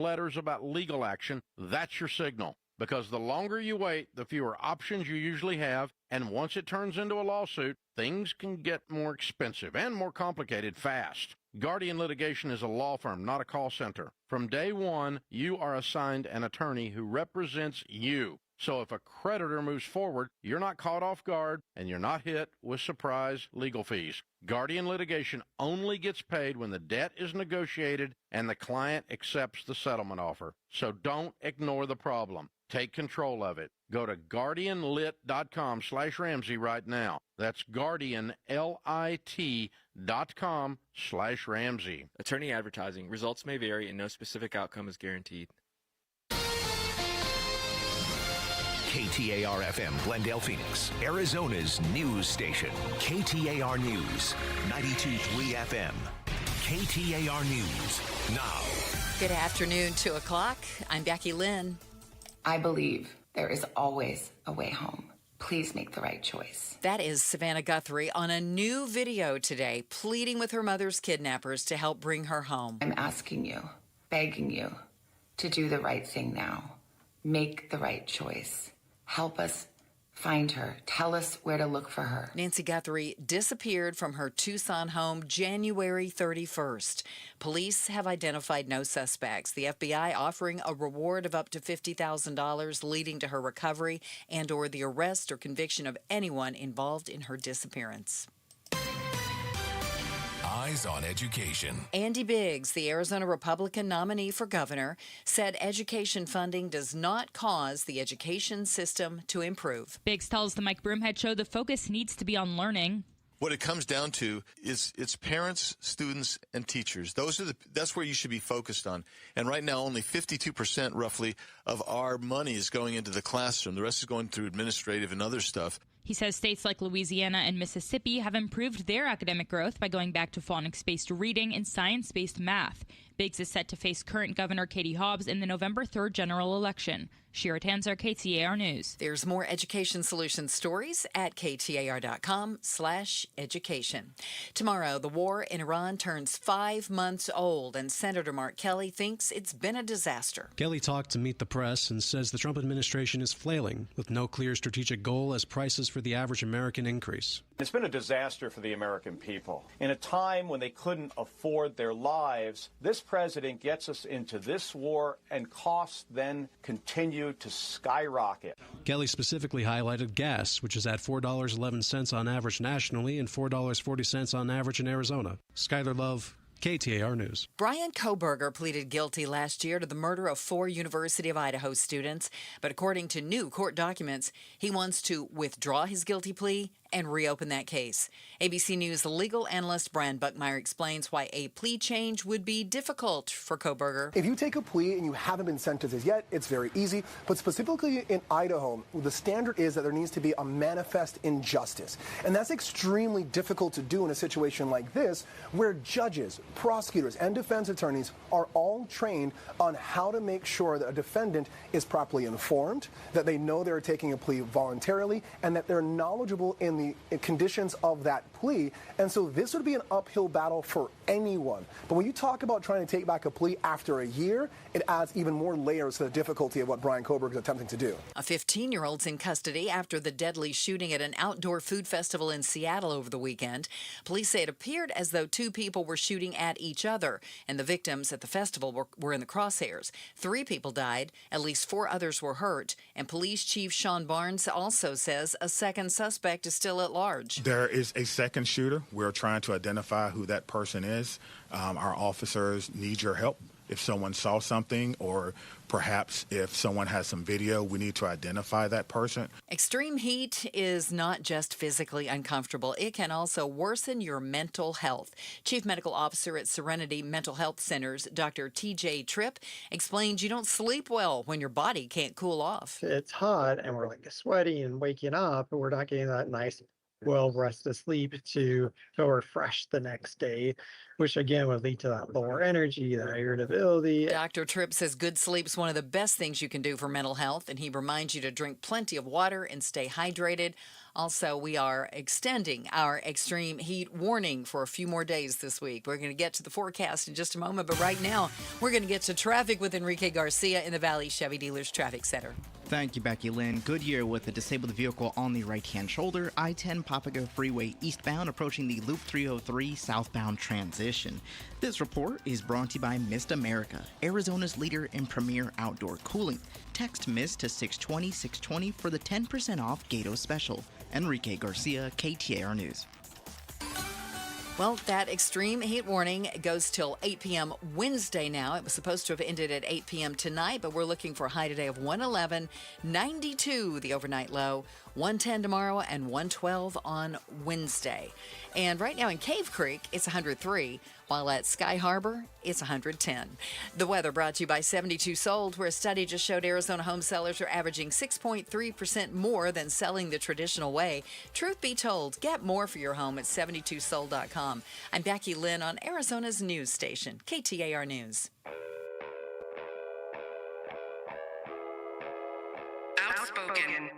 letters about legal action, that's your signal. Because the longer you wait, the fewer options you usually have, and once it turns into a lawsuit, things can get more expensive and more complicated fast. Guardian Litigation is a law firm, not a call center. From day one, you are assigned an attorney who represents you. So if a creditor moves forward, you're not caught off guard and you're not hit with surprise legal fees. Guardian Litigation only gets paid when the debt is negotiated and the client accepts the settlement offer. So don't ignore the problem. Take control of it. Go to guardianlit.com/Ramsey right now. That's guardianlit.com/Ramsey. Attorney advertising. Results may vary and no specific outcome is guaranteed. KTAR-FM, Glendale, Phoenix, Arizona's news station. KTAR News, 92.3 FM. KTAR News, now. Good afternoon, 2 o'clock. I'm Becky Lynn. I believe there is always a way home. Please make the right choice. That is Savannah Guthrie on a new video today, pleading with her mother's kidnappers to help bring her home. I'm asking you, begging you, to do the right thing now. Make the right choice. Help us find her. Tell us where to look for her. Nancy Guthrie disappeared from her Tucson home January 31st. Police have identified no suspects. The FBI offering a reward of up to $50,000, leading to her recovery and or the arrest or conviction of anyone involved in her disappearance. Eyes on Education. Andy Biggs, the Arizona Republican nominee for governor, said education funding does not cause the education system to improve. Biggs tells the Mike Broomhead Show the focus needs to be on learning. What it comes down to is it's parents, students, and teachers. That's where you should be focused on. And right now, only 52% roughly of our money is going into the classroom. The rest is going through administrative and other stuff. He says states like Louisiana and Mississippi have improved their academic growth by going back to phonics-based reading and science-based math. Biggs is set to face current Governor Katie Hobbs in the November 3rd general election. Shira Tanzer, KTAR News. There's more Education Solutions stories at KTAR.com/education. Tomorrow, the war in Iran turns 5 months old, and Senator Mark Kelly thinks it's been a disaster. Kelly talked to Meet the Press and says the Trump administration is flailing with no clear strategic goal as prices for the average American increase. It's been a disaster for the American people. In a time when they couldn't afford their lives, this president gets us into this war and costs then continue to skyrocket. Kelly specifically highlighted gas, which is at $4.11 on average nationally and $4.40 on average in Arizona. Skylar Love, KTAR News. Brian Kohberger pleaded guilty last year to the murder of 4 University of Idaho students, but according to new court documents, he wants to withdraw his guilty plea and reopen that case. ABC News legal analyst Brian Buckmeyer explains why a plea change would be difficult for Kohberger. If you take a plea and you haven't been sentenced as yet, it's very easy. But specifically in Idaho, the standard is that there needs to be a manifest injustice. And that's extremely difficult to do in a situation like this, where judges, prosecutors, and defense attorneys are all trained on how to make sure that a defendant is properly informed, that they know they're taking a plea voluntarily, and that they're knowledgeable in the conditions of that plea. And so this would be an uphill battle for anyone. But when you talk about trying to take back a plea after a year, it adds even more layers to the difficulty of what Brian Kohberger is attempting to do. A 15-year-old's in custody after the deadly shooting at an outdoor food festival in Seattle over the weekend. Police say it appeared as though 2 people were shooting at each other, and the victims at the festival were in the crosshairs. 3 people died, at least 4 others were hurt, and Police Chief Sean Barnes also says a second suspect is still at large. There is a second shooter. We're trying to identify who that person is. Our officers need your help. If someone saw something, or perhaps if someone has some video, we need to identify that person. Extreme heat is not just physically uncomfortable. It can also worsen your mental health. Chief Medical Officer at Serenity Mental Health Centers, Dr. T.J. Tripp, explains you don't sleep well when your body can't cool off. It's hot and we're like sweaty and waking up, and we're not getting that nice well-rested sleep to feel refreshed the next day, which again would lead to that lower energy, that irritability. Dr. Tripp says good sleep's one of the best things you can do for mental health, and he reminds you to drink plenty of water and stay hydrated. Also, we are extending our extreme heat warning for a few more days this week. We're going to get to the forecast in just a moment, but right now, we're going to get to traffic with Enrique Garcia in the Valley Chevy Dealers Traffic Center. Thank you, Becky Lynn. Goodyear with a disabled vehicle on the right-hand shoulder. I-10 Papago Freeway eastbound approaching the Loop 303 southbound transition. This report is brought to you by Mist America, Arizona's leader in premier outdoor cooling. Text MIST to 620-620 for the 10% off Gato special. Enrique Garcia, KTAR News. Well, that extreme heat warning goes till 8 p.m. Wednesday now. It was supposed to have ended at 8 p.m. tonight, but we're looking for a high today of 111, 92 the overnight low, 110 tomorrow, and 112 on Wednesday. And right now in Cave Creek, it's 103, while at Sky Harbor, it's 110. The weather brought to you by 72 Sold, where a study just showed Arizona home sellers are averaging 6.3% more than selling the traditional way. Truth be told, get more for your home at 72sold.com. I'm Becky Lynn on Arizona's news station, KTAR News. Outspoken.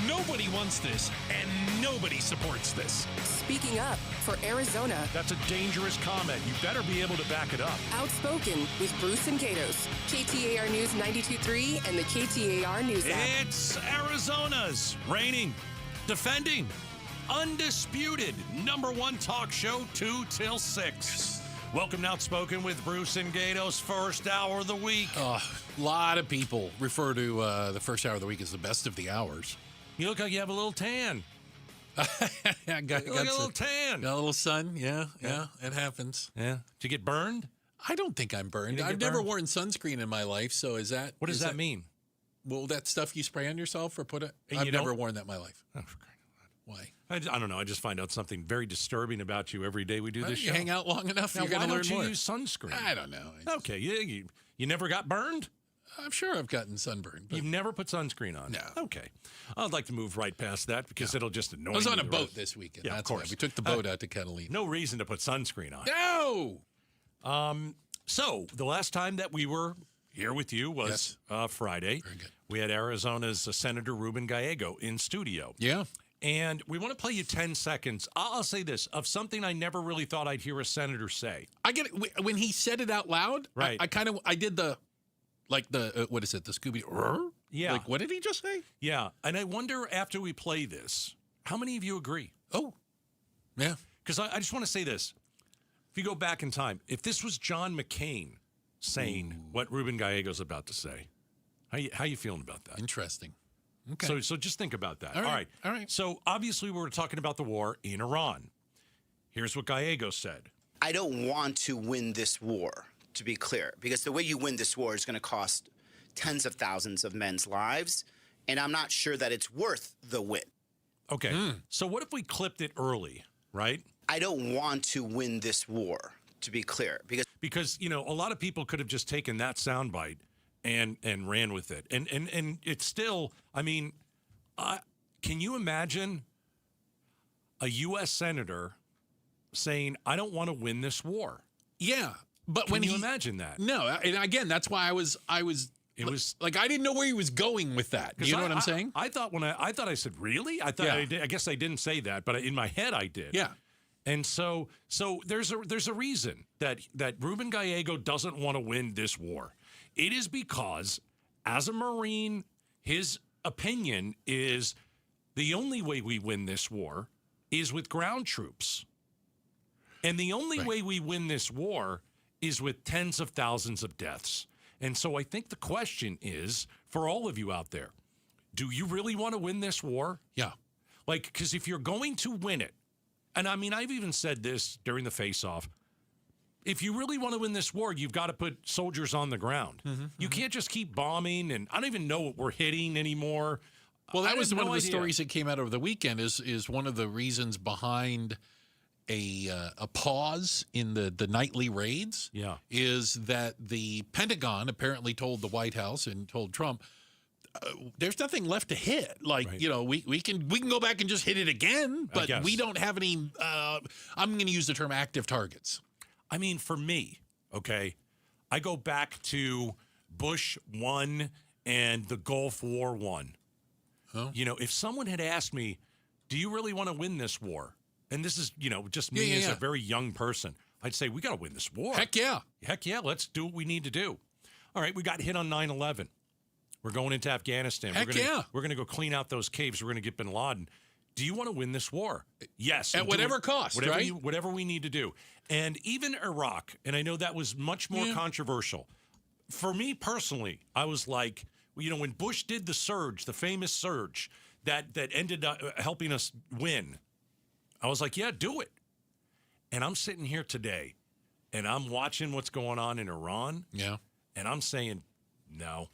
Nobody wants this, and nobody supports this. Speaking up for Arizona. That's a dangerous comment. You better be able to back it up. Outspoken with Bruce and Gatos. KTAR News 92.3 and the KTAR News app. It's Arizona's reigning, defending, undisputed #1 talk show 2 till 6. Welcome to Outspoken with Bruce and Gatos, first hour of the week. A lot of people refer to the first hour of the week as the best of the hours. You look like you have a little tan. I got a little tan. Got a little sun. Yeah, it happens. Yeah. Did you get burned? I don't think I'm burned. I've never worn sunscreen in my life, so is that... What does that mean? Well, that stuff you spray on yourself or put it... And I've never worn that in my life. Oh, for crying out loud. Why? I don't know. I just find out something very disturbing about you every day we do this show. You hang out long enough, now, you're going to learn more. Why don't you use sunscreen? I don't know. Okay, you never got burned? I'm sure I've gotten sunburned. You've never put sunscreen on? No. Okay. I'd like to move right past that because it'll just annoy me. I was on a boat this weekend. Yeah, that's of course. why. We took the boat out to Catalina. No reason to put sunscreen on. No! So, the last time that we were here with you was Friday. Very good. We had Arizona's Senator Ruben Gallego in studio. Yeah. And we want to play you 10 seconds. I'll say this, of something I never really thought I'd hear a senator say. I get it. When he said it out loud, right. I did the... Like what is it, the Scooby? Yeah. Like, what did he just say? Yeah. And I wonder, after we play this, how many of you agree? Oh. Yeah. Because I just want to say this. If you go back in time, if this was John McCain saying what Ruben Gallego's about to say, how you feeling about that? Interesting. Okay. So just think about that. All right. So obviously we're talking about the war in Iran. Here's what Gallego said. I don't want to win this war, to be clear, because the way you win this war is going to cost tens of thousands of men's lives, and I'm not sure that it's worth the win. Okay. So what if we clipped it early, right? I don't want to win this war, to be clear, because a lot of people could have just taken that soundbite and ran with it, and it's still. I mean, can you imagine a U.S. senator saying, "I don't want to win this war"? Yeah. But Can you imagine that? No, and again, that's why I was. It was like I didn't know where he was going with that. You know what I'm saying? I thought I said really. I thought I guess I didn't say that, but in my head I did. Yeah. And so there's a reason that Ruben Gallego doesn't want to win this war. It is because, as a Marine, his opinion is the only way we win this war is with ground troops, and the only way we win this war is with tens of thousands of deaths. And so I think the question is, for all of you out there, do you really want to win this war? Yeah. Because if you're going to win it, and I mean, I've even said this during the face-off, if you really want to win this war, you've got to put soldiers on the ground. You can't just keep bombing, and I don't even know what we're hitting anymore. Well, that was one of the stories that came out over the weekend is one of the reasons behind a pause in the nightly raids is that the Pentagon apparently told the White House and told Trump, there's nothing left to hit. Like, we can go back and just hit it again, but we don't have any, I'm going to use the term active targets. I mean, for me, okay, I go back to Bush 1 and the Gulf War 1. Huh? If someone had asked me, do you really want to win this war? And this is, just me as a very young person. I'd say, we got to win this war. Heck yeah. Heck yeah. Let's do what we need to do. All right. We got hit on 9/11. We're going into Afghanistan. Heck yeah. We're going to go clean out those caves. We're going to get bin Laden. Do you want to win this war? Yes. At whatever cost, right? Whatever we need to do. And even Iraq, and I know that was much more controversial. For me personally, I was like, when Bush did the surge, the famous surge that ended up helping us win, I was like, yeah, do it. And I'm sitting here today, and I'm watching what's going on in Iran. Yeah. And I'm saying, no.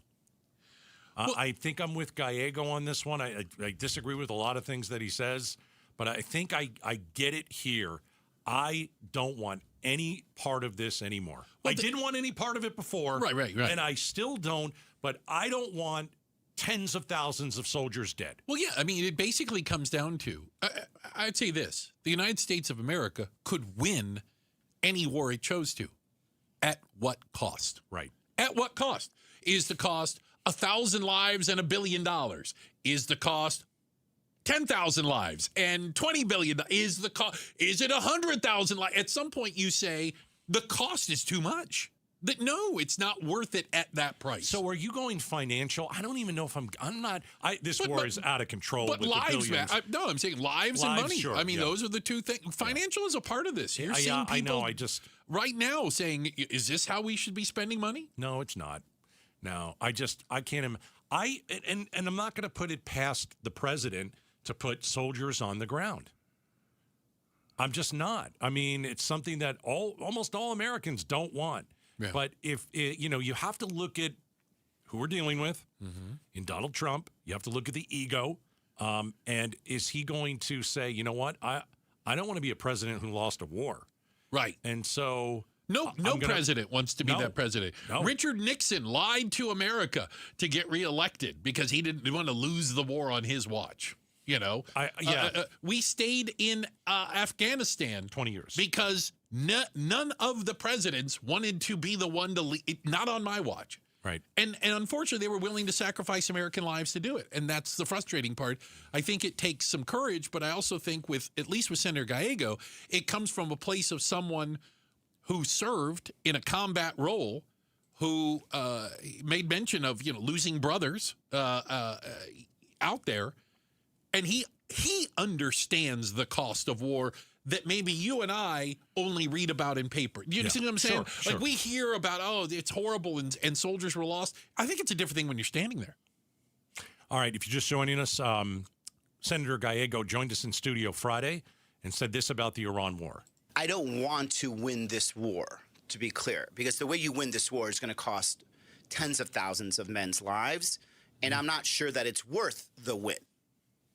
I think I'm with Gallego on this one. I disagree with a lot of things that he says, but I think I get it here. I don't want any part of this anymore. I didn't want any part of it before. Right. And I still don't, but I don't want tens of thousands of soldiers dead. Well, yeah, I mean, it basically comes down to, I'd say this, the United States of America could win any war it chose to. At what cost? Right. At what cost? Is the cost 1,000 lives and $1 billion? Is the cost 10,000 lives and $20 billion? Is the cost? Is it 100,000 lives? At some point, you say the cost is too much. That no, it's not worth it at that price. So are you going financial? I don't even know if I'm not. This war is out of control. But with lives, the man. I'm saying lives and money. Sure, I mean, those are the two things. Financial is a part of this. You're seeing people I know. Right now saying, is this how we should be spending money? No, it's not. No, I can't. And I'm not going to put it past the president to put soldiers on the ground. I'm just not. I mean, it's something that almost all Americans don't want. Yeah. But if you have to look at who we're dealing with in Donald Trump. You have to look at the ego. And is he going to say, you know what, I don't want to be a president who lost a war. Right. And so no president wants to be that president. No. Richard Nixon lied to America to get reelected because he didn't want to lose the war on his watch. We stayed in Afghanistan 20 years because none of the presidents wanted to be the one to lead. Not on my watch. Right. And unfortunately, they were willing to sacrifice American lives to do it. And that's the frustrating part. I think it takes some courage, but I also think at least with Senator Gallego, it comes from a place of someone who served in a combat role, who made mention of losing brothers out there. And he understands the cost of war that maybe you and I only read about in paper. You see what I'm saying? Sure. Like we hear about, it's horrible and soldiers were lost. I think it's a different thing when you're standing there. All right, if you're just joining us, Senator Gallego joined us in studio Friday and said this about the Iran war. I don't want to win this war, to be clear, because the way you win this war is going to cost tens of thousands of men's lives, and I'm not sure that it's worth the win.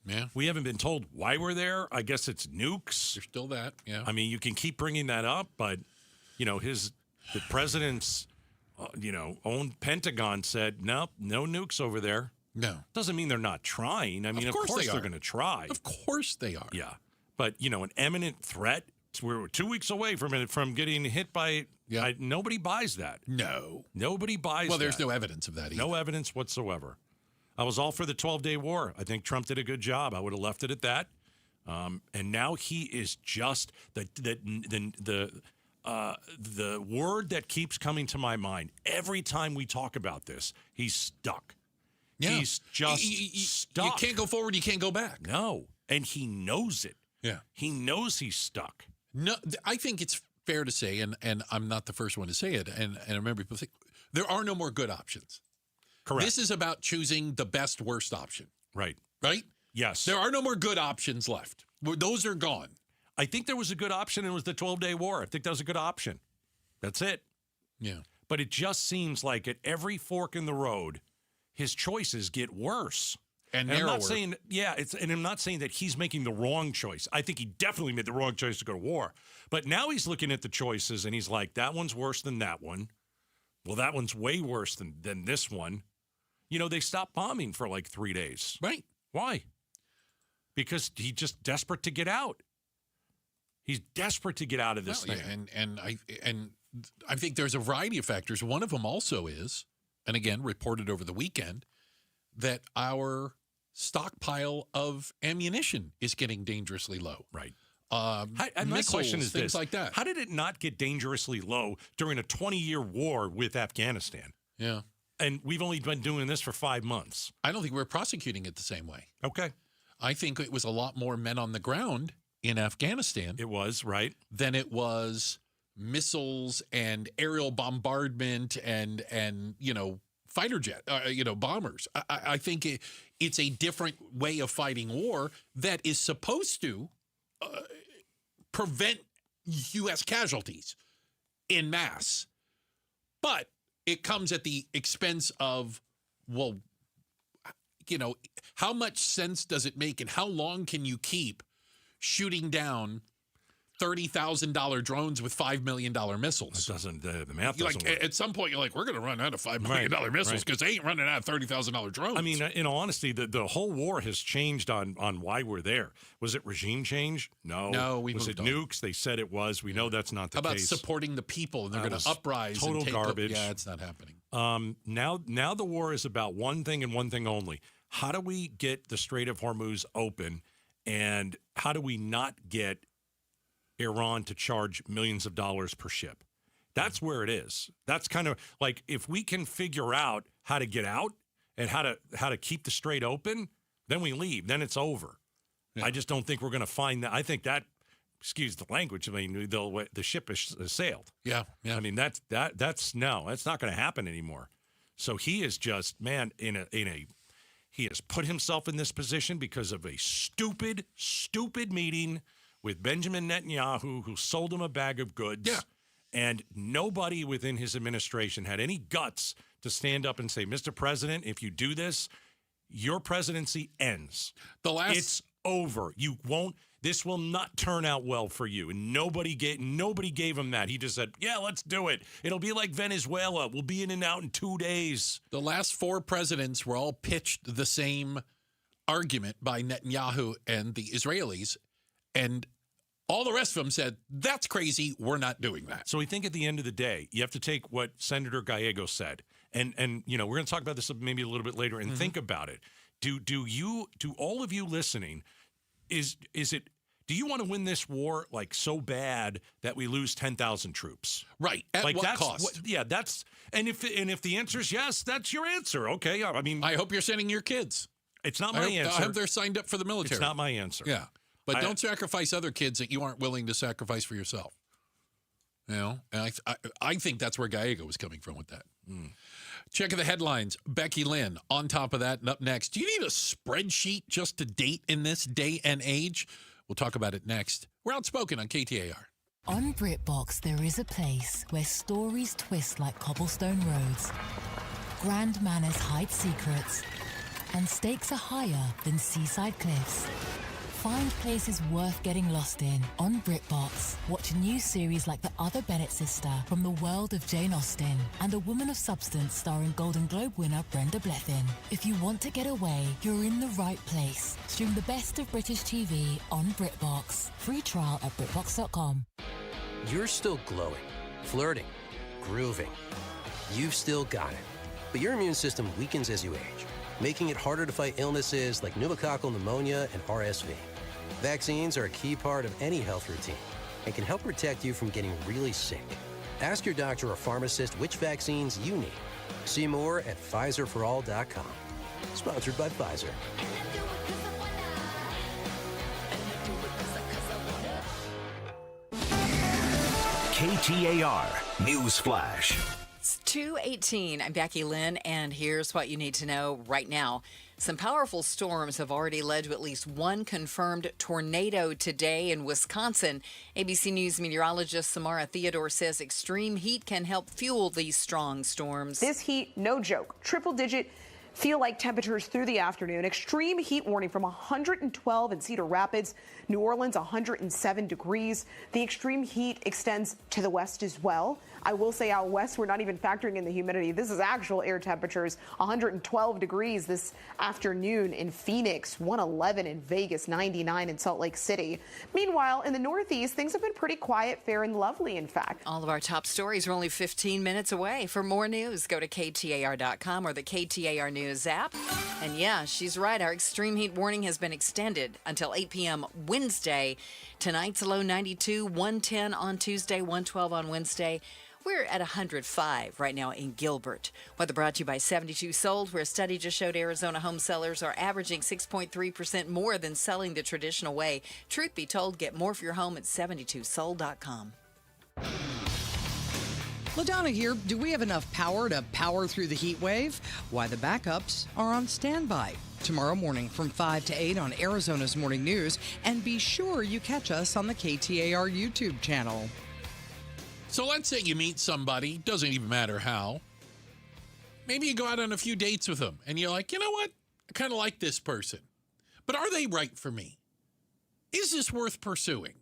Yeah. We haven't been told why we're there. I guess it's nukes. There's still that, yeah. I mean, you can keep bringing that up, but, the president's, own Pentagon said, nope, no nukes over there. No. Doesn't mean they're not trying. I mean, of course they're going to try. Of course they are. Yeah. But, an imminent threat, we're 2 weeks away from getting hit by, nobody buys that. No. Nobody buys that. Well, there's no evidence of that either. No evidence whatsoever. I was all for the 12-day war. I think Trump did a good job. I would have left it at that. And now he is just the word that keeps coming to my mind every time we talk about this. He's stuck. Yeah. He's just stuck. You can't go forward. You can't go back. No, and he knows it. Yeah, he knows he's stuck. No, I think it's fair to say, and I'm not the first one to say it. And I remember people think there are no more good options. Correct. This is about choosing the best, worst option. Right. Right? Yes. There are no more good options left. Those are gone. I think there was a good option, and it was the 12-day war. I think that was a good option. That's it. Yeah. But it just seems like at every fork in the road, his choices get worse. And narrower. I'm not saying, I'm not saying that he's making the wrong choice. I think he definitely made the wrong choice to go to war. But now he's looking at the choices, and he's like, that one's worse than that one. Well, that one's way worse than this one. They stopped bombing for like 3 days. Right. Why? Because he's just desperate to get out. He's desperate to get out of this thing. Yeah, and I think there's a variety of factors. One of them also is, and again, reported over the weekend, that our stockpile of ammunition is getting dangerously low. Right. My question is things this. like that. How did it not get dangerously low during a 20-year war with Afghanistan? Yeah. And we've only been doing this for 5 months. I don't think we're prosecuting it the same way. Okay. I think it was a lot more men on the ground in Afghanistan. It was, right. Than it was missiles and aerial bombardment and fighter jet, bombers. I think it's a different way of fighting war that is supposed to prevent U.S. casualties in mass. But it comes at the expense of, how much sense does it make and how long can you keep shooting down $30,000 drones with $5 million missiles? It doesn't, the math doesn't work. At some point, you're like, we're going to run out of $5 million missiles because they ain't running out of $30,000 drones. I mean, in all honesty, the whole war has changed on why we're there. Was it regime change? No. Was it nukes? They said it was. We know that's not the How about case. supporting the people and they're going to uprise? Total garbage. Yeah, it's not happening. Now the war is about one thing and one thing only. How do we get the Strait of Hormuz open, and how do we not get Iran to charge millions of dollars per ship? That's where it is. That's kind of like, if we can figure out how to get out and how to keep the strait open, then we leave. Then it's over. Yeah. I just don't think we're going to find that. I think that, excuse the language, I mean, the ship has sailed. Yeah. I mean, that's not going to happen anymore. So he is just, man, he has put himself in this position because of a stupid meeting with Benjamin Netanyahu, who sold him a bag of goods. Yeah. And nobody within his administration had any guts to stand up and say, Mr. President, if you do this, your presidency ends. It's over. You won't. This will not turn out well for you. And nobody gave him that. He just said, yeah, let's do it. It'll be like Venezuela. We'll be in and out in 2 days. The last 4 presidents were all pitched the same argument by Netanyahu and the Israelis. And all the rest of them said, that's crazy. We're not doing that. So I think at the end of the day, you have to take what Senator Gallego said. And we're going to talk about this maybe a little bit later and think about it. Do all of you listening, do you want to win this war like so bad that we lose 10,000 troops? Right. At like what cost? And if the answer is yes, that's your answer. Okay. I mean, I hope you're sending your kids. It's not my answer. I hope they're signed up for the military. It's not my answer. Yeah. But don't sacrifice other kids that you aren't willing to sacrifice for yourself. And I think that's where Gallego was coming from with that. Check the headlines. Becky Lynn on top of that and up next. Do you need a spreadsheet just to date in this day and age? We'll talk about it next. We're Outspoken on KTAR. On BritBox, there is a place where stories twist like cobblestone roads, grand manners hide secrets, and stakes are higher than seaside cliffs. Find places worth getting lost in on BritBox. Watch new series like The Other Bennett Sister from the world of Jane Austen and A Woman of Substance starring Golden Globe winner Brenda Blethyn. If you want to get away, you're in the right place. Stream the best of British TV on BritBox. Free trial at BritBox.com. You're still glowing, flirting, grooving. You've still got it. But your immune system weakens as you age, making it harder to fight illnesses like pneumococcal pneumonia and RSV. Vaccines are a key part of any health routine and can help protect you from getting really sick. Ask your doctor or pharmacist which vaccines you need. See more at PfizerForAll.com. Sponsored by Pfizer. KTAR News Flash. It's 2:18. I'm Becky Lynn, and here's what you need to know right now. Some powerful storms have already led to at least one confirmed tornado today in Wisconsin. ABC News meteorologist Samara Theodore says extreme heat can help fuel these strong storms. This heat, no joke. Triple-digit feel-like temperatures through the afternoon. Extreme heat warning from 112 in Cedar Rapids, New Orleans, 107 degrees. The extreme heat extends to the west as well. I will say out west, we're not even factoring in the humidity. This is actual air temperatures, 112 degrees this afternoon in Phoenix, 111 in Vegas, 99 in Salt Lake City. Meanwhile, in the Northeast, things have been pretty quiet, fair and lovely, in fact. All of our top stories are only 15 minutes away. For more news, go to KTAR.com or the KTAR News app. And yeah, she's right. Our extreme heat warning has been extended until 8 p.m. Wednesday. Tonight's low 92, 110 on Tuesday, 112 on Wednesday. We're at 105 right now in Gilbert. Weather brought to you by 72 Sold, where a study just showed Arizona home sellers are averaging 6.3% more than selling the traditional way. Truth be told, get more for your home at 72sold.com. LaDonna here. Do we have enough power to power through the heat wave? Why, the backups are on standby. Tomorrow morning from 5 to 8 on Arizona's Morning News. And be sure you catch us on the KTAR YouTube channel. So let's say you meet somebody, doesn't even matter how. Maybe you go out on a few dates with them, and you're like, you know what? I kind of like this person. But are they right for me? Is this worth pursuing?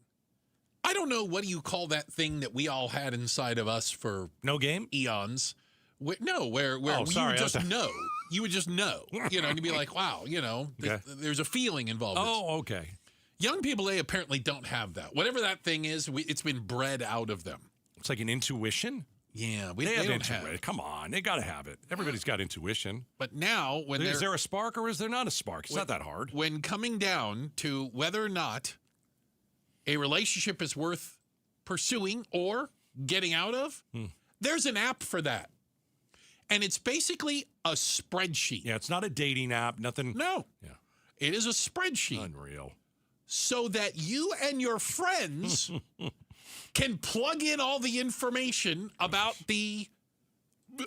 I don't know, what do you call that thing that we all had inside of us for no game eons? Where you would just know. You would just know, and you'd be like, wow, there's a feeling involved. Oh, okay. Young people, they apparently don't have that. Whatever that thing is, it's been bred out of them. It's like an intuition? Yeah, they don't have it. Come on, they got to have it. Everybody's got intuition. But now, is there a spark or is there not a spark? It's not that hard. When coming down to whether or not a relationship is worth pursuing or getting out of, there's an app for that. And it's basically a spreadsheet. Yeah, it's not a dating app, nothing. No. Yeah. It is a spreadsheet. Unreal. So that you and your friends can plug in all the information about the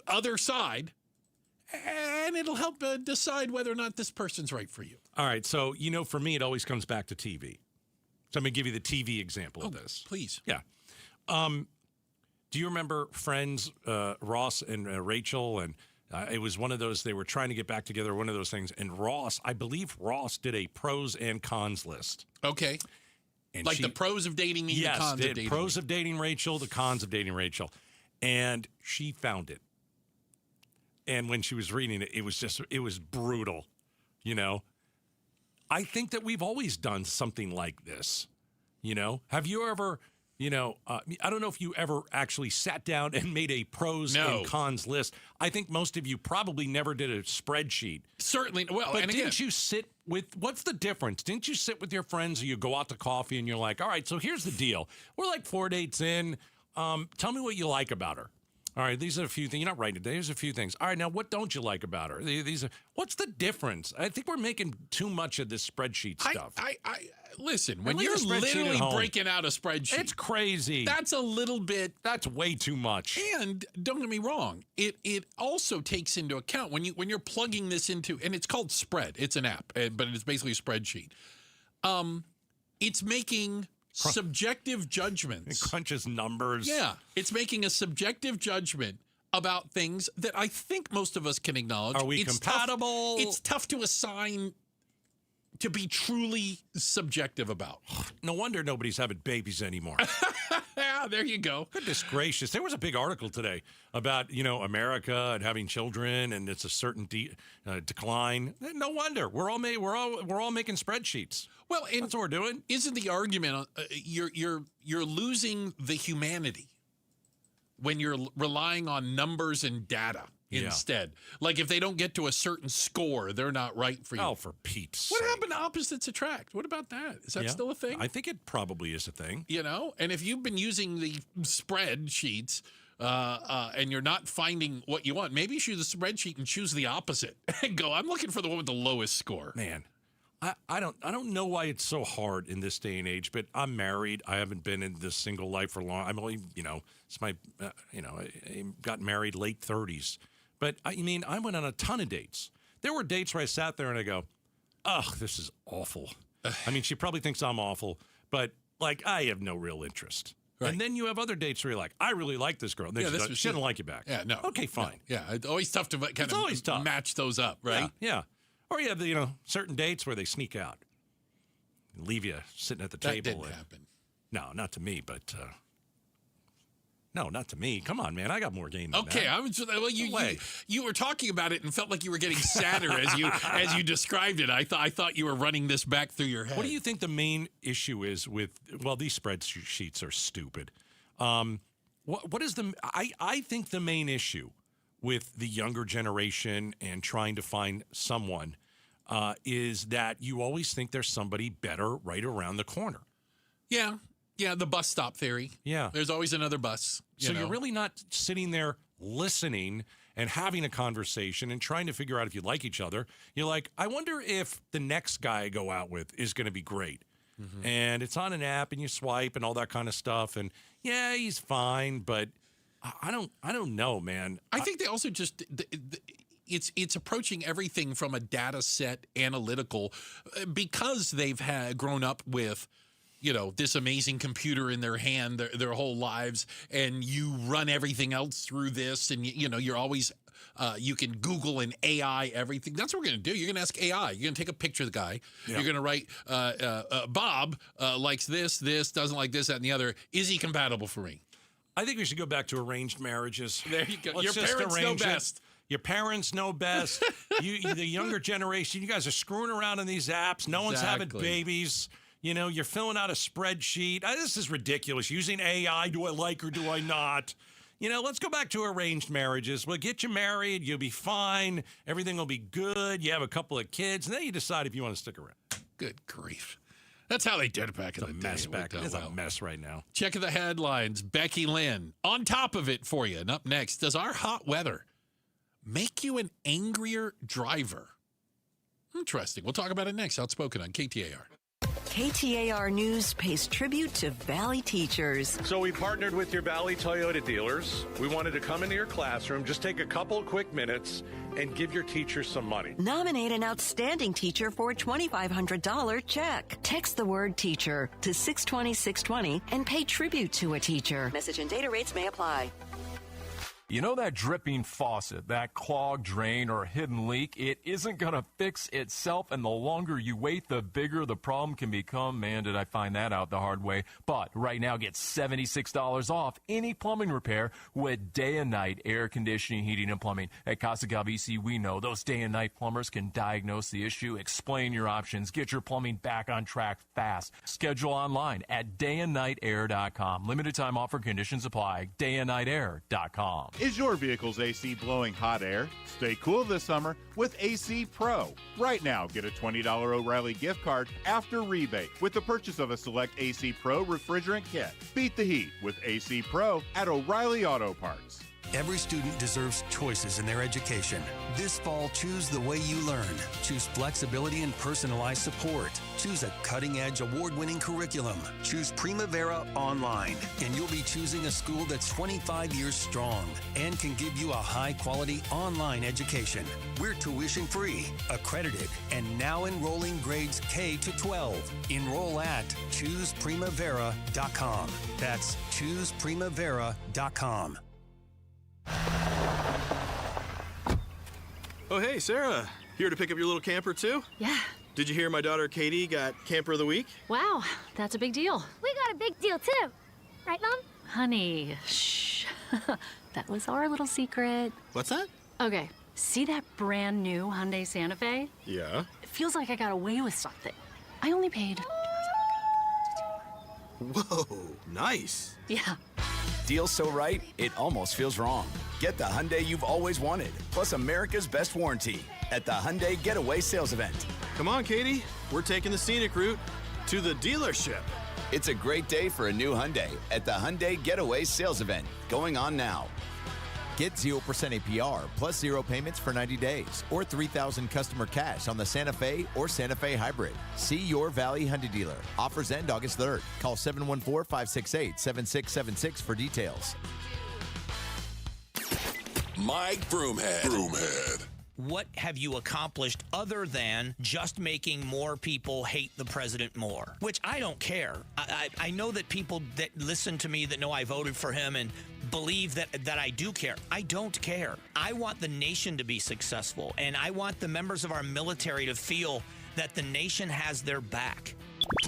other side, and it'll help decide whether or not this person's right for you. All right. So, for me, it always comes back to TV. So I'm going to give you the TV example of this. Please. Yeah. Do you remember Friends, Ross and Rachel? And it was one of those, they were trying to get back together, one of those things. And I believe Ross did a pros and cons list. Okay. And the pros of dating me, yes, the cons of dating pros of dating Rachel, the cons of dating Rachel. And she found it. And when she was reading it, it was brutal, I think that we've always done something like this, Have you ever, I don't know if you ever actually sat down and made a pros and cons list. I think most of you probably never did a spreadsheet. Certainly. Well, but and didn't you sit with, what's the difference? Didn't you sit with your friends or you go out to coffee and you're like, all right, so here's the deal. We're like 4 dates in. Tell me what you like about her. All right, these are a few things. You're not writing it down. Here's a few things. All right, now what don't you like about her? What's the difference? I think we're making too much of this spreadsheet stuff. Listen, when you're literally breaking out a spreadsheet, it's crazy. That's a little bit. That's way too much. And don't get me wrong, it also takes into account when you're plugging this into, and it's called Spread. It's an app, but it's basically a spreadsheet. It's making subjective judgments. It crunches numbers. Yeah, it's making a subjective judgment about things that I think most of us can acknowledge. Are we compatible? It's tough to assign to be truly subjective about. No wonder nobody's having babies anymore. Yeah, there you go. Goodness gracious. There was a big article today about, America and having children, and it's a certain decline. No wonder. We're all making spreadsheets. Well, and that's what we're doing. Isn't the argument you're losing the humanity when you're relying on numbers and data instead? Like if they don't get to a certain score, they're not right for you. Oh, for Pete's sake. What sake. happened to opposites attract? What about that? Is that still a thing? I think it probably is a thing. And if you've been using the spreadsheets and you're not finding what you want, maybe you choose the spreadsheet and choose the opposite and go, I'm looking for the one with the lowest score. Man. I don't know why it's so hard in this day and age, but I'm married. I haven't been in this single life for long. I'm only, it's my, I got married late 30s. But I went on a ton of dates. There were dates where I sat there and I go, ugh, this is awful. She probably thinks I'm awful, but I have no real interest. Right. And then you have other dates where you're like, I really like this girl. And then she doesn't like you back. Yeah, no. Okay, fine. Yeah, it's always tough to kind of match those up, right? Yeah. Or you have certain dates where they sneak out, and leave you sitting at the table. That didn't happen. No, not to me, but No, not to me. Come on, man. I got more game than Okay, that. I was. Well, you were talking about it and felt like you were getting sadder as you described it. I thought you were running this back through your head. What do you think the main issue is with? Well, these spreadsheets are stupid. What is the? I think the main issue with the younger generation and trying to find someone is that you always think there's somebody better right around the corner. Yeah, the bus stop theory. Yeah. There's always another bus. You're really not sitting there listening and having a conversation and trying to figure out if you like each other. You're like, I wonder if the next guy I go out with is going to be great. Mm-hmm. And it's on an app and you swipe and all that kind of stuff. And yeah, he's fine, but I don't know, man. I think they also just it's approaching everything from a data set analytical because they've grown up with this amazing computer in their hand their whole lives, and you run everything else through this, and you're always you can Google and AI everything. That's what we're going to do. You're going to ask AI. You're going to take a picture of the guy. Yeah. You're going to write Bob likes this, doesn't like this, that, and the other. Is he compatible for me? I think we should go back to arranged marriages. There you go. Let's Your parents know best. Your parents know best. The younger generation, you guys are screwing around in these apps. No one's having babies. You're filling out a spreadsheet. This is ridiculous. Using AI, do I like or do I not? Let's go back to arranged marriages. We'll get you married. You'll be fine. Everything will be good. You have a couple of kids. And then you decide if you want to stick around. Good grief. That's how they did it back in the day. It's a mess right now. Check the headlines. Becky Lynn on top of it for you. And up next, does our hot weather make you an angrier driver? Interesting. We'll talk about it next. Outspoken on KTAR. KTAR News pays tribute to Valley teachers. So we partnered with your Valley Toyota dealers. We wanted to come into your classroom, just take a couple of quick minutes and give your teachers some money. Nominate an outstanding teacher for a $2,500 check. Text the word teacher to 620-620 and pay tribute to a teacher. Message and data rates may apply. You know that dripping faucet, that clogged drain or hidden leak? It isn't going to fix itself, and the longer you wait, the bigger the problem can become. Man, did I find that out the hard way. But right now, get $76 off any plumbing repair with day and night air conditioning, heating, and plumbing. At Casa VC, we know those day and night plumbers can diagnose the issue, explain your options, get your plumbing back on track fast. Schedule online at dayandnightair.com. Limited time offer, conditions apply. dayandnightair.com. Is your vehicle's AC blowing hot air? Stay cool this summer with AC Pro. Right now, get a $20 O'Reilly gift card after rebate with the purchase of a select AC Pro refrigerant kit. Beat the heat with AC Pro at O'Reilly Auto Parts. Every student deserves choices in their education. This fall, choose the way you learn. Choose flexibility and personalized support. Choose a cutting-edge, award-winning curriculum. Choose Primavera Online, and you'll be choosing a school that's 25 years strong and can give you a high-quality online education. We're tuition-free, accredited, and now enrolling grades K to 12. Enroll at ChoosePrimavera.com. That's ChoosePrimavera.com. Oh, hey, Sarah. Here to pick up your little camper, too? Yeah. Did you hear my daughter Katie got Camper of the Week? Wow, that's a big deal. We got a big deal, too. Right, Mom? Honey, shh. That was our little secret. What's that? Okay, see that brand new Hyundai Santa Fe? Yeah. It feels like I got away with something. I only paid... Whoa, nice. Yeah. Deal so right, it almost feels wrong. Get the Hyundai you've always wanted, plus America's best warranty at the Hyundai Getaway Sales Event. Come on, Katie. We're taking the scenic route to the dealership. It's a great day for a new Hyundai at the Hyundai Getaway Sales Event, going on now. Get 0% APR plus 0 payments for 90 days or $3,000 customer cash on the Santa Fe or Santa Fe Hybrid. See your Valley Hyundai dealer. Offers end August 3rd. Call 714-568-7676 for details. Mike Broomhead. What have you accomplished other than just making more people hate the president more? Which I don't care. I know that people that listen to me that know I voted for him and believe that I do care. I don't care. I want the nation to be successful, and I want the members of our military to feel that the nation has their back.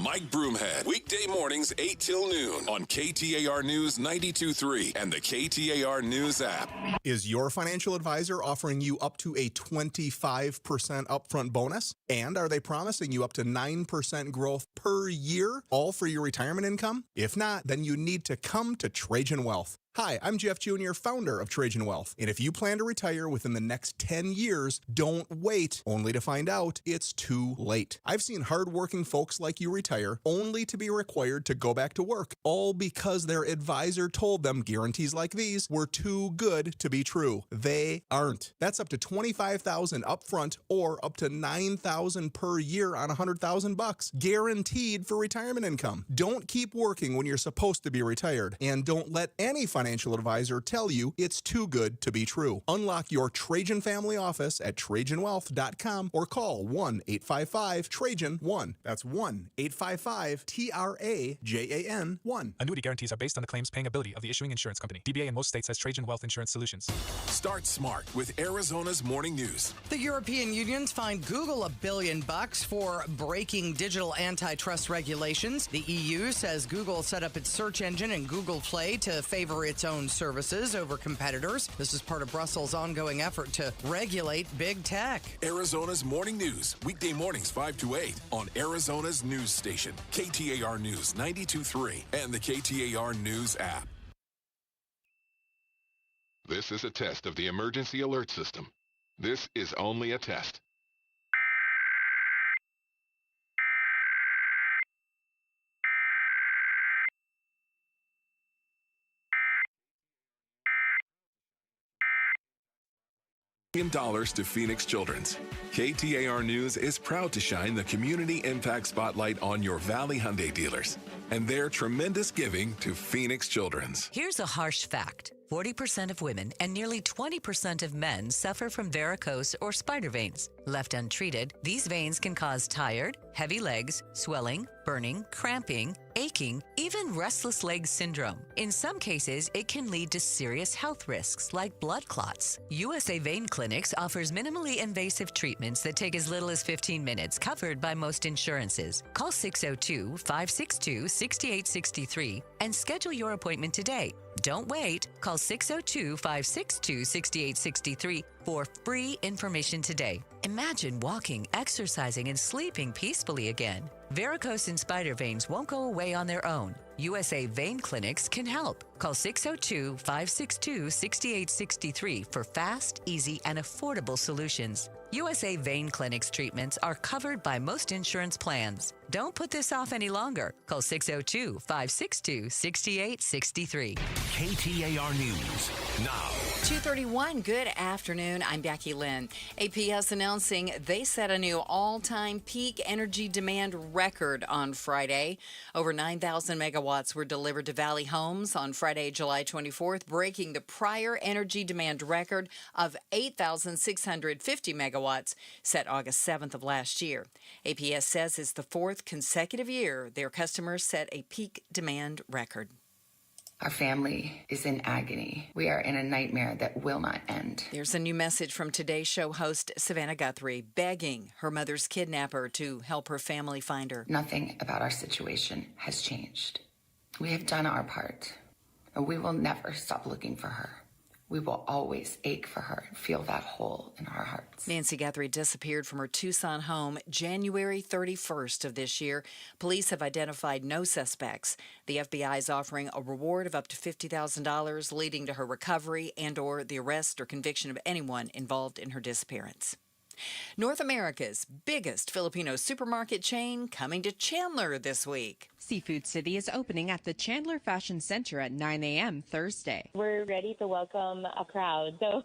Mike Broomhead, weekday mornings 8 till noon on KTAR News 92.3 and the KTAR News app. Is your financial advisor offering you up to a 25% upfront bonus? And are they promising you up to 9% growth per year, all for your retirement income? If not, then you need to come to Trajan Wealth. Hi, I'm Jeff Jr., founder of Trajan Wealth. And if you plan to retire within the next 10 years, don't wait, only to find out it's too late. I've seen hardworking folks like you retire only to be required to go back to work, all because their advisor told them guarantees like these were too good to be true. They aren't. That's up to $25,000 upfront or up to $9,000 per year on $100,000, guaranteed for retirement income. Don't keep working when you're supposed to be retired, and don't let any financial advisor tell you it's too good to be true. Unlock your Trajan family office at TrajanWealth.com or call 1-855-TRAJAN-1. That's 1-855-TRAJAN-1. Annuity guarantees are based on the claims paying ability of the issuing insurance company. DBA in most states has Trajan Wealth Insurance Solutions. Start smart with Arizona's Morning News. The European Union's fined Google $1 billion for breaking digital antitrust regulations. The EU says Google set up its search engine and Google Play to favor its own services over competitors. This is part of Brussels' ongoing effort to regulate big tech. Arizona's Morning News, weekday mornings 5 to 8 on Arizona's news station, KTAR News 92.3 and the KTAR News app. This is a test of the emergency alert system. This is only a test. $1 to Phoenix Children's. KTAR News is proud to shine the Community Impact Spotlight on your Valley Hyundai dealers and their tremendous giving to Phoenix Children's. Here's a harsh fact. 40% of women and nearly 20% of men suffer from varicose or spider veins. Left untreated, these veins can cause tired, heavy legs, swelling, burning, cramping, aching, even restless leg syndrome. In some cases, it can lead to serious health risks like blood clots. USA Vein Clinics offers minimally invasive treatments that take as little as 15 minutes, covered by most insurances. Call 602-562-6863 and schedule your appointment today. Don't wait. Call 602-562-6863 for free information today. Imagine walking, exercising, and sleeping peacefully again. Varicose and spider veins won't go away on their own. USA Vein Clinics can help. Call 602-562-6863 for fast, easy, and affordable solutions. USA Vein Clinics treatments are covered by most insurance plans. Don't put this off any longer. Call 602-562-6863. KTAR News now. 2:31. Good afternoon. I'm Becky Lynn. APS announcing they set a new all-time peak energy demand record on Friday. Over 9,000 megawatts were delivered to Valley homes on Friday, July 24th, breaking the prior energy demand record of 8,650 megawatts set August 7th of last year. APS says it's the fourth consecutive year their customers set a peak demand record. Our family is in agony. We are in a nightmare that will not end. There's a new message from Today's Show host Savannah Guthrie, begging her mother's kidnapper to help her family find her. Nothing about our situation has changed. We have done our part, and we will never stop looking for her. We will always ache for her and feel that hole in our hearts. Nancy Guthrie disappeared from her Tucson home January 31st of this year. Police have identified no suspects. The FBI is offering a reward of up to $50,000, leading to her recovery and or the arrest or conviction of anyone involved in her disappearance. North America's biggest Filipino supermarket chain coming to Chandler this week. Seafood City is opening at the Chandler Fashion Center at 9 a.m. Thursday. We're ready to welcome a crowd, so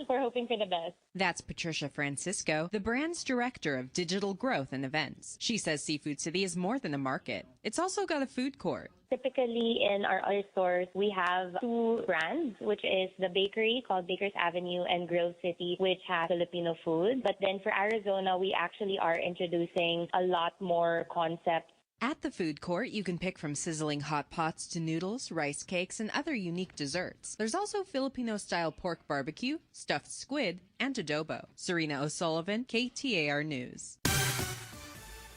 we're hoping for the best. That's Patricia Francisco, the brand's director of digital growth and events. She says Seafood City is more than a market. It's also got a food court. Typically in our other stores, we have two brands, which is the bakery called Baker's Avenue and Grill City, which has Filipino food. But then for Arizona, we actually are introducing a lot more concepts. At the food court, you can pick from sizzling hot pots to noodles, rice cakes, and other unique desserts. There's also Filipino-style pork barbecue, stuffed squid, and adobo. Serena O'Sullivan, KTAR News.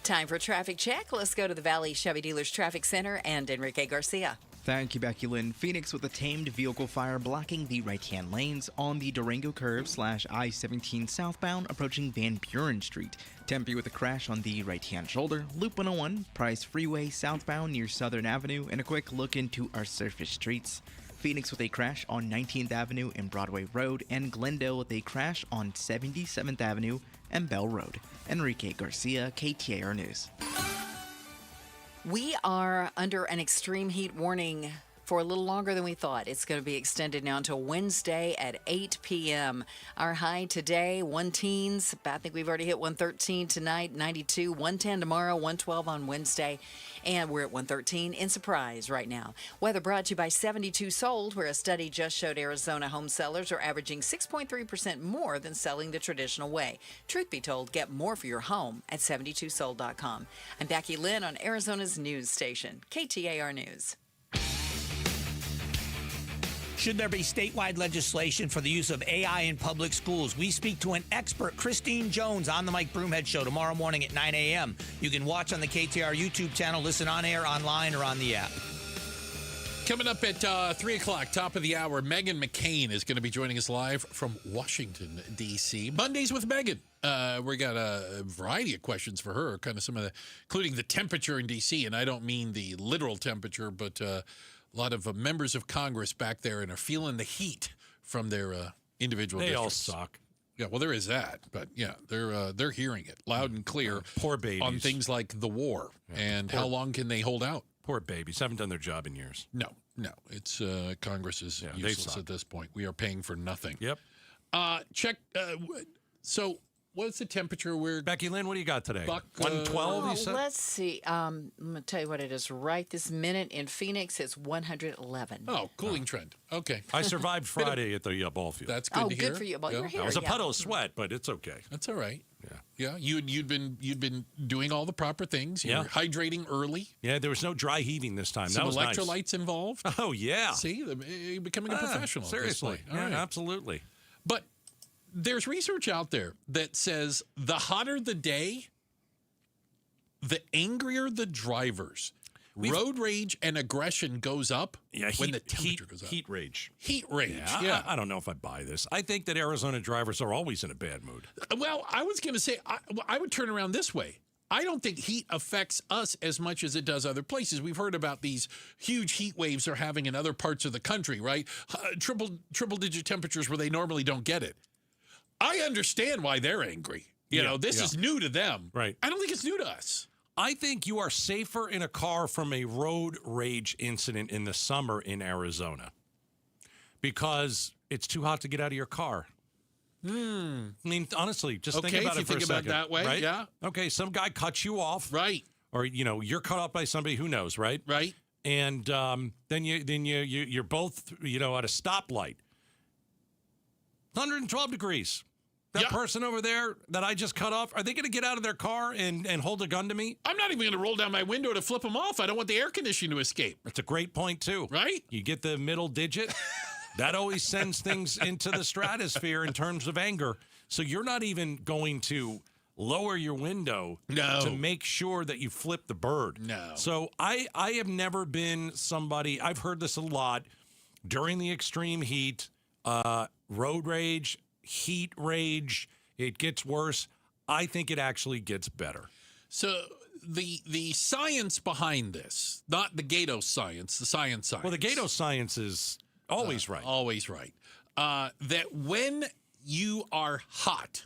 Time for traffic check. Let's go to the Valley Chevy Dealers Traffic Center and Enrique Garcia. Thank you, Becky Lynn. Phoenix with a tamed vehicle fire blocking the right-hand lanes on the Durango curve / I-17 southbound approaching Van Buren Street. Tempe with a crash on the right-hand shoulder. Loop 101, Price Freeway southbound near Southern Avenue, and a quick look into our surface streets. Phoenix with a crash on 19th Avenue and Broadway Road, and Glendale with a crash on 77th Avenue and Bell Road. Enrique Garcia, KTAR News. We are under an extreme heat warning for a little longer than we thought. It's going to be extended now until Wednesday at 8 p.m. Our high today, 110s. I think we've already hit 113 tonight, 92, 110 tomorrow, 112 on Wednesday. And we're at 113 in Surprise right now. Weather brought to you by 72 Sold, where a study just showed Arizona home sellers are averaging 6.3% more than selling the traditional way. Truth be told, get more for your home at 72sold.com. I'm Becky Lynn on Arizona's news station, KTAR News. Should there be statewide legislation for the use of AI in public schools? We speak to an expert, Christine Jones, on the Mike Broomhead Show tomorrow morning at 9 a.m. You can watch on the KTAR YouTube channel, listen on air, online, or on the app. Coming up at 3 o'clock, top of the hour, Meghan McCain is going to be joining us live from Washington, D.C. Mondays with Meghan. We got a variety of questions for her, kind of some of the, including the temperature in D.C., and I don't mean the literal temperature, but a lot of members of Congress back there and are feeling the heat from their individual districts. They all suck. Yeah, well, there is that, but yeah, they're hearing it loud and clear. Poor babies. On things like the war and how long can they hold out? Poor babies. Haven't done their job in years. No. It's Congress is useless at this point. We are paying for nothing. Yep. Check. So, what's the temperature? Becky Lynn, what do you got today? 112, you said? Let's see. I'm going to tell you what it is right this minute. In Phoenix, it's 111. Oh, cooling trend. Okay. I survived Friday at the ball field. That's good to hear. Good for you. Well, you're here. It was a puddle of sweat, but it's okay. That's all right. Yeah. You'd been doing all the proper things. You were hydrating early. Yeah, there was no dry heaving this time. Some that was electrolytes nice. involved. Oh, yeah. See, you're becoming a professional. Seriously. All right. Absolutely. But there's research out there that says the hotter the day, the angrier the drivers. Road rage and aggression goes up when the temperature goes up. Heat rage. Heat rage, I don't know if I buy this. I think that Arizona drivers are always in a bad mood. Well, I was going to say, I would turn around this way. I don't think heat affects us as much as it does other places. We've heard about these huge heat waves they're having in other parts of the country, right? Triple-digit temperatures where they normally don't get it. I understand why they're angry. This is new to them. Right. I don't think it's new to us. I think you are safer in a car from a road rage incident in the summer in Arizona because it's too hot to get out of your car. I mean, honestly, just think about it for a second. Okay, if you think about it that way, right? yeah. Okay, some guy cuts you off. Right. Or, you're cut off by somebody who knows, right? Right. And then you're both, at a stoplight. 112 degrees. That person over there that I just cut off, are they going to get out of their car and hold a gun to me? I'm not even going to roll down my window to flip them off. I don't want the air conditioning to escape. That's a great point, too. Right? You get the middle digit. That always sends things into the stratosphere in terms of anger. So you're not even going to lower your window to make sure that you flip the bird. No. So I have never been somebody, I've heard this a lot during the extreme heat, road rage, heat rage, it gets worse. I think it actually gets better. So the science behind this, not the Gatos science, the science. Well, the Gatos science is always right. Always right. That when you are hot,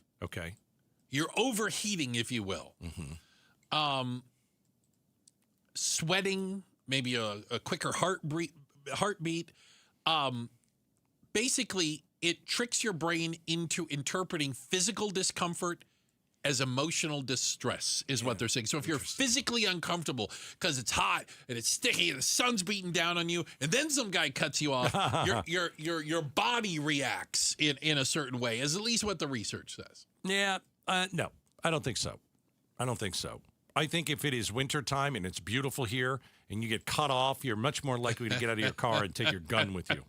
you're overheating, if you will. Mm-hmm. Sweating, maybe a quicker heartbeat. Basically, it tricks your brain into interpreting physical discomfort as emotional distress, is what they're saying. So if you're physically uncomfortable because it's hot and it's sticky and the sun's beating down on you, and then some guy cuts you off, your body reacts in a certain way, is at least what the research says. Yeah, no, I don't think so. I think if it is wintertime and it's beautiful here and you get cut off, you're much more likely to get out of your car and take your gun with you.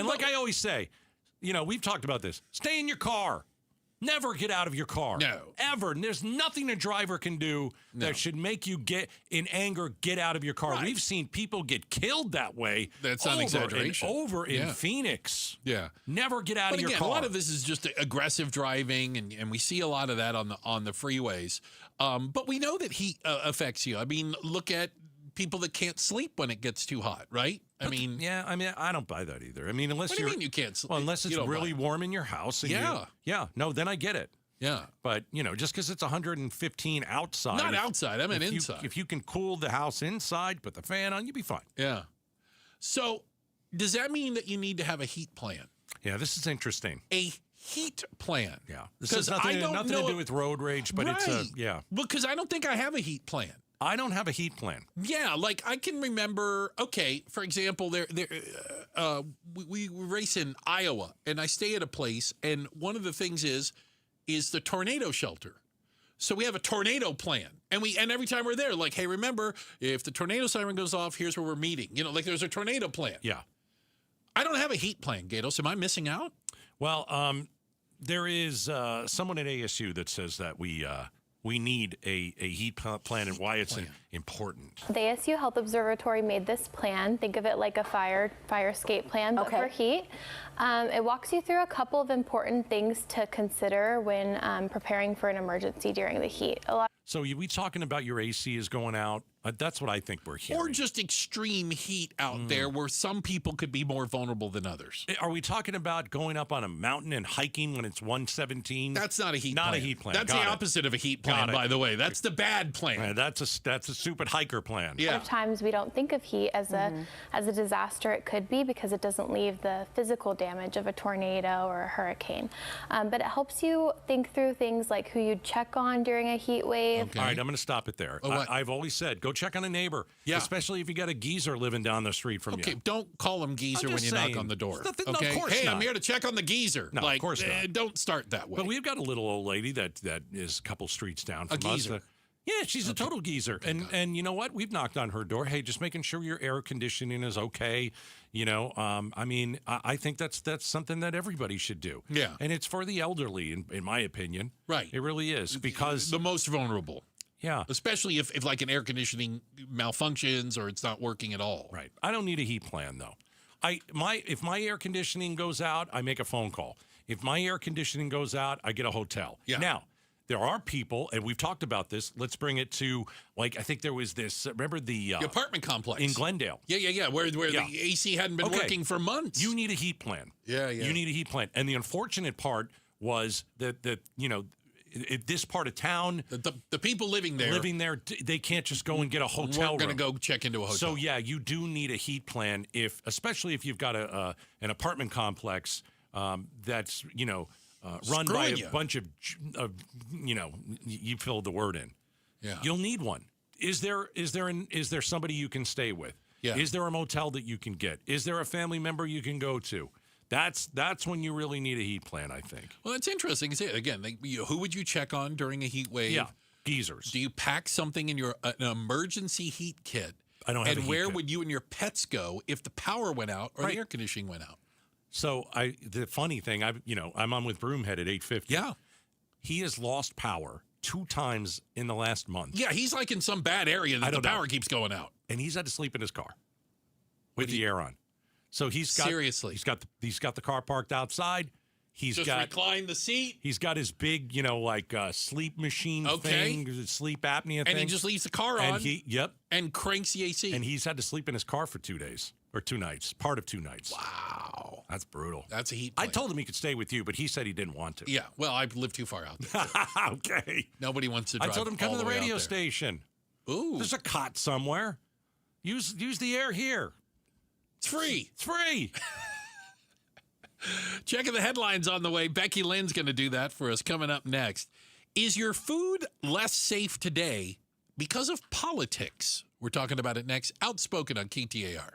Like I always say, we've talked about this. Stay in your car. Never get out of your car. No. Ever. And there's nothing a driver can do that should make you get out of your car. Right. We've seen people get killed that way. That's not an exaggeration. Over in Phoenix. Yeah. Never get out of your car. A lot of this is just aggressive driving, and we see a lot of that on the freeways. But we know that heat affects you. I mean, look at people that can't sleep when it gets too hot, right? I don't buy that either. I mean, unless what do you mean you can't sleep? Well, unless it's really warm in your house. And no, then I get it. Yeah. But, just because it's 115 outside. Not outside. I mean inside. If you can cool the house inside, put the fan on, you'll be fine. Yeah. So does that mean that you need to have a heat plan? Yeah, this is interesting. A heat plan. Yeah. This has nothing to do with road rage, but it's Well, because I don't think I have a heat plan. I don't have a heat plan. Yeah, like I can remember, for example, we race in Iowa, and I stay at a place, and one of the things is the tornado shelter. So we have a tornado plan, and every time we're there, like, hey, remember, if the tornado siren goes off, here's where we're meeting. Like there's a tornado plan. Yeah. I don't have a heat plan, Gatos. Am I missing out? Well, there is someone at ASU that says that we need a heat plan and why it's important. The ASU Health Observatory made this plan. Think of it like a fire escape plan, but for heat. It walks you through a couple of important things to consider when preparing for an emergency during the heat. So are we talking about your AC is going out? That's what I think we're hearing. Or just extreme heat out there where some people could be more vulnerable than others. Are we talking about going up on a mountain and hiking when it's 117? That's not a heat plan. Not a heat plan. That's the opposite of a heat plan, by the way. That's the bad plan. That's a stupid hiker plan. A lot of times we don't think of heat as a disaster. It could be because it doesn't leave the physical damage of a tornado or a hurricane. But it helps you think through things like who you'd check on during a heat wave. Okay. All right, I'm going to stop it there. I've always said, go check on a neighbor, especially if you got a geezer living down the street from you. Okay, don't call him geezer when you knock on the door. No, okay, of course hey, not. I'm here to check on the geezer. No, of course not. Don't start that way. But we've got a little old lady that is a couple streets down from us. Geezer. Yeah, she's a total geezer. And you know what? We've knocked on her door. Hey, just making sure your air conditioning is okay. I think that's something that everybody should do. Yeah. And it's for the elderly, in my opinion. Right. It really is. Because the most vulnerable. Yeah. Especially if like an air conditioning malfunctions or it's not working at all. Right. I don't need a heat plan, though. If my air conditioning goes out, I make a phone call. If my air conditioning goes out, I get a hotel. Yeah. Now, there are people, and we've talked about this. Let's bring it to, I think there was this, remember the apartment complex in Glendale. Yeah. Where the AC hadn't been working for months. You need a heat plan. Yeah. You need a heat plan. And the unfortunate part was that this part of town, the people living there, they can't just go and get a hotel room. We're going to go check into a hotel. So yeah, you do need a heat plan especially if you've got an apartment complex that's run by a bunch of you filled the word in. Yeah, you'll need one. Is there somebody you can stay with? Yeah. Is there a motel that you can get? Is there a family member you can go to? That's when you really need a heat plan, I think. Well, that's interesting. Again, who would you check on during a heat wave? Yeah, geezers. Do you pack something in an emergency heat kit? I don't have a heat where kit. would you and your pets go if the power went out or the air conditioning went out? So the funny thing, I'm on with Broomhead at 8:50. Yeah, he has lost power 2 times in the last month. Yeah, he's like in some bad area that the power keeps going out, and he's had to sleep in his car with the air on. So he's got the car parked outside. He's just recline the seat. He's got his big, sleep machine thing, sleep apnea thing. And he just leaves the car on. And cranks the AC. And he's had to sleep in his car for 2 days or 2 nights, part of 2 nights. Wow. That's brutal. That's a heat plan. I told him he could stay with you, but he said he didn't want to. Yeah, well, I live too far out there. Okay. Nobody wants to drive. I told him come to the radio station. Ooh. There's a cot somewhere. Use the air here. It's free. It's free. Checking the headlines on the way. Becky Lynn's going to do that for us coming up next. Is your food less safe today because of politics? We're talking about it next. Outspoken on KTAR.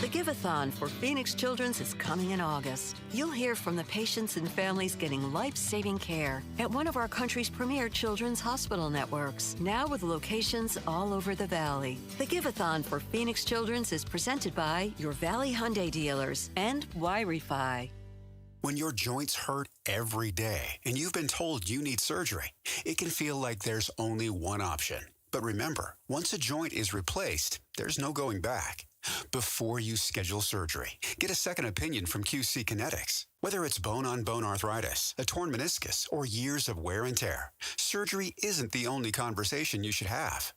The Give-a-thon for Phoenix Children's is coming in August. You'll hear from the patients and families getting life-saving care at one of our country's premier children's hospital networks, now with locations all over the Valley. The Give-a-thon for Phoenix Children's is presented by your Valley Hyundai dealers and Wi-Refi. When your joints hurt every day and you've been told you need surgery, it can feel like there's only one option. But remember, once a joint is replaced, there's no going back. Before you schedule surgery, get a second opinion from QC Kinetics. Whether it's bone-on-bone arthritis, a torn meniscus, or years of wear and tear, surgery isn't the only conversation you should have.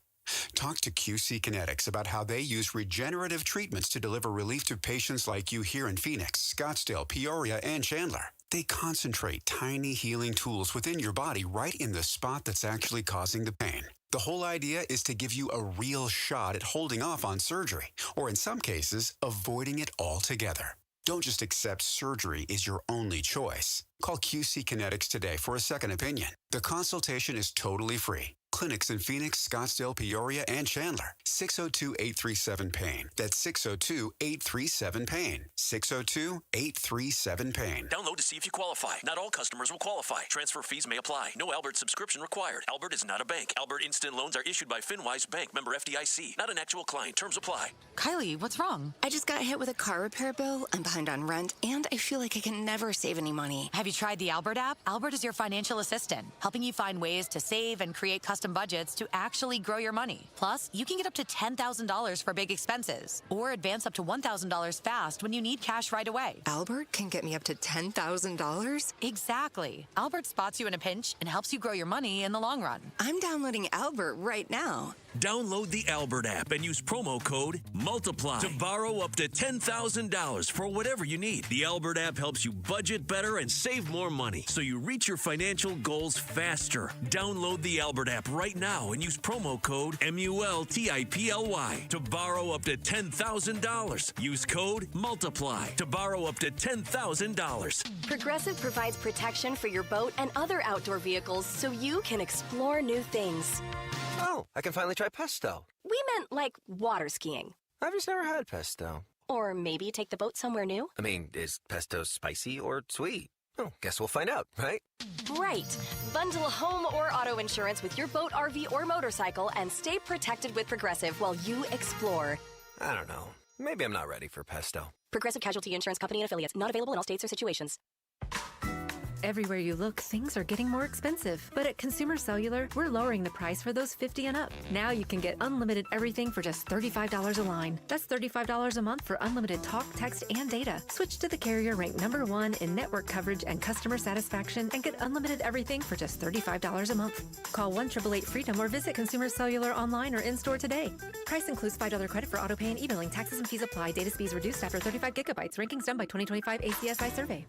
Talk to QC Kinetics about how they use regenerative treatments to deliver relief to patients like you here in Phoenix, Scottsdale, Peoria, and Chandler. They concentrate tiny healing tools within your body right in the spot that's actually causing the pain. The whole idea is to give you a real shot at holding off on surgery, or in some cases, avoiding it altogether. Don't just accept surgery is your only choice. Call QC Kinetics today for a second opinion. The consultation is totally free. Clinics in Phoenix, Scottsdale, Peoria, and Chandler. 602-837-PAIN. That's 602-837-PAIN. 602-837-PAIN. Download to see if you qualify. Not all customers will qualify. Transfer fees may apply. No Albert subscription required. Albert is not a bank. Albert Instant Loans are issued by FinWise Bank, member FDIC. Not an actual client. Terms apply. Kylie, what's wrong? I just got hit with a car repair bill. I'm behind on rent, and I feel like I can never save any money. Have you tried the Albert app? Albert is your financial assistant, helping you find ways to save and create custom budgets to actually grow your money. Plus, you can get up to $10,000 for big expenses, or advance up to $1,000 fast when you need cash right away. Albert can get me up to $10,000? Exactly. Albert spots you in a pinch and helps you grow your money in the long run. I'm downloading Albert right now. Download the Albert app and use promo code MULTIPLY to borrow up to $10,000 for whatever you need. The Albert app helps you budget better and save more money, so you reach your financial goals faster. Download the Albert app right now and use promo code MULTIPLY to borrow up to $10,000. Use code MULTIPLY to borrow up to $10,000. Progressive provides protection for your boat and other outdoor vehicles so you can explore new things. Oh, I can finally try pesto. We meant like water skiing. I've just never had pesto. Or maybe take the boat somewhere new. I mean, is pesto spicy or sweet? Oh, guess we'll find out, right? Right. Bundle home or auto insurance with your boat, RV, or motorcycle and stay protected with Progressive while you explore. I don't know. Maybe I'm not ready for pesto. Progressive Casualty Insurance Company and Affiliates. Not available in all states or situations. Everywhere you look, things are getting more expensive. But at Consumer Cellular, we're lowering the price for those 50 and up. Now you can get unlimited everything for just $35 a line. That's $35 a month for unlimited talk, text, and data. Switch to the carrier ranked #1 in network coverage and customer satisfaction and get unlimited everything for just $35 a month. Call 1-888-FREEDOM or visit Consumer Cellular online or in-store today. Price includes $5 credit for auto pay and e-billing. Taxes and fees apply. Data speeds reduced after 35 gigabytes. Rankings done by 2025 ACSI survey.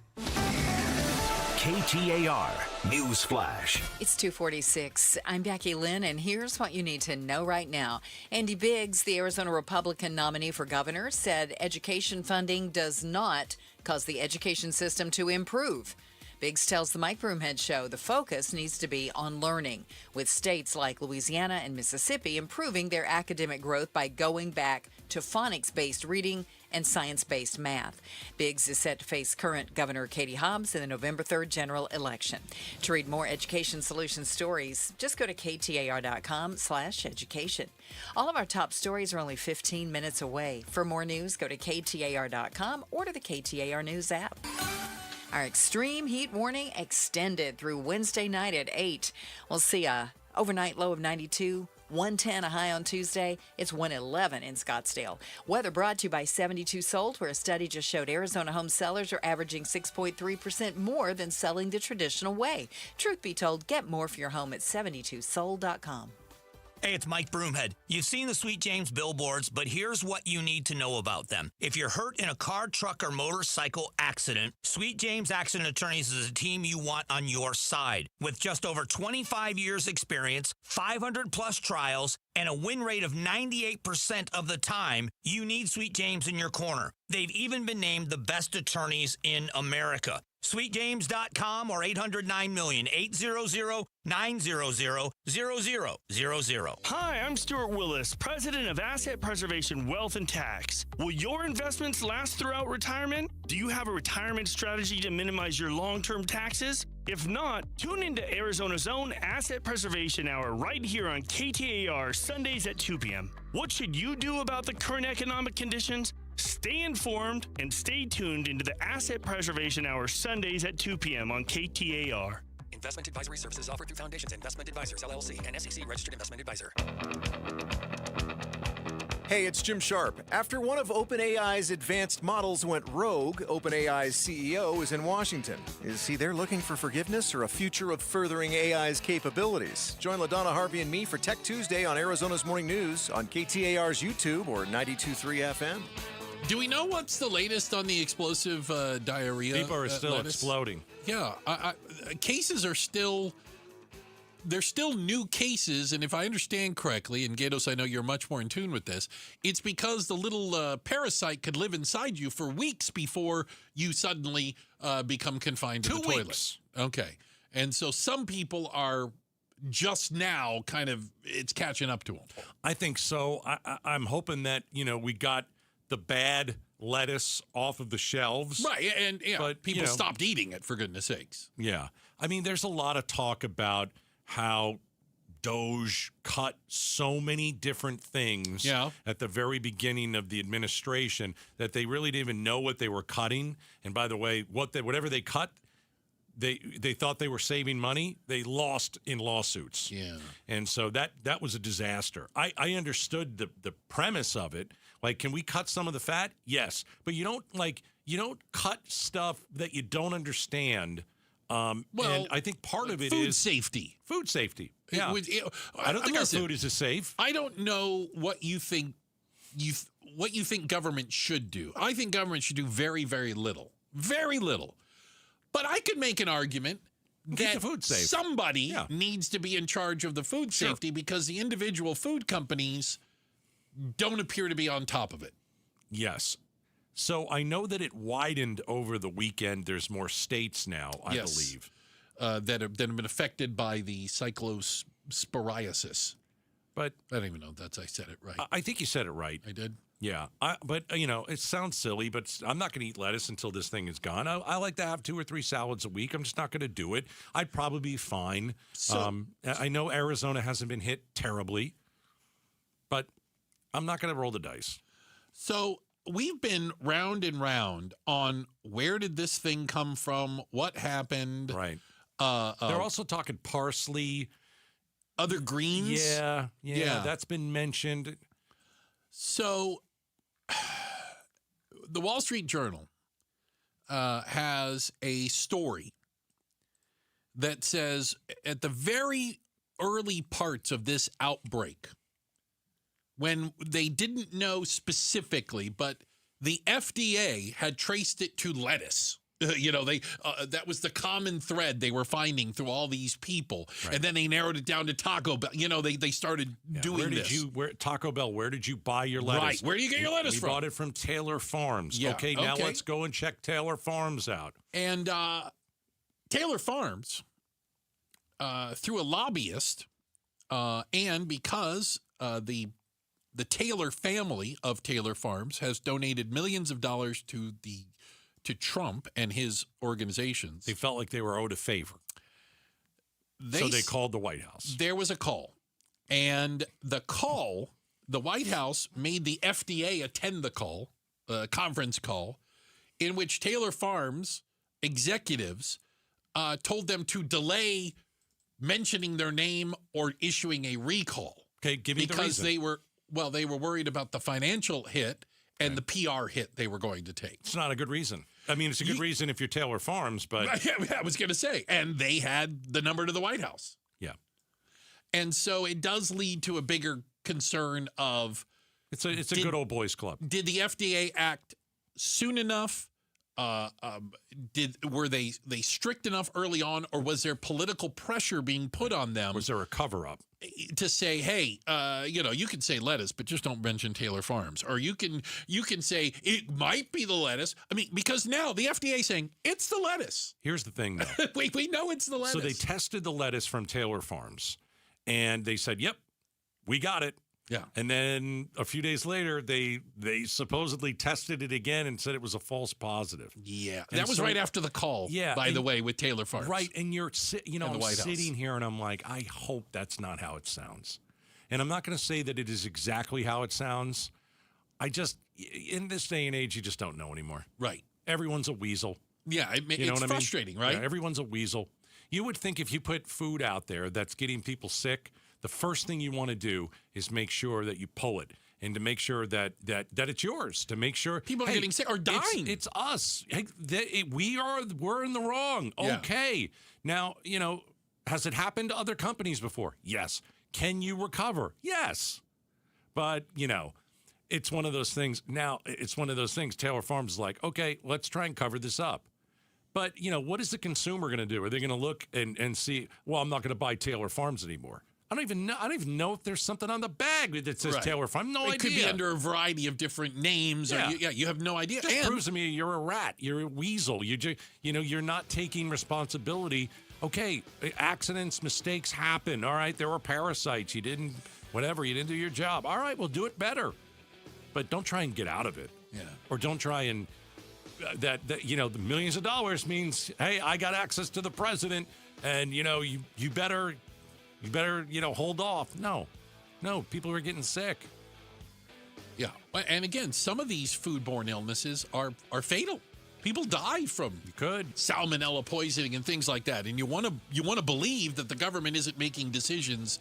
KTAR News Flash. It's 2:46. I'm Becky Lynn, and here's what you need to know right now. Andy Biggs, the Arizona Republican nominee for governor, said education funding does not cause the education system to improve. Biggs tells the Mike Broomhead Show the focus needs to be on learning, with states like Louisiana and Mississippi improving their academic growth by going back to phonics-based reading and science-based math. Biggs is set to face current Governor Katie Hobbs in the November 3rd general election. To read more Education Solutions stories, just go to KTAR.com/education. All of our top stories are only 15 minutes away. For more news, go to KTAR.com or to the KTAR News app. Our extreme heat warning extended through Wednesday night at 8. We'll see a overnight low of 92, 110 a high on Tuesday. It's 111 in Scottsdale. Weather brought to you by 72 Sold, where a study just showed Arizona home sellers are averaging 6.3% more than selling the traditional way. Truth be told, get more for your home at 72sold.com. Hey, it's Mike Broomhead. You've seen the Sweet James billboards, but here's what you need to know about them. If you're hurt in a car, truck, or motorcycle accident, Sweet James Accident Attorneys is a team you want on your side. With just over 25 years experience, 500-plus trials, and a win rate of 98% of the time, you need Sweet James in your corner. They've even been named the best attorneys in America. SweetJames.com or 800-9000000, 800-900-0000. Hi, I'm Stuart Willis, President of Asset Preservation Wealth and Tax. Will your investments last throughout retirement? Do you have a retirement strategy to minimize your long-term taxes? If not, tune into Arizona's own Asset Preservation Hour right here on KTAR Sundays at 2 p.m. What should you do about the current economic conditions? Stay informed and stay tuned into the Asset Preservation Hour Sundays at 2 p.m. on KTAR. Investment advisory services offered through Foundations Investment Advisors, LLC, and SEC registered investment advisor. Hey, it's Jim Sharp. After one of OpenAI's advanced models went rogue, OpenAI's CEO is in Washington. Is he there looking for forgiveness or a future of furthering AI's capabilities? Join LaDonna Harvey and me for Tech Tuesday on Arizona's Morning News on KTAR's YouTube or 92.3 FM. Do we know what's the latest on the explosive diarrhea? People are still exploding. Yeah. Cases are still... There's still new cases, and if I understand correctly, and Gatos, I know you're much more in tune with this, it's because the little parasite could live inside you for weeks before you suddenly become confined to the toilet. 2 weeks. Okay. And so some people are just now kind of, it's catching up to them. I think so. I'm hoping that, we got the bad lettuce off of the shelves. Right, and but, people stopped eating it, for goodness sakes. Yeah. I mean, there's a lot of talk about how Doge cut so many different things at the very beginning of the administration that they really didn't even know what they were cutting. And by the way, whatever they cut, they thought they were saving money. They lost in lawsuits. Yeah. And so that was a disaster. I understood the premise of it. Like, can we cut some of the fat? Yes. But you don't cut stuff that you don't understand. And I think part of it is safety. Food safety. Yeah. I don't think our food is as safe. I don't know what you think government should do. I think government should do very, very little. Very little. But I could make an argument that food safe. Somebody needs to be in charge of the food safety because the individual food companies don't appear to be on top of it. Yes. So I know that it widened over the weekend. There's more states now, I believe. That have been affected by the cyclosporiasis. But I don't even know if I said it right. I think you said it right. I did? Yeah. But it sounds silly, but I'm not going to eat lettuce until this thing is gone. I like to have 2 or 3 salads a week. I'm just not going to do it. I'd probably be fine. I know Arizona hasn't been hit terribly, but I'm not going to roll the dice. So we've been round and round on where did this thing come from, what happened. Right. They're also talking parsley. Other greens? Yeah, that's been mentioned. So the Wall Street Journal has a story that says at the very early parts of this outbreak, when they didn't know specifically, but the FDA had traced it to lettuce. That was the common thread they were finding through all these people. Right. And then they narrowed it down to Taco Bell. They started doing this. Taco Bell, where did you buy your lettuce? Right. Where do you get your lettuce from? We bought it from Taylor Farms. Yeah. Okay, now let's go and check Taylor Farms out. And Taylor Farms, through a lobbyist, and because the Taylor family of Taylor Farms has donated millions of dollars to Trump and his organizations. They felt like they were owed a favor. So they called the White House. There was a call. And the White House made the FDA attend the call, conference call, in which Taylor Farms executives told them to delay mentioning their name or issuing a recall. Okay, give me the reason. Because they were worried about the financial hit and the PR hit they were going to take. It's not a good reason. I mean, it's a good reason if you're Taylor Farms, but... I was going to say. And they had the number to the White House. Yeah. And so it does lead to a bigger concern of... It's a good old boys club. Did the FDA act soon enough? Were they strict enough early on, or was there political pressure being put on them? Was there a cover-up? To say, hey, you can say lettuce, but just don't mention Taylor Farms. Or you can say it might be the lettuce. I mean, because now the FDA is saying it's the lettuce. Here's the thing, though. we know it's the lettuce. So they tested the lettuce from Taylor Farms, and they said, yep, we got it. Yeah. And then a few days later, they supposedly tested it again and said it was a false positive. Yeah. And that was right after the call, by the way, with Taylor Farms. Right. And I'm sitting here and I'm like, I hope that's not how it sounds. And I'm not going to say that it is exactly how it sounds. in this day and age, you just don't know anymore. Right. Everyone's a weasel. Yeah, it's frustrating, right? Yeah, everyone's a weasel. You would think if you put food out there that's getting people sick, the first thing you want to do is make sure that you pull it and to make sure that it's yours, to make sure people are getting sick or dying. It's us. Hey, we're in the wrong. Yeah. Okay. Now, has it happened to other companies before? Yes. Can you recover? Yes. But, it's one of those things. Now, it's one of those things. Taylor Farms is like, okay, let's try and cover this up. But, what is the consumer going to do? Are they going to look and see, well, I'm not going to buy Taylor Farms anymore? I don't even know if there's something on the bag that says Taylor Farms. No idea. It could be under a variety of different names. Yeah. You have no idea. Just proves to me you're a rat. You're a weasel. You're not taking responsibility. Okay, accidents, mistakes happen. All right, there were parasites. You didn't do your job. All right, we'll do it better. But don't try and get out of it. Yeah. Or don't try and the millions of dollars means, hey, I got access to the president, and you better hold off. No, people are getting sick. Yeah, and again, some of these foodborne illnesses are fatal. People die from salmonella poisoning and things like that, and you want to believe that the government isn't making decisions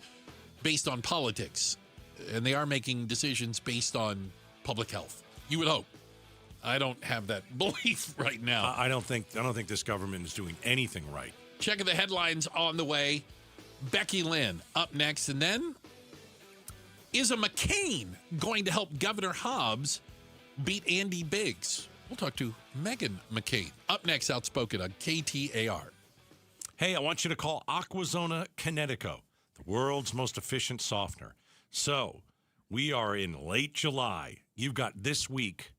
based on politics, and they are making decisions based on public health. You would hope. I don't have that belief right now. I don't think this government is doing anything right. Checking the headlines on the way. Becky Lynn up next, and then is a McCain going to help Governor Hobbs beat Andy Biggs? We'll talk to Meghan McCain up next. Outspoken on KTAR. Hey, I want you to call Aquazona Kinetico, the world's most efficient softener. So we are in late July. You've got this week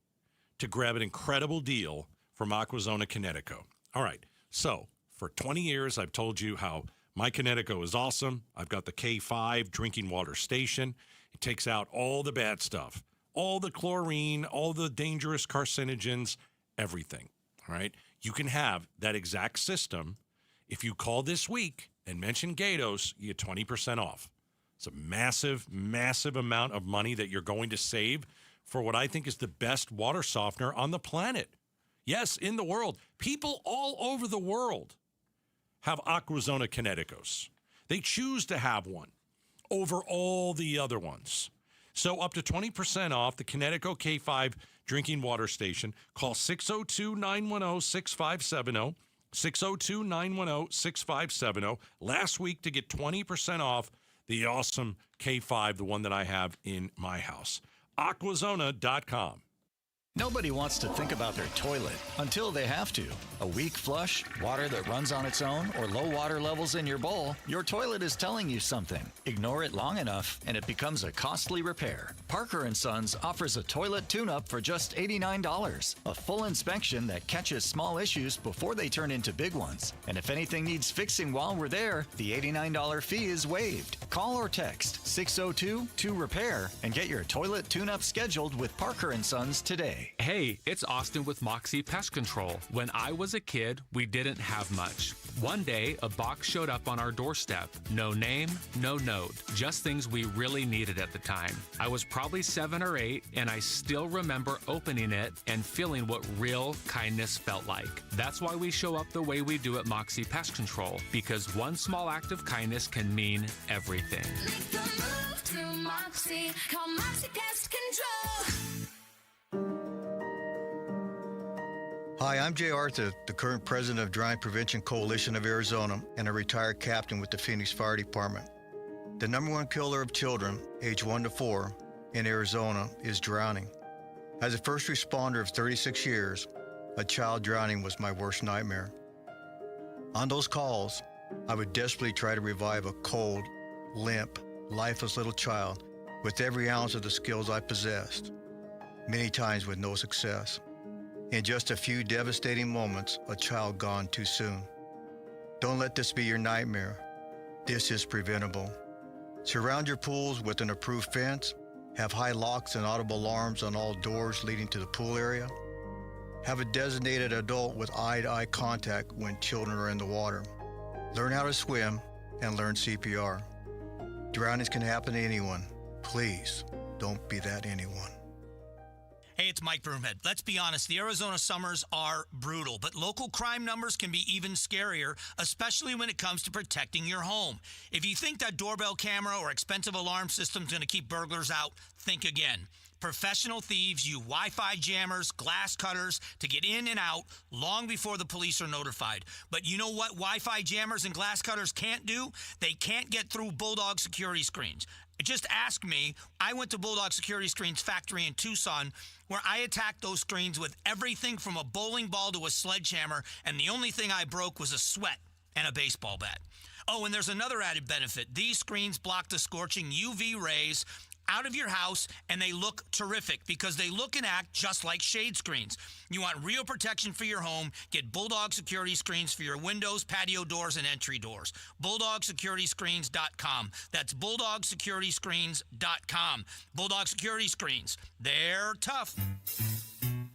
to grab an incredible deal from Aquazona Kinetico. All right. So for 20 years, I've told you how my Kinetico is awesome. I've got the K5 drinking water station. It takes out all the bad stuff, all the chlorine, all the dangerous carcinogens, everything. All right. You can have that exact system. If you call this week and mention Gatos, you get 20% off. It's a massive, massive amount of money that you're going to save for what I think is the best water softener on the planet. Yes, in the world. People all over the world have Aquazona Kineticos. They choose to have one over all the other ones. So up to 20% off the Kinetico K5 drinking water station. Call 602-910-6570. 602-910-6570. Last week to get 20% off the awesome K5, the one that I have in my house. Aquazona.com. Nobody wants to think about their toilet until they have to. A weak flush, water that runs on its own, or low water levels in your bowl, your toilet is telling you something. Ignore it long enough, and it becomes a costly repair. Parker & Sons offers a toilet tune-up for just $89. A full inspection that catches small issues before they turn into big ones. And if anything needs fixing while we're there, the $89 fee is waived. Call or text 602-2REPAIR and get your toilet tune-up scheduled with Parker & Sons today. Hey, it's Austin with Moxie Pest Control. When I was a kid, we didn't have much. One day, a box showed up on our doorstep. No name, no note, just things we really needed at the time. I was probably 7 or 8, and I still remember opening it and feeling what real kindness felt like. That's why we show up the way we do at Moxie Pest Control, because one small act of kindness can mean everything. Make the move to Moxie. Call Moxie Pest Control. Hi, I'm Jay Arthur, the current president of Drowning Prevention Coalition of Arizona and a retired captain with the Phoenix Fire Department. The number one killer of children, age 1 to 4, in Arizona is drowning. As a first responder of 36 years, a child drowning was my worst nightmare. On those calls, I would desperately try to revive a cold, limp, lifeless little child with every ounce of the skills I possessed, many times with no success. In just a few devastating moments, a child gone too soon. Don't let this be your nightmare. This is preventable. Surround your pools with an approved fence. Have high locks and audible alarms on all doors leading to the pool area. Have a designated adult with eye-to-eye contact when children are in the water. Learn how to swim and learn CPR. Drownings can happen to anyone. Please don't be that anyone. Hey, it's Mike Broomhead. Let's be honest, the Arizona summers are brutal, but local crime numbers can be even scarier, especially when it comes to protecting your home. If you think that doorbell camera or expensive alarm system is going to keep burglars out, think again. Professional thieves use Wi-Fi jammers, glass cutters to get in and out long before the police are notified. But you know what Wi-Fi jammers and glass cutters can't do? They can't get through Bulldog security screens. Just ask me. I went to Bulldog Security Screens factory in Tucson, where I attacked those screens with everything from a bowling ball to a sledgehammer, and the only thing I broke was a sweat and a baseball bat. Oh, and there's another added benefit. These screens block the scorching UV rays out of your house, and they look terrific because they look and act just like shade screens. You want real protection for your home? Get Bulldog Security Screens for your windows, patio doors, and entry doors. BulldogSecurityScreens.com. That's BulldogSecurityScreens.com. Bulldog Security Screens. They're tough.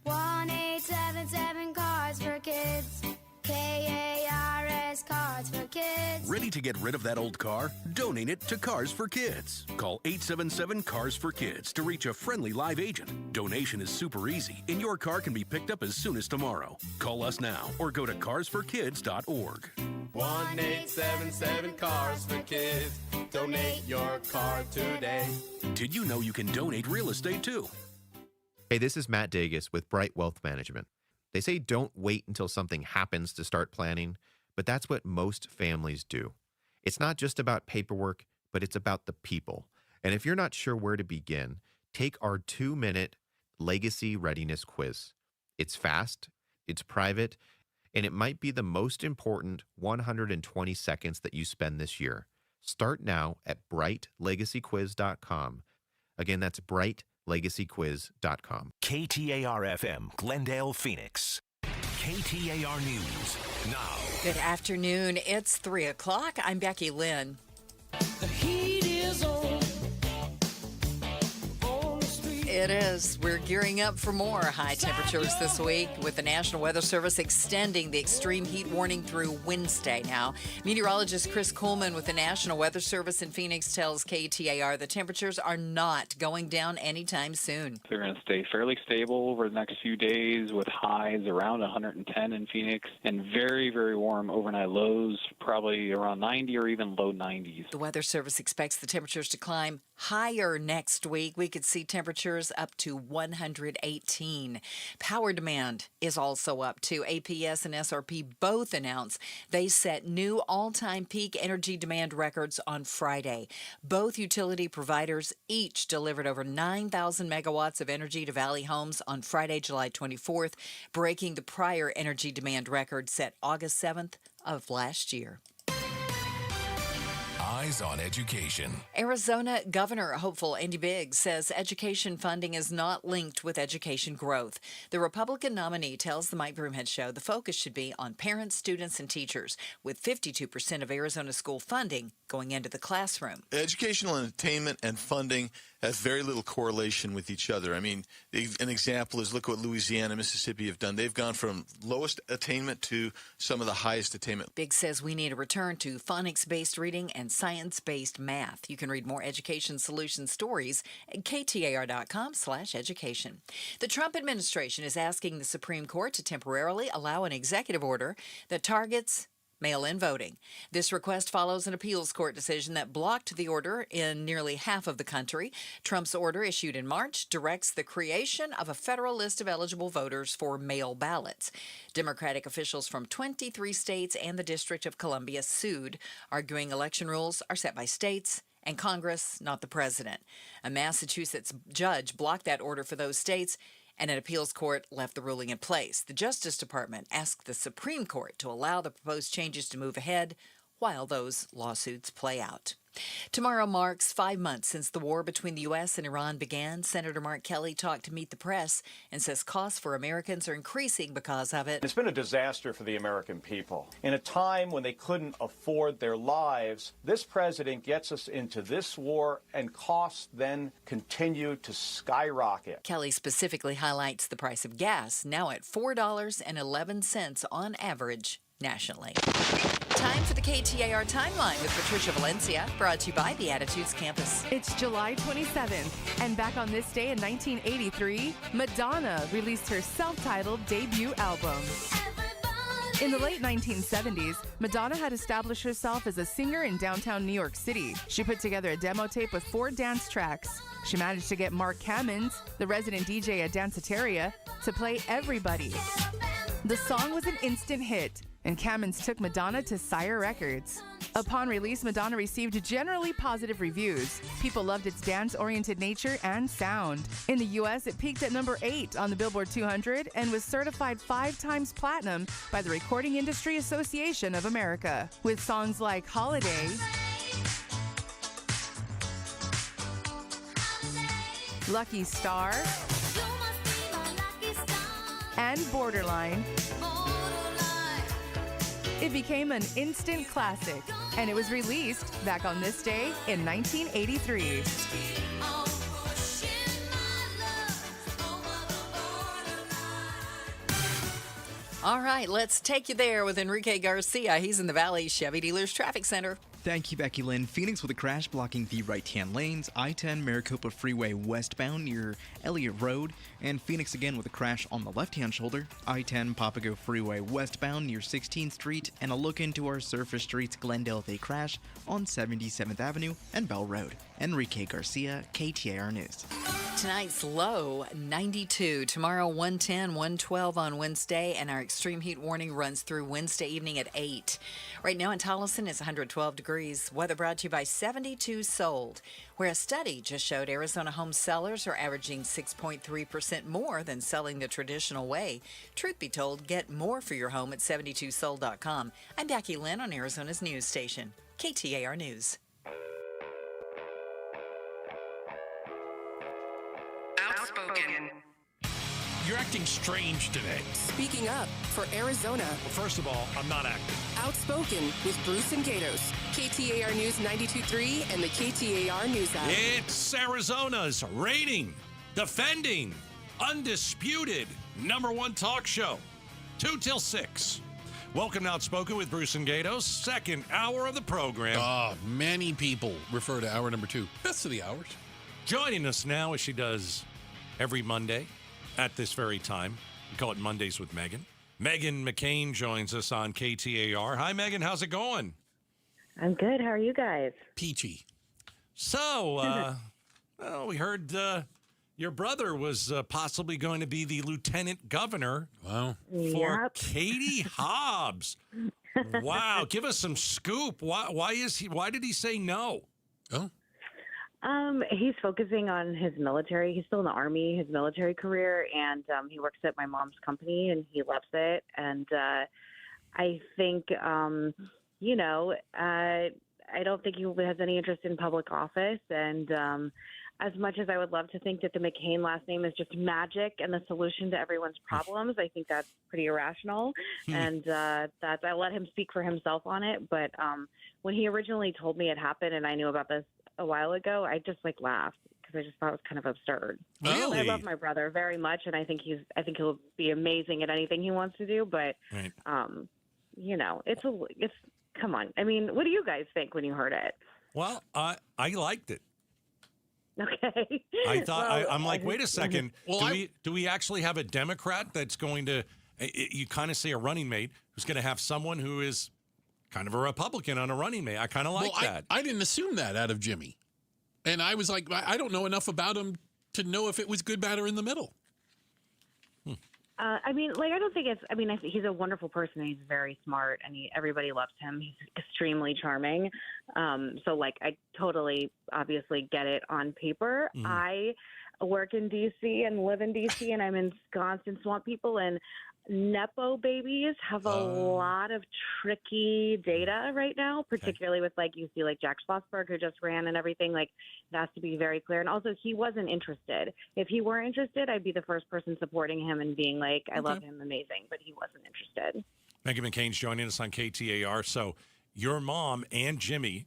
1-877 Cars for Kids. KARS Cars for Kids. Ready to get rid of that old car? Donate it to Cars for Kids. Call 877 Cars for Kids to reach a friendly live agent. Donation is super easy, and your car can be picked up as soon as tomorrow. Call us now or go to carsforkids.org. 1-877 Cars for Kids. Donate your car today. Did you know you can donate real estate too? Hey, this is Matt Dagus with Bright Wealth Management. They say don't wait until something happens to start planning, but that's what most families do. It's not just about paperwork, but it's about the people. And if you're not sure where to begin, take our 2-minute Legacy Readiness Quiz. It's fast, it's private, and it might be the most important 120 seconds that you spend this year. Start now at brightlegacyquiz.com. Again, that's brightlegacyquiz.com. KTAR-FM, Glendale, Phoenix. KTAR News now. Good afternoon. It's 3 o'clock. I'm Becky Lynn. The heat is on. It is. We're gearing up for more high temperatures this week with the National Weather Service extending the extreme heat warning through Wednesday now. Meteorologist Chris Coleman with the National Weather Service in Phoenix tells KTAR the temperatures are not going down anytime soon. They're going to stay fairly stable over the next few days with highs around 110 in Phoenix and very, very warm overnight lows, probably around 90 or even low 90s. The Weather Service expects the temperatures to climb higher next week. We could see temperatures up to 118. Power demand is also up too. APS and SRP both announced they set new all-time peak energy demand records on Friday. Both utility providers each delivered over 9,000 megawatts of energy to Valley Homes on Friday, July 24th, breaking the prior energy demand record set August 7th of last year. Eyes on Education. Arizona Governor hopeful Andy Biggs says education funding is not linked with education growth. The Republican nominee tells the Mike Broomhead Show the focus should be on parents, students, and teachers, with 52% of Arizona school funding going into the classroom. Educational attainment and funding have very little correlation with each other. I mean, an example is look what Louisiana and Mississippi have done. They've gone from lowest attainment to some of the highest attainment. Biggs says we need a return to phonics-based reading and science-based math. You can read more education solution stories at KTAR.com/education. The Trump administration is asking the Supreme Court to temporarily allow an executive order that targets mail-in voting. This request follows an appeals court decision that blocked the order in nearly half of the country. Trump's order, issued in March, directs the creation of a federal list of eligible voters for mail ballots. Democratic officials from 23 states and the District of Columbia sued, arguing election rules are set by states and Congress, not the president. A Massachusetts judge blocked that order for those states, and an appeals court left the ruling in place. The Justice Department asked the Supreme Court to allow the proposed changes to move ahead while those lawsuits play out. Tomorrow marks 5 months since the war between the U.S. and Iran began. Senator Mark Kelly talked to Meet the Press and says costs for Americans are increasing because of it. It's been a disaster for the American people. In a time when they couldn't afford their lives, this president gets us into this war and costs then continue to skyrocket. Kelly specifically highlights the price of gas, now at $4.11 on average nationally. Time for the KTAR Timeline with Patricia Valencia, brought to you by the Attitudes Campus. It's July 27th, and back on this day in 1983, Madonna released her self-titled debut album. In the late 1970s, Madonna had established herself as a singer in downtown New York City. She put together a demo tape with 4 dance tracks. She managed to get Mark Cammons, the resident DJ at Danceteria, to play Everybody. The song was an instant hit, and Cammons took Madonna to Sire Records. Upon release, Madonna received generally positive reviews. People loved its dance-oriented nature and sound. In the U.S., it peaked at number 8 on the Billboard 200 and was certified 5 times platinum by the Recording Industry Association of America. With songs like Holiday, Lucky Star, and Borderline, it became an instant classic, and it was released back on this day in 1983. All right, let's take you there with Enrique Garcia. He's in the Valley Chevy Dealers Traffic Center. Thank you, Becky Lynn. Phoenix with a crash blocking the right-hand lanes. I-10 Maricopa Freeway westbound near Elliott Road. And Phoenix again with a crash on the left-hand shoulder. I-10 Papago Freeway westbound near 16th Street. And a look into our surface streets, Glendale with a crash on 77th Avenue and Bell Road. Enrique Garcia, KTAR News. Tonight's low, 92. Tomorrow, 110, 112 on Wednesday. And our extreme heat warning runs through Wednesday evening at 8. Right now in Tolleson, it's 112 degrees. Weather brought to you by 72 Sold, where a study just showed Arizona home sellers are averaging 6.3% more than selling the traditional way. Truth be told, get more for your home at 72sold.com. I'm Becky Lynn on Arizona's news station, KTAR News. Outspoken. You're acting strange today. Speaking up for Arizona. Well, first of all, I'm not acting. Outspoken with Bruce and Gatos. KTAR News 92.3 and the KTAR News app. It's Arizona's reigning, defending, undisputed #1 talk show. 2 till 6. Welcome to Outspoken with Bruce and Gatos, second hour of the program. Many people refer to hour number 2. Best of the hours. Joining us now, as she does every Monday at this very time. We call it Mondays with Megan. Megan McCain joins us on KTAR. Hi, Megan. How's it going? I'm good. How are you guys? Peachy. So, well, we heard your brother was possibly going to be the lieutenant governor for Katie Hobbs. Wow. Give us some scoop. Why did he say no? Oh. He's focusing on his military. He's still in the Army, his military career, and he works at my mom's company, and he loves it. And I think, I don't think he has any interest in public office. And as much as I would love to think that the McCain last name is just magic and the solution to everyone's problems, I think that's pretty irrational. And I let him speak for himself on it. But when he originally told me it happened and I knew about this a while ago, I just laughed because I just thought it was kind of absurd. Really? I love my brother very much, and I think he'll be amazing at anything he wants to do. But right. It's come on. I mean, what do you guys think when you heard it? Well, I liked it. Okay. I thought Well, I'm like, wait a second. Do we actually have a Democrat that's going to? You kind of say a running mate who's going to have someone who is kind of a Republican on a running mate. I kind of like that. I didn't assume that out of Jimmy. And I was like, I don't know enough about him to know if it was good, bad, or in the middle. I don't think it's. I think he's a wonderful person. He's very smart, and everybody loves him. He's extremely charming. I totally, obviously, get it on paper. Mhm. I work in D.C. and live in D.C., and I'm ensconced in swamp people, and Nepo babies have a lot of tricky data right now, particularly with you see Jack Schlossberg, who just ran and everything. It has to be very clear. And also, he wasn't interested. If he were interested, I'd be the first person supporting him and being I love him, amazing. But he wasn't interested. Megan McCain's joining us on KTAR. So your mom and Jimmy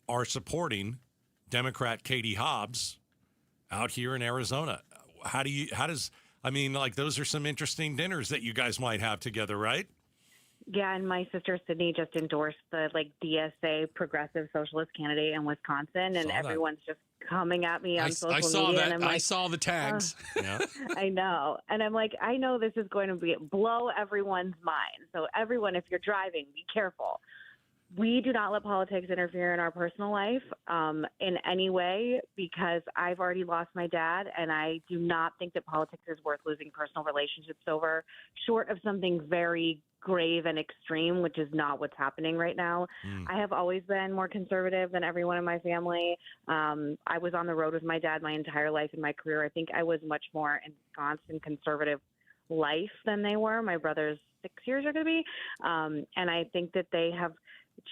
are supporting Democrat Katie Hobbs out here in Arizona. Those are some interesting dinners that you guys might have together, right? Yeah, and my sister Sydney just endorsed the DSA progressive socialist candidate in Wisconsin, and everyone's just coming at me on social media. And I'm like, I saw the tags. Yeah. I know. And I'm like, I know this is going to blow everyone's mind. So everyone, if you're driving, be careful. We do not let politics interfere in our personal life in any way, because I've already lost my dad, and I do not think that politics is worth losing personal relationships over, short of something very grave and extreme, which is not what's happening right now. I have always been more conservative than everyone in my family. I was on the road with my dad my entire life in my career. I think I was much more ensconced in conservative life than they were. My brother's 6 years are going to be. And I think that they have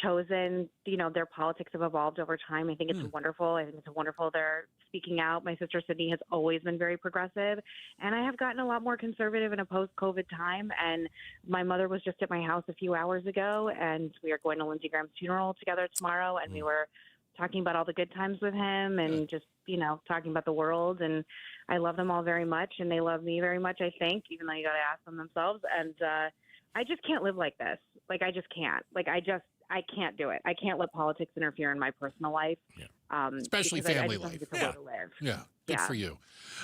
chosen, their politics have evolved over time. I think it's wonderful. I think it's wonderful they're speaking out. My sister Sydney has always been very progressive, and I have gotten a lot more conservative in a post-COVID time. And my mother was just at my house a few hours ago, and we are going to Lindsey Graham's funeral together tomorrow, and we were talking about all the good times with him and just, talking about the world. And I love them all very much, and they love me very much, I think, even though you got to ask them themselves. And I just can't live like this. I just can't. I can't do it. I can't let politics interfere in my personal life. Especially family life. Yeah. Good for you.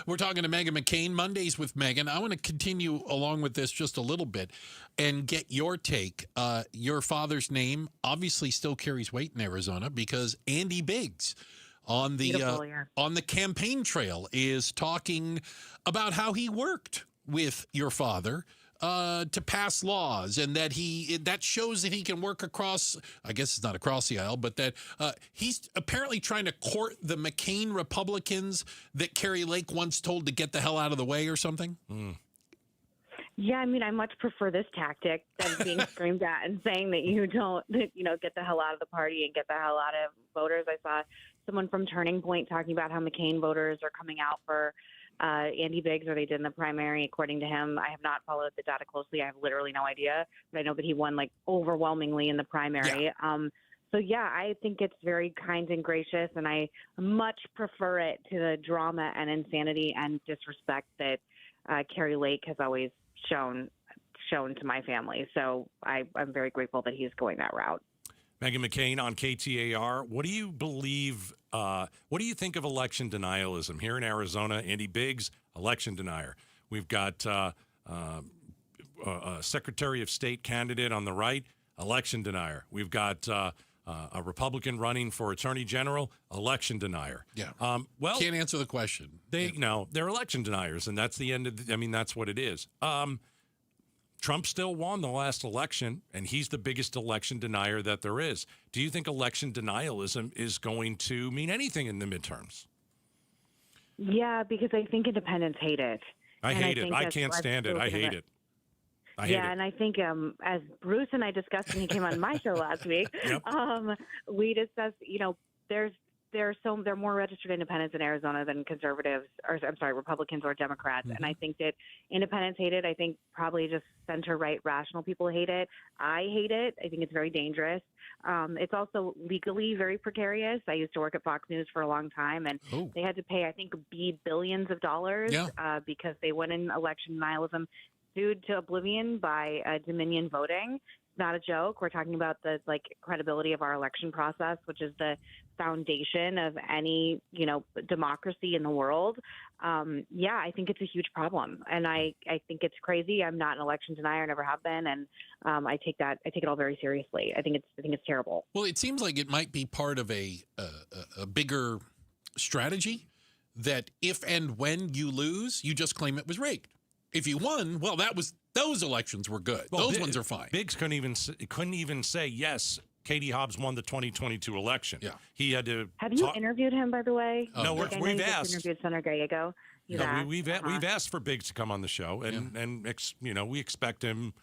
We're talking to Meghan McCain, Mondays with Meghan. I want to continue along with this just a little bit and get your take. Your father's name obviously still carries weight in Arizona because Andy Biggs on the campaign trail is talking about how he worked with your father to pass laws, and that that shows that he can work across, I guess it's not across the aisle, but that he's apparently trying to court the McCain Republicans that Carrie Lake once told to get the hell out of the way or something. Yeah, I mean, I much prefer this tactic than being screamed at and saying that you don't, get the hell out of the party and get the hell out of voters. I saw someone from Turning Point talking about how McCain voters are coming out for Andy Biggs, or they did in the primary, according to him. I have not followed the data closely. I have literally no idea, but I know that he won overwhelmingly in the primary. Yeah. So yeah, I think it's very kind and gracious, and I much prefer it to the drama and insanity and disrespect that Carrie Lake has always shown to my family. So I'm very grateful that he's going that route. Meghan McCain on KTAR. What do you believe? What do you think of election denialism here in Arizona? Andy Biggs, election denier. We've got a Secretary of State candidate on the right, election denier. We've got a Republican running for Attorney General, election denier. Yeah. Well, can't answer the question. They're election deniers, and that's the end of. That's what it is. Trump still won the last election, and he's the biggest election denier that there is. Do you think election denialism is going to mean anything in the midterms? Yeah, because I think independents hate it. I hate it. I can't stand it. I hate it. And I think as Bruce and I discussed when he came on my show last week, we discussed, there are more registered independents in Arizona than Republicans or Democrats. Mm-hmm. And I think that independents hate it. I think probably just center-right rational people hate it. I hate it. I think it's very dangerous. It's also legally very precarious. I used to work at Fox News for a long time, and they had to pay, I think, billions of dollars because they went in election denialism, sued to oblivion by Dominion voting. Not a joke. We're talking about the credibility of our election process, which is the foundation of any democracy in the world. I think it's a huge problem, and I think it's crazy. I'm not an election denier, never have been, and I take it all very seriously. I think it's terrible. Well, it seems like it might be part of a bigger strategy that if and when you lose, you just claim it was rigged. If you won, well, those elections were good. Well, those ones are fine. Biggs couldn't even say, yes, Katie Hobbs won the 2022 election. Yeah. He had to. Have you interviewed him, by the way? No, we've asked. Interviewed Senator Gallego. We've asked for Biggs to come on the show, and we expect him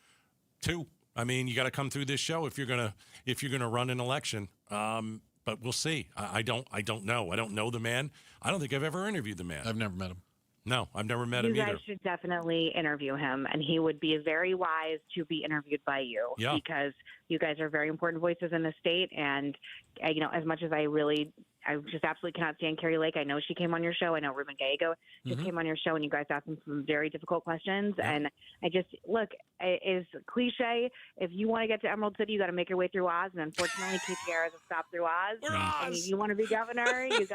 to. I mean, you got to come through this show if you're gonna run an election. But we'll see. I don't know. I don't know the man. I don't think I've ever interviewed the man. I've never met him. No, I've never met him either. You guys should definitely interview him, and he would be very wise to be interviewed by you because you guys are very important voices in the state. And, as much as I really I just absolutely cannot stand Carrie Lake. I know she came on your show. I know Ruben Gallego just came on your show, and you guys asked him some very difficult questions. Yeah. And I just, look, it's cliche. If you want to get to Emerald City, you got to make your way through Oz. And unfortunately, KTAR has a stop through Oz. And if you want to be governor, you just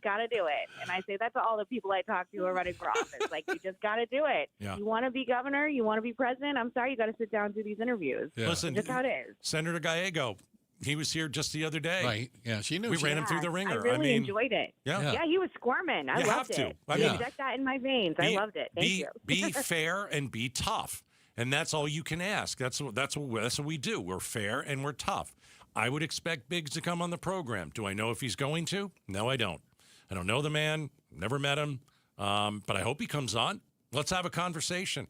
got to do it. And I say that to all the people I talk to who are running for office. Like, you just got to do it. Yeah. You want to be governor, you want to be president, I'm sorry, you got to sit down and do these interviews. Yeah. Listen, that's how it is. Senator Gallego, he was here just the other day. Right. Yeah, she knew. We ran him through the ringer. I really enjoyed it. Yeah. Yeah, he was squirming. I loved it. Inject that in my veins. I loved it. Thank you. Be fair and be tough. And that's all you can ask. That's what we do. We're fair and we're tough. I would expect Biggs to come on the program. Do I know if he's going to? No, I don't. I don't know the man. Never met him. But I hope he comes on. Let's have a conversation.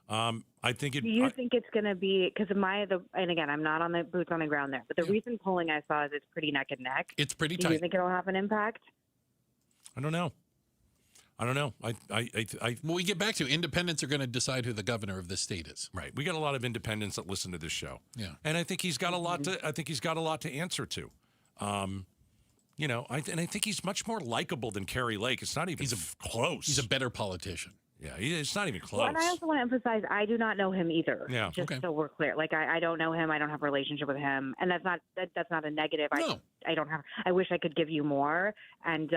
I think it. Do you think it's going to be because of and again, I'm not on the boots on the ground there, but the recent polling I saw is it's pretty neck and neck. It's pretty tight. Do you think it'll have an impact? I don't know. When we get back to independents are going to decide who the governor of this state is. Right. We got a lot of independents that listen to this show. Yeah. And I think he's got a lot to. I think he's got a lot to answer to. You know, I think he's much more likable than Carrie Lake. It's not even close. He's a better politician. Yeah, it's not even close. Well, and I also want to emphasize, I do not know him either. Yeah, just so we're clear. Like, I don't know him. I don't have a relationship with him, and that's not a negative. No. I don't have. I wish I could give you more. And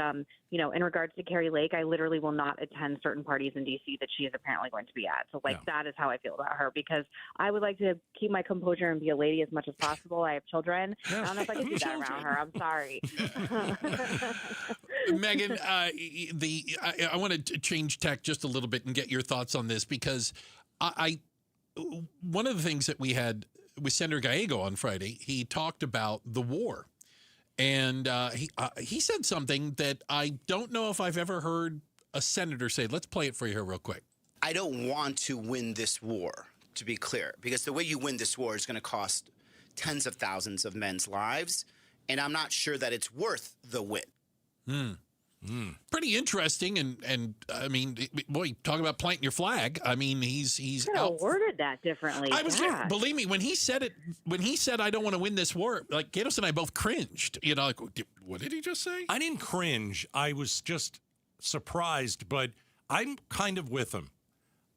you know, in regards to Carrie Lake, I literally will not attend certain parties in D.C. that she is apparently going to be at. So, that is how I feel about her, because I would like to keep my composure and be a lady as much as possible. I have children. I don't know if I can do that around her. I'm sorry. Megan, I want to change tack just a little bit and get your thoughts on this, because one of the things that we had with Senator Gallego on Friday, he talked about the war. And he said something that I don't know if I've ever heard a senator say. Let's play it for you here real quick. I don't want to win this war, to be clear, because the way you win this war is going to cost tens of thousands of men's lives, and I'm not sure that it's worth the win. Pretty interesting, and I mean, boy, talk about planting your flag. I mean, he's could have worded that differently. Believe me, when he said I don't want to win this war, like Gatos and I both cringed. You know, like, what did he just say? I didn't cringe. I was just surprised, but I'm kind of with him.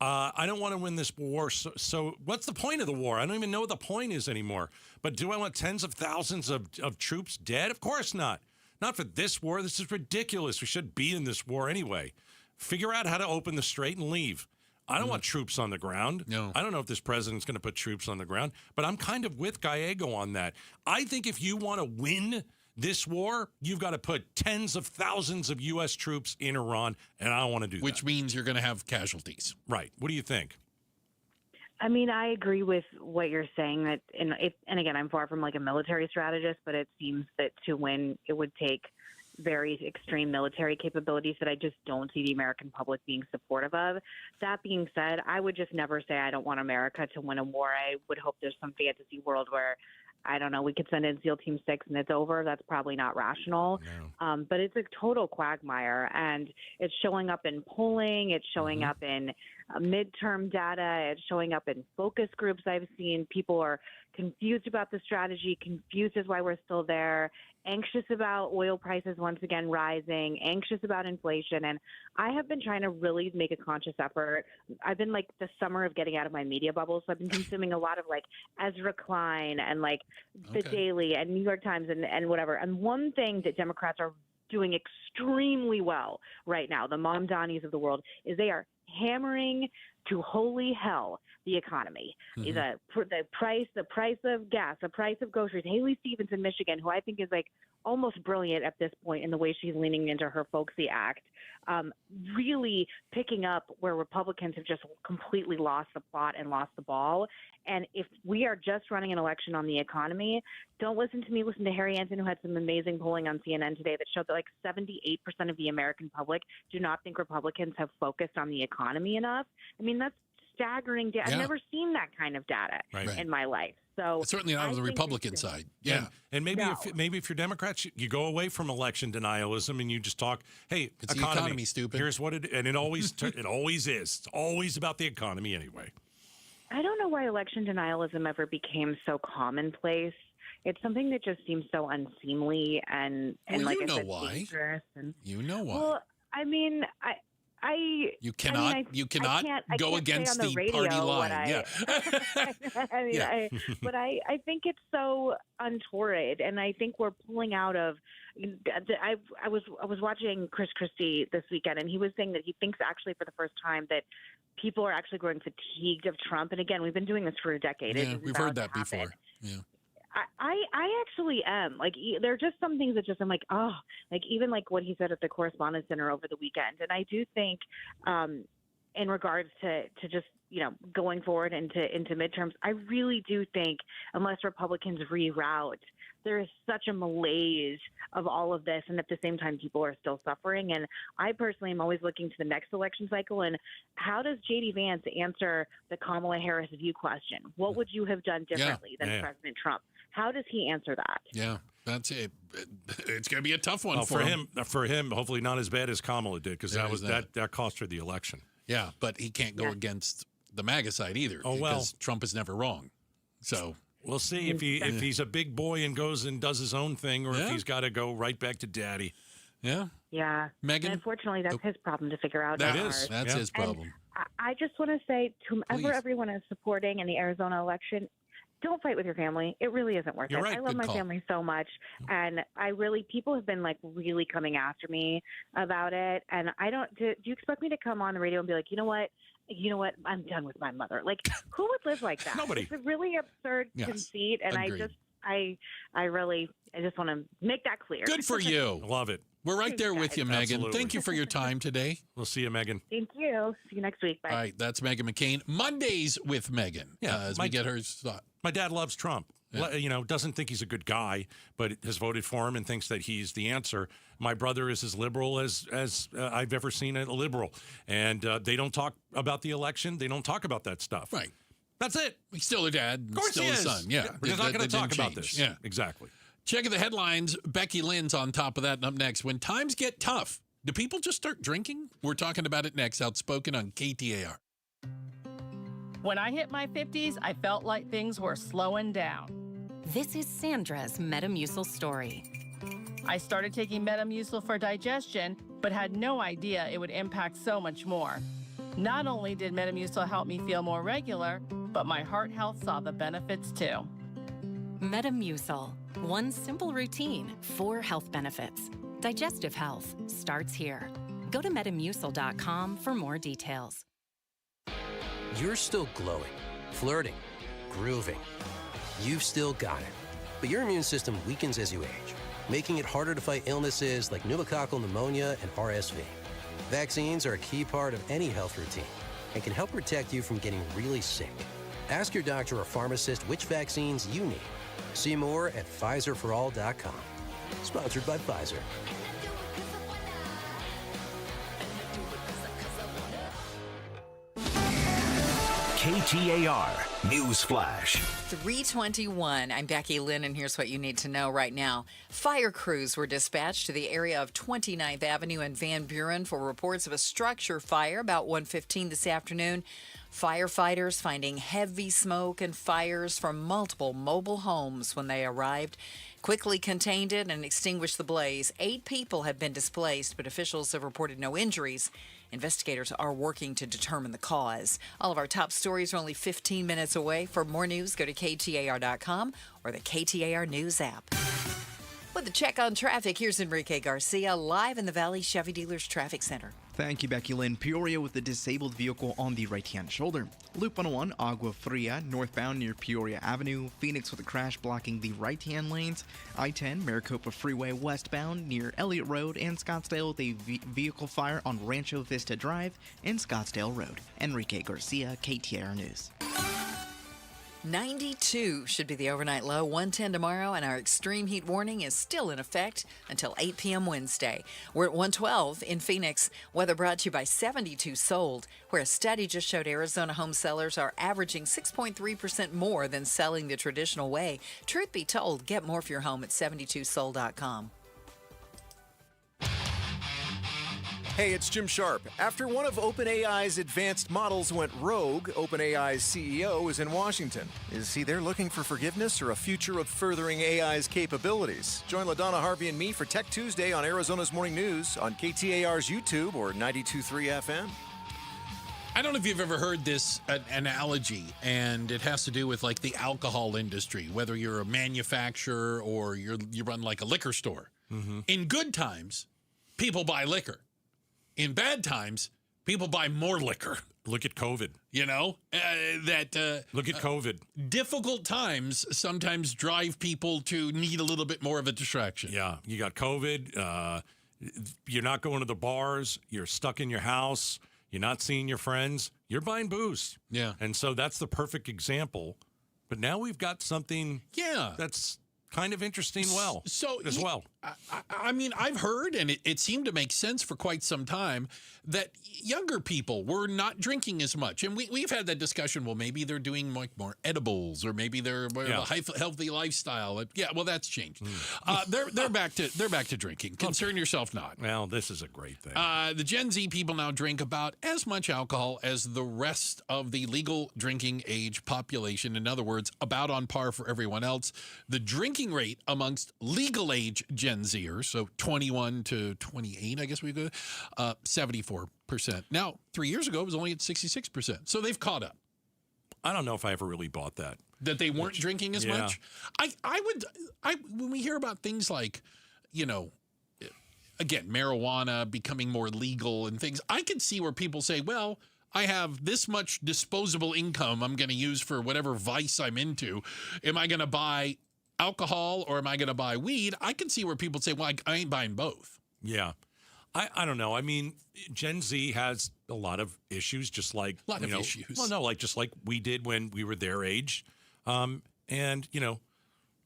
I don't want to win this war. So what's the point of the war? I don't even know what the point is anymore. But do I want tens of thousands of troops dead? Of course not. Not for this war. This is ridiculous. We should be in this war anyway. Figure out how to open the strait and leave. I don't want troops on the ground. No. I don't know if this president's going to put troops on the ground, but I'm kind of with Gallego on that. I think if you want to win this war, you've got to put tens of thousands of U.S. troops in Iran, and I don't want to do that. Which means you're going to have casualties. Right. What do you think? I mean, I agree with what you're saying. That, and again, I'm far from like a military strategist, but it seems that to win, it would take very extreme military capabilities that I just don't see the American public being supportive of. That being said, I would just never say I don't want America to win a war. I would hope there's some fantasy world where, I don't know, we could send in SEAL Team 6 and it's over. That's probably not rational. No. But it's a total quagmire, and it's showing up in polling. It's showing up in midterm data. It's showing up in focus groups I've seen. People are confused about the strategy, confused as why we're still there, anxious about oil prices once again rising, anxious about inflation. And I have been trying to really make a conscious effort. I've been like the summer of getting out of my media bubble. So I've been consuming a lot of like Ezra Klein and like The Daily and New York Times and whatever. And one thing that Democrats are doing extremely well right now, the Mamdanis of the world, is they are hammering to holy hell the economy. The price of gas, the price of groceries. Haley Stevens in Michigan, who I think is like almost brilliant at this point in the way she's leaning into her folksy act, really picking up where Republicans have just completely lost the plot and lost the ball. And if we are just running an election on the economy, don't listen to me. Listen to Harry Anson, who had some amazing polling on CNN today that showed that like 78% of the American public do not think Republicans have focused on the economy enough. I mean, that's staggering. I've never seen that kind of data in my life. So it's certainly not on the Republican side. Yeah. And maybe if you're Democrats, you go away from election denialism and you just talk, hey, it's the economy, stupid. Here's what it always it always is. It's always about the economy anyway. I don't know why election denialism ever became so commonplace it's something that just seems so unseemly and Well, like you I know said, why. dangerous. And, You know why. well, I mean, You cannot. I can't go say against on the radio party what line. Yeah. I mean, Yeah. but I think it's so untoward, and I think we're pulling out of. I was watching Chris Christie this weekend, and he was saying that he thinks actually for the first time that people are actually growing fatigued of Trump. And again, we've been doing this for a decade. Yeah, we've heard that before. Yeah. I actually am. Like, there are just some things that just I'm like, oh, like even like what he said at the Correspondence Center over the weekend. And I do think in regards to just, going forward into midterms, I really do think unless Republicans reroute, there is such a malaise of all of this. And at the same time, people are still suffering. And I personally am always looking to the next election cycle. And how does J.D. Vance answer the Kamala Harris view question? What would you have done differently than President Trump? How does he answer that? Yeah, that's it. It's going to be a tough one for him. For him, hopefully not as bad as Kamala did, because that cost her the election. Yeah, but he can't go against the MAGA side either. Oh, well. Because Trump is never wrong. So we'll see if he's a big boy and goes and does his own thing, or if he's got to go right back to daddy. Yeah. Yeah. Megan? And unfortunately, that's his problem to figure out. That is. That's his problem. And I just want to say to whomever everyone is supporting in the Arizona election, don't fight with your family. It really isn't worth it. Right. I love my family so much. And people have been like really coming after me about it. And do you expect me to come on the radio and be like, you know what, I'm done with my mother. Like, who would live like that? Nobody. It's a really absurd conceit. And Agreed. I just want to make that clear. Good for you. Love it. We're right there with you, Megan. Absolutely. Thank you for your time today. We'll see you, Megan. Thank you. See you next week. Bye. All right, that's Megan McCain. Mondays with Megan. Yeah, as we get her thought. My dad loves Trump. Yeah. Doesn't think he's a good guy, but has voted for him and thinks that he's the answer. My brother is as liberal as I've ever seen a liberal. And they don't talk about the election. They don't talk about that stuff. Right. That's it. He's still a dad. Of course still he a is. son. Yeah. We're just not going to talk about change. this. Yeah. Exactly. Checking the headlines, Becky Lynn's on top of that. And up next, when times get tough, do people just start drinking? We're talking about it next. Outspoken on KTAR. When I hit my 50s, I felt like things were slowing down. This is Sandra's Metamucil story. I started taking Metamucil for digestion, but had no idea it would impact so much more. Not only did Metamucil help me feel more regular, but my heart health saw the benefits too. Metamucil. One simple routine, 4 health benefits. Digestive health starts here. Go to Metamucil.com for more details. You're still glowing, flirting, grooving. You've still got it. But your immune system weakens as you age, making it harder to fight illnesses like pneumococcal pneumonia and RSV. Vaccines are a key part of any health routine and can help protect you from getting really sick. Ask your doctor or pharmacist which vaccines you need. See more at PfizerForAll.com. Sponsored by Pfizer. KTAR News Flash. 3:21. I'm Becky Lynn, and here's what you need to know right now. Fire crews were dispatched to the area of 29th Avenue and Van Buren for reports of a structure fire about 1:15 this afternoon. Firefighters finding heavy smoke and fires from multiple mobile homes when they arrived. Quickly contained it and extinguished the blaze. 8 people have been displaced, but officials have reported no injuries. Investigators are working to determine the cause. All of our top stories are only 15 minutes away. For more news, go to KTAR.com or the KTAR News app. With a check on traffic, here's Enrique Garcia live in the Valley Chevy Dealers Traffic Center. Thank you, Becky Lynn. Peoria with the disabled vehicle on the right-hand shoulder. Loop 101, Agua Fria, northbound near Peoria Avenue. Phoenix with a crash blocking the right-hand lanes. I-10, Maricopa Freeway westbound near Elliott Road. And Scottsdale with a vehicle fire on Rancho Vista Drive and Scottsdale Road. Enrique Garcia, KTAR News. 92 should be the overnight low, 110 tomorrow, and our extreme heat warning is still in effect until 8 p.m. Wednesday. We're at 112 in Phoenix. Weather brought to you by 72 Sold, where a study just showed Arizona home sellers are averaging 6.3% more than selling the traditional way. Truth be told, get more for your home at 72sold.com. Hey, it's Jim Sharp. After one of OpenAI's advanced models went rogue, OpenAI's CEO is in Washington. Is he there looking for forgiveness or a future of furthering AI's capabilities? Join LaDonna, Harvey, and me for Tech Tuesday on Arizona's Morning News on KTAR's YouTube or 92.3 FM. I don't know if you've ever heard this analogy, and it has to do with like the alcohol industry, whether you're a manufacturer or you run like a liquor store. Mm-hmm. In good times, people buy liquor. In bad times, people buy more liquor. Look at COVID. You know, look at COVID. Difficult times sometimes drive people to need a little bit more of a distraction. Yeah, you got COVID. You're not going to the bars. You're stuck in your house. You're not seeing your friends. You're buying booze. Yeah. And so that's the perfect example. But now we've got something that's kind of interesting as well. I mean, I've heard, and it seemed to make sense for quite some time, that younger people were not drinking as much. And we've had that discussion. Well, maybe they're doing like more edibles, or maybe they're more of a healthy lifestyle. Yeah, well, that's changed. They're back to drinking. Concern yourself not. Well, this is a great thing. The Gen Z people now drink about as much alcohol as the rest of the legal drinking age population. In other words, about on par for everyone else. The drinking rate amongst legal age Gen Zers, so 21 to 28, I guess we go, 74%. Now, 3 years ago, it was only at 66%. So they've caught up. I don't know if I ever really bought that. That they weren't drinking as much? When we hear about things like, you know, again, marijuana becoming more legal and things, I could see where people say, well, I have this much disposable income I'm going to use for whatever vice I'm into. Am I going to buy alcohol or am I going to buy weed? I can see where people say, well, I ain't buying both. Yeah. I don't know. I mean, Gen Z has a lot of issues, just like issues. Well, no, like just like we did when we were their age. And you know,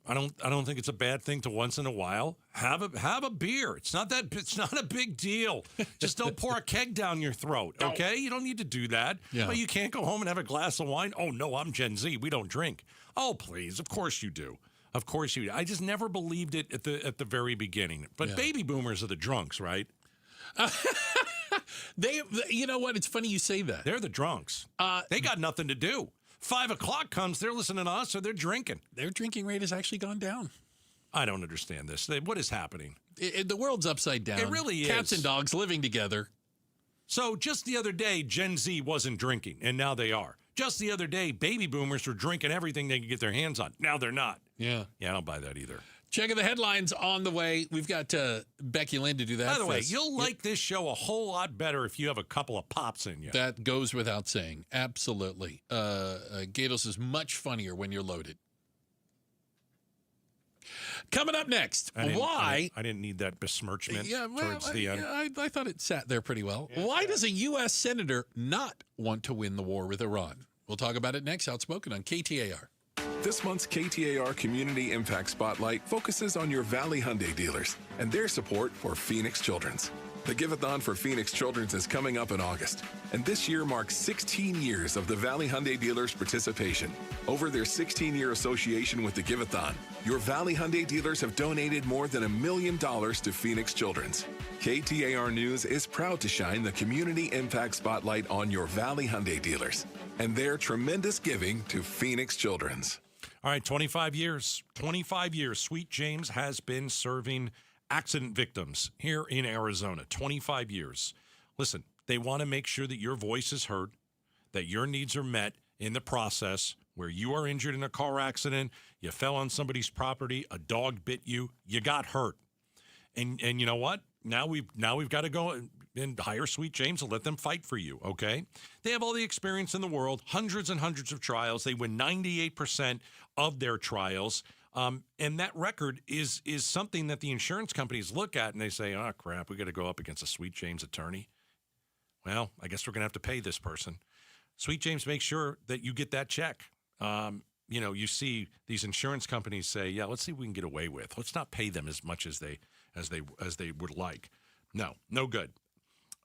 I don't think it's a bad thing to once in a while have a beer. It's not a big deal. Just don't pour a keg down your throat. Okay, you don't need to do that. Yeah. But you can't go home and have a glass of wine. Oh no, I'm Gen Z. We don't drink. Oh please, of course you do. Of course you do. I just never believed it at the very beginning. But baby boomers are the drunks, right? You know what? It's funny you say that. They're the drunks. They got nothing to do. 5 o'clock comes, they're listening to us, or they're drinking. Their drinking rate has actually gone down. I don't understand this. What is happening? The world's upside down. It really is. Cats and dogs living together. So just the other day, Gen Z wasn't drinking, and now they are. Just the other day, baby boomers were drinking everything they could get their hands on. Now they're not. Yeah. Yeah, I don't buy that either. Checking the headlines on the way. We've got Becky Lynn to do that. By the way, you'll like this show a whole lot better if you have a couple of pops in you. That goes without saying. Absolutely. Gatos is much funnier when you're loaded. Coming up next, why... I didn't need that besmirchment towards the end. I thought it sat there pretty well. Why does a U.S. senator not want to win the war with Iran? We'll talk about it next. Outspoken on KTAR. This month's KTAR Community Impact Spotlight focuses on your Valley Hyundai dealers and their support for Phoenix Children's. The Give-a-thon for Phoenix Children's is coming up in August, and this year marks 16 years of the Valley Hyundai dealers' participation. Over their 16-year association with the Give-a-thon, your Valley Hyundai dealers have donated more than $1 million to Phoenix Children's. KTAR News is proud to shine the Community Impact Spotlight on your Valley Hyundai dealers and their tremendous giving to Phoenix Children's. All right, 25 years. 25 years. Sweet James has been serving accident victims here in Arizona. 25 years. Listen, they want to make sure that your voice is heard, that your needs are met in the process where you are injured in a car accident, you fell on somebody's property, a dog bit you, you got hurt. And you know what? Now we've got to go and hire Sweet James and let them fight for you, okay? They have all the experience in the world, hundreds and hundreds of trials. They win 98% of their trials. And that record is something that the insurance companies look at and they say, oh, crap, we got to go up against a Sweet James attorney. Well, I guess we're going to have to pay this person. Sweet James makes sure that you get that check. You see these insurance companies say, yeah, let's see what we can get away with. Let's not pay them as much as they would like. No good.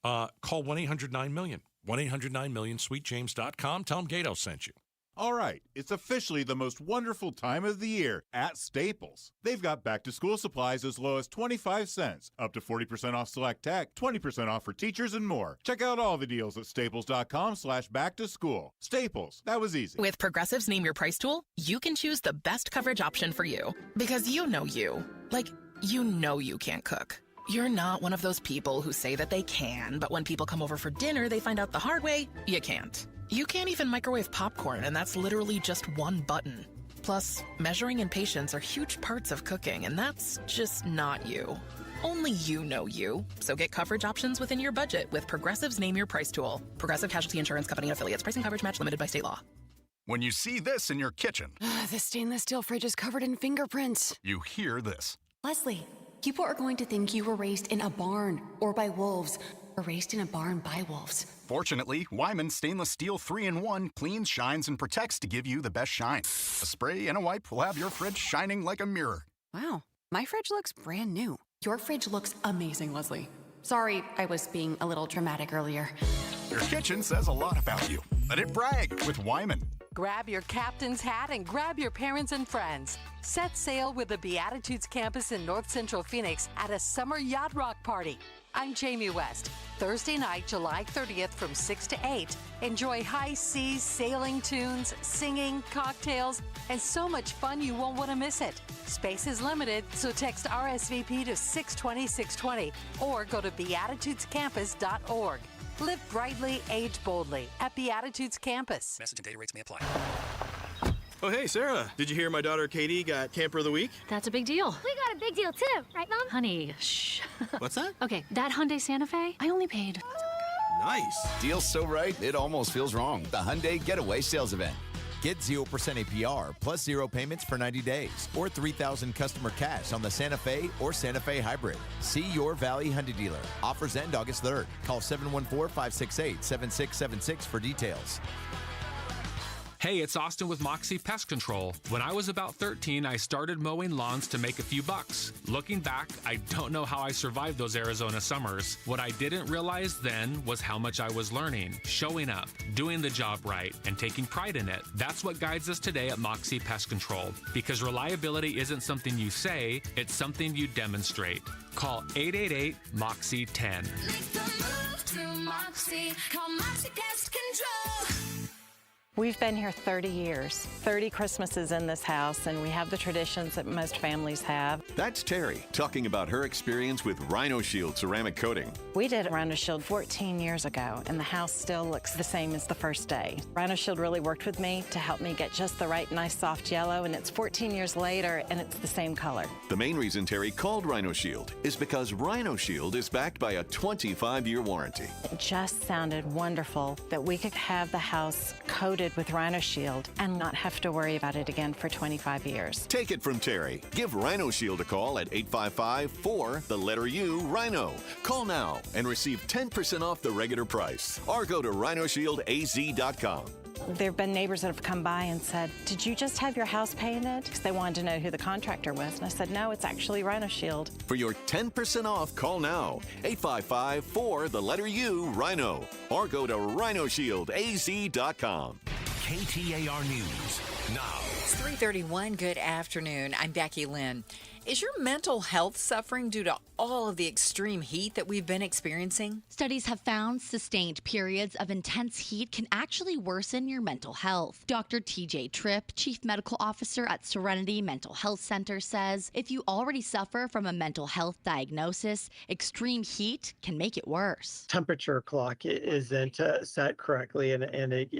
Call 1-800-9-MILLION. 1-800-9-MILLION, sweetjames.com. Tell them Gato sent you. All right, it's officially the most wonderful time of the year at Staples. They've got back-to-school supplies as low as 25 cents, up to 40% off select tech, 20% off for teachers, and more. Check out all the deals at staples.com/back-to-school. Staples, that was easy. With Progressive's Name Your Price tool, you can choose the best coverage option for you. Because you know you. Like, you know you can't cook. You're not one of those people who say that they can, but when people come over for dinner, they find out the hard way, you can't. You can't even microwave popcorn, and that's literally just one button. Plus, measuring and patience are huge parts of cooking, and that's just not you. Only you know you. So get coverage options within your budget with Progressive's Name Your Price tool. Progressive Casualty Insurance Company and Affiliates. Pricing coverage match limited by state law. When you see this in your kitchen, The stainless steel fridge is covered in fingerprints. you hear this. Leslie, people are going to think you were raised in a barn or by wolves or raised in a barn by wolves. Fortunately, Wyman Stainless Steel 3-in-1 cleans, shines, and protects to give you the best shine. A spray and a wipe will have your fridge shining like a mirror. Wow, my fridge looks brand new. Your fridge looks amazing, Leslie. Sorry, I was being a little dramatic earlier. Your kitchen says a lot about you. Let it brag with Wyman. Grab your captain's hat and grab your parents and friends. Set sail with the Beatitudes campus in North Central Phoenix at a summer yacht rock party. I'm Jamie West. Thursday night, July 30th from 6 to 8. Enjoy high seas, sailing tunes, singing, cocktails, and so much fun you won't want to miss it. Space is limited, so text RSVP to 620-620 or go to beatitudescampus.org. Live brightly, age boldly at Beatitudes Campus. Message and data rates may apply. Oh, hey, Sarah. Did you hear my daughter Katie got Camper of the Week? That's a big deal. We got a big deal too, right, Mom? Honey, shh. What's that? Okay, that Hyundai Santa Fe, I only paid. Nice. Deal's so right, it almost feels wrong. The Hyundai Getaway Sales Event. Get 0% APR plus 0 payments for 90 days or $3,000 customer cash on the Santa Fe or Santa Fe Hybrid. See your Valley Hyundai dealer. Offers end August 3rd. Call 714-568-7676 for details. Hey, it's Austin with Moxie Pest Control. When I was about 13, I started mowing lawns to make a few bucks. Looking back, I don't know how I survived those Arizona summers. What I didn't realize then was how much I was learning, showing up, doing the job right, and taking pride in it. That's what guides us today at Moxie Pest Control. Because reliability isn't something you say, it's something you demonstrate. Call 888-MOXIE-10. Make the move to Moxie. Call Moxie Pest Control. We've been here 30 years, 30 Christmases in this house, and we have the traditions that most families have. That's Terry talking about her experience with Rhino Shield ceramic coating. We did Rhino Shield 14 years ago, and the house still looks the same as the first day. Rhino Shield really worked with me to help me get just the right nice soft yellow, and it's 14 years later, and it's the same color. The main reason Terry called Rhino Shield is because Rhino Shield is backed by a 25-year warranty. It just sounded wonderful that we could have the house coated with Rhino Shield and not have to worry about it again for 25 years. Take it from Terry. Give Rhino Shield a call at 855-4-U-RHINO. Call now and receive 10% off the regular price. Or go to rhinoshieldaz.com. There have been neighbors that have come by and said, "Did you just have your house painted?" Because they wanted to know who the contractor was. And I said, "No, it's actually Rhino Shield." For your 10% off, call now. 855-4-U-RHINO. Or go to rhinoshieldaz.com. KTAR News now. It's 3:31. Good afternoon. I'm Becky Lynn. Is your mental health suffering due to all of the extreme heat that we've been experiencing? Studies have found sustained periods of intense heat can actually worsen your mental health. Dr. TJ Tripp, Chief Medical Officer at Serenity Mental Health Center, says if you already suffer from a mental health diagnosis, extreme heat can make it worse. Temperature clock isn't set correctly, and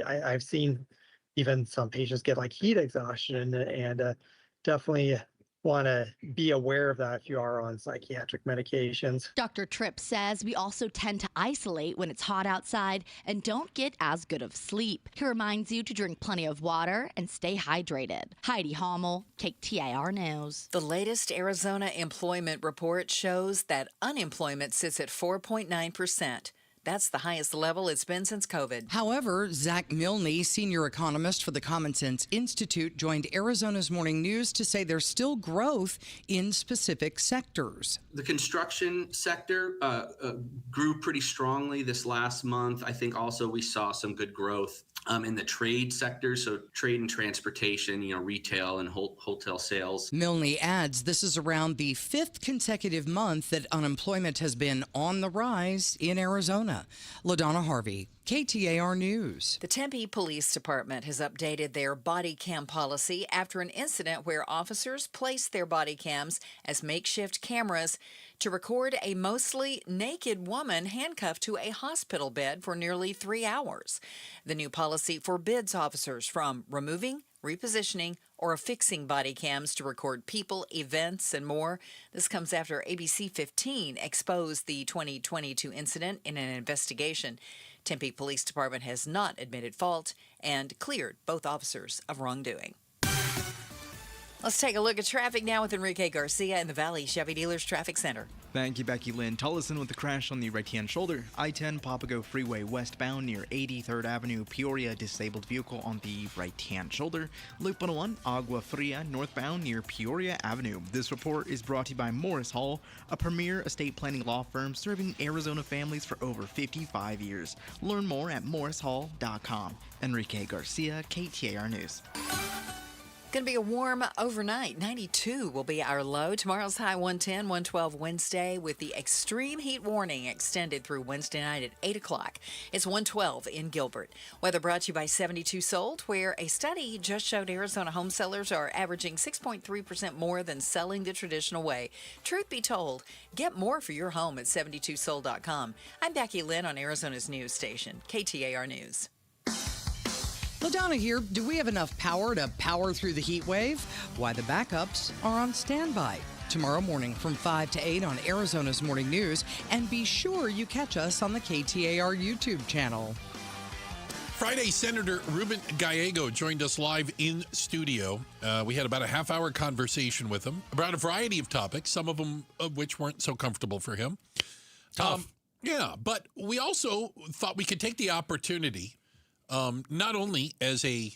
I've seen even some patients get like heat exhaustion, and definitely want to be aware of that if you are on psychiatric medications. Dr. Tripp says we also tend to isolate when it's hot outside and don't get as good of sleep. He reminds you to drink plenty of water and stay hydrated. Heidi Hommel, KTAR News. The latest Arizona employment report shows that unemployment sits at 4.9%. That's the highest level it's been since COVID. However, Zach Milne, senior economist for the Common Sense Institute, joined Arizona's Morning News to say there's still growth in specific sectors. The construction sector grew pretty strongly this last month. I think also we saw some good growth in the trade sector, so trade and transportation, retail and hotel sales. Milne adds this is around the 5th consecutive month that unemployment has been on the rise in Arizona. LaDonna Harvey, KTAR News. The Tempe Police Department has updated their body cam policy after an incident where officers placed their body cams as makeshift cameras to record a mostly naked woman handcuffed to a hospital bed for nearly 3 hours. The new policy forbids officers from removing, repositioning, or affixing body cams to record people, events, and more. This comes after ABC 15 exposed the 2022 incident in an investigation. Tempe Police Department has not admitted fault and cleared both officers of wrongdoing. Let's take a look at traffic now with Enrique Garcia in the Valley Chevy Dealers Traffic Center. Thank you, Becky Lynn. Tullison with the crash on the right-hand shoulder. I-10 Papago Freeway westbound near 83rd Avenue, Peoria. Disabled vehicle on the right-hand shoulder. Loop 101 Agua Fria northbound near Peoria Avenue. This report is brought to you by Morris Hall, a premier estate planning law firm serving Arizona families for over 55 years. Learn more at morrishall.com. Enrique Garcia, KTAR News. Going to be a warm overnight. 92 will be our low. Tomorrow's high 110, 112 Wednesday with the extreme heat warning extended through Wednesday night at 8 o'clock. It's 112 in Gilbert. Weather brought to you by 72 Sold, where a study just showed Arizona home sellers are averaging 6.3% more than selling the traditional way. Truth be told, get more for your home at 72sold.com. I'm Becky Lynn on Arizona's news station, KTAR News. LaDonna here. Do we have enough power to power through the heat wave? Why, the backups are on standby. Tomorrow morning from 5 to 8 on Arizona's Morning News. And be sure you catch us on the KTAR YouTube channel. Friday, Senator Ruben Gallego joined us live in studio. We had about a half-hour conversation with him about a variety of topics, some of them of which weren't so comfortable for him. Tough. Yeah, but we also thought we could take the opportunity, not only as a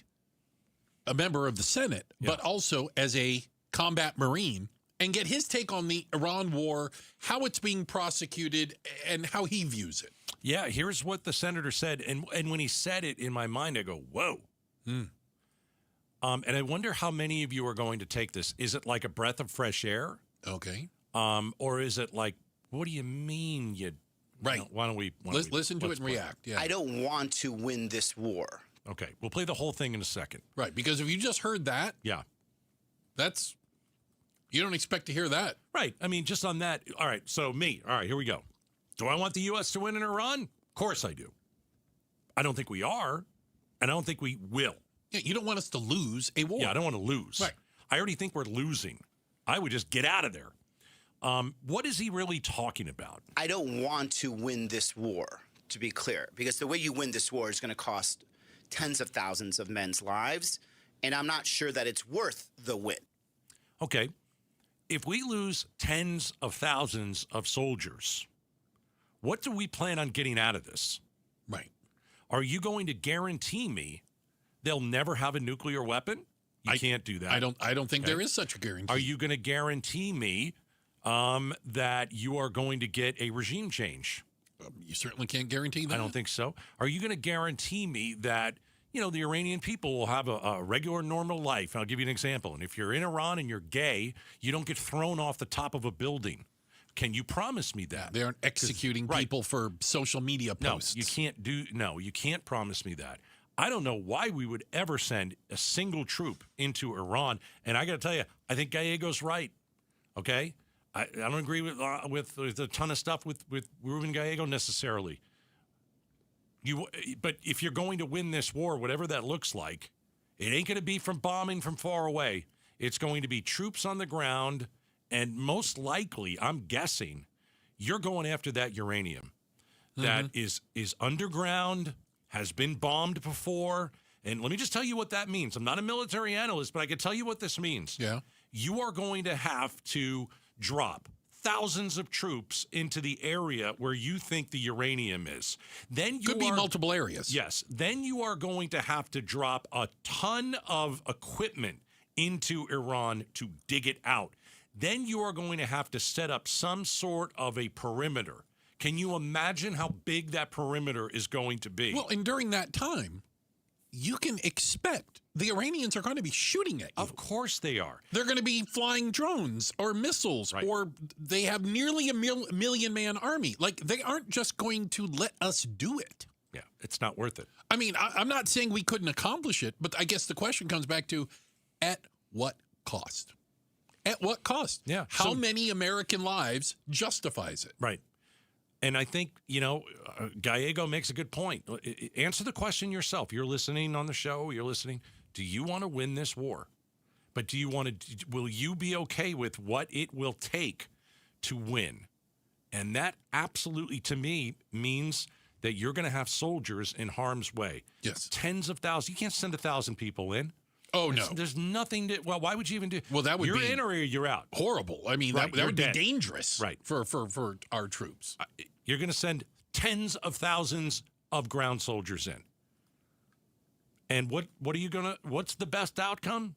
member of the Senate, but also as a combat Marine, and get his take on the Iran war, how it's being prosecuted, and how he views it. Yeah, here's what the senator said. And when he said it, in my mind, I go, whoa. And I wonder how many of you are going to take this. Is it like a breath of fresh air? Okay. Or is it like, what do you mean you... Right. Why don't we listen to it and react? Yeah. I don't want to win this war. Okay, we'll play the whole thing in a second. Right, because if you just heard that, that's you don't expect to hear that. Right. I mean, just on that. All right. So me. All right. Here we go. Do I want the U.S. to win in Iran? Of course I do. I don't think we are, and I don't think we will. Yeah, you don't want us to lose a war. Yeah, I don't want to lose. Right. I already think we're losing. I would just get out of there. What is he really talking about? I don't want to win this war, to be clear, because the way you win this war is going to cost tens of thousands of men's lives, and I'm not sure that it's worth the win. Okay. If we lose tens of thousands of soldiers, what do we plan on getting out of this? Right. Are you going to guarantee me they'll never have a nuclear weapon? You can't do that. I don't think there is such a guarantee. Are you going to guarantee me that you are going to get a regime change? You certainly can't guarantee that. I don't think so. Are you going to guarantee me that, the Iranian people will have a regular, normal life? I'll give you an example. And if you're in Iran and you're gay, you don't get thrown off the top of a building. Can you promise me that? They aren't executing people for social media posts. No, you can't promise me that. I don't know why we would ever send a single troop into Iran. And I got to tell you, I think Gallego's right. Okay? I don't agree with a ton of stuff with Ruben Gallego necessarily. But if you're going to win this war, whatever that looks like, it ain't going to be from bombing from far away. It's going to be troops on the ground, and most likely, I'm guessing, you're going after that uranium that is underground, has been bombed before. And let me just tell you what that means. I'm not a military analyst, but I can tell you what this means. Yeah. You are going to have to drop thousands of troops into the area where you think the uranium is. Then could be multiple areas. Yes. Then you are going to have to drop a ton of equipment into Iran to dig it out. Then you are going to have to set up some sort of a perimeter. Can you imagine how big that perimeter is going to be? Well, and during that time, you can expect the Iranians are going to be shooting at you. Of course they are. They're going to be flying drones or missiles, or they have nearly a million-man army. Like, they aren't just going to let us do it. Yeah, it's not worth it. I mean, I'm not saying we couldn't accomplish it, but I guess the question comes back to, at what cost? At what cost? Yeah. How many American lives justifies it? Right. And I think, Gallego makes a good point. Answer the question yourself. You're listening on the show. You're listening. Do you want to win this war? But will you be okay with what it will take to win? And that absolutely, to me, means that you're going to have soldiers in harm's way. Yes. Tens of thousands. You can't send 1,000 people in. Oh, no. There's nothing to, why would you even do? Well, that would you're be in or you're out. Horrible. I mean, Right, that would you're be dead. dangerous for our troops. You're going to send tens of thousands of ground soldiers in. And what's the best outcome?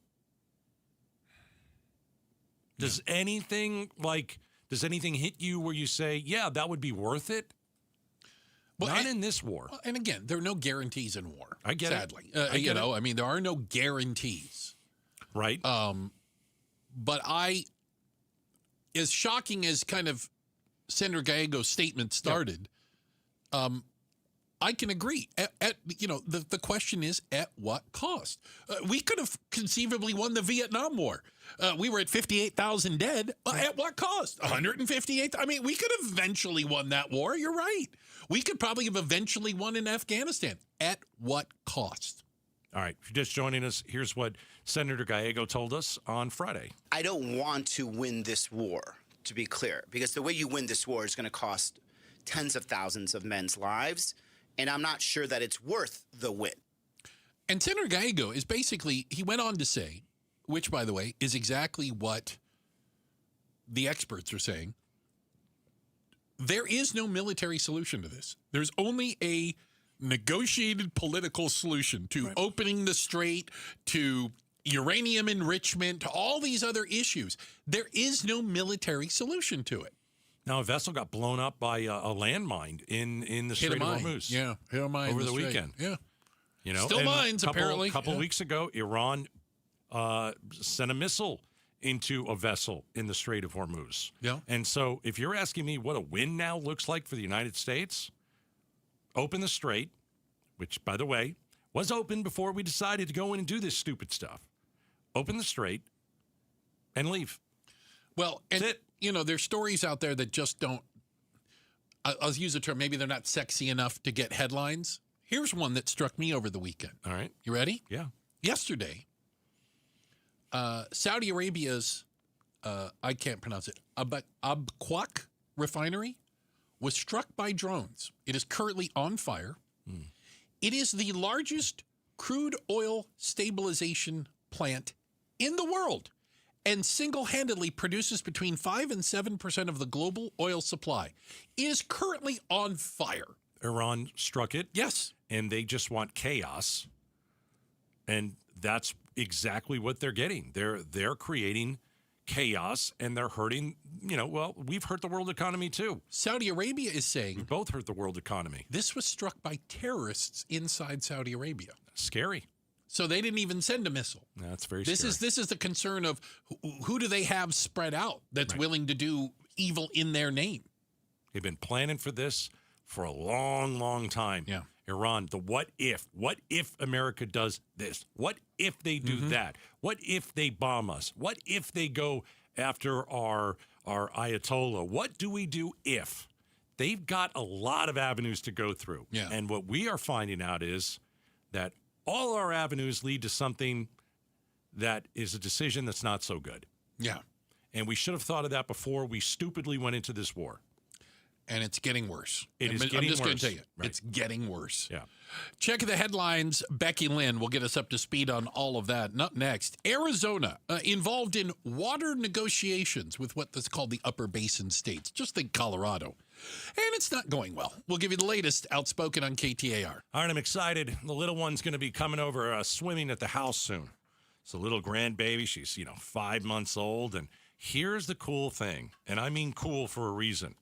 Does anything hit you where you say, yeah, that would be worth it? Well, not in this war. And again, there are no guarantees in war. I get sadly. it. I mean, there are no guarantees. Right. But as shocking as kind of Senator Gallego's statement started, I can agree. The question is, at what cost? We could have conceivably won the Vietnam War. We were at 58,000 dead. At what cost? 158. I mean, we could have eventually won that war. You're right. We could probably have eventually won in Afghanistan. At what cost? All right. If you're just joining us, here's what Senator Gallego told us on Friday. I don't want to win this war, to be clear, because the way you win this war is going to cost tens of thousands of men's lives, and I'm not sure that it's worth the win. And Senator Gallego is basically, he went on to say, which, by the way, is exactly what the experts are saying, there is no military solution to this. There's only a negotiated political solution to opening the strait, to uranium enrichment, to all these other issues. There is no military solution to it. Now, a vessel got blown up by a landmine in the Strait of Hormuz. Yeah, hit a mine over the weekend. Yeah. Still mines, apparently. A couple weeks ago, Iran sent a missile into a vessel in the Strait of Hormuz. Yeah. And so if you're asking me what a win now looks like for the United States, open the strait, which, by the way, was open before we decided to go in and do this stupid stuff. Open the strait and leave. Well, and there's stories out there that just don't, I'll use the term, maybe they're not sexy enough to get headlines. Here's one that struck me over the weekend. All right. You ready? Yeah. Yesterday, Saudi Arabia's, I can't pronounce it, Abqaiq refinery was struck by drones. It is currently on fire. It is the largest crude oil stabilization plant in the world and single-handedly produces between 5 and 7% of the global oil supply. It is currently on fire. Iran struck it. Yes. And they just want chaos. And that's exactly what they're getting. They're creating chaos, and they're hurting, we've hurt the world economy too. Saudi Arabia is saying we both hurt the world economy. This was struck by terrorists inside Saudi Arabia. Scary. So they didn't even send a missile. That's very scary. This is the concern of who do they have spread out that's willing to do evil in their name? They've been planning for this for a long, long time. Yeah. Iran, the what if America does this? What if they do that? What if they bomb us? What if they go after our Ayatollah? What do we do if? They've got a lot of avenues to go through. Yeah. And what we are finding out is that all our avenues lead to something that is a decision that's not so good. Yeah. And we should have thought of that before we stupidly went into this war. And it's getting worse. I'm just going to tell you, it's getting worse. Yeah. Check the headlines. Becky Lynn will get us up to speed on all of that. And up next, Arizona involved in water negotiations with what's called the Upper Basin states. Just think Colorado. And it's not going well. We'll give you the latest outspoken on KTAR. All right, I'm excited. The little one's going to be coming over swimming at the house soon. It's a little grandbaby. She's, 5 months old. And here's the cool thing, and I mean cool for a reason.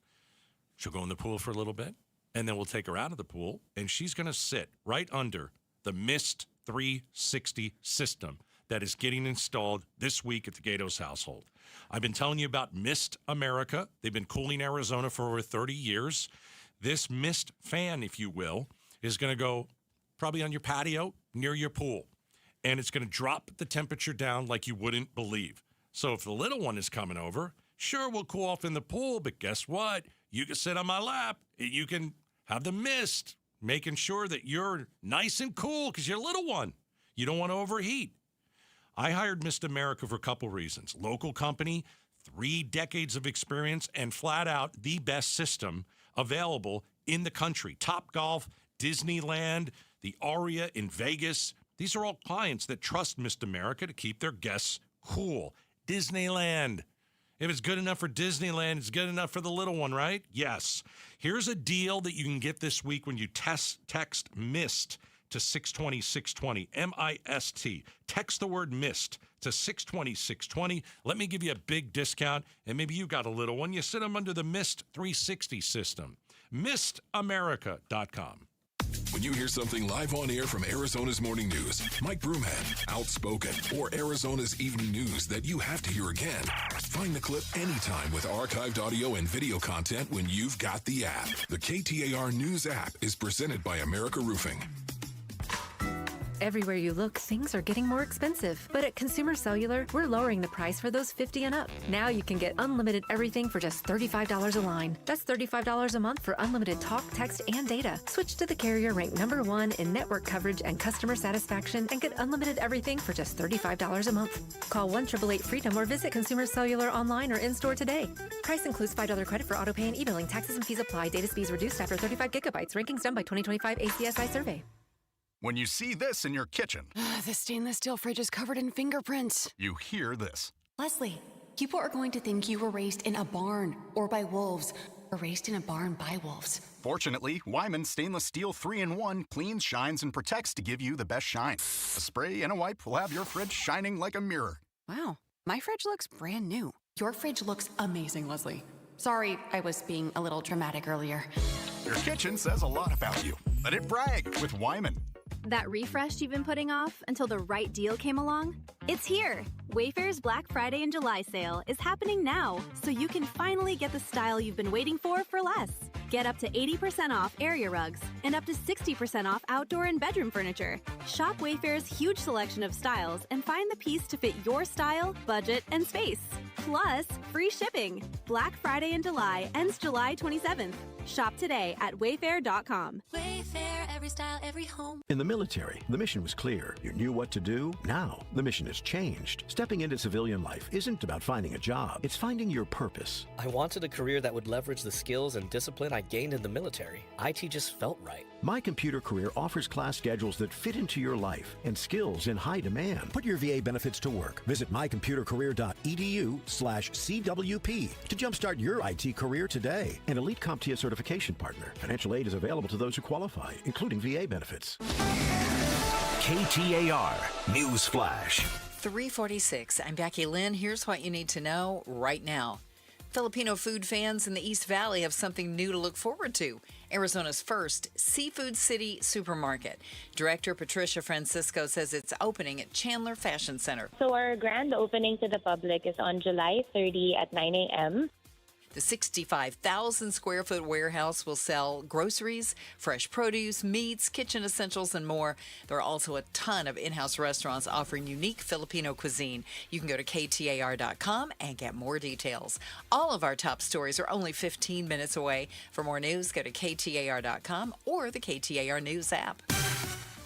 She'll go in the pool for a little bit, and then we'll take her out of the pool, and she's going to sit right under the mist 360 system that is getting installed this week at the Gatos household. I've been telling you about Mist America. They've been cooling Arizona for over 30 years. This Mist fan, if you will, is going to go probably on your patio near your pool. And it's going to drop the temperature down like you wouldn't believe. So if the little one is coming over, sure, we'll cool off in the pool, but guess what? You can sit on my lap. You can have the mist, making sure that you're nice and cool because you're a little one. You don't want to overheat. I hired Mist America for a couple reasons. Local company, 3 decades of experience, and flat out the best system available in the country. Topgolf, Disneyland, the Aria in Vegas. These are all clients that trust Mist America to keep their guests cool. Disneyland. If it's good enough for Disneyland, it's good enough for the little one, right? Yes. Here's a deal that you can get this week when you text MIST to 620-620, M-I-S-T. Text the word MIST to 620-620. Let me give you a big discount, and maybe you got a little one. You sit them under the MIST 360 system. MistAmerica.com. When you hear something live on air from Arizona's Morning News, Mike Broomhead, Outspoken, or Arizona's Evening News that you have to hear again, find the clip anytime with archived audio and video content when you've got the app. The KTAR News app is presented by America Roofing. Everywhere you look, things are getting more expensive. But at Consumer Cellular, we're lowering the price for those 50 and up. Now you can get unlimited everything for just $35 a line. That's $35 a month for unlimited talk, text, and data. Switch to the carrier ranked #1 in network coverage and customer satisfaction and get unlimited everything for just $35 a month. Call 1-888-FREEDOM or visit Consumer Cellular online or in-store today. Price includes $5 credit for auto pay and e-billing. Taxes and fees apply. Data speeds reduced after 35 gigabytes. Rankings done by 2025 ACSI survey. When you see this in your kitchen, The stainless steel fridge is covered in fingerprints. you hear this. Leslie, people are going to think you were raised in a barn or by wolves, or raised in a barn by wolves. Fortunately, Wyman Stainless Steel 3-in-1 cleans, shines, and protects to give you the best shine. A spray and a wipe will have your fridge shining like a mirror. Wow, my fridge looks brand new. Your fridge looks amazing, Leslie. Sorry, I was being a little dramatic earlier. Your kitchen says a lot about you. Let it brag with Wyman. That refresh you've been putting off until the right deal came along? It's here! Wayfair's Black Friday and July sale is happening now, so you can finally get the style you've been waiting for less. Get up to 80% off area rugs and up to 60% off outdoor and bedroom furniture. Shop Wayfair's huge selection of styles and find the piece to fit your style, budget, and space. Plus, free shipping. Black Friday in July ends July 27th. Shop today at wayfair.com. Wayfair, every style, every home. In the military, the mission was clear. You knew what to do. Now, the mission has changed. Stepping into civilian life isn't about finding a job. It's finding your purpose. I wanted a career that would leverage the skills and discipline I gained in the military. IT just felt right. My Computer Career offers class schedules that fit into your life and skills in high demand. Put your VA benefits to work. Visit mycomputercareer.edu/CWP to jumpstart your IT career today. An elite CompTIA certification partner. Financial aid is available to those who qualify, including VA benefits. KTAR News Flash. 3:46. I'm Becky Lynn. Here's what you need to know right now. Filipino food fans in the East Valley have something new to look forward to. Arizona's first Seafood City supermarket. Director Patricia Francisco says it's opening at Chandler Fashion Center. So our grand opening to the public is on July 30 at 9 a.m. The 65,000 square foot warehouse will sell groceries, fresh produce, meats, kitchen essentials, and more. There are also a ton of in-house restaurants offering unique Filipino cuisine. You can go to KTAR.com and get more details. All of our top stories are only 15 minutes away. For more news, go to KTAR.com or the KTAR News app.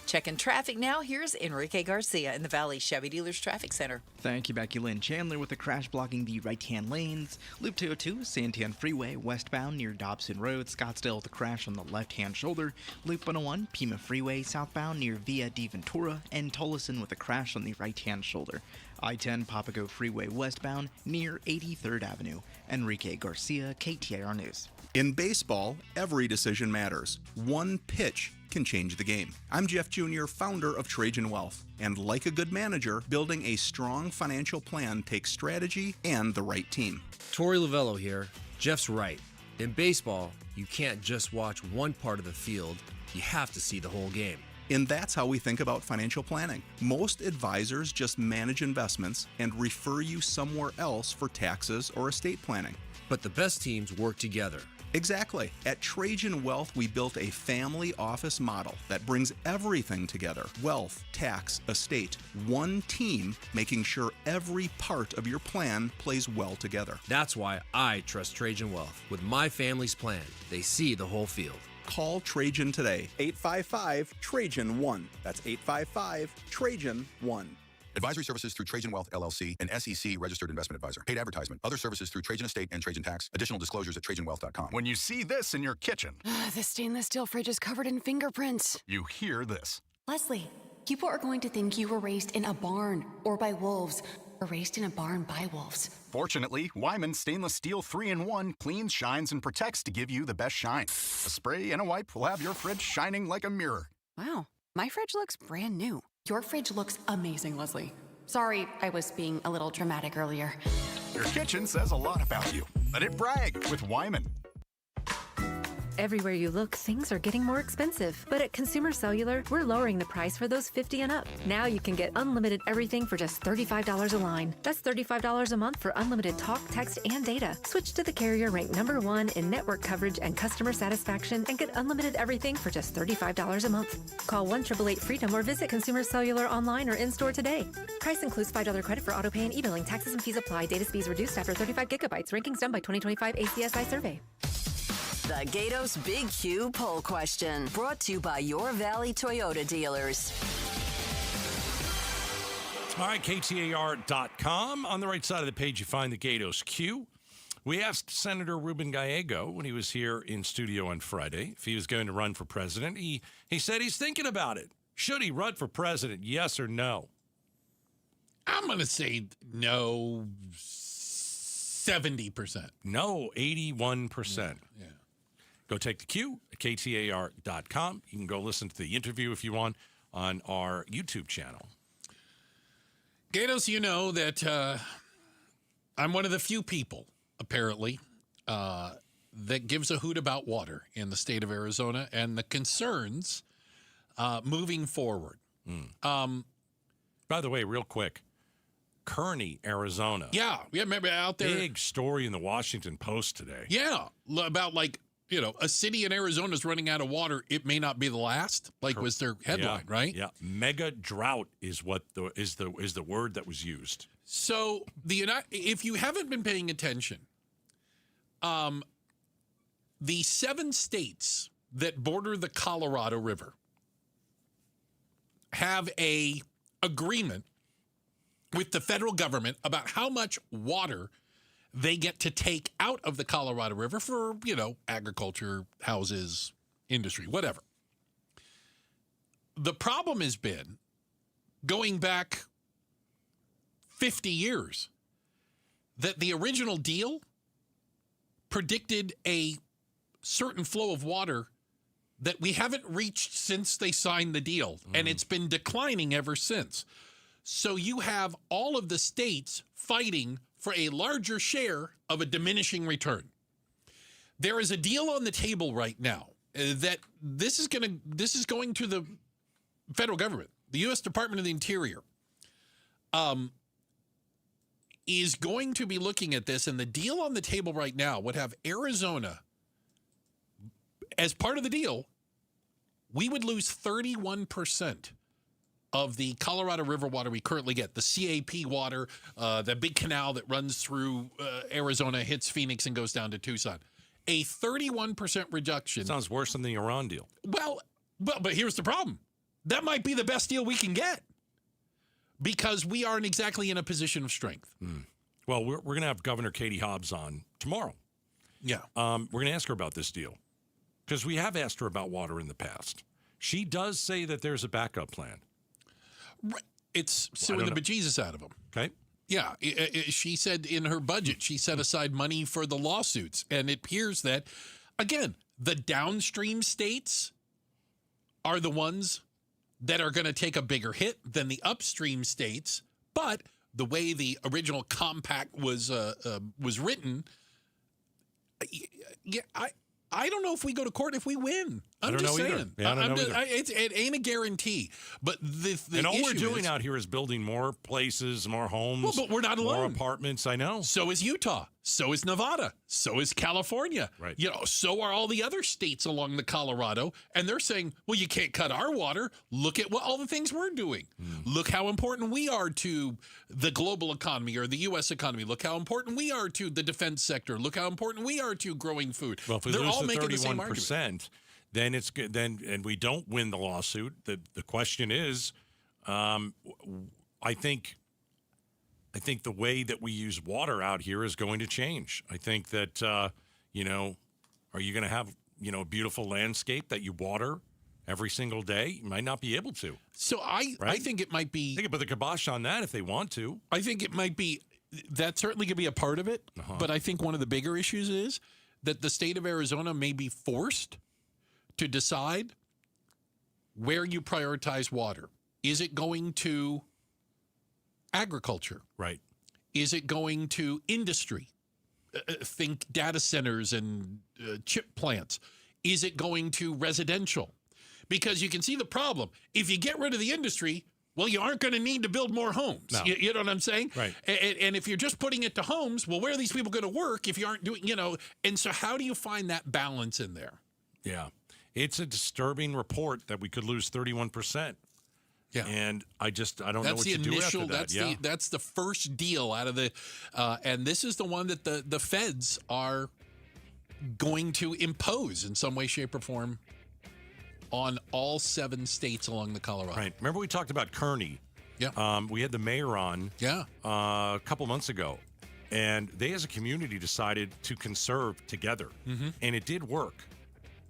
Checking traffic now. Here's Enrique Garcia in the Valley Chevy Dealers Traffic Center. Thank you, Becky Lynn. Chandler with a crash blocking the right-hand lanes. Loop 202, Santiago Freeway, westbound near Dobson Road. Scottsdale with a crash on the left-hand shoulder. Loop 101, Pima Freeway, southbound near Via de Ventura. And Tolleson with a crash on the right-hand shoulder. I-10 Papago Freeway, westbound near 83rd Avenue. Enrique Garcia, KTAR News. In baseball, every decision matters. One pitch can change the game. I'm Jeff Jr., founder of Trajan Wealth. And like a good manager, building a strong financial plan takes strategy and the right team. Torey Lavello here. Jeff's right. In baseball, you can't just watch one part of the field. You have to see the whole game. And that's how we think about financial planning. Most advisors just manage investments and refer you somewhere else for taxes or estate planning. But the best teams work together. Exactly. At Trajan Wealth, we built a family office model that brings everything together. Wealth, tax, estate. One team making sure every part of your plan plays well together. That's why I trust Trajan Wealth. With my family's plan, they see the whole field. Call Trajan today. 855-TRAJAN-1. That's 855-TRAJAN-1. Advisory services through Trajan Wealth, LLC, an SEC registered investment advisor. Paid advertisement. Other services through Trajan Estate and Trajan Tax. Additional disclosures at TrajanWealth.com. When you see this in your kitchen, The stainless steel fridge is covered in fingerprints. you hear this. Leslie, people are going to think you were raised in a barn or by wolves or raised in a barn by wolves. Fortunately, Wyman Stainless Steel 3-in-1 cleans, shines, and protects to give you the best shine. A spray and a wipe will have your fridge shining like a mirror. Wow, my fridge looks brand new. Your fridge looks amazing, Leslie. Sorry, I was being a little dramatic earlier. Your kitchen says a lot about you. Let it brag with Wyman. Everywhere you look, things are getting more expensive. But at Consumer Cellular, we're lowering the price for those 50 and up. Now you can get unlimited everything for just $35 a line. That's $35 a month for unlimited talk, text, and data. Switch to the carrier ranked #1 in network coverage and customer satisfaction and get unlimited everything for just $35 a month. Call 1-888-FREEDOM or visit Consumer Cellular online or in-store today. Price includes $5 credit for autopay and e-billing. Taxes and fees apply. Data speeds reduced after 35 gigabytes. Rankings done by 2025 ACSI survey. The Gatos Big Q poll question, brought to you by Your Valley Toyota dealers. All right, KTAR.com. On the right side of the page, you find the Gatos Q. We asked Senator Ruben Gallego when he was here in studio on Friday if he was going to run for president. He said he's thinking about it. Should he run for president, yes or no? I'm going to say no, 70%. No, 81%. Yeah. Go take the Q at KTAR.com. You can go listen to the interview if you want on our YouTube channel. Gatos, you know that I'm one of the few people, apparently, that gives a hoot about water in the state of Arizona and the concerns moving forward. By the way, real quick, Kearney, Arizona. Yeah, remember out there. Big story in the Washington Post today. Yeah, about a city in Arizona is running out of water. It may not be the last, was their headline, right? Yeah, mega drought is what is the word that was used. So if you haven't been paying attention, the 7 states that border the Colorado River have a agreement with the federal government about how much water they get to take out of the Colorado River for, agriculture, houses, industry, whatever. The problem has been, going back 50 years, that the original deal predicted a certain flow of water that we haven't reached since they signed the deal, and it's been declining ever since. So you have all of the states fighting for a larger share of a diminishing return. There is a deal on the table right now that this is going to the federal government. The U.S. Department of the Interior is going to be looking at this, and the deal on the table right now would have Arizona, as part of the deal, we would lose 31% of the Colorado River water we currently get, the CAP water, the big canal that runs through Arizona, hits Phoenix, and goes down to Tucson. A 31% reduction. Sounds worse than the Iran deal. Well, but here's the problem. That might be the best deal we can get because we aren't exactly in a position of strength. Well, we're going to have Governor Katie Hobbs on tomorrow. Yeah. We're going to ask her about this deal because we have asked her about water in the past. She does say that there's a backup plan. It's suing the bejesus out of them. Okay. Yeah. She said in her budget, she set aside money for the lawsuits. And it appears that, again, the downstream states are the ones that are going to take a bigger hit than the upstream states. But the way the original compact was written, I don't know if we go to court if we win. I'm don't just know saying. either. Yeah, I don't know either. It ain't a guarantee. But the and all we're issue doing is, out here is building more places, more homes. Well, but we're not more alone. Apartments. I know. So is Utah. So is Nevada. So is California. Right. So are all the other states along the Colorado. And they're saying, well, you can't cut our water. Look at all the things we're doing. Look how important we are to the global economy or the U.S. economy. Look how important we are to the defense sector. Look how important we are to growing food. Well, if we they're lose all the making the same argument. 31%, then it's good. And we don't win the lawsuit. The question is, I think the way that we use water out here is going to change. I think that are you going to have a beautiful landscape that you water every single day? You might not be able to. So I think it might be. They could put the kibosh on that if they want to. I think it might be. That certainly could be a part of it. But I think one of the bigger issues is that the state of Arizona may be forced to decide where you prioritize water. Is it going to agriculture? Right. Is it going to industry? Think data centers and chip plants. Is it going to residential? Because you can see the problem. If you get rid of the industry, well, you aren't going to need to build more homes. No. You know what I'm saying? Right. And if you're just putting it to homes, well, where are these people going to work if you aren't doing, And so how do you find that balance in there? Yeah. It's a disturbing report that we could lose 31%. Yeah. And I don't know what to do after that. That's the first deal out of the, and this is the one that the feds are going to impose in some way, shape, or form on all 7 states along the Colorado. Right. Remember we talked about Kearney? Yeah. We had the mayor on. Yeah. A couple months ago, and they as a community decided to conserve together, and it did work.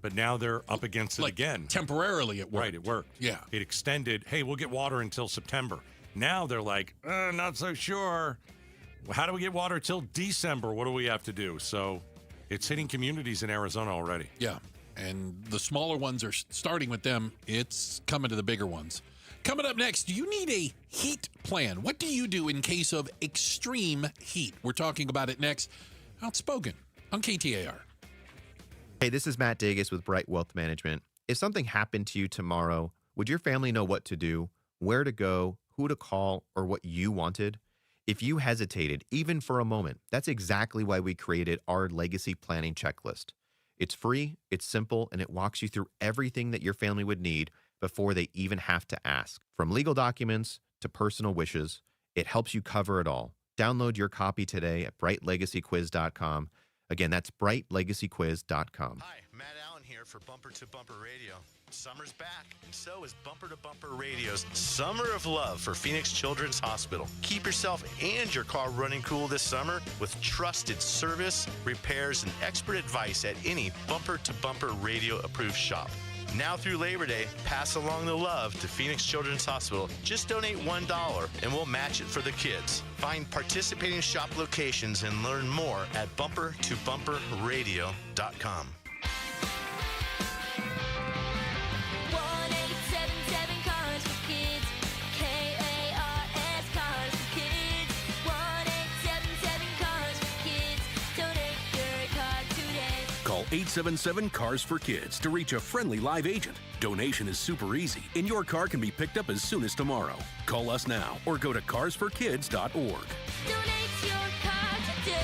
But now they're up against it again. Temporarily it worked. Right, it worked. Yeah. It extended, hey, we'll get water until September. Now they're like, not so sure. How do we get water till December? What do we have to do? So it's hitting communities in Arizona already. Yeah. And the smaller ones are starting with them. It's coming to the bigger ones. Coming up next, do you need a heat plan? What do you do in case of extreme heat? We're talking about it next. Outspoken on KTAR. Hey, this is Matt Dagus with Bright Wealth Management. If something happened to you tomorrow, would your family know what to do, where to go, who to call, or what you wanted? If you hesitated, even for a moment, that's exactly why we created our legacy planning checklist. It's free, it's simple, and it walks you through everything that your family would need before they even have to ask. From legal documents to personal wishes, it helps you cover it all. Download your copy today at brightlegacyquiz.com. Again, that's brightlegacyquiz.com. Hi, Matt Allen here for Bumper to Bumper Radio. Summer's back, and so is Bumper to Bumper Radio's Summer of Love for Phoenix Children's Hospital. Keep yourself and your car running cool this summer with trusted service, repairs, and expert advice at any Bumper to Bumper Radio approved shop. Now through Labor Day, pass along the love to Phoenix Children's Hospital. Just donate $1 and we'll match it for the kids. Find participating shop locations and learn more at bumpertobumperradio.com. 1877 Cars for Kids. KARS Cars for Kids. 1877 Cars for Kids. Donate your car today. Call 877-CARS-FOR-KIDS to reach a friendly live agent. Donation is super easy, and your car can be picked up as soon as tomorrow. Call us now or go to carsforkids.org. Donate your car today.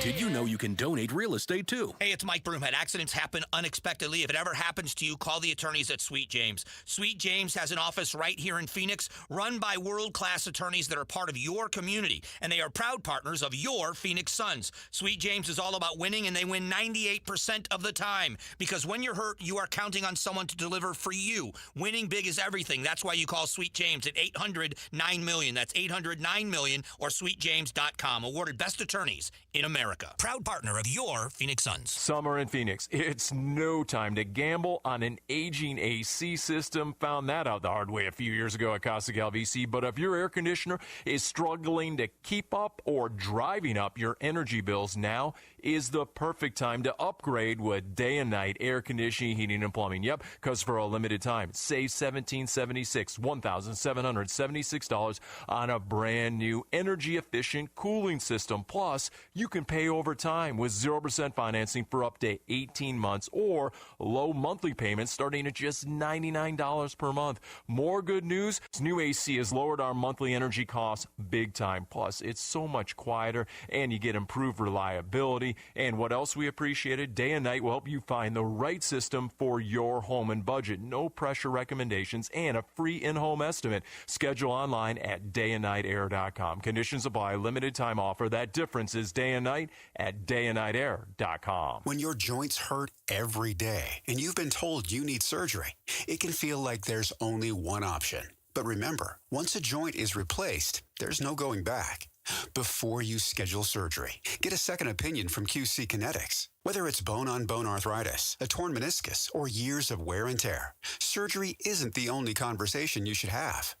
Did you know you can donate real estate too? Hey, it's Mike Broomhead. Accidents happen unexpectedly. If it ever happens to you, call the attorneys at Sweet James. Sweet James has an office right here in Phoenix, run by world-class attorneys that are part of your community, and they are proud partners of your Phoenix Suns. Sweet James is all about winning, and they win 98% of the time. Because when you're hurt, you are counting on someone to deliver for you. Winning big is everything. That's why you call Sweet James at 800-9-MILLION. That's 800-9-MILLION or sweetjames.com. Awarded best attorneys in America. Proud partner of your Phoenix Suns. Summer in Phoenix. It's no time to gamble on an aging AC system. Found that out the hard way a few years ago at Casa VC. But if your air conditioner is struggling to keep up or driving up your energy bills now, is the perfect time to upgrade with day and night air conditioning, heating, and plumbing. Yep, because for a limited time, save $1,776, $1,776 on a brand new energy-efficient cooling system. Plus, you can pay over time with 0% financing for up to 18 months or low monthly payments starting at just $99 per month. More good news, this new AC has lowered our monthly energy costs big time. Plus, it's so much quieter and you get improved reliability. And what else we appreciated, Day and Night will help you find the right system for your home and budget. No pressure recommendations and a free in-home estimate. Schedule online at dayandnightair.com. Conditions apply. Limited time offer. That difference is Day and Night at dayandnightair.com. When your joints hurt every day and you've been told you need surgery, it can feel like there's only one option. But remember, once a joint is replaced, there's no going back. Before you schedule surgery, get a second opinion from QC Kinetics. Whether it's bone-on-bone arthritis, a torn meniscus, or years of wear and tear, surgery isn't the only conversation you should have.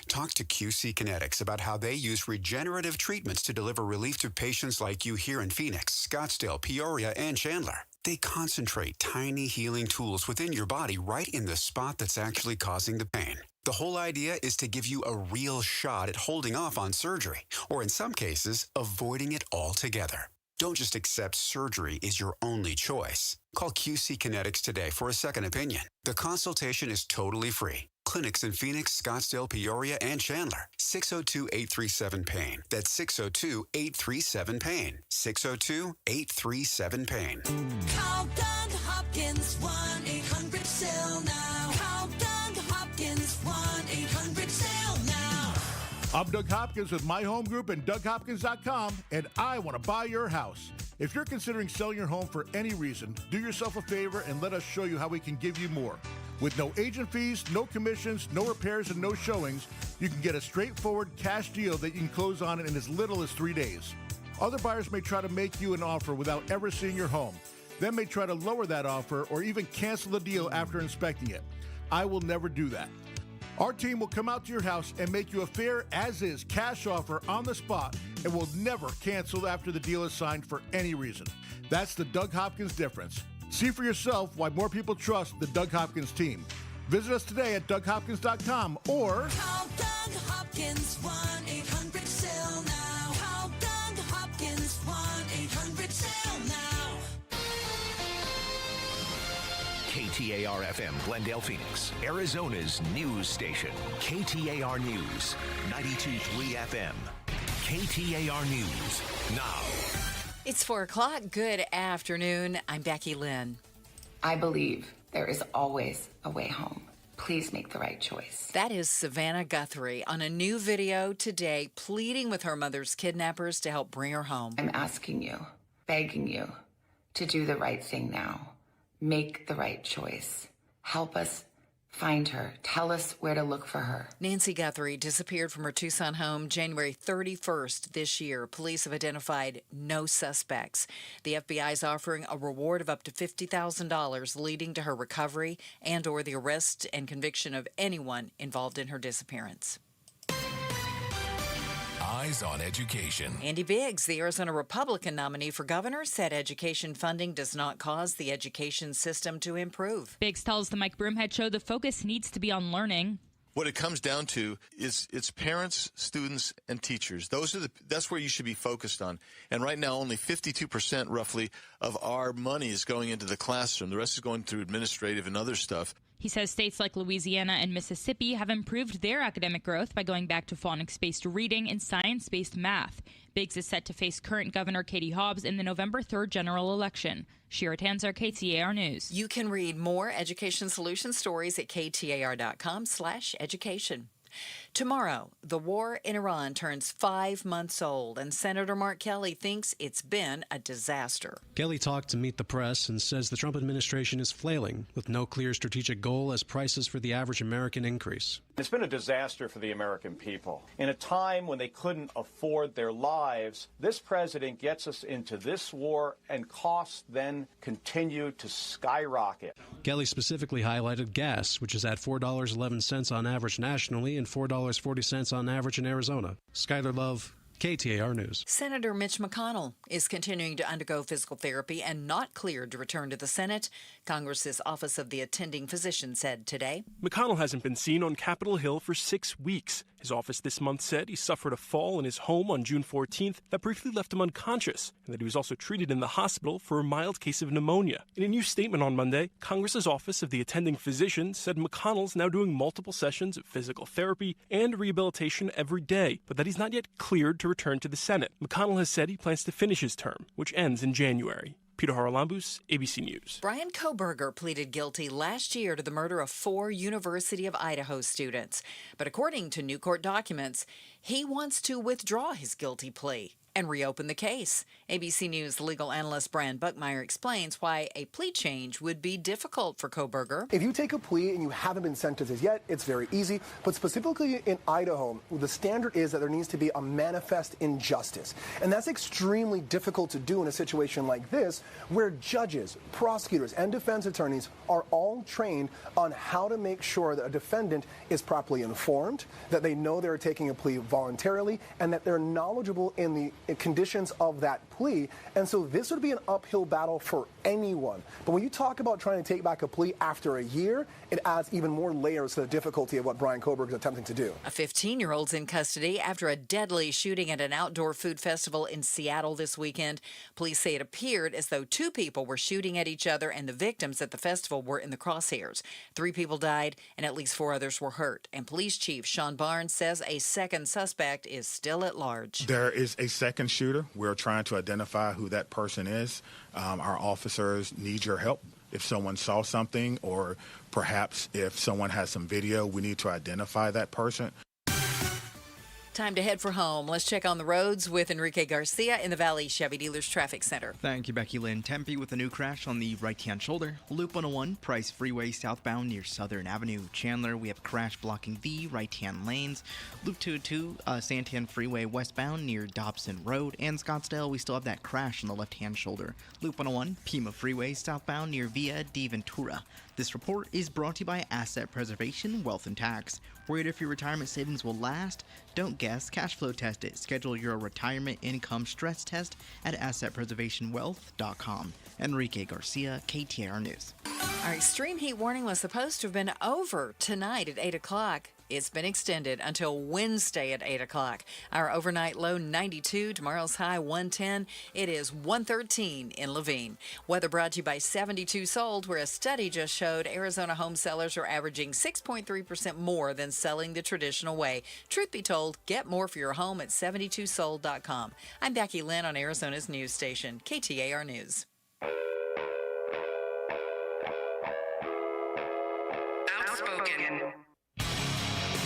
Talk to QC Kinetics about how they use regenerative treatments to deliver relief to patients like you here in Phoenix, Scottsdale, Peoria, and Chandler. They concentrate tiny healing tools within your body right in the spot that's actually causing the pain. The whole idea is to give you a real shot at holding off on surgery, or in some cases, avoiding it altogether. Don't just accept surgery is your only choice. Call QC Kinetics today for a second opinion. The consultation is totally free. Clinics in Phoenix, Scottsdale, Peoria, and Chandler. 602-837-PAIN. That's 602-837-PAIN. 602-837-PAIN. Call Doug Hopkins, 1-800-SAIL now. Call Doug Hopkins, 1-800-SAIL now. I'm Doug Hopkins with My Home Group and DougHopkins.com, and I want to buy your house. If you're considering selling your home for any reason, do yourself a favor and let us show you how we can give you more. With no agent fees, no commissions, no repairs, and no showings, you can get a straightforward cash deal that you can close on in as little as 3 days. Other buyers may try to make you an offer without ever seeing your home. They may try to lower that offer or even cancel the deal after inspecting it. I will never do that. Our team will come out to your house and make you a fair as-is cash offer on the spot and will never cancel after the deal is signed for any reason. That's the Doug Hopkins difference. See for yourself why more people trust the Doug Hopkins team. Visit us today at DougHopkins.com or Call Doug Hopkins, 1-800-SAIL now. Call Doug Hopkins, 1-800-SAIL now. KTAR-FM, Glendale, Phoenix, Arizona's news station. KTAR News, 92.3 FM. KTAR News, now. It's 4 o'clock. Good afternoon. I'm Becky Lynn. I believe there is always a way home. Please make the right choice. That is Savannah Guthrie on a new video today pleading with her mother's kidnappers to help bring her home. I'm asking you, begging you to do the right thing now. Make the right choice. Help us find her. Tell us where to look for her. Nancy Guthrie disappeared from her Tucson home January 31st this year. Police have identified no suspects. The FBI is offering a reward of up to $50,000 leading to her recovery and or the arrest and conviction of anyone involved in her disappearance. Eyes on Education. Andy Biggs, the Arizona Republican nominee for governor, said education funding does not cause the education system to improve. Biggs tells the Mike Broomhead Show the focus needs to be on learning. What it comes down to is it's parents, students, and teachers. That's where you should be focused on. And right now, only 52% roughly of our money is going into the classroom. The rest is going through administrative and other stuff. He says states like Louisiana and Mississippi have improved their academic growth by going back to phonics-based reading and science-based math. Biggs is set to face current Governor Katie Hobbs in the November 3rd general election. Shira Tanzer, KTAR News. You can read more education solution stories at KTAR.com/education. Tomorrow, the war in Iran turns 5 months old, and Senator Mark Kelly thinks it's been a disaster. Kelly talked to Meet the Press and says the Trump administration is flailing with no clear strategic goal as prices for the average American increase. It's been a disaster for the American people. In a time when they couldn't afford their lives, this president gets us into this war and costs then continue to skyrocket. Kelly specifically highlighted gas, which is at $4.11 on average nationally and $4.40 on average in Arizona. Skyler Love, KTAR News. Senator Mitch McConnell is continuing to undergo physical therapy and not cleared to return to the Senate. Congress's Office of the Attending Physician said today. McConnell hasn't been seen on Capitol Hill for 6 weeks. His office this month said he suffered a fall in his home on June 14th that briefly left him unconscious, and that he was also treated in the hospital for a mild case of pneumonia. In a new statement on Monday, Congress's Office of the Attending Physician said McConnell's now doing multiple sessions of physical therapy and rehabilitation every day, but that he's not yet cleared to return to the Senate. McConnell has said he plans to finish his term, which ends in January. Peter Haralambous, ABC News. Brian Kohberger pleaded guilty last year to the murder of 4 University of Idaho students. But according to new court documents, he wants to withdraw his guilty plea and reopen the case. ABC News legal analyst Brian Buckmeyer explains why a plea change would be difficult for Kohberger. If you take a plea and you haven't been sentenced as yet, it's very easy. But specifically in Idaho, the standard is that there needs to be a manifest injustice. And that's extremely difficult to do in a situation like this, where judges, prosecutors, and defense attorneys are all trained on how to make sure that a defendant is properly informed, that they know they're taking a plea voluntarily, and that they're knowledgeable in the conditions of that plea. And so this would be an uphill battle for anyone. But when you talk about trying to take back a plea after a year, it adds even more layers to the difficulty of what Brian Kohberger is attempting to do. A 15-year-old's in custody after a deadly shooting at an outdoor food festival in Seattle this weekend. Police say it appeared as though 2 people were shooting at each other and the victims at the festival were in the crosshairs. 3 people died and at least 4 others were hurt. And Police Chief Sean Barnes says a second suspect is still at large. There is a second shooter. We're trying to identify who that person is. Our officers need your help. If someone saw something, or perhaps if someone has some video, we need to identify that person. Time to head for home. Let's check on the roads with Enrique Garcia in the Valley Chevy Dealers Traffic Center. Thank you, Becky Lynn. Tempe with a new crash on the right-hand shoulder. Loop 101, Price Freeway southbound near Southern Avenue. Chandler, we have a crash blocking the right-hand lanes. Loop 202, Santan Freeway westbound near Dobson Road. And Scottsdale, we still have that crash on the left-hand shoulder. Loop 101, Pima Freeway southbound near Via de Ventura. This report is brought to you by Asset Preservation Wealth and Tax. Worried if your retirement savings will last? Don't guess. Cash flow test it. Schedule your retirement income stress test at assetpreservationwealth.com. Enrique Garcia, KTAR News. Our extreme heat warning was supposed to have been over tonight at 8 o'clock. It's been extended until Wednesday at 8 o'clock. Our overnight low 92, tomorrow's high 110. It is 113 in Levine. Weather brought to you by 72 Sold, where a study just showed Arizona home sellers are averaging 6.3% more than selling the traditional way. Truth be told, get more for your home at 72sold.com. I'm Becky Lynn on Arizona's news station, KTAR News. Outspoken.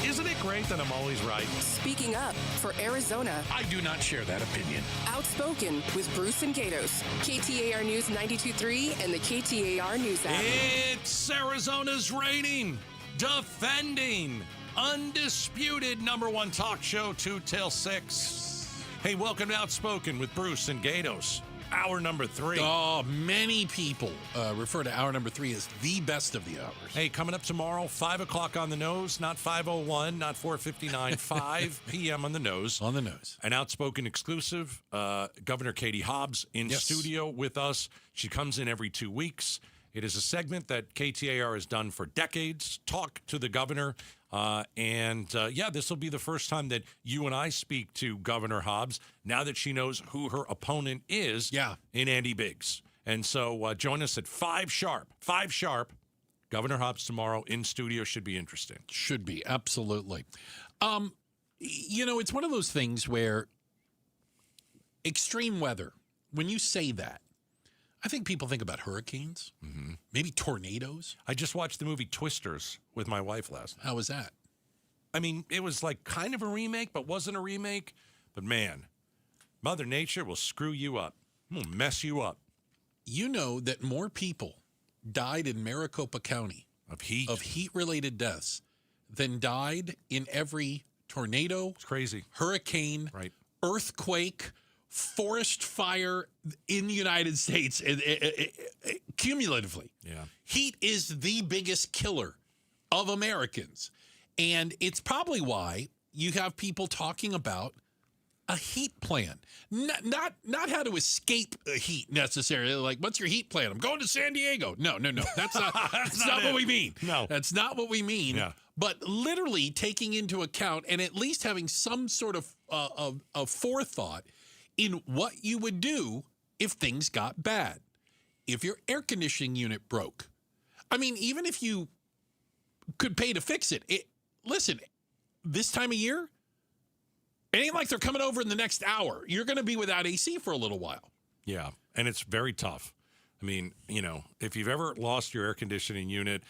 Isn't it great that I'm always right? Speaking up for Arizona. I do not share that opinion. Outspoken with Bruce and Gatos. KTAR News 92.3 and the KTAR News app. It's Arizona's reigning, defending, undisputed #1 talk show 2 till 6. Hey, welcome to Outspoken with Bruce and Gatos. Hour number 3. Oh, many people refer to hour number 3 as the best of the hours. Hey, coming up tomorrow, 5 o'clock on the nose, not 5:01, not 4:59, 5 p.m. on the nose. On the nose. An Outspoken exclusive, Governor Katie Hobbs in studio with us. She comes in every 2 weeks. It is a segment that KTAR has done for decades, Talk to the Governor. This will be the first time that you and I speak to Governor Hobbs now that she knows who her opponent is in Andy Biggs. And so join us at 5 sharp. 5 sharp. Governor Hobbs tomorrow in studio. Should be interesting. Should be, absolutely. It's one of those things where extreme weather, when you say that, I think people think about hurricanes, maybe tornadoes. I just watched the movie Twisters with my wife last night. How was that? I mean, it was like kind of a remake, but wasn't a remake. But man, Mother Nature will screw you up. Will mess you up. You know that more people died in Maricopa County of heat-related deaths than died in every tornado, it's crazy, hurricane, earthquake, forest fire in the United States, cumulatively. Yeah. Heat is the biggest killer of Americans. And it's probably why you have people talking about a heat plan. Not how to escape heat necessarily. Like, what's your heat plan? I'm going to San Diego. No. That's not, that's not what we mean. No. That's not what we mean. Yeah. But literally taking into account and at least having some sort of forethought in what you would do if things got bad. If your air conditioning unit broke. I mean, even if you could pay to fix it, listen, this time of year, it ain't like they're coming over in the next hour. You're going to be without AC for a little while. Yeah, and it's very tough. I mean, if you've ever lost your air conditioning unit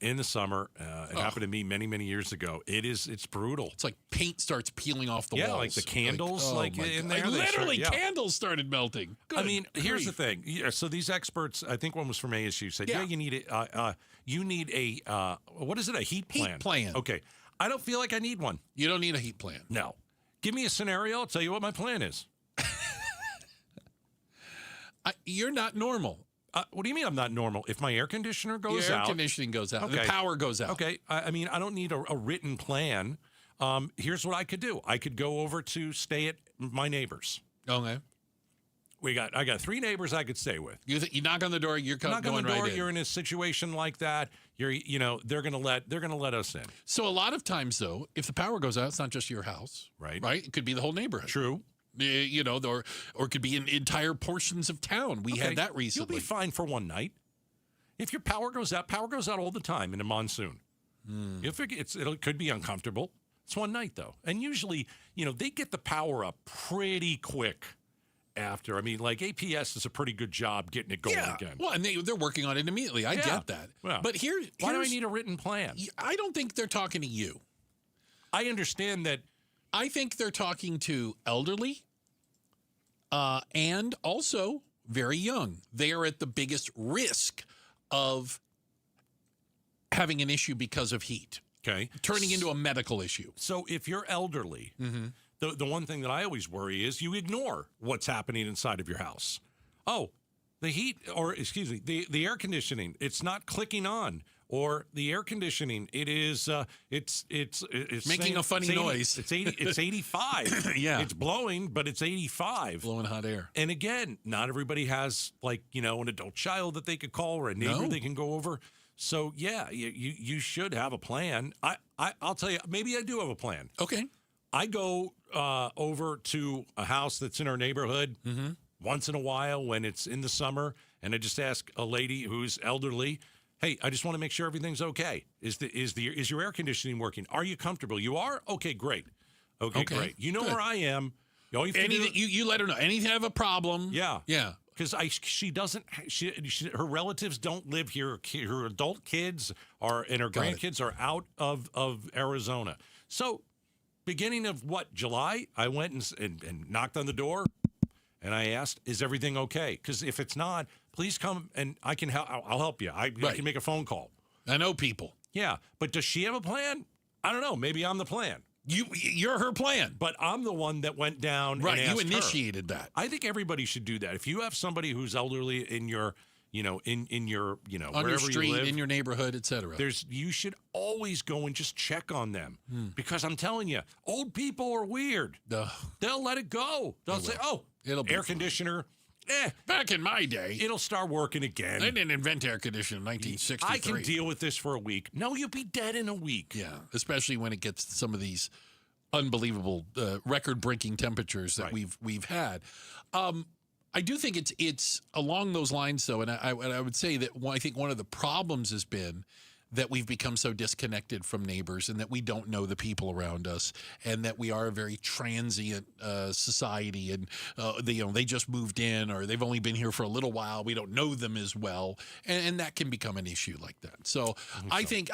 in the summer, it happened to me many, many years ago. It's brutal. It's like paint starts peeling off the walls. Yeah, like the candles, in there. Literally, candles started melting. Good I mean, here's grief. the thing. Yeah, so these experts, I think one was from ASU, said, you need a what is it? A heat plan. Heat plan. Okay. I don't feel like I need one. You don't need a heat plan. No. Give me a scenario. I'll tell you what my plan is. You're not normal. What do you mean I'm not normal? If my air conditioner goes Your out. air conditioning goes out. Okay. The power goes out. Okay. I mean, I don't need a written plan. Here's what I could do. I could go over to stay at my neighbors. Okay. I got 3 neighbors I could stay with. You knock on the door, you're knock going on the door, right in. you're in a situation like that. They're gonna let us in. So a lot of times though, if the power goes out, it's not just your house. Right. It could be the whole neighborhood. True. Or it could be in entire portions of town. We had that recently. You'll be fine for one night. If your power goes out all the time in a monsoon. If it could be uncomfortable. It's one night though, and usually, they get the power up pretty quick. After, I mean, like APS does a pretty good job getting it going again. Well, and they're working on it immediately. I get that. Well, but why do I need a written plan? I don't think they're talking to you. I understand that. I think they're talking to elderly and also very young. They are at the biggest risk of having an issue because of heat. Okay. Turning into a medical issue. So if you're elderly, the one thing that I always worry is you ignore what's happening inside of your house. Oh, the heat, or excuse me, the air conditioning, it's not clicking on. Or the air conditioning, it's making a funny noise. It's 85. Yeah. It's blowing, but it's 85. Blowing hot air. And again, not everybody has an adult child that they could call or a neighbor they can go over. So yeah, you should have a plan. I'll tell you, maybe I do have a plan. Okay. I go over to a house that's in our neighborhood once in a while when it's in the summer, and I just ask a lady who's elderly, hey, I just want to make sure everything's okay. Is your air conditioning working? Are you comfortable? You are? Okay, great. Okay, great. You know where I am. You let her know. Anything have a problem? Yeah. Yeah. Because her relatives don't live here. Her adult kids and her grandkids are out of Arizona. So beginning of July, I went and knocked on the door, and I asked, "Is everything okay?" Because if it's not, please come and I can help. I'll help you. I can make a phone call. I know people. Yeah, but does she have a plan? I don't know. Maybe I'm the plan. You're her plan, but I'm the one that went down. Right, and asked you initiated her. that. I think everybody should do that. If you have somebody who's elderly in your, in your, on wherever your street, you live, in your neighborhood, etc. You should always go and just check on them because I'm telling you, old people are weird. They'll let it go. They'll say, "Oh, it'll be air conditioner." Back in my day, it'll start working again. They didn't invent air conditioning in 1963. I can deal with this for a week. No, you'll be dead in a week. Yeah, especially when it gets to some of these unbelievable record-breaking temperatures that we've had. I do think it's along those lines, though, and I would say that I think one of the problems has been that we've become so disconnected from neighbors and that we don't know the people around us and that we are a very transient society and they just moved in or they've only been here for a little while. We don't know them as well. And that can become an issue like that. So I think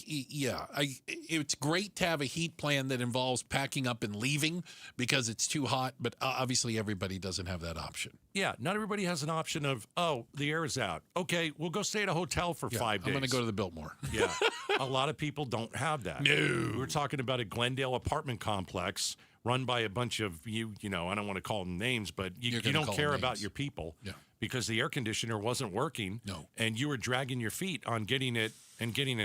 it's great to have a heat plan that involves packing up and leaving because it's too hot. But obviously everybody doesn't have that option. Yeah, not everybody has an option of, the air is out. Okay, we'll go stay at a hotel for 5 days. I'm going to go to the Biltmore. Yeah, a lot of people don't have that. No. We were talking about a Glendale apartment complex run by a bunch of I don't want to call them names, but you don't care about your people. Yeah. because the air conditioner wasn't working. No. And you were dragging your feet on getting it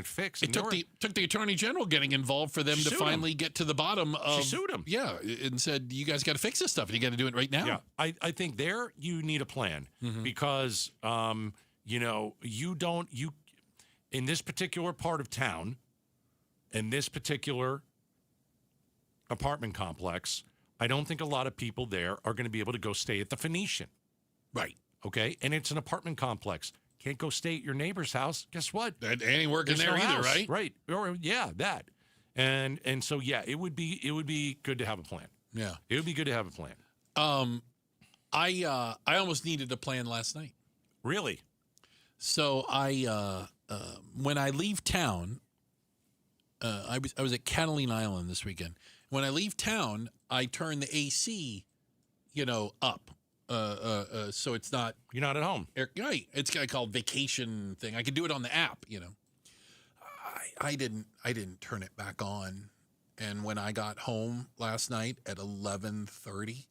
fixed. It took the Attorney General getting involved for them to finally get to the bottom of... She sued him. Yeah, and said, you guys got to fix this stuff, and you got to do it right now. Yeah, I think there you need a plan because, you in this particular part of town, in this particular apartment complex, I don't think a lot of people there are going to be able to go stay at the Phoenician. Right. Okay? And it's an apartment complex. Can't go stay at your neighbor's house. Guess what? That ain't working There's there no either, house. right? Right. Or that. And so it would be good to have a plan. Yeah. It would be good to have a plan. I almost needed a plan last night. Really? So when I leave town, I was at Catalina Island this weekend. When I leave town, I turn the AC, up. So it's not... You're not at home. Right. It's called vacation thing. I could do it on the app, I didn't turn it back on. And when I got home last night at 11:30,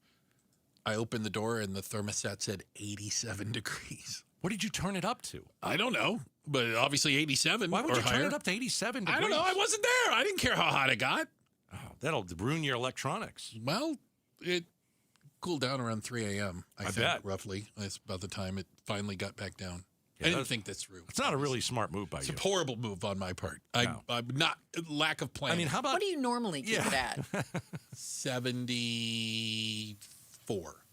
I opened the door and the thermostat said 87 degrees. What did you turn it up to? I don't know, but obviously 87 Why would or you turn higher. it up to 87 degrees? I don't know. I wasn't there. I didn't care how hot it got. Oh, that'll ruin your electronics. Well, it cooled down around 3 a.m., I think, bet. roughly. That's about the time it finally got back down. Yeah, I didn't think that's through. It's not a really smart move by It's you. a horrible move on my part. No. I'm not lack of planning. I mean, how about What do you normally keep it at? 74.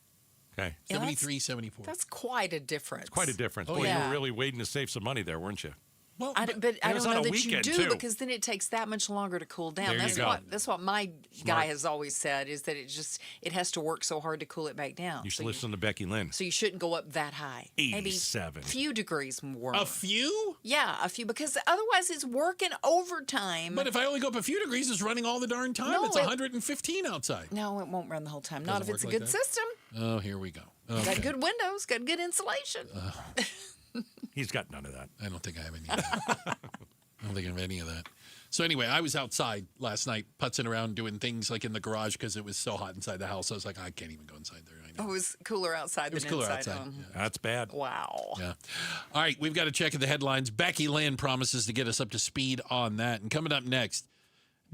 Okay. Yeah, 73, 74. That's quite a difference. It's quite a difference. Oh, Boy, yeah. you were really waiting to save some money there, weren't you? Well, I don't know that you do too. because then it takes that much longer to cool down. There you go. That's what my guy has always said is that it has to work so hard to cool it back down. You should listen to Becky Lynn. So you shouldn't go up that high. 87. Maybe a few degrees more. A few? Yeah, a few, because otherwise it's working overtime. But if I only go up a few degrees, it's running all the darn time. No, It's 115 outside. No, it won't run the whole time. Not if Doesn't it's a work good like that? system. Oh, here we go. Got good windows, got good insulation. He's got none of that. I don't think I have any of that. I don't think I have any of that. So anyway, I was outside last night, putzing around, doing things like in the garage because it was so hot inside the house. I was like, I can't even go inside there. I know. Oh, it was cooler outside It was than cooler inside. outside. Oh. Yeah. That's bad. Wow. Yeah. All right, we've got to check the headlines. Becky Lynn promises to get us up to speed on that. And coming up next,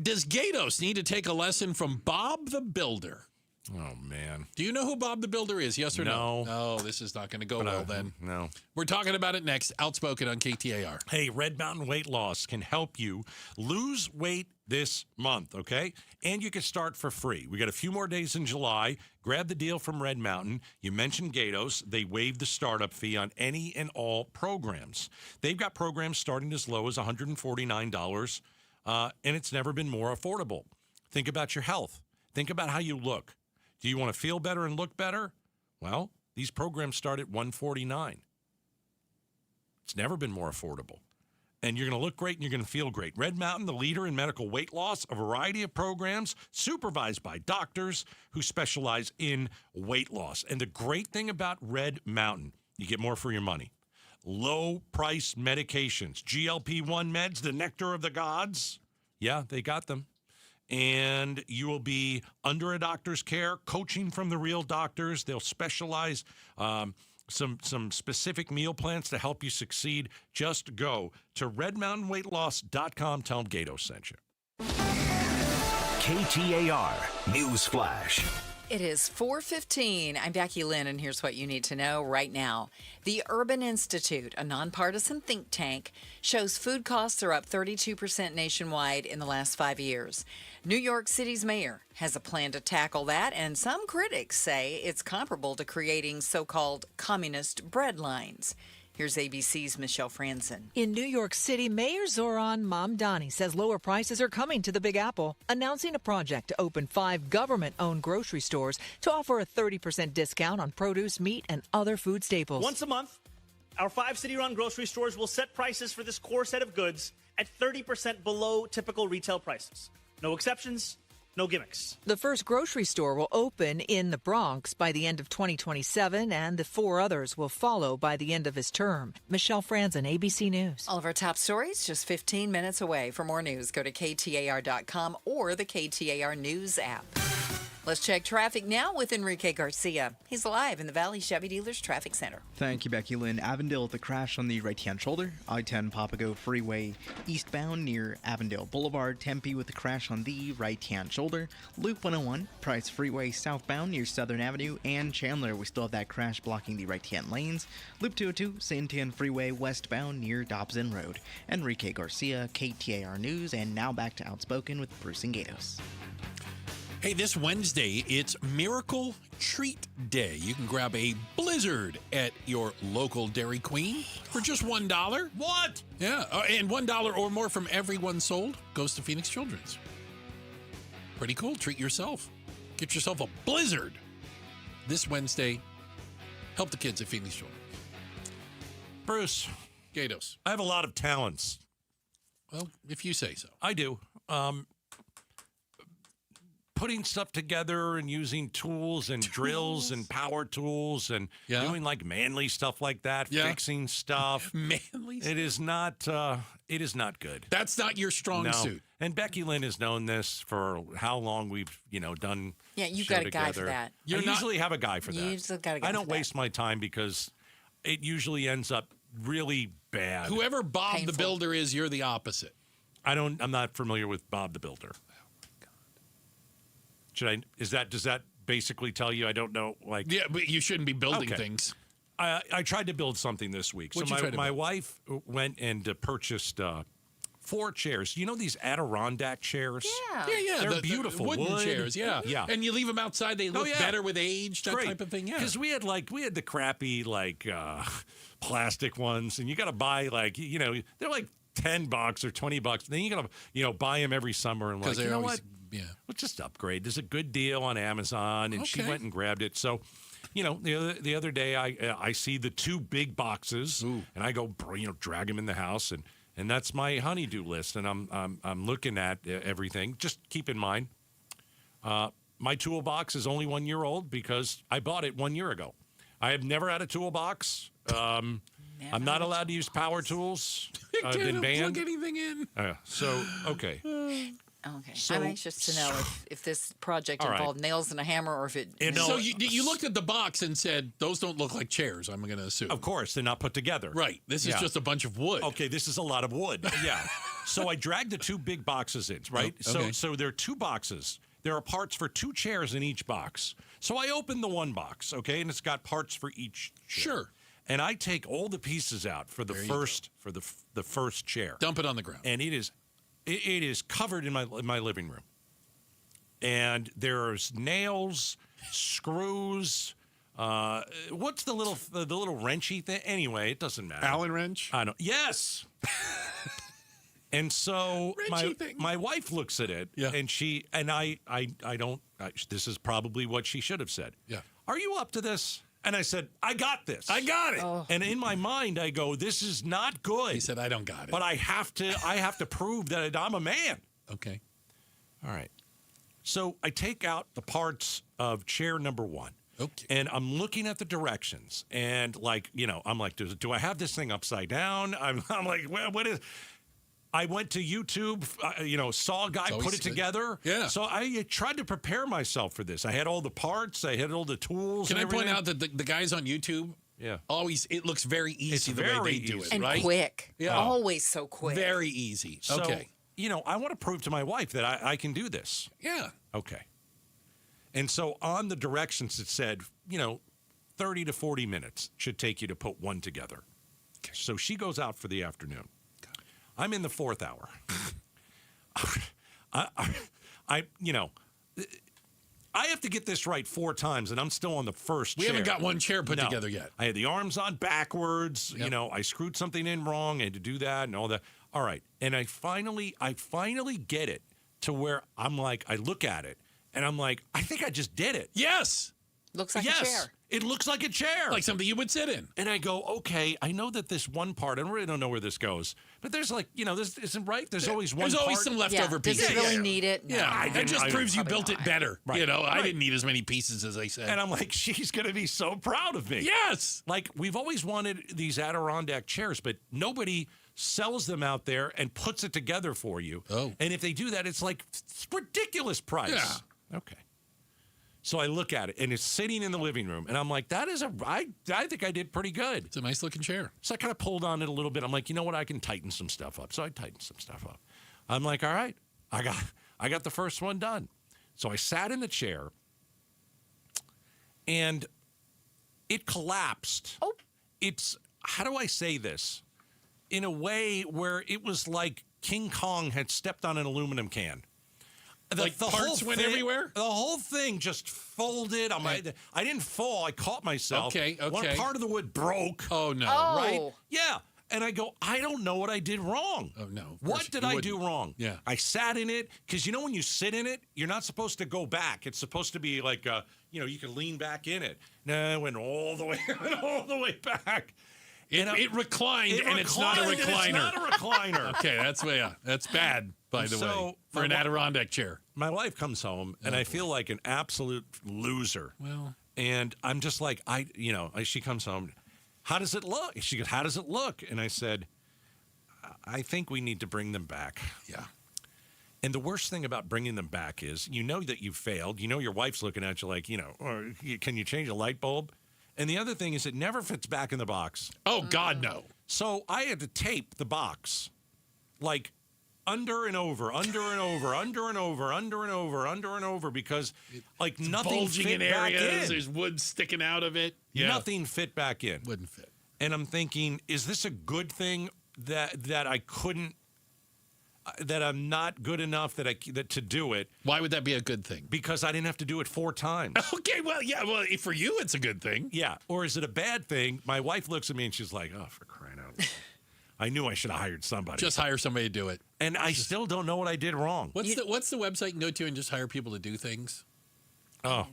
does Gatos need to take a lesson from Bob the Builder? Oh, man. Do you know who Bob the Builder is? Yes or no? No, this is not going to go well then. No. We're talking about it next. Outspoken on KTAR. Hey, Red Mountain Weight Loss can help you lose weight this month, okay? And you can start for free. We got a few more days in July. Grab the deal from Red Mountain. You mentioned Gatos. They waived the startup fee on any and all programs. They've got programs starting as low as $149, and it's never been more affordable. Think about your health. Think about how you look. Do you want to feel better and look better? Well, these programs start at $149. It's never been more affordable. And you're going to look great and you're going to feel great. Red Mountain, the leader in medical weight loss, a variety of programs supervised by doctors who specialize in weight loss. And the great thing about Red Mountain, you get more for your money. Low price medications, GLP-1 meds, the nectar of the gods. Yeah, they got them. And you will be under a doctor's care, coaching from the real doctors. They'll specialize some specific meal plans to help you succeed. Just go to redmountainweightloss.com. Tell them Gatos sent you. KTAR News Flash. It is 4:15. I'm Becky Lynn, and here's what you need to know right now. The Urban Institute, a nonpartisan think tank, shows food costs are up 32% nationwide in the last 5 years. New York City's mayor has a plan to tackle that, and some critics say it's comparable to creating so-called communist bread lines. Here's ABC's Michelle Franzen. In New York City, Mayor Zoran Mamdani says lower prices are coming to the Big Apple, announcing a project to open 5 government-owned grocery stores to offer a 30% discount on produce, meat, and other food staples. Once a month, our 5 city-run grocery stores will set prices for this core set of goods at 30% below typical retail prices. No exceptions, no gimmicks. The first grocery store will open in the Bronx by the end of 2027, and the 4 others will follow by the end of his term. Michelle Franzen, ABC News. All of our top stories just 15 minutes away. For more news, go to KTAR.com or the KTAR News app. Let's check traffic now with Enrique Garcia. He's live in the Valley Chevy Dealers Traffic Center. Thank you, Becky Lynn. Avondale with the crash on the right-hand shoulder. I-10 Papago Freeway eastbound near Avondale Boulevard. Tempe with the crash on the right-hand shoulder. Loop 101, Price Freeway southbound near Southern Avenue. And Chandler, we still have that crash blocking the right-hand lanes. Loop 202, Santiago Freeway westbound near Dobson Road. Enrique Garcia, KTAR News. And now back to Outspoken with Bruce and Gatos. Hey, this Wednesday, it's Miracle Treat Day. You can grab a Blizzard at your local Dairy Queen for just $1. What? Yeah, and $1 or more from everyone sold goes to Phoenix Children's. Pretty cool. Treat yourself. Get yourself a Blizzard this Wednesday. Help the kids at Phoenix Children's. Bruce. Gatos. I have a lot of talents. Well, if you say so. I do. Putting stuff together and using tools and drills and power tools and doing like manly stuff like that, fixing stuff. Manly stuff? It is not good. That's not your strong suit. And Becky Lynn has known this for how long we've, done. Yeah, you've show got a guy together. for that. I usually have a guy for that. You usually got a guy I don't for that. waste my time because it usually ends up really bad. Whoever Bob the Builder is, you're the opposite. I'm not familiar with Bob the Builder. Does that basically tell you I don't know? Like, yeah, but you shouldn't be building things. I tried to build something this week. What'd you So try to my build? wife went and purchased 4 chairs. You know these Adirondack chairs? Yeah. They're the beautiful wooden wood. chairs. Yeah. And you leave them outside; they look better with age. That Great. type of thing. Yeah. Because we had the crappy plastic ones, and you got to buy they're like $10 or $20. Then you got to buy them every summer and like, you know what? Yeah. Let's just upgrade. There's a good deal on Amazon, and she went and grabbed it. So, the other day I see the 2 big boxes, and I go, drag them in the house, and that's my honey-do list. And I'm looking at everything. Just keep in mind, my toolbox is only 1 year old because I bought it 1 year ago. I have never had a toolbox. I'm not allowed to use power tools. I've been banned. Plug anything in. Okay. Okay. So- I'm anxious to know if this project All right. involved nails and a hammer or if it... So you looked at the box and said, those don't look like chairs, I'm going to assume. Of course, they're not put together. Right. This is just a bunch of wood. Okay, this is a lot of wood. Yeah. So I dragged the 2 big boxes in, right? Oh, okay. So there are 2 boxes. There are parts for 2 chairs in each box. So I opened the one box, okay, and it's got parts for each chair. Sure. And I take all the pieces out for the first chair. Dump it on the ground. And it is covered in my living room. And there's nails, screws. What's the little wrenchy thing? Anyway, it doesn't matter. Allen wrench? I don't. Yes. And so my wife looks at it, and this is probably what she should have said. Yeah. Are you up to this? And I said, I got this. I got it. Oh. And in my mind, I go, this is not good. He said, I don't got it. But I have to prove that I'm a man. Okay. All right. So I take out the parts of chair number 1. Okay. And I'm looking at the directions. And I'm like, do I have this thing upside down? I'm like, well, what is... I went to YouTube, saw a guy put it together. Yeah. So I tried to prepare myself for this. I had all the parts. I had all the tools. Can and I point everything. out that the guys on YouTube, always, it looks very easy It's the very way they do easy. it, And right? quick. Yeah. Always so quick. Very easy. So, Okay. I want to prove to my wife that I can do this. Yeah. Okay. And so on the directions it said, 30 to 40 minutes should take you to put one together. Okay. So she goes out for the afternoon. I'm in the 4th hour. I have to get this right 4 times, and I'm still on the first We chair. haven't got one chair put together yet. I had the arms on backwards. Yep. I screwed something in wrong. I had to do that and all that. All right. And I finally get it to where I'm like, I look at it, and I'm like, I think I just did it. Yes. Looks like a chair. It looks like a chair. Like something you would sit in. And I go, okay, I know that this one part, I really don't know where this goes, but there's this isn't right. There's always one There's always part. some leftover Does pieces. it really need it? No. Yeah, that just proves you built it better. Right. I didn't need as many pieces as I said. And I'm like, she's going to be so proud of me. Yes. Like, we've always wanted these Adirondack chairs, but nobody sells them out there and puts it together for you. Oh. And if they do that, it's like ridiculous price. Yeah. Okay. So I look at it, and it's sitting in the living room, and I'm like, I think I did pretty good. It's a nice looking chair. So I kind of pulled on it a little bit. I'm like, you know what? I can tighten some stuff up. So I tightened some stuff up. I'm like, all right, I got the first one done. So I sat in the chair, and it collapsed. Oh. It's, how do I say this? In a way where it was like King Kong had stepped on an aluminum can. The parts went everywhere? The whole thing just folded. I didn't fall. I caught myself. Okay. One part of the wood broke. Oh, no. Oh. Right? Yeah. And I go, I don't know what I did wrong. Oh, no. What did I do wrong? Yeah. I sat in it, because when you sit in it, you're not supposed to go back. It's supposed to be like, you can lean back in it. No, I went all the way back. It reclined, and it's not a recliner. It's not a recliner. Okay, that's bad, by the way, for an Adirondack chair. My wife comes home, and I feel like an absolute loser. Well, and I'm just like, she comes home. How does it look? She goes, how does it look? And I said, I think we need to bring them back. Yeah. And the worst thing about bringing them back is, that you failed. Your wife's looking at you like, or can you change a light bulb? And the other thing is, it never fits back in the box. Oh, God, no. So I had to tape the box, like under and over, under and over, under and over, under and over, under and over, because like nothing bulging fit in back areas. in. There's wood sticking out of it. Yeah. Nothing fit back in. Wouldn't fit. And I'm thinking, is this a good thing that I couldn't? That I'm not good enough that to do it. Why would that be a good thing? Because I didn't have to do it 4 times. Okay, well, for you, it's a good thing. Yeah. Or is it a bad thing? My wife looks at me and she's like, oh, for crying out loud. I knew I should have hired somebody. Just hire somebody to do it. And I still don't know what I did wrong. What's the website you can go to and just hire people to do things? Oh.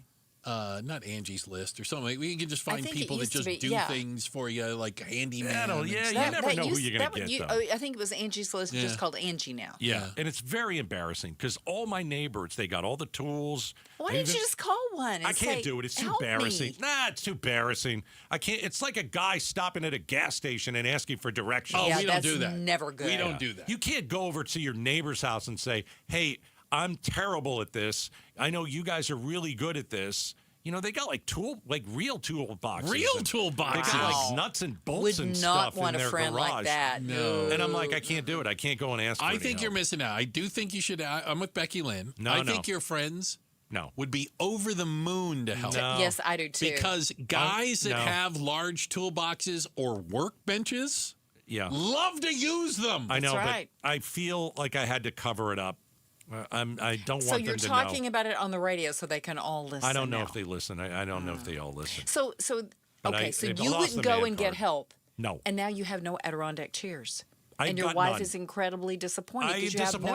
Not Angie's List or something. We can just find people that just do things for you, like handyman. You never know who you're going to get, though. I think it was Angie's List, just called Angie now. Yeah, and it's very embarrassing because all my neighbors, they got all the tools. Why didn't you just call one and I can't do it. It's too embarrassing. Nah, it's too embarrassing. I can't. It's like a guy stopping at a gas station and asking for directions. Oh, we don't do that. Never good. We don't do that. You can't go over to your neighbor's house and say, hey, I'm terrible at this. I know you guys are really good at this. They got real toolboxes. Real toolboxes. They got like nuts and bolts and stuff in their garage. Would not want a friend like that. No. And I'm like, I can't do it. I can't go and ask for I think you're missing out. I do think you should. I'm with Becky Lynn. I think your friends would be over the moon to help. No. Yes, I do too. Because guys that have large toolboxes or workbenches love to use them. I know, That's right. but I feel like I had to cover it up. I don't want them to know. So you're talking about it on the radio so they can all listen. I don't know if they listen. I don't know if they all listen. So you wouldn't go and get help. No. And now you have no Adirondack chairs. And your wife is incredibly disappointed because you have no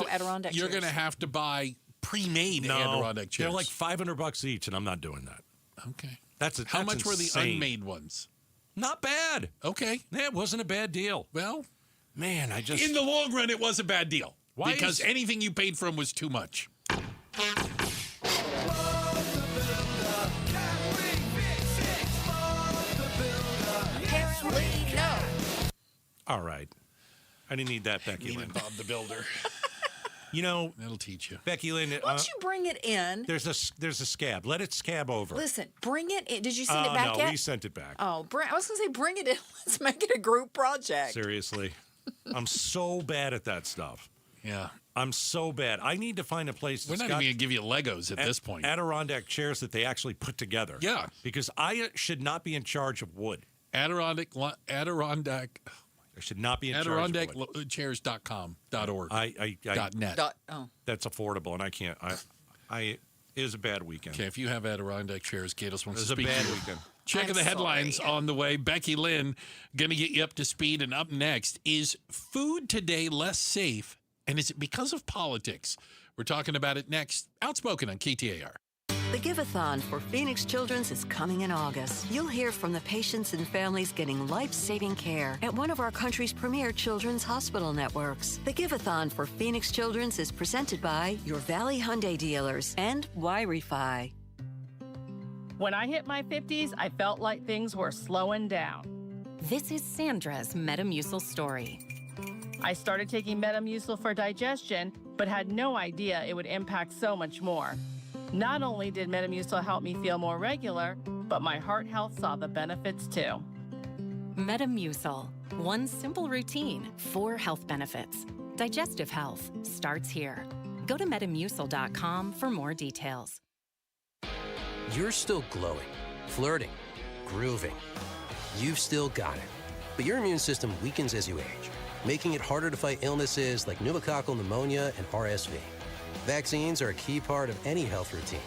Adirondack chairs. You're going to have to buy pre-made Adirondack chairs. They're like $500 each, and I'm not doing that. Okay. How much were the unmade ones? Not bad. Okay. Yeah, it wasn't a bad deal. Well, man, in the long run, it was a bad deal. Because anything you paid for them was too much. Apparently, no. All right. I didn't need that, Becky Lynn. Bob the Builder. That'll teach you. Becky Lynn. Once you bring it in. There's a scab. Let it scab over. Listen, bring it in. Did you send it back yet? No, we sent it back. Oh, I was going to say bring it in. Let's make it a group project. Seriously. I'm so bad at that stuff. Yeah. I'm so bad. I need to find a place that's We're not even going to give you Legos at this point. Adirondack chairs that they actually put together. Yeah. Because I should not be in charge of wood. Adirondack. I should not be in charge of wood. AdirondackChairs.com.org. .net. That's affordable, and I can't. It was a bad weekend. Okay, if you have Adirondack chairs, Gatos wants to speak. It was a bad weekend. Checking the headlines on the way. Becky Lynn going to get you up to speed. And up next, is food today less safe? And is it because of politics? We're talking about it next. Outspoken on KTAR. The Give-a-thon for Phoenix Children's is coming in August. You'll hear from the patients and families getting life-saving care at one of our country's premier children's hospital networks. The Give-a-thon for Phoenix Children's is presented by your Valley Hyundai dealers and Y-Refi. When I hit my 50s, I felt like things were slowing down. This is Sandra's Metamucil story. I started taking Metamucil for digestion, but had no idea it would impact so much more. Not only did Metamucil help me feel more regular, but my heart health saw the benefits too. Metamucil. One simple routine, 4 health benefits. Digestive health starts here. Go to Metamucil.com for more details. You're still glowing, flirting, grooving. You've still got it. But your immune system weakens as you age, making it harder to fight illnesses like pneumococcal pneumonia and RSV. Vaccines are a key part of any health routine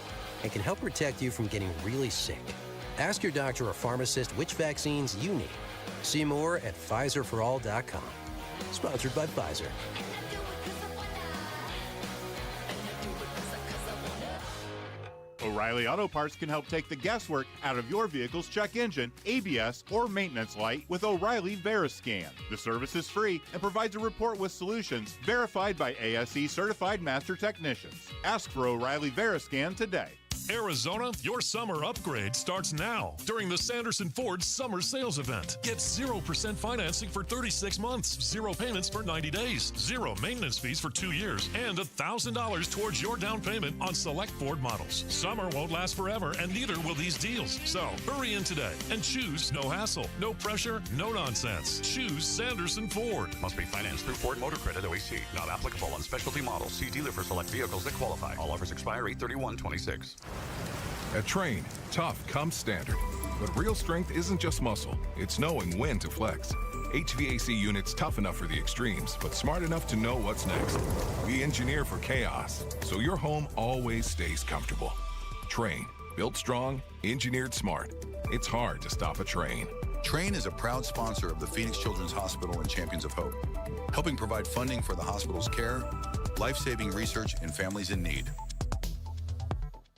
and can help protect you from getting really sick. Ask your doctor or pharmacist which vaccines you need. See more at PfizerForAll.com. Sponsored by Pfizer. O'Reilly Auto Parts can help take the guesswork out of your vehicle's check engine, ABS, or maintenance light with O'Reilly VeriScan. The service is free and provides a report with solutions verified by ASE certified master technicians. Ask for O'Reilly VeriScan today. Arizona, your summer upgrade starts now during the Sanderson Ford Summer Sales Event. Get 0% financing for 36 months, 0 payments for 90 days, 0 maintenance fees for 2 years, and $1,000 towards your down payment on select Ford models. Summer won't last forever, and neither will these deals. So hurry in today and choose no hassle, no pressure, no nonsense. Choose Sanderson Ford. Must be financed through Ford Motor Credit OAC. Not applicable on specialty models. See dealer for select vehicles that qualify. All offers expire 8/31/26. At Train, tough comes standard. But real strength isn't just muscle, it's knowing when to flex. HVAC units tough enough for the extremes, but smart enough to know what's next. We engineer for chaos, so your home always stays comfortable. Train, built strong, engineered smart. It's hard to stop a train. Train is a proud sponsor of the Phoenix Children's Hospital and Champions of Hope, helping provide funding for the hospital's care, life-saving research, and families in need.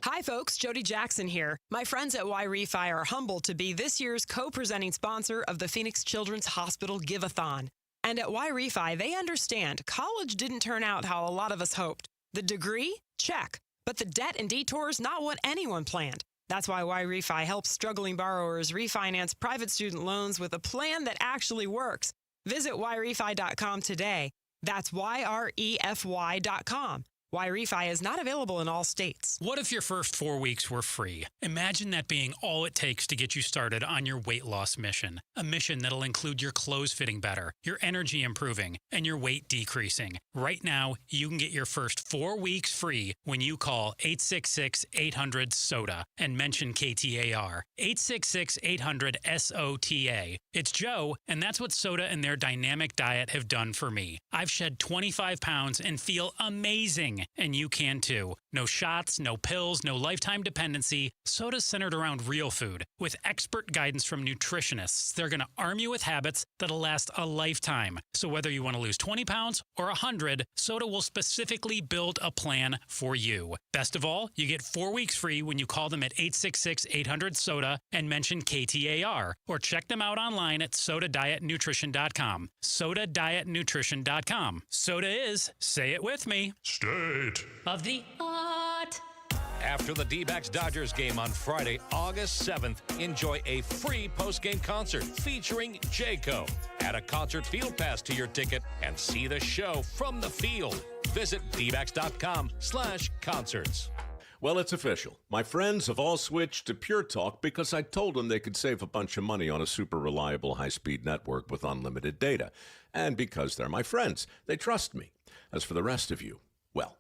Hi folks, Jody Jackson here. My friends at Y-Refi are humbled to be this year's co-presenting sponsor of the Phoenix Children's Hospital Give-a-thon. And at Y-Refi, they understand college didn't turn out how a lot of us hoped. The degree? Check. But the debt and detours, not what anyone planned. That's why Y-Refi helps struggling borrowers refinance private student loans with a plan that actually works. Visit YRefi.com today. That's YREFY.com. Y-Refi is not available in all states. What if your first 4 weeks were free? Imagine that being all it takes to get you started on your weight loss mission. A mission that'll include your clothes fitting better, your energy improving, and your weight decreasing. Right now, you can get your first 4 weeks free when you call 866-800-SODA and mention KTAR. 866-800-SOTA. It's Joe, and that's what Soda and their dynamic diet have done for me. I've shed 25 pounds and feel amazing. And you can too. No shots, no pills, no lifetime dependency. Soda's centered around real food. With expert guidance from nutritionists, they're going to arm you with habits that'll last a lifetime. So whether you want to lose 20 pounds or 100, Soda will specifically build a plan for you. Best of all, you get 4 weeks free when you call them at 866-800-SODA and mention KTAR. Or check them out online at SodaDietNutrition.com. SodaDietNutrition.com. Soda is, say it with me, State of the art. After the D-backs Dodgers game on Friday, August 7th, enjoy a free post-game concert featuring Jayco. Add a concert field pass to your ticket and see the show from the field. Visit dbacks.com/concerts. Well, it's official. My friends have all switched to Pure Talk because I told them they could save a bunch of money on a super reliable high-speed network with unlimited data. And because they're my friends, they trust me. As for the rest of you, well,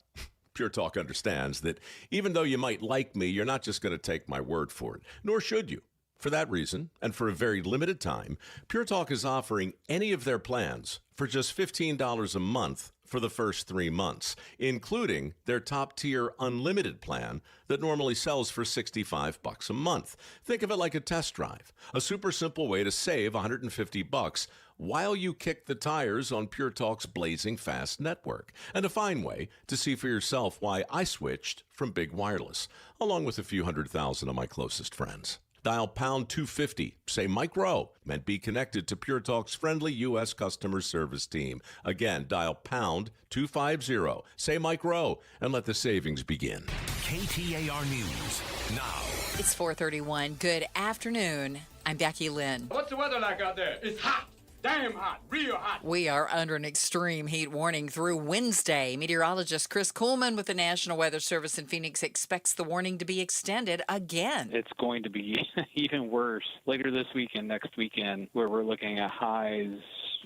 Pure Talk understands that even though you might like me, you're not just going to take my word for it, nor should you. For that reason, and for a very limited time, Pure Talk is offering any of their plans for just $15 a month for the first 3 months, including their top-tier unlimited plan that normally sells for $65 a month. Think of it like a test drive, a super simple way to save $150 while you kick the tires on Pure Talk's blazing fast network, and a fine way to see for yourself why I switched from big wireless, along with a few 100,000 of my closest friends. Dial pound 250, say Mike Rowe, and be connected to Pure Talk's friendly U.S. customer service team. Again, dial pound 250, say Mike Rowe, and let the savings begin. KTAR News now. It's 4:31. Good afternoon. I'm Becky Lynn. What's the weather like out there? It's hot. damn hot, real hot. We are under an extreme heat warning through Wednesday. Meteorologist Chris Kuhlman with the National Weather Service in Phoenix expects the warning to be extended again. It's going to be even worse later this weekend, next weekend, where we're looking at highs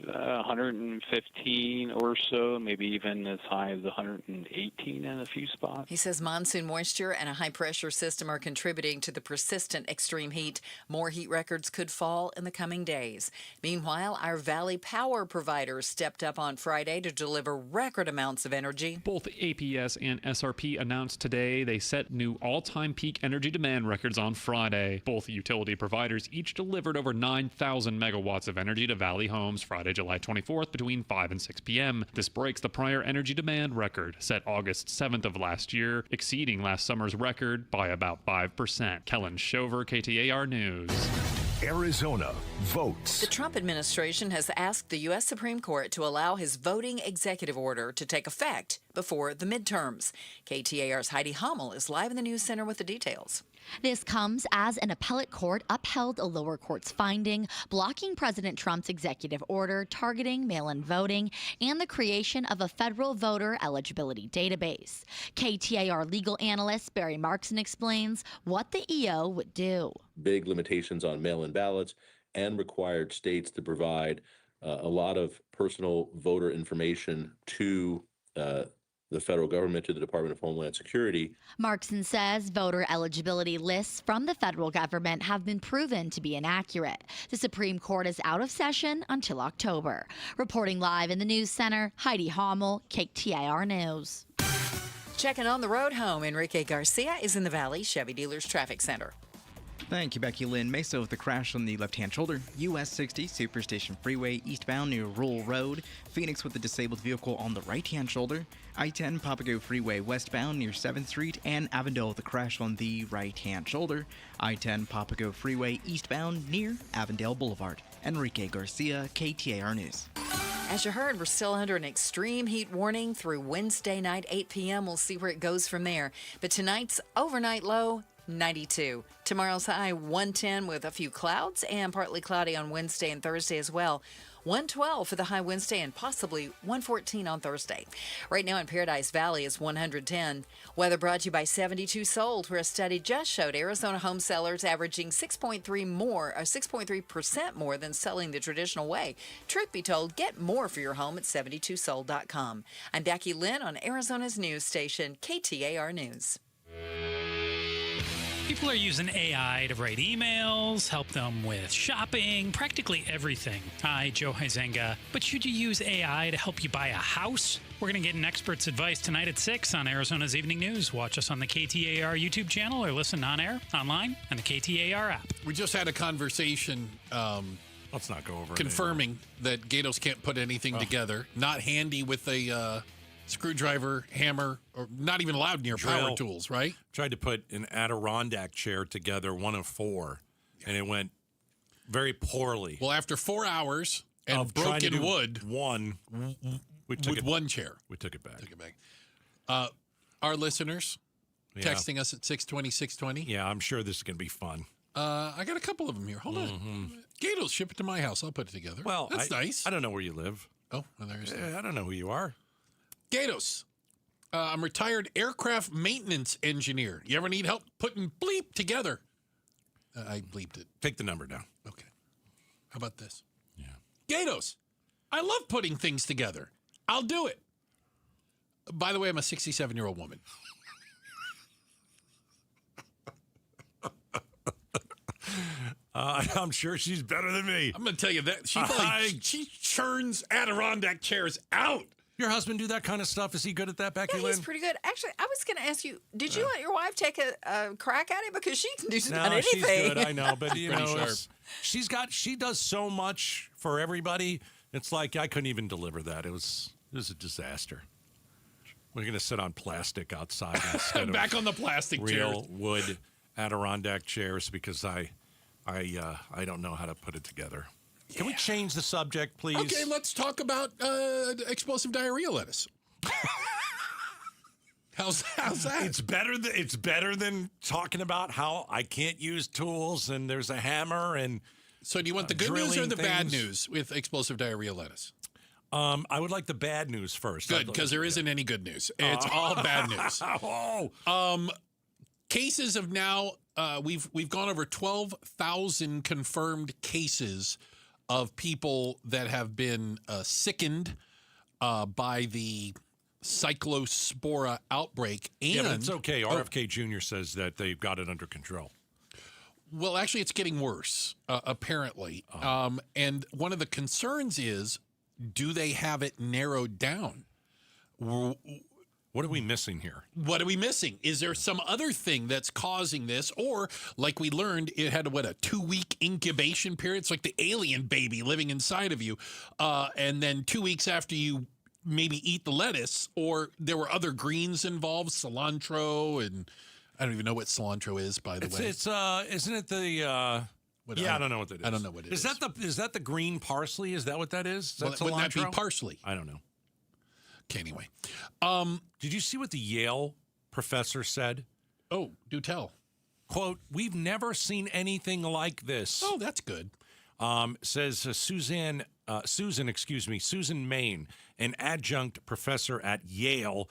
115 or so, maybe even as high as 118 in a few spots. He says monsoon moisture and a high-pressure system are contributing to the persistent extreme heat. More heat records could fall in the coming days. Meanwhile, our Valley Power providers stepped up on Friday to deliver record amounts of energy. Both APS and SRP announced today they set new all-time peak energy demand records on Friday. Both utility providers each delivered over 9,000 megawatts of energy to Valley homes Friday, July 24th between 5 and 6 p.m. This breaks the prior energy demand record, set August 7th of last year, exceeding last summer's record by about 5%. Kellen Shover, KTAR News. Arizona votes. The Trump administration has asked the U.S. Supreme Court to allow his voting executive order to take effect before the midterms. KTAR's Heidi Hummel is live in the News Center with the details. This comes as an appellate court upheld a lower court's finding blocking President Trump's executive order targeting mail-in voting and the creation of a federal voter eligibility database. KTAR legal analyst Barry Markson explains what the EO would do. Big limitations on mail-in ballots and required states to provide a lot of personal voter information to the federal government, to the Department of Homeland Security. Markson says voter eligibility lists from the federal government have been proven to be inaccurate. The Supreme Court is out of session until October. Reporting live in the News Center, Heidi Hummel, KTAR News. Checking on the road home, Enrique Garcia is in the Valley Chevy Dealers Traffic Center. Thank you, Becky Lynn. Mesa with the crash on the left-hand shoulder. US 60 Superstation Freeway eastbound near Rural Road. Phoenix with the disabled vehicle on the right-hand shoulder. I-10 Papago Freeway westbound near 7th Street. And Avondale with the crash on the right-hand shoulder. I-10 Papago Freeway eastbound near Avondale Boulevard. Enrique Garcia, KTAR News. As you heard, we're still under an extreme heat warning through Wednesday night, 8 p.m. We'll see where it goes from there. But tonight's overnight low, 92. Tomorrow's high, 110 with a few clouds and partly cloudy on Wednesday and Thursday as well. 112 for the high Wednesday and possibly 114 on Thursday. Right now in Paradise Valley is 110. Weather brought to you by 72 Sold, where a study just showed Arizona home sellers averaging 6.3% more than selling the traditional way. Truth be told, get more for your home at 72sold.com. I'm Becky Lynn on Arizona's news station, KTAR News. People are using AI to write emails, help them with shopping, practically everything. Hi, Joe Huizenga. But should you use AI to help you buy a house? We're going to get an expert's advice tonight at 6 on Arizona's Evening News. Watch us on the KTAR YouTube channel or listen on air, online, and the KTAR app. We just had a conversation let's not go over confirming that Gatos can't put anything together. Not handy with a screwdriver, hammer, or not even allowed near power tools, right? Tried to put an Adirondack chair together, one of four, and it went very poorly. Well, after 4 hours and of broken wood, we took with one chair. We took it back. Our listeners texting us at 620, 620. Yeah, I'm sure this is going to be fun. I got a couple of them here. Hold on. Gatos, ship it to my house. I'll put it together. Well, that's nice. I don't know where you live. Oh, well, there's I don't know who you are. Gatos, I'm retired aircraft maintenance engineer. You ever need help putting bleep together? I bleeped it. Take the number down. Okay. How about this? Yeah. Gatos, I love putting things together. I'll do it. By the way, I'm a 67-year-old woman. I'm sure she's better than me. I'm going to tell you that. She churns Adirondack chairs out. Your husband do that kind of stuff? Is he good at that, Becky Lynn? He's pretty good. Actually, I was going to ask you, did you let your wife take a crack at it? Because she can do anything. She's good, I know. But, you know, she does so much for everybody. It's like I couldn't even deliver that. It was a disaster. We're going to sit on plastic outside instead of back on the plastic real chairs. Wood Adirondack chairs because I don't know how to put it together. Can we change the subject, please? Okay, let's talk about explosive diarrhea lettuce. How's that? It's better than talking about how I can't use tools and there's a hammer and So do you want the good news or drilling the bad things. news with explosive diarrhea lettuce? I would like the bad news first. Good, because there isn't any good news. It's all bad news. Cases of now, we've gone over 12,000 confirmed cases of people that have been sickened by the cyclospora outbreak. And, yeah, but it's okay. RFK Jr. says that they've got it under control. Well, actually, it's getting worse, apparently. And one of the concerns is, do they have it narrowed down? What are we missing here? What are we missing? Is there some other thing that's causing this? Or, like we learned, it had, a 2-week incubation period? It's like the alien baby living inside of you. And then 2 weeks after you maybe eat the lettuce, or there were other greens involved, cilantro, and I don't even know what cilantro is, by the way. It's isn't it the... I don't know what that is. I don't know what it is. Is that the green parsley? Is that what that is? Wouldn't that be parsley? I don't know. Okay, anyway. Did you see what the Yale professor said? Oh, do tell. Quote, "We've never seen anything like this." Oh, that's good. Says Susan Main, an adjunct professor at Yale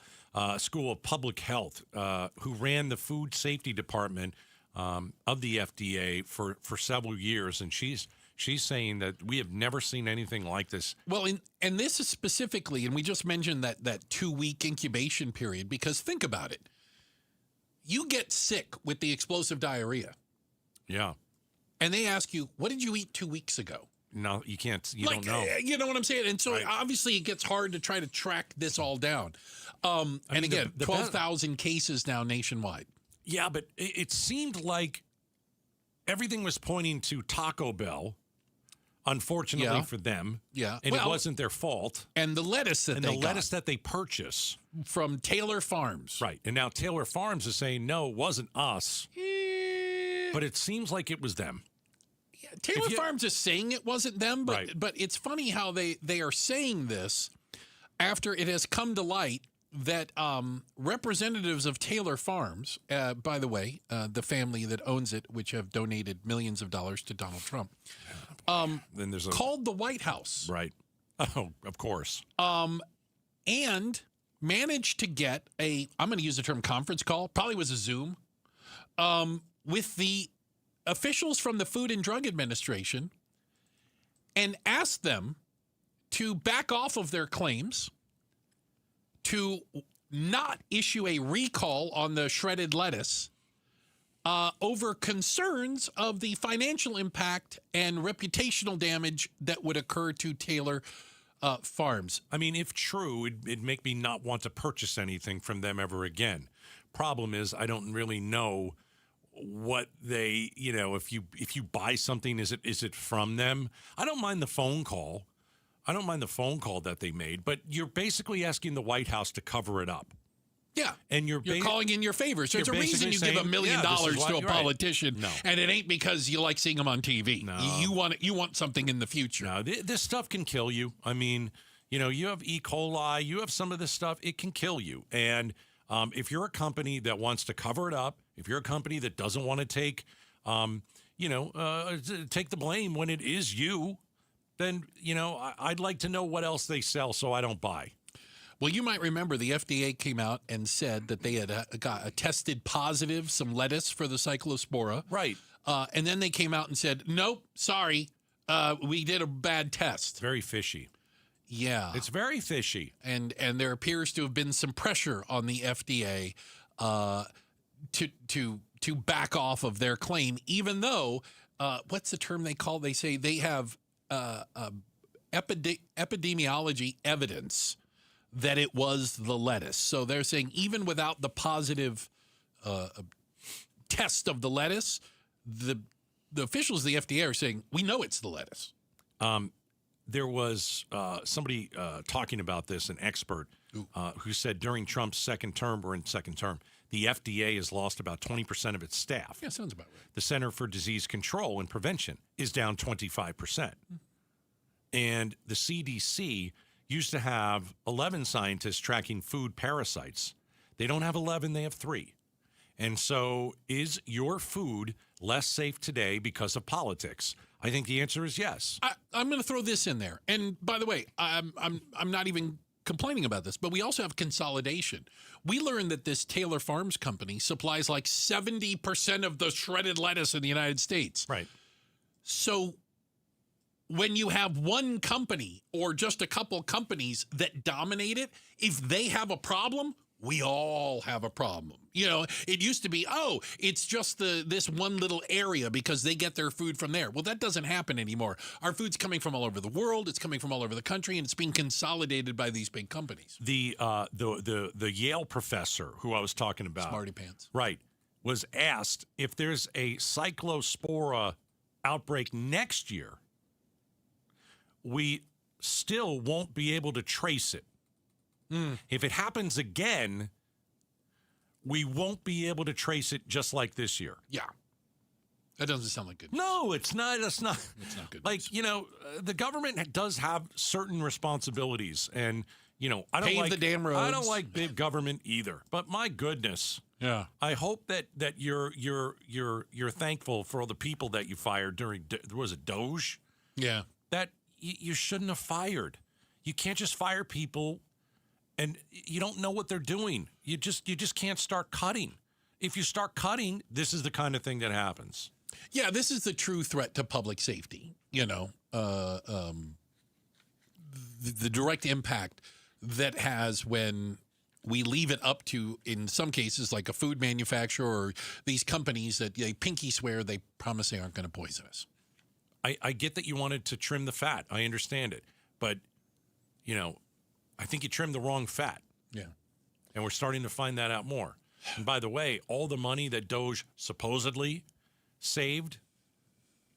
School of Public Health, who ran the food safety department of the FDA for several years, and she's saying that we have never seen anything like this. Well, and this is specifically, and we just mentioned that 2-week incubation period, because think about it. You get sick with the explosive diarrhea. Yeah. And they ask you, what did you eat 2 weeks ago? No, you can't. You don't know. You know what I'm saying? And so obviously it gets hard to try to track this all down. And again, 12,000 cases now nationwide. Yeah, but it seemed like everything was pointing to Taco Bell, unfortunately for them. Yeah. And it wasn't their fault. And the lettuce that they purchase. From Taylor Farms. Right. And now Taylor Farms is saying, no, it wasn't us. But it seems like it was them. Yeah, Taylor Farms is saying it wasn't them, but it's funny how they are saying this after it has come to light that representatives of Taylor Farms, by the way, the family that owns it, which have donated millions of dollars to Donald Trump, then there's called the White House. Right. Oh, of course. And managed to get I'm going to use the term conference call, probably was a Zoom, with the officials from the Food and Drug Administration and asked them to back off of their claims, to not issue a recall on the shredded lettuce over concerns of the financial impact and reputational damage that would occur to Taylor Farms. I mean, if true, it'd make me not want to purchase anything from them ever again. Problem is, I don't really know what they, if you buy something, is it from them? I don't mind the phone call. I don't mind the phone call that they made, but you're basically asking the White House to cover it up. Yeah. And you're calling in your favors. There's a reason you give $1 million to a politician, and it ain't because you like seeing them on TV. No. You want something in the future. No, this stuff can kill you. I mean, you have E. coli, you have some of this stuff, it can kill you. And if you're a company that wants to cover it up, if you're a company that doesn't want to take the blame when it is you, then, I'd like to know what else they sell so I don't buy. Well, you might remember the FDA came out and said that they had tested positive some lettuce for the cyclospora. Right. And then they came out and said, nope, sorry, we did a bad test. Very fishy. Yeah. It's very fishy. And there appears to have been some pressure on the FDA to back off of their claim, even though, what's the term they call? They say they have epidemiology evidence that it was the lettuce. So they're saying even without the positive test of the lettuce, the officials of the FDA are saying, we know it's the lettuce. There was somebody talking about this, an expert, who said during Trump's second term, the FDA has lost about 20% of its staff. Yeah, sounds about right. The Center for Disease Control and Prevention is down 25%. And the CDC used to have 11 scientists tracking food parasites. They don't have 11, they have 3. And so is your food less safe today because of politics? I think the answer is yes. I'm going to throw this in there. And by the way, I'm not even complaining about this, but we also have consolidation. We learned that this Taylor Farms company supplies like 70% of the shredded lettuce in the United States. Right. So when you have one company or just a couple companies that dominate it, if they have a problem, we all have a problem. You know, it used to be, it's just this one little area because they get their food from there. Well, that doesn't happen anymore. Our food's coming from all over the world. It's coming from all over the country, and it's being consolidated by these big companies. The Yale professor who I was talking about, Smarty Pants, right, was asked if there's a cyclospora outbreak next year, we still won't be able to trace it. If it happens again, we won't be able to trace it just like this year. Yeah. That doesn't sound like good news. No, it's not. It's not. It's not good news. The government does have certain responsibilities. And, I don't Pave like the damn roads. I don't like big government either. But my goodness. Yeah. I hope that you're thankful for all the people that you fired during, was it Doge? Yeah. That you shouldn't have fired. You can't just fire people and you don't know what they're doing. You just can't start cutting. If you start cutting, this is the kind of thing that happens. Yeah, this is the true threat to public safety. The direct impact that has when we leave it up to, in some cases, like a food manufacturer or these companies that they pinky swear they promise they aren't going to poison us. I get that you wanted to trim the fat. I understand it. But, I think you trimmed the wrong fat. Yeah. And we're starting to find that out more. And by the way, all the money that Doge supposedly saved,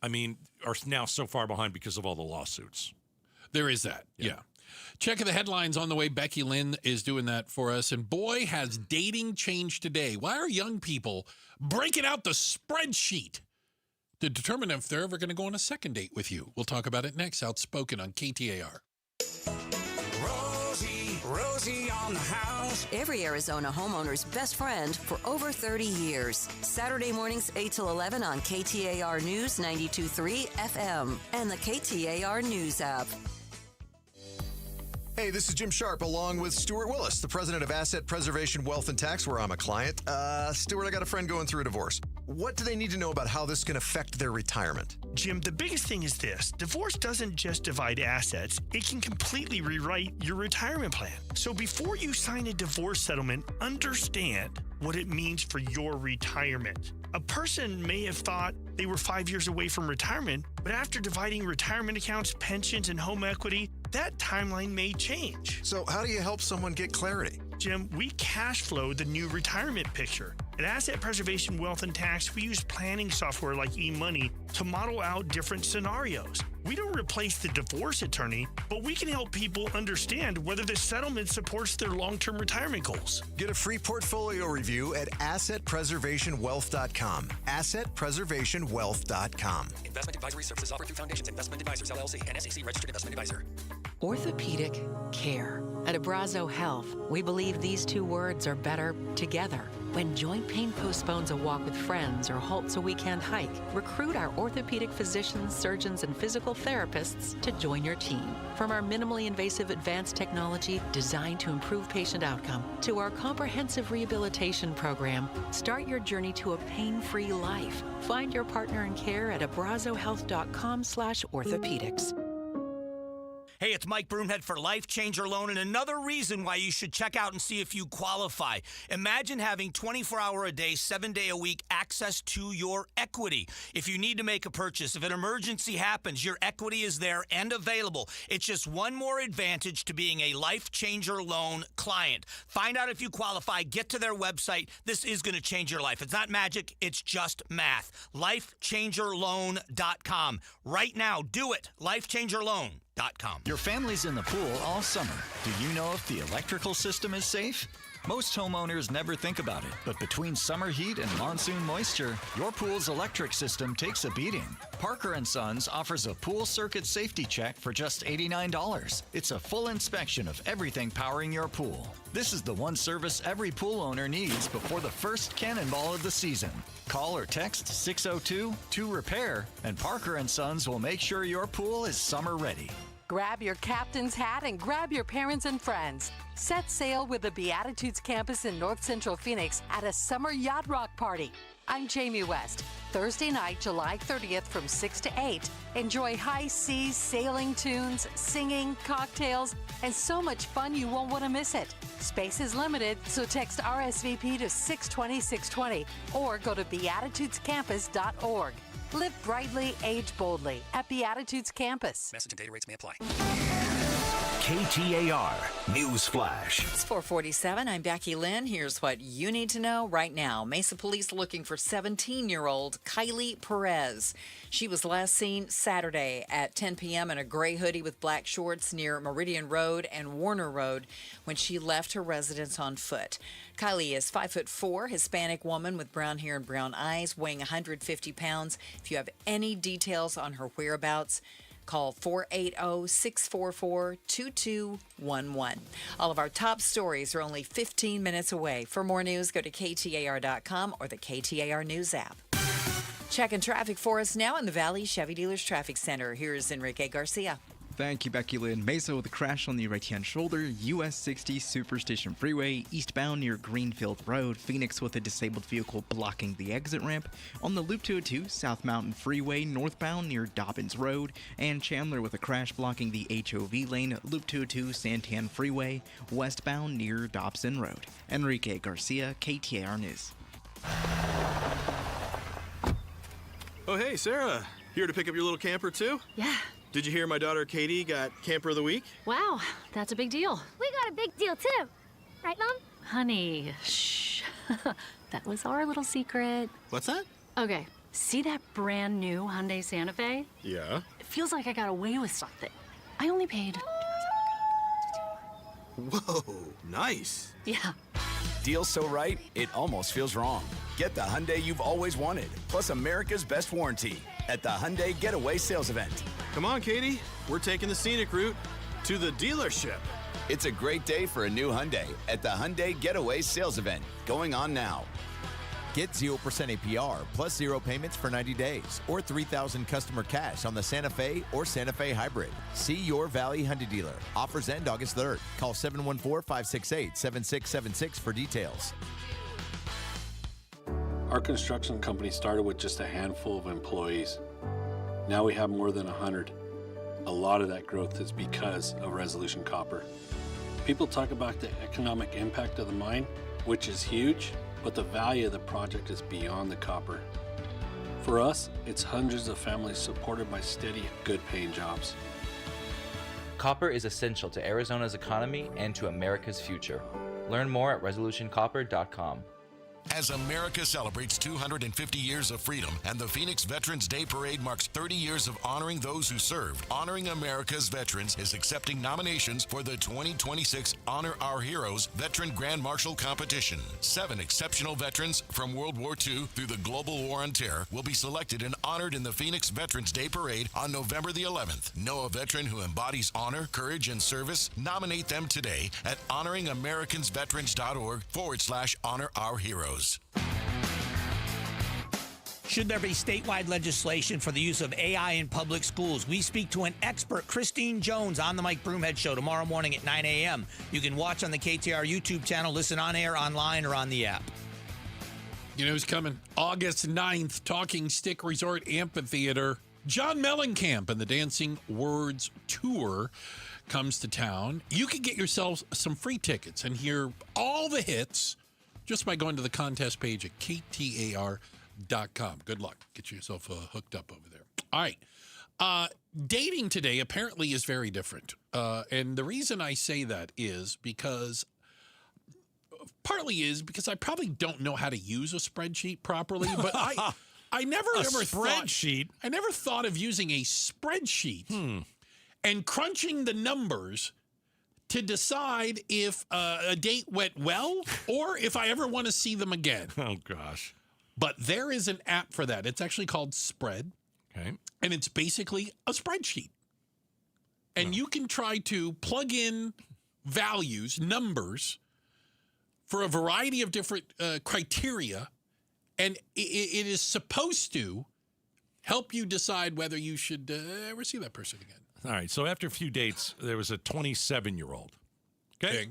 are now so far behind because of all the lawsuits. There is that. Yeah. Check the headlines on the way. Becky Lynn is doing that for us. And boy, has dating changed today. Why are young people breaking out the spreadsheet to determine if they're ever going to go on a second date with you? We'll talk about it next. Outspoken on KTAR. Rosie on the house. Every Arizona homeowner's best friend for over 30 years. Saturday mornings 8 till 11 on KTAR News 92.3 FM and the KTAR News app. Hey, this is Jim Sharp along with Stuart Willis, the president of Asset Preservation Wealth and Tax, where I'm a client. Stuart, I got a friend going through a divorce. What do they need to know about how this can affect their retirement? Jim, the biggest thing is this. Divorce doesn't just divide assets. It can completely rewrite your retirement plan. So before you sign a divorce settlement, understand what it means for your retirement. A person may have thought they were 5 years away from retirement, but after dividing retirement accounts, pensions, and home equity, that timeline may change. So how do you help someone get clarity? Jim, we cash flow the new retirement picture. At Asset Preservation Wealth and Tax, we use planning software like eMoney to model out different scenarios. We don't replace the divorce attorney, but we can help people understand whether the settlement supports their long-term retirement goals. Get a free portfolio review at AssetPreservationWealth.com. AssetPreservationWealth.com. Investment advisory services offered through Foundations Investment Advisors, LLC, and SEC registered investment advisor. Orthopedic care. At Abrazo Health, we believe these two words are better together. When joint pain postpones a walk with friends or halts a weekend hike, recruit our orthopedic physicians, surgeons, and physical therapists to join your team. From our minimally invasive advanced technology designed to improve patient outcome to our comprehensive rehabilitation program, start your journey to a pain-free life. Find your partner in care at abrazohealth.com/orthopedics. Hey, it's Mike Broomhead for Life Changer Loan, and another reason why you should check out and see if you qualify. Imagine having 24-hour-a-day, 7-day-a-week access to your equity. If you need to make a purchase, if an emergency happens, your equity is there and available. It's just one more advantage to being a Life Changer Loan client. Find out if you qualify. Get to their website. This is going to change your life. It's not magic. It's just math. LifeChangerLoan.com. Right now, do it. LifeChangerLoan.com. Your Families in the pool all summer. Do you know if the electrical system is safe? Most homeowners never think about it, but between summer heat and monsoon moisture, your pool's electric system takes a beating. Parker & Sons offers a pool circuit safety check for just $89. It's a full inspection of everything powering your pool. This is the one service every pool owner needs before the first cannonball of the season. Call or text 602-2REPAIR, and Parker & Sons will make sure your pool is summer ready. Grab your captain's hat and grab your parents and friends. Set sail with the Beatitudes campus in North Central Phoenix at a summer yacht rock party. I'm Jamie West. Thursday night, July 30th from 6 to 8. Enjoy high seas, sailing tunes, singing, cocktails, and so much fun you won't want to miss it. Space is limited, so text RSVP to 620-620 or go to beatitudescampus.org. Live brightly, age boldly at Beatitudes Campus. Message and data rates may apply. KTAR News Flash. It's 4:47. I'm Becky Lynn. Here's what you need to know right now. Mesa police looking for 17-year-old Kylie Perez. She was last seen Saturday at 10 p.m. in a gray hoodie with black shorts near Meridian Road and Warner Road when she left her residence on foot. Kylie is 5'4", Hispanic woman with brown hair and brown eyes, weighing 150 pounds. If you have any details on her whereabouts, call 480-644-2211. All of our top stories are only 15 minutes away. For more news, go to KTAR.com or the KTAR News app. Checking traffic for us now in the Valley Chevy Dealers Traffic Center. Here's Enrique Garcia. Thank you, Becky Lynn. Mesa with a crash on the right-hand shoulder, US 60 Superstation Freeway, eastbound near Greenfield Road. Phoenix with a disabled vehicle blocking the exit ramp. On the Loop 202 South Mountain Freeway, northbound near Dobbins Road. And Chandler with a crash blocking the HOV lane, Loop 202 Santan Freeway, westbound near Dobson Road. Enrique Garcia, KTAR News. Oh, hey, Sarah. Here to pick up your little camper, too? Yeah. Did you hear my daughter Katie got Camper of the Week? Wow, that's a big deal. We got a big deal, too. Right, Mom? Honey, shh. That was our little secret. What's that? Okay, see that brand new Hyundai Santa Fe? Yeah. It feels like I got away with something. I only paid... Whoa, nice. Yeah. Deal so right, it almost feels wrong. Get the Hyundai you've always wanted, plus America's best warranty at the Hyundai Getaway Sales Event. Come on, Katie. We're taking the scenic route to the dealership. It's a great day for a new Hyundai at the Hyundai Getaway Sales Event, going on now. Get 0% APR plus 0 payments for 90 days or $3,000 customer cash on the Santa Fe or Santa Fe Hybrid. See your Valley Hyundai dealer. Offers end August 3rd. Call 714-568-7676 for details. Our construction company started with just a handful of employees. Now we have more than 100. A lot of that growth is because of Resolution Copper. People talk about the economic impact of the mine, which is huge, but the value of the project is beyond the copper. For us, it's hundreds of families supported by steady, good-paying jobs. Copper is essential to Arizona's economy and to America's future. Learn more at resolutioncopper.com. As America celebrates 250 years of freedom and the Phoenix Veterans Day Parade marks 30 years of honoring those who served, Honoring America's Veterans is accepting nominations for the 2026 Honor Our Heroes Veteran Grand Marshal Competition. 7 exceptional veterans from World War II through the Global War on Terror will be selected and honored in the Phoenix Veterans Day Parade on November the 11th. Know a veteran who embodies honor, courage, and service? Nominate them today at honoringamericans.org/honor our heroes. Should there be statewide legislation for the use of AI in public schools? We speak to an expert, Christine Jones, on the Mike Broomhead Show tomorrow morning at 9 a.m. You can watch on the KTAR YouTube channel, listen on air, online, or on the app. You know who's coming? August 9th, Talking Stick Resort Amphitheater. John Mellencamp and the Dancing Words Tour comes to town. You can get yourself some free tickets and hear all the hits just by going to the contest page at KTAR.com. Good luck. Get yourself hooked up over there. All right. Dating today apparently is very different. And the reason I say that is because I probably don't know how to use a spreadsheet properly, but I never thought of using a spreadsheet. and crunching the numbers to decide if a date went well or if I ever want to see them again. Oh, gosh. But there is an app for that. It's actually called Spread. Okay. And it's basically a spreadsheet. And you can try to plug in values, numbers, for a variety of different criteria. And it is supposed to help you decide whether you should ever see that person again. All right. So after a few dates, there was a 27-year-old. Okay.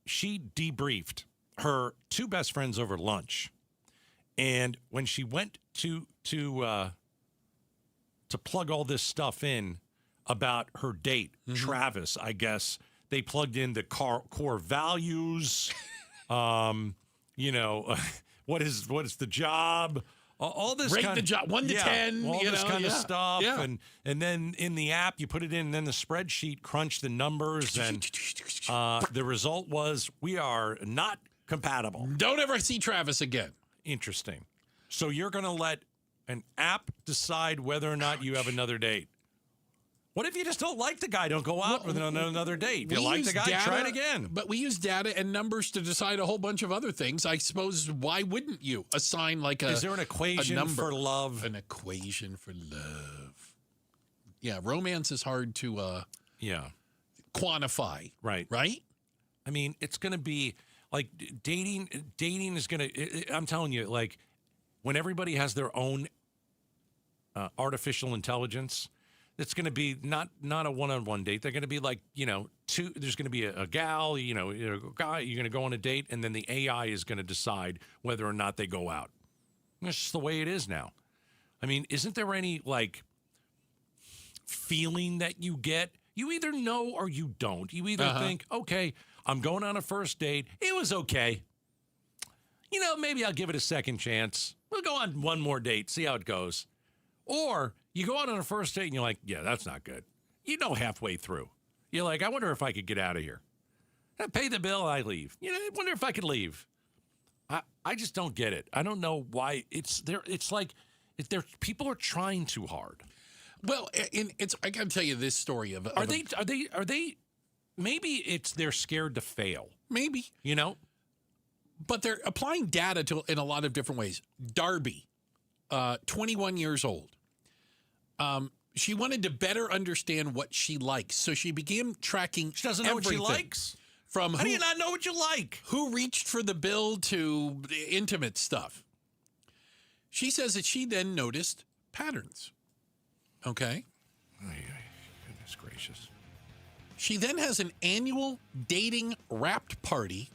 She debriefed her two best friends over lunch. And when she went to plug all this stuff in about her date, Travis, I guess, they plugged in the core values, what is the job, all this rate the job 1 to 10, all this kind of stuff, yeah. and then in the app you put it in, and then the spreadsheet crunched the numbers, and the result was we are not compatible. Don't ever see Travis again. Interesting. So you're going to let an app decide whether or not you have another date? What if you just don't like the guy? Don't go out with another date. If you like the guy, try it again. But we use data and numbers to decide a whole bunch of other things. I suppose, why wouldn't you assign like Is there an equation for love? An equation for love. Yeah, romance is hard to quantify. Right. Right? I mean, it's going to be like dating is going to, I'm telling you, like when everybody has their own artificial intelligence, it's going to be not a one-on-one date. They're going to be like, two. There's going to be a gal, a guy. You're going to go on a date, and then the AI is going to decide whether or not they go out. That's just the way it is now. I mean, isn't there any like feeling that you get? You either know or you don't. You either think, okay, I'm going on a first date. It was okay. Maybe I'll give it a second chance. We'll go on one more date, see how it goes. Or you go out on a first date and you're like, yeah, that's not good. Halfway through. You're like, I wonder if I could get out of here. I pay the bill, I leave. I wonder if I could leave. I just don't get it. I don't know why it's there. It's like people are trying too hard. Well, I got to tell you this story of are they maybe they're scared to fail. Maybe. But they're applying data in a lot of different ways. Darby, 21 years old. She wanted to better understand what she likes, so she began tracking. She doesn't know what she likes. How do you not know what you like? Who reached for the bill to intimate stuff. She says that she then noticed patterns. Okay. Goodness gracious. She then has an annual dating wrapped party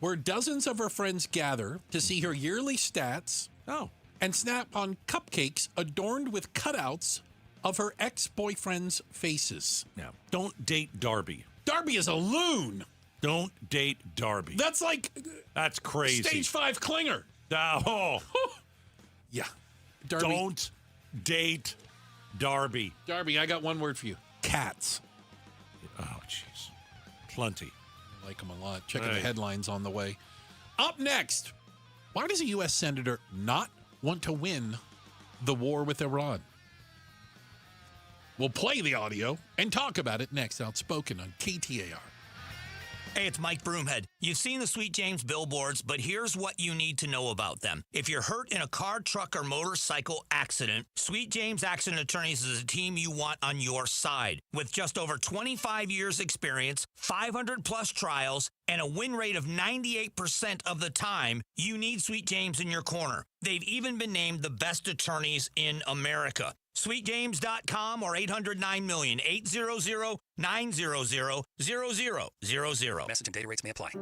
where dozens of her friends gather to see her yearly stats. And snap on cupcakes adorned with cutouts of her ex-boyfriend's faces. Now, don't date Darby. Darby is a loon. Don't date Darby. That's crazy. Stage 5 clinger. Oh. Yeah. Darby. Don't date Darby. Darby, I got one word for you. Cats. Oh, jeez. Plenty. I like them a lot. Checking the headlines on the way. Up next, why does a U.S. senator not want to win the war with Iran? We'll play the audio and talk about it next. Outspoken on KTAR. Hey, it's Mike Broomhead. You've seen the Sweet James billboards, but here's what you need to know about them. If you're hurt in a car, truck, or motorcycle accident, Sweet James Accident Attorneys is a team you want on your side. With just over 25 years experience, 500-plus trials, and a win rate of 98% of the time, you need Sweet James in your corner. They've even been named the best attorneys in America. SweetJames.com or 800-9-million, 800-900-0000. Message and data rates may apply.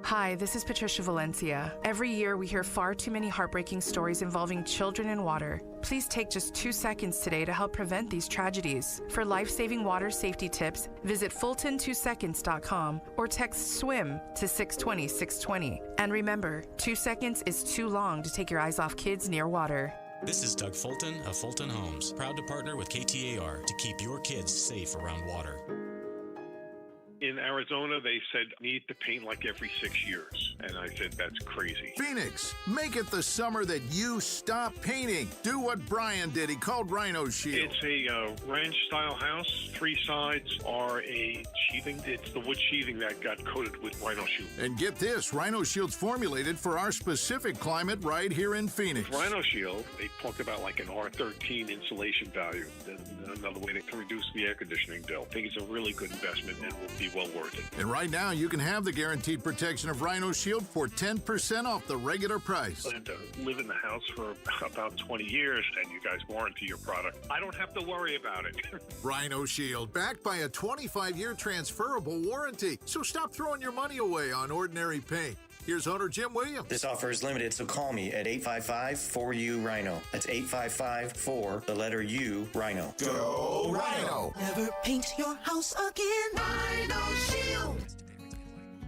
Hi, this is Patricia Valencia. Every year we hear far too many heartbreaking stories involving children in water. Please take just 2 seconds today to help prevent these tragedies. For life-saving water safety tips, visit Fulton2seconds.com or text SWIM to 620-620. And remember, 2 seconds is too long to take your eyes off kids near water. This is Doug Fulton of Fulton Homes, proud to partner with KTAR to keep your kids safe around water. In Arizona, they said need to paint like every 6 years. And I said, that's crazy. Phoenix, make it the summer that you stop painting. Do what Brian did. He called Rhino Shield. It's a ranch-style house. 3 sides are a sheathing. It's the wood sheathing that got coated with Rhino Shield. And get this, Rhino Shield's formulated for our specific climate right here in Phoenix. With Rhino Shield, they talk about like an R13 insulation value. Another way to reduce the air conditioning bill. I think it's a really good investment and will be well worth it. And right now, you can have the guaranteed protection of Rhino Shield for 10% off the regular price. I had to live in the house for about 20 years, and you guys warranty your product. I don't have to worry about it. Rhino Shield, backed by a 25-year transferable warranty. So stop throwing your money away on ordinary paint. Here's owner Jim Williams. This offer is limited, so call me at 855-4U-RHINO. That's 855-4, the letter U, RHINO. Go Rhino! Never paint your house again. Rhino Shield.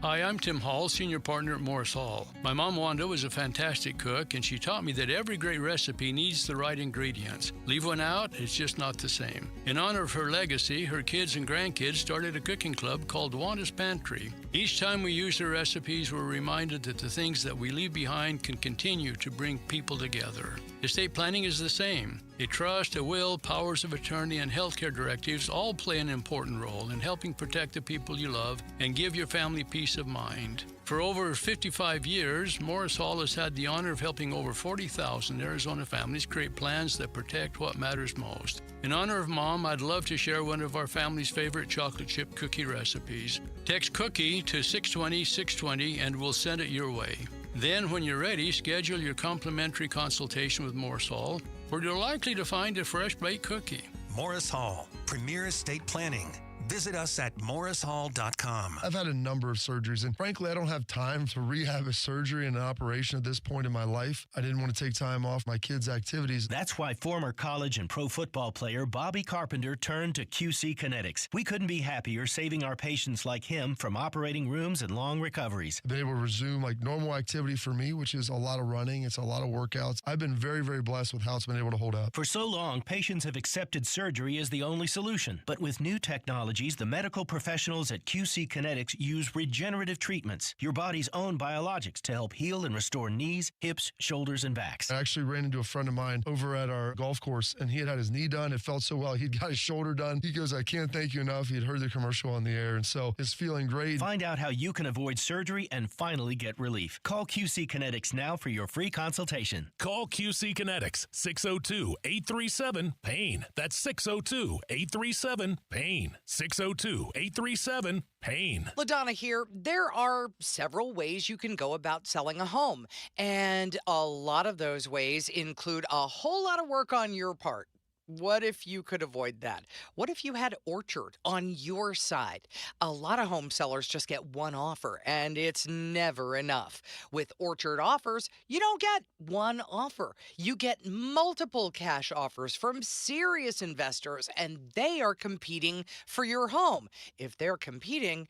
Hi, I'm Tim Hall, senior partner at Morris Hall. My mom, Wanda, was a fantastic cook, and she taught me that every great recipe needs the right ingredients. Leave one out, it's just not the same. In honor of her legacy, her kids and grandkids started a cooking club called Wanda's Pantry. Each time we use her recipes, we're reminded that the things that we leave behind can continue to bring people together. Estate planning is the same. A trust, a will, powers of attorney, and healthcare directives all play an important role in helping protect the people you love and give your family peace of mind. For over 55 years, Morris Hall has had the honor of helping over 40,000 Arizona families create plans that protect what matters most. In honor of Mom, I'd love to share one of our family's favorite chocolate chip cookie recipes. Text cookie to 620-620 and we'll send it your way. Then, when you're ready, schedule your complimentary consultation with Morris Hall, where you're likely to find a fresh baked cookie. Morris Hall, Premier Estate Planning. Visit us at morrishall.com. I've had a number of surgeries, and frankly, I don't have time to rehab a surgery and an operation at this point in my life. I didn't want to take time off my kids' activities. That's why former college and pro football player Bobby Carpenter turned to QC Kinetics. We couldn't be happier saving our patients like him from operating rooms and long recoveries. I've been able to resume like normal activity for me, which is a lot of running. It's a lot of workouts. I've been very, very blessed with how it's been able to hold up. For so long, patients have accepted surgery as the only solution. But with new technology, the medical professionals at QC Kinetics use regenerative treatments, your body's own biologics, to help heal and restore knees, hips, shoulders, and backs. I actually ran into a friend of mine over at our golf course, and he had his knee done. It felt so well. He'd got his shoulder done. He goes, I can't thank you enough. He'd heard the commercial on the air, and so it's feeling great. Find out how you can avoid surgery and finally get relief. Call QC Kinetics now for your free consultation. Call QC Kinetics, 602-837-PAIN. That's 602-837-PAIN. 602-837-PAIN. LaDonna here. There are several ways you can go about selling a home, and a lot of those ways include a whole lot of work on your part. What if you could avoid that? What if you had Orchard on your side? A lot of home sellers just get one offer, and it's never enough. With Orchard offers, you don't get one offer. You get multiple cash offers from serious investors, and they are competing for your home. If they're competing,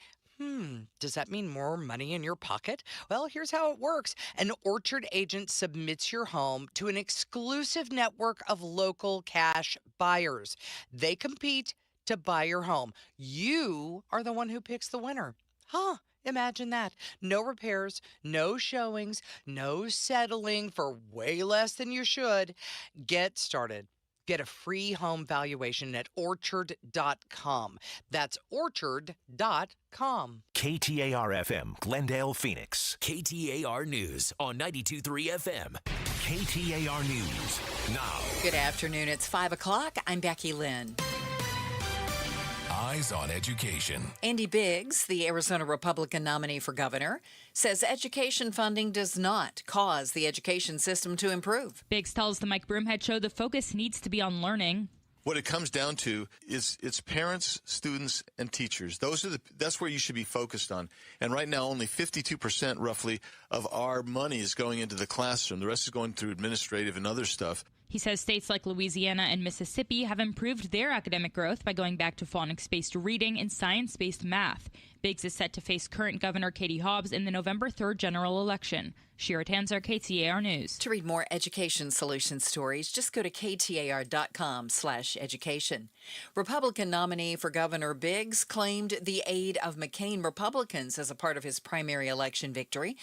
does that mean more money in your pocket? Well, here's how it works. An Orchard agent submits your home to an exclusive network of local cash buyers. They compete to buy your home. You are the one who picks the winner. Imagine that. No repairs, no showings, no settling for way less than you should. Get started. Get a free home valuation at orchard.com. That's orchard.com. KTAR-FM, Glendale, Phoenix. KTAR News on 92.3 FM. KTAR News now. Good afternoon. It's 5 o'clock. I'm Becky Lynn. Eyes on Education. Andy Biggs, the Arizona Republican nominee for governor, says education funding does not cause the education system to improve. Biggs tells the Mike Broomhead Show the focus needs to be on learning. What it comes down to is it's parents, students, and teachers. That's where you should be focused on. And right now, only 52% roughly of our money is going into the classroom. The rest is going through administrative and other stuff. He says states like Louisiana and Mississippi have improved their academic growth by going back to phonics-based reading and science-based math. Biggs is set to face current Governor Katie Hobbs in the November 3rd general election. Shira Tanzer, KTAR News. To read more education solution stories, just go to ktar.com/education. Republican nominee for Governor Biggs claimed the aid of McCain Republicans as a part of his primary election victory.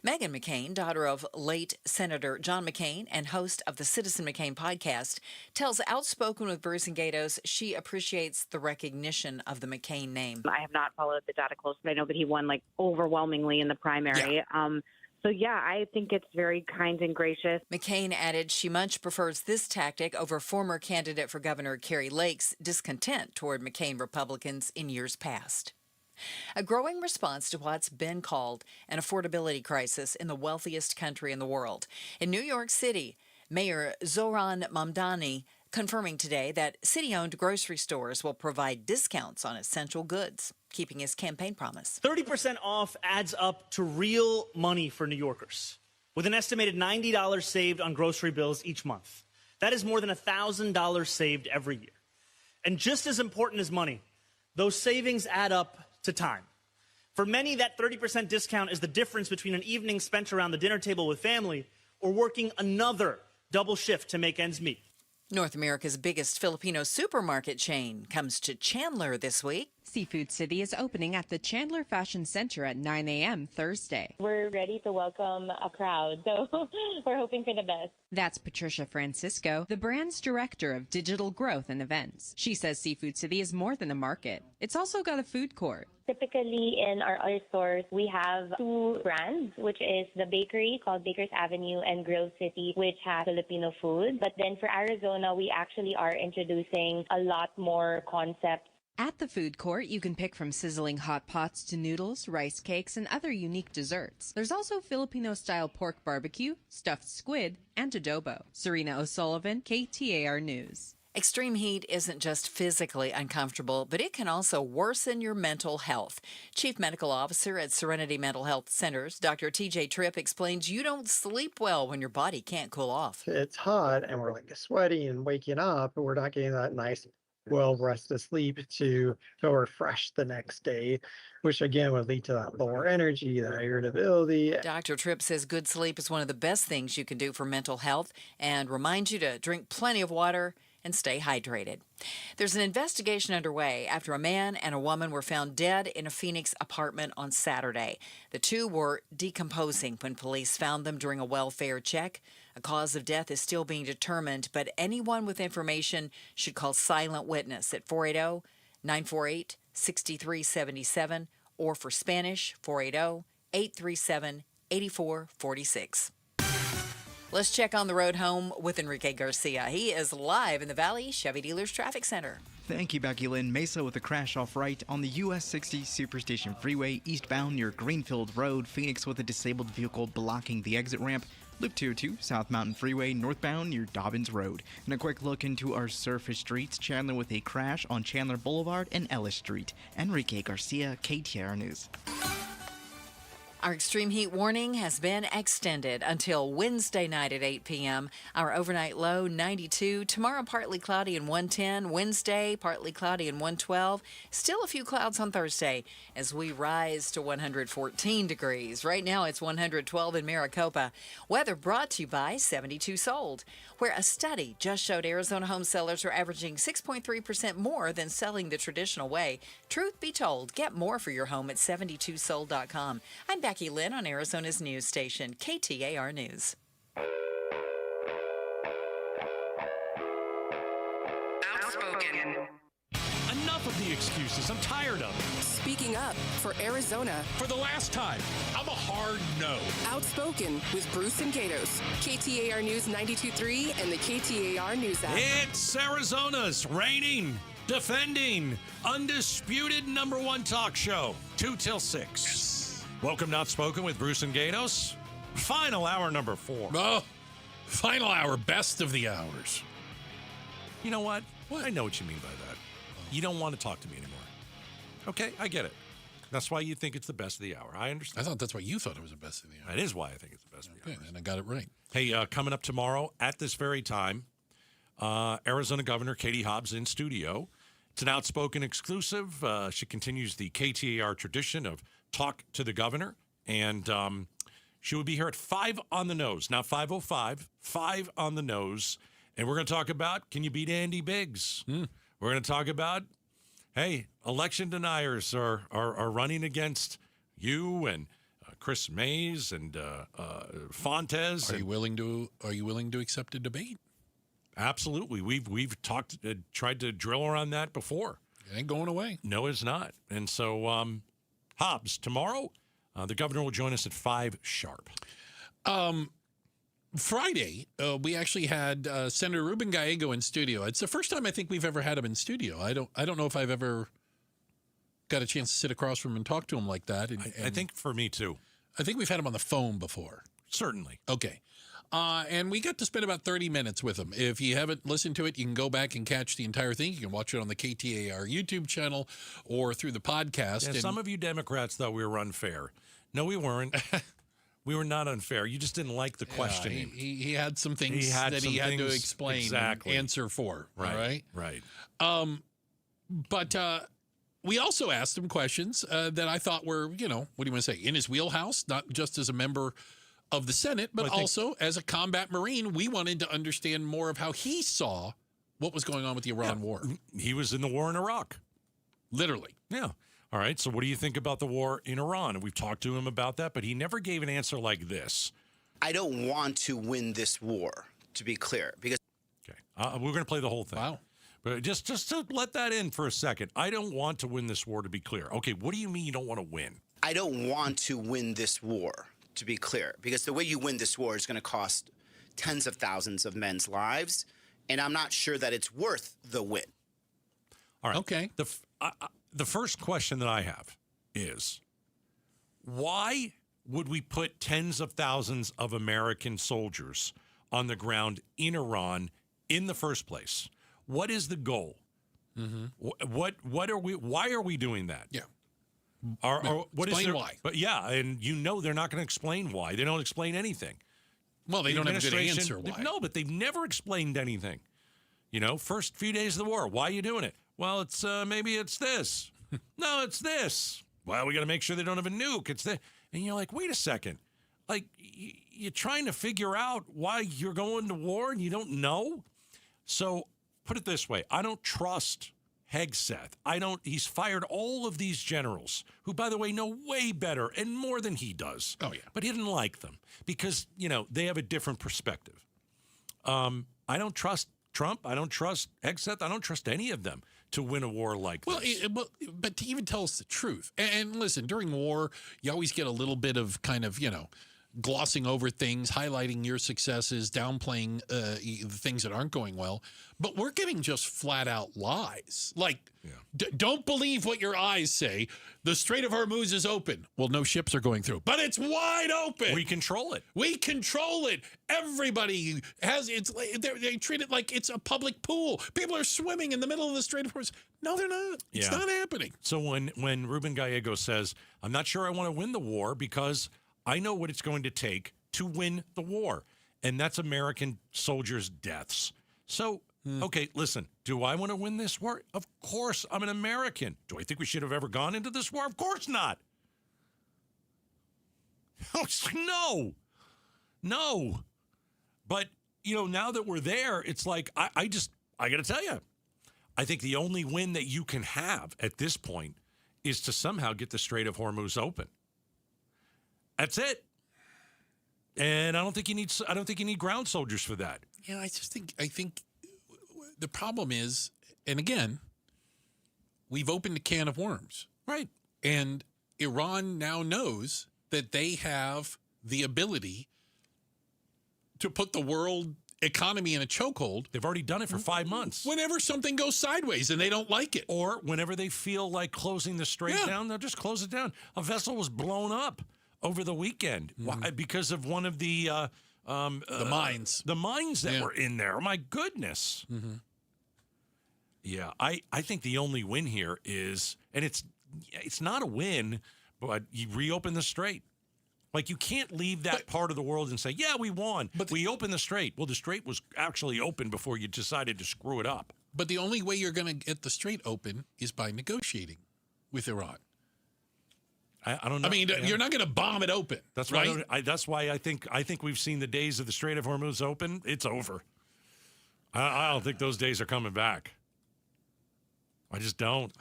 Meghan McCain, daughter of late Senator John McCain and host of the Citizen McCain podcast, tells Outspoken with Bruce and Gatos she appreciates the recognition of the McCain name. I have not followed the data close, but I know that he won overwhelmingly in the primary. Yeah. So, I think it's very kind and gracious. McCain added she much prefers this tactic over former candidate for Governor Kari Lake's discontent toward McCain Republicans in years past. A growing response to what's been called an affordability crisis in the wealthiest country in the world. In New York City, Mayor Zohran Mamdani confirming today that city-owned grocery stores will provide discounts on essential goods, keeping his campaign promise. 30% off adds up to real money for New Yorkers, with an estimated $90 saved on grocery bills each month. That is more than $1,000 saved every year. And just as important as money, those savings add up to time. For many, that 30% discount is the difference between an evening spent around the dinner table with family or working another double shift to make ends meet. North America's biggest Filipino supermarket chain comes to Chandler this week. Seafood City is opening at the Chandler Fashion Center at 9 a.m. Thursday. We're ready to welcome a crowd, so we're hoping for the best. That's Patricia Francisco, the brand's director of digital growth and events. She says Seafood City is more than a market. It's also got a food court. Typically in our other stores, we have two brands, which is the bakery called Baker's Avenue and Grill City, which has Filipino food. But then for Arizona, we actually are introducing a lot more concepts. At the food court, you can pick from sizzling hot pots to noodles, rice cakes, and other unique desserts. There's also Filipino-style pork barbecue, stuffed squid, and adobo. Serena O'Sullivan, KTAR News. Extreme heat isn't just physically uncomfortable, but it can also worsen your mental health. Chief Medical Officer at Serenity Mental Health Centers, Dr. TJ Tripp, explains you don't sleep well when your body can't cool off. It's hot and we're sweaty and waking up, and we're not getting that nice well-rested sleep to feel refreshed the next day, which again would lead to that lower energy, that irritability. Dr. Tripp says good sleep is one of the best things you can do for mental health and reminds you to drink plenty of water and stay hydrated. There's an investigation underway after a man and a woman were found dead in a Phoenix apartment on Saturday. The two were decomposing when police found them during a welfare check. A cause of death is still being determined, but anyone with information should call Silent Witness at 480-948-6377 or for Spanish, 480-837-8446. Let's check on the road home with Enrique Garcia. He is live in the Valley Chevy Dealers Traffic Center. Thank you, Becky Lynn. Mesa with a crash off right on the US 60 Superstation Freeway, eastbound near Greenfield Road. Phoenix with a disabled vehicle blocking the exit ramp. Loop 202, South Mountain Freeway, northbound near Dobbins Road. And a quick look into our surface streets. Chandler with a crash on Chandler Boulevard and Ellis Street. Enrique Garcia, KTAR News. Our extreme heat warning has been extended until Wednesday night at 8 p.m. Our overnight low, 92. Tomorrow, partly cloudy and 110. Wednesday, partly cloudy and 112. Still a few clouds on Thursday as we rise to 114 degrees. Right now, it's 112 in Maricopa. Weather brought to you by 72 Sold, where a study just showed Arizona home sellers are averaging 6.3% more than selling the traditional way. Truth be told, get more for your home at 72sold.com. I'm Becky Lynn on Arizona's news station, KTAR News. Outspoken. Enough of the excuses. I'm tired of it. Speaking up for Arizona. For the last time, I'm a hard no. Outspoken with Bruce and Gatos. KTAR News 92.3 and the KTAR News app. It's Arizona's reigning, defending, undisputed #1 talk show. 2 till 6. Yes. Welcome to Outspoken with Bruce and Gatos. Final hour number 4. Oh, final hour, best of the hours. You know what? I know what you mean by that. You don't want to talk to me anymore. Okay, I get it. That's why you think it's the best of the hour. I understand. I thought that's why you thought it was the best of the hour. That is why I think it's the best of the hour. And I got it right. Hey, coming up tomorrow at this very time, Arizona Governor Katie Hobbs in studio. It's an Outspoken exclusive. She continues the KTAR tradition of talk to the governor. And She will be here at 5 on the nose, not 5:05, 5 on the nose. And we're going to talk about, can you beat Andy Biggs? We're going to talk about, hey, election deniers are running against you and Chris Mays and Fontes. Are you willing to accept a debate? Absolutely. We've talked, tried to drill around that before. It ain't going away. No, it's not. And so, Hobbs, tomorrow, the governor will join us at 5 sharp. Friday, we actually had Senator Ruben Gallego in studio. It's the first time I think we've ever had him in studio. I don't know if I've ever got a chance to sit across from him and talk to him like that. And I think for me too. I think we've had him on the phone before. Certainly. Okay. And we got to spend about 30 minutes with him. If you haven't listened to it, you can go back and catch the entire thing. You can watch it on the KTAR YouTube channel or through the podcast. Yeah, some of you Democrats thought we were unfair. No, we weren't. We were not unfair. You just didn't like the questioning. He had some things he had to explain exactly. and answer for. Right. All right. Right. But we also asked him questions that I thought were, what do you want to say, in his wheelhouse, not just as a member of the Senate, but also as a combat Marine. We wanted to understand more of how he saw what was going on with the Iran war. He was in the war in Iraq. Literally. Yeah. All right, so what do you think about the war in Iran? And we've talked to him about that, but he never gave an answer like this. I don't want to win this war, to be clear, because... Okay, we're going to play the whole thing. Wow. But just to let that in for a second, I don't want to win this war, to be clear. Okay, what do you mean you don't want to win? I don't want to win this war, to be clear, because the way you win this war is going to cost tens of thousands of men's lives, and I'm not sure that it's worth the win. All right. Okay. The first question that I have is, why would we put tens of thousands of American soldiers on the ground in Iran in the first place? What is the goal? What are we? Why are we doing that? Yeah. Explain why. But yeah, and they're not going to explain why. They don't explain anything. Well, they don't have a good answer why. No, but they've never explained anything. First few days of the war, why are you doing it? Well, it's maybe it's this. No, it's this. Well, we got to make sure they don't have a nuke. It's this. And you're like, wait a second. Like, you're trying to figure out why you're going to war and you don't know? So put it this way. I don't trust Hegseth. He's fired all of these generals who, by the way, know way better and more than he does. Oh, yeah. But he didn't like them because, they have a different perspective. I don't trust Trump. I don't trust Hegseth. I don't trust any of them to win a war like this. But to even tell us the truth. And listen, during war, you always get a little bit of kind of, glossing over things, highlighting your successes, downplaying the things that aren't going well. But we're getting just flat out lies. Like, don't believe what your eyes say. The Strait of Hormuz is open. Well, no ships are going through, but it's wide open. We control it. We control it. Everybody has it. They treat it like it's a public pool. People are swimming in the middle of the Strait of Hormuz. No, they're not. It's not happening. So when Ruben Gallego says, I'm not sure I want to win the war because I know what it's going to take to win the war, and that's American soldiers' deaths. So, okay, listen, do I want to win this war? Of course, I'm an American. Do I think we should have ever gone into this war? Of course not. No. But, now that we're there, it's like, I got to tell you, I think the only win that you can have at this point is to somehow get the Strait of Hormuz open. That's it. And I don't think you need ground soldiers for that. Yeah, I think the problem is, and again, we've opened a can of worms. Right. And Iran now knows that they have the ability to put the world economy in a chokehold. They've already done it for 5 months. Whenever something goes sideways and they don't like it. Or whenever they feel like closing the strait down, they'll just close it down. A vessel was blown up over the weekend because of one of the mines. The mines that were in there. My goodness. Mm-hmm. Yeah, I think the only win here is, and it's not a win, but you reopen the strait. Like, you can't leave that part of the world and say, yeah, we won, but we opened the strait. Well, the strait was actually open before you decided to screw it up. But the only way you're going to get the strait open is by negotiating with Iran. I don't know. I mean, you're not going to bomb it open. That's right. That's why I think we've seen the days of the Strait of Hormuz open. It's over. I don't think those days are coming back. I just don't.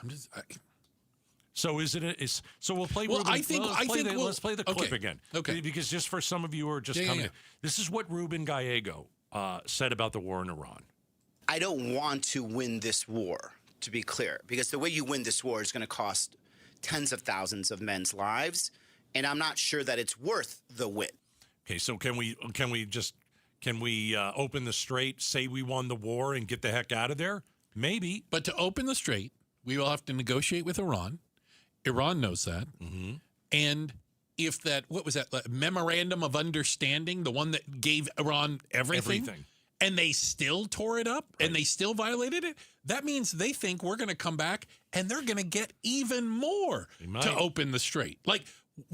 So is it? So we'll play. Well, Ruben, let's play the clip again. Okay. Because just for some of you who are just coming in, this is what Ruben Gallego said about the war in Iran. I don't want to win this war, to be clear, because the way you win this war is going to cost tens of thousands of men's lives, and I'm not sure that it's worth the win. Okay, so can we open the strait, say we won the war, and get the heck out of there? Maybe. But to open the strait, we will have to negotiate with Iran. Iran knows that. Mm-hmm. And if what was that, memorandum of understanding, the one that gave Iran everything. And they still tore it up and they still violated it, that means they think we're going to come back and they're going to get even more to open the strait. Like,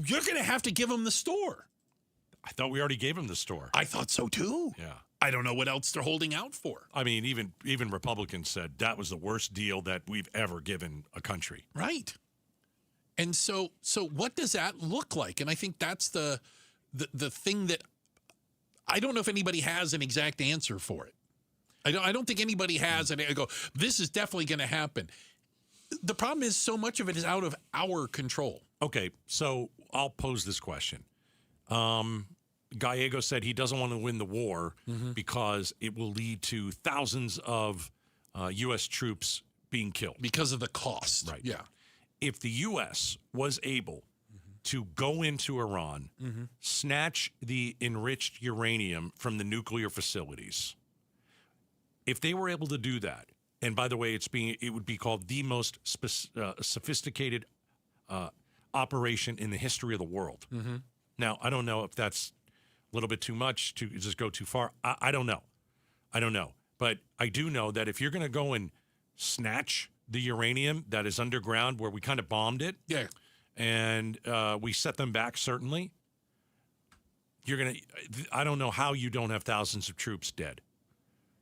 you're going to have to give them the store. I thought we already gave them the store. I thought so too. Yeah. I don't know what else they're holding out for. I mean, even Republicans said that was the worst deal that we've ever given a country. Right. And so what does that look like? And I think that's the thing that I don't know if anybody has an exact answer for it. I don't think anybody has and I go, this is definitely going to happen. The problem is so much of it is out of our control. Okay, so I'll pose this question. Gallego said he doesn't want to win the war because it will lead to thousands of U.S. troops being killed. Because of the cost. Right. Yeah. If the U.S. was able to go into Iran, snatch the enriched uranium from the nuclear facilities, if they were able to do that, and by the way, it would be called the most sophisticated operation in the history of the world. Now, I don't know if that's a little bit too much to just go too far. I don't know. But I do know that if you're going to go and snatch the uranium that is underground where we kind of bombed it, and we set them back, certainly, I don't know how you don't have thousands of troops dead.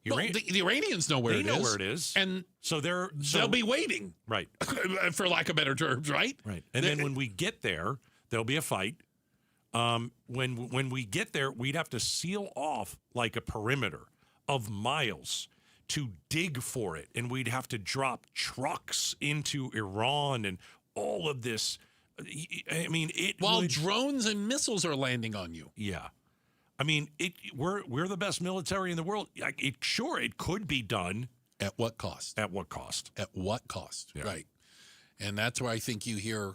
Well, the Iranians know where it is. They know where it is. And so they'll be waiting. Right. For lack of better terms, right? Right. And then when we get there, there'll be a fight. When we get there, we'd have to seal off like a perimeter of miles to dig for it. And we'd have to drop trucks into Iran and all of this. I mean, while drones and missiles are landing on you. Yeah. I mean, we're the best military in the world. It could be done. At what cost? At what cost? At what cost? Yeah. Right. And that's where I think you hear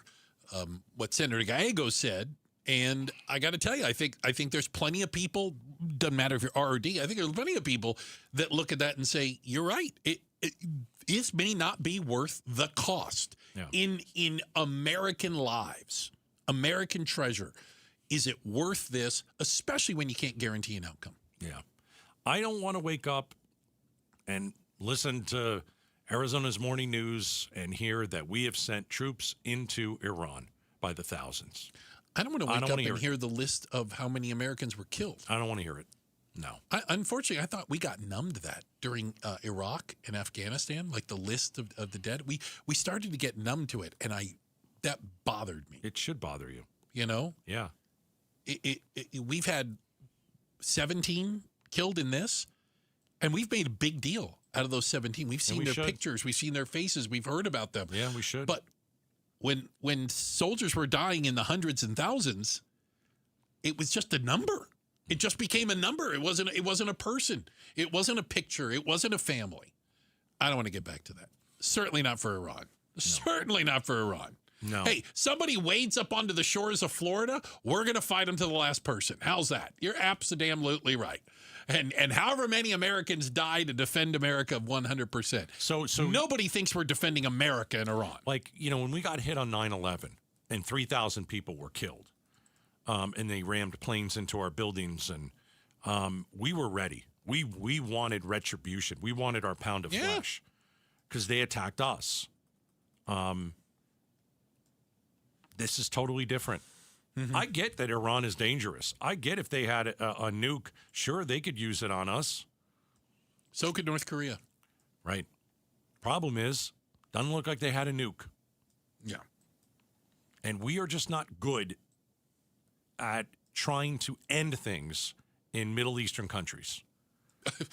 what Senator Gallego said. And I got to tell you, I think there's plenty of people, doesn't matter if you're R or D, I think there's plenty of people that look at that and say, you're right. It may not be worth the cost in American lives, American treasure. Is it worth this, especially when you can't guarantee an outcome? Yeah. I don't want to wake up and listen to Arizona's morning news and hear that we have sent troops into Iran by the thousands. I don't want to wake up and hear the list of how many Americans were killed. I don't want to hear it. No. Unfortunately, I thought we got numb to that during Iraq and Afghanistan, like the list of the dead. We started to get numb to it, and that bothered me. It should bother you. You know? Yeah. We've had 17 killed in this, and we've made a big deal out of those 17. We've seen their pictures. We've seen their faces. We've heard about them. Yeah, we should. But when soldiers were dying in the hundreds and thousands, it was just a number. It just became a number. It wasn't a person. It wasn't a picture. It wasn't a family. I don't want to get back to that. Certainly not for Iran. No. Certainly not for Iran. No. Hey, somebody wades up onto the shores of Florida, we're going to fight them to the last person. How's that? You're absolutely right. And however many Americans die to defend America 100%. So nobody thinks we're defending America in Iran. Like, when we got hit on 9/11 and 3,000 people were killed, and they rammed planes into our buildings, and we were ready. We wanted retribution. We wanted our pound of flesh because they attacked us. This is totally different. Mm-hmm. I get that Iran is dangerous. I get if they had a nuke, sure, they could use it on us. So could North Korea. Right. Problem is, doesn't look like they had a nuke. Yeah. And we are just not good at trying to end things in Middle Eastern countries.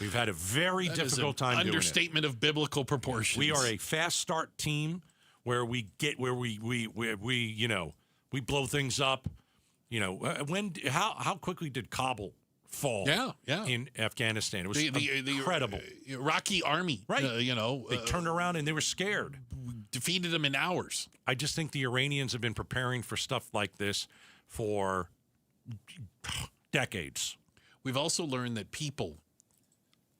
We've had a very difficult time doing it. Understatement of biblical proportions. We are a fast start team where we blow things up. How quickly did Kabul fall? Yeah. In Afghanistan, it was incredible. The Iraqi army, right? They turned around and they were scared. Defeated them in hours. I just think the Iranians have been preparing for stuff like this for decades. We've also learned that people,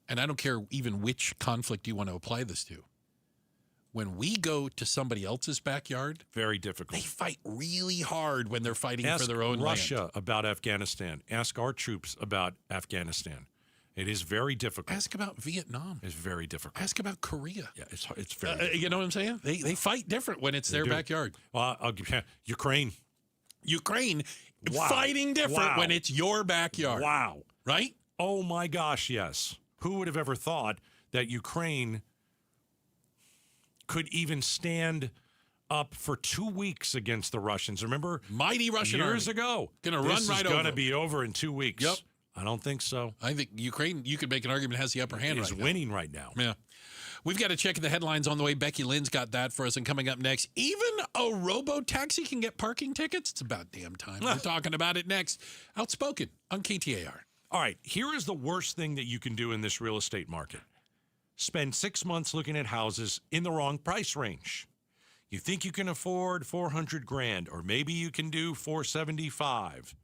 and I don't care even which conflict you want to apply this to, when we go to somebody else's backyard, very difficult. They fight really hard when they're fighting Ask for their own Russia land. about Afghanistan. Ask our troops about Afghanistan. It is very difficult. Ask about Vietnam. It's very difficult. Ask about Korea. Yeah, it's very difficult. You know what I'm saying? They fight different when it's their backyard. Well, Ukraine. Wow. Fighting different when it's your backyard. Wow. Right? Oh, my gosh, yes. Who would have ever thought that Ukraine could even stand up for 2 weeks against the Russians? Remember? Mighty Russian years army. ago. Gonna run right over. This is going to be over in 2 weeks. Yep. I don't think so. I think Ukraine, you could make an argument, has the upper hand right now. Is winning right now. Yeah. We've got to check the headlines on the way. Becky Lynn's got that for us. And coming up next, even a robo-taxi can get parking tickets? It's about damn time. We're talking about it next. Outspoken on KTAR. All right. Here is the worst thing that you can do in this real estate market. Spend 6 months looking at houses in the wrong price range. You think you can afford $400,000, or maybe you can do $475,000.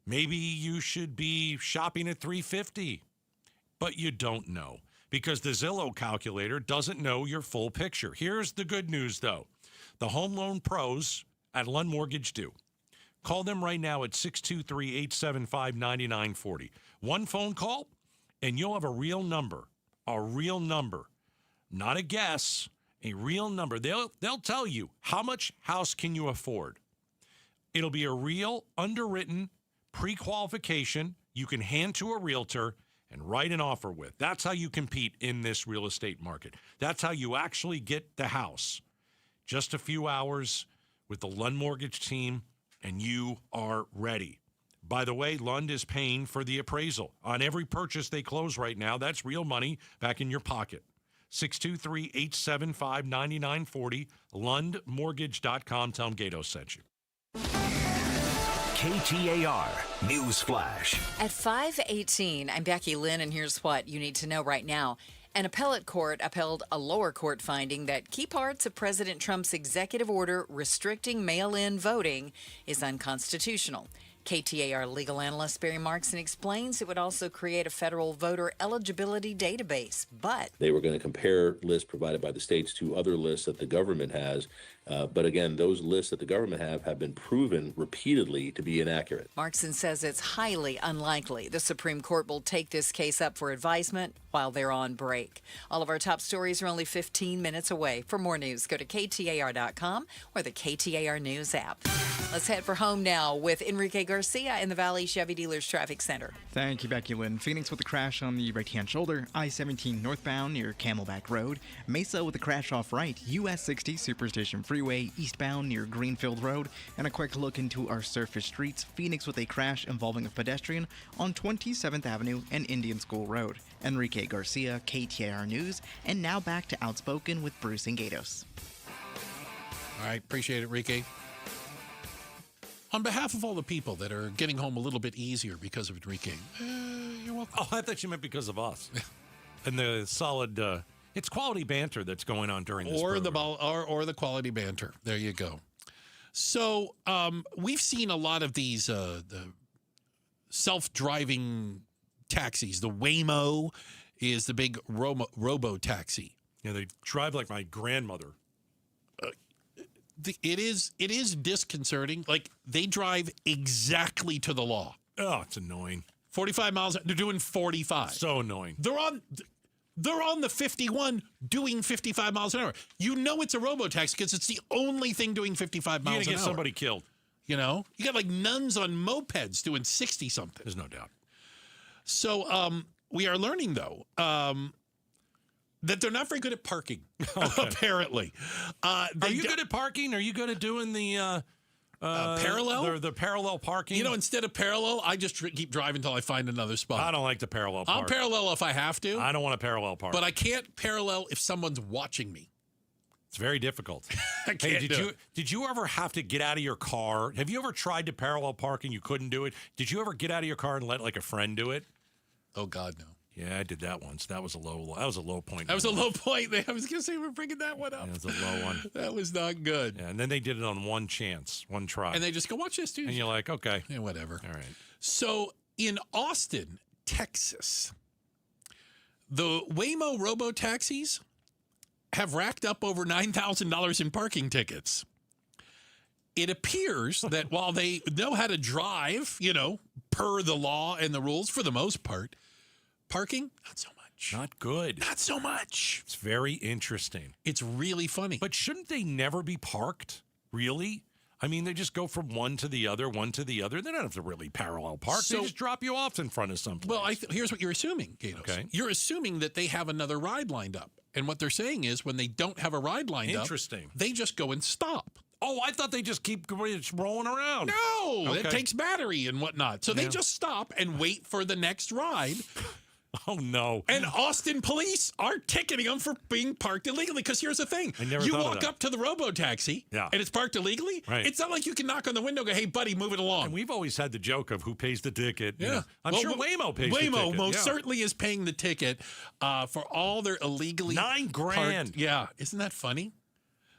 Maybe you should be shopping at $350,000, but you don't know because the Zillow calculator doesn't know your full picture. Here's the good news, though. The home loan pros at Lund Mortgage do. Call them right now at 623-875-9940. One phone call, and you'll have a real number, not a guess, a real number. They'll tell you how much house can you afford. It'll be a real underwritten pre-qualification you can hand to a realtor and write an offer with. That's how you compete in this real estate market. That's how you actually get the house. Just a few hours with the Lund Mortgage team, and you are ready. By the way, Lund is paying for the appraisal. On every purchase they close right now, that's real money back in your pocket. 623-875-9940, lundmortgage.com. Tell them Gato sent you. KTAR News Flash. At 5:18, I'm Becky Lynn, and here's what you need to know right now. An appellate court upheld a lower court finding that key parts of President Trump's executive order restricting mail-in voting is unconstitutional. KTAR legal analyst Barry Markson explains it would also create a federal voter eligibility database, but they were going to compare lists provided by the states to other lists that the government has. But again, those lists that the government have been proven repeatedly to be inaccurate. Markson says it's highly unlikely the Supreme Court will take this case up for advisement while they're on break. All of our top stories are only 15 minutes away. For more news, go to KTAR.com or the KTAR News app. Let's head for home now with Enrique Garcia in the Valley Chevy Dealers Traffic Center. Thank you, Becky Lynn. Phoenix with a crash on the right-hand shoulder, I-17 northbound near Camelback Road. Mesa with a crash off right, US 60 Superstation Freeway eastbound near Greenfield Road. And a quick look into our surface streets. Phoenix with a crash involving a pedestrian on 27th Avenue and Indian School Road. Enrique Garcia, KTAR News. And now back to Outspoken with Bruce and Gatos. All right, appreciate it, Enrique. On behalf of all the people that are getting home a little bit easier because of Enrique, you're welcome. Oh, I thought you meant because of us. And the solid, it's quality banter that's going on during this program. Or the quality banter. There you go. So we've seen a lot of these the self-driving taxis. The Waymo is the big robo-taxi. Yeah, they drive like my grandmother. It is disconcerting. Like, they drive exactly to the law. Oh, it's annoying. 45 miles. They're doing 45. So annoying. They're on the 51 doing 55 miles an hour. You know it's a robo-taxi because it's the only thing doing 55 miles an hour. You're going to get somebody killed. You know? You got like nuns on mopeds doing 60-something. There's no doubt. So we are learning, though, that they're not very good at parking, apparently. Are you good at parking? Are you good at doing the Parallel? The parallel parking. You know, instead of parallel, I just keep driving until I find another spot. I don't like the parallel park. I'll parallel if I have to. I don't want a parallel park. But I can't parallel if someone's watching me. It's very difficult. I can't do it. Did you ever have to get out of your car? Have you ever tried to parallel park and you couldn't do it? Did you ever get out of your car and let like a friend do it? Oh God, no. Yeah, I did that once. That was a low point. That was a low point. I was going to say we're bringing that one up. That was a low one. That was not good. Yeah, and then they did it on one chance, one try. And they just go, watch this, dude. And you're like, okay. Yeah, whatever. All right. So in Austin, Texas, the Waymo robo-taxis have racked up over $9,000 in parking tickets. It appears that while they know how to drive, you know, per the law and the rules for the most part, parking, not so much. Not good. Not so much. It's very interesting. It's really funny. But shouldn't they never be parked? Really? I mean, they just go from one to the other. They don't have to really parallel park. So, they just drop you off in front of someplace. Well, here's what you're assuming, Gatos. Okay. You're assuming that they have another ride lined up. And what they're saying is when they don't have a ride lined up, they just go and stop. Oh, I thought they just keep rolling around. No, it takes battery and whatnot. So they just stop and wait for the next ride. Oh, no. And Austin police are ticketing them for being parked illegally. Because here's the thing. You walk up to the robo-taxi and it's parked illegally. Right. It's not like you can knock on the window and go, hey, buddy, move it along. And we've always had the joke of who pays the ticket. Yeah. You know. I'm sure Waymo pays the ticket. Waymo most certainly is paying the ticket for all their illegally $9,000. Yeah. Isn't that funny?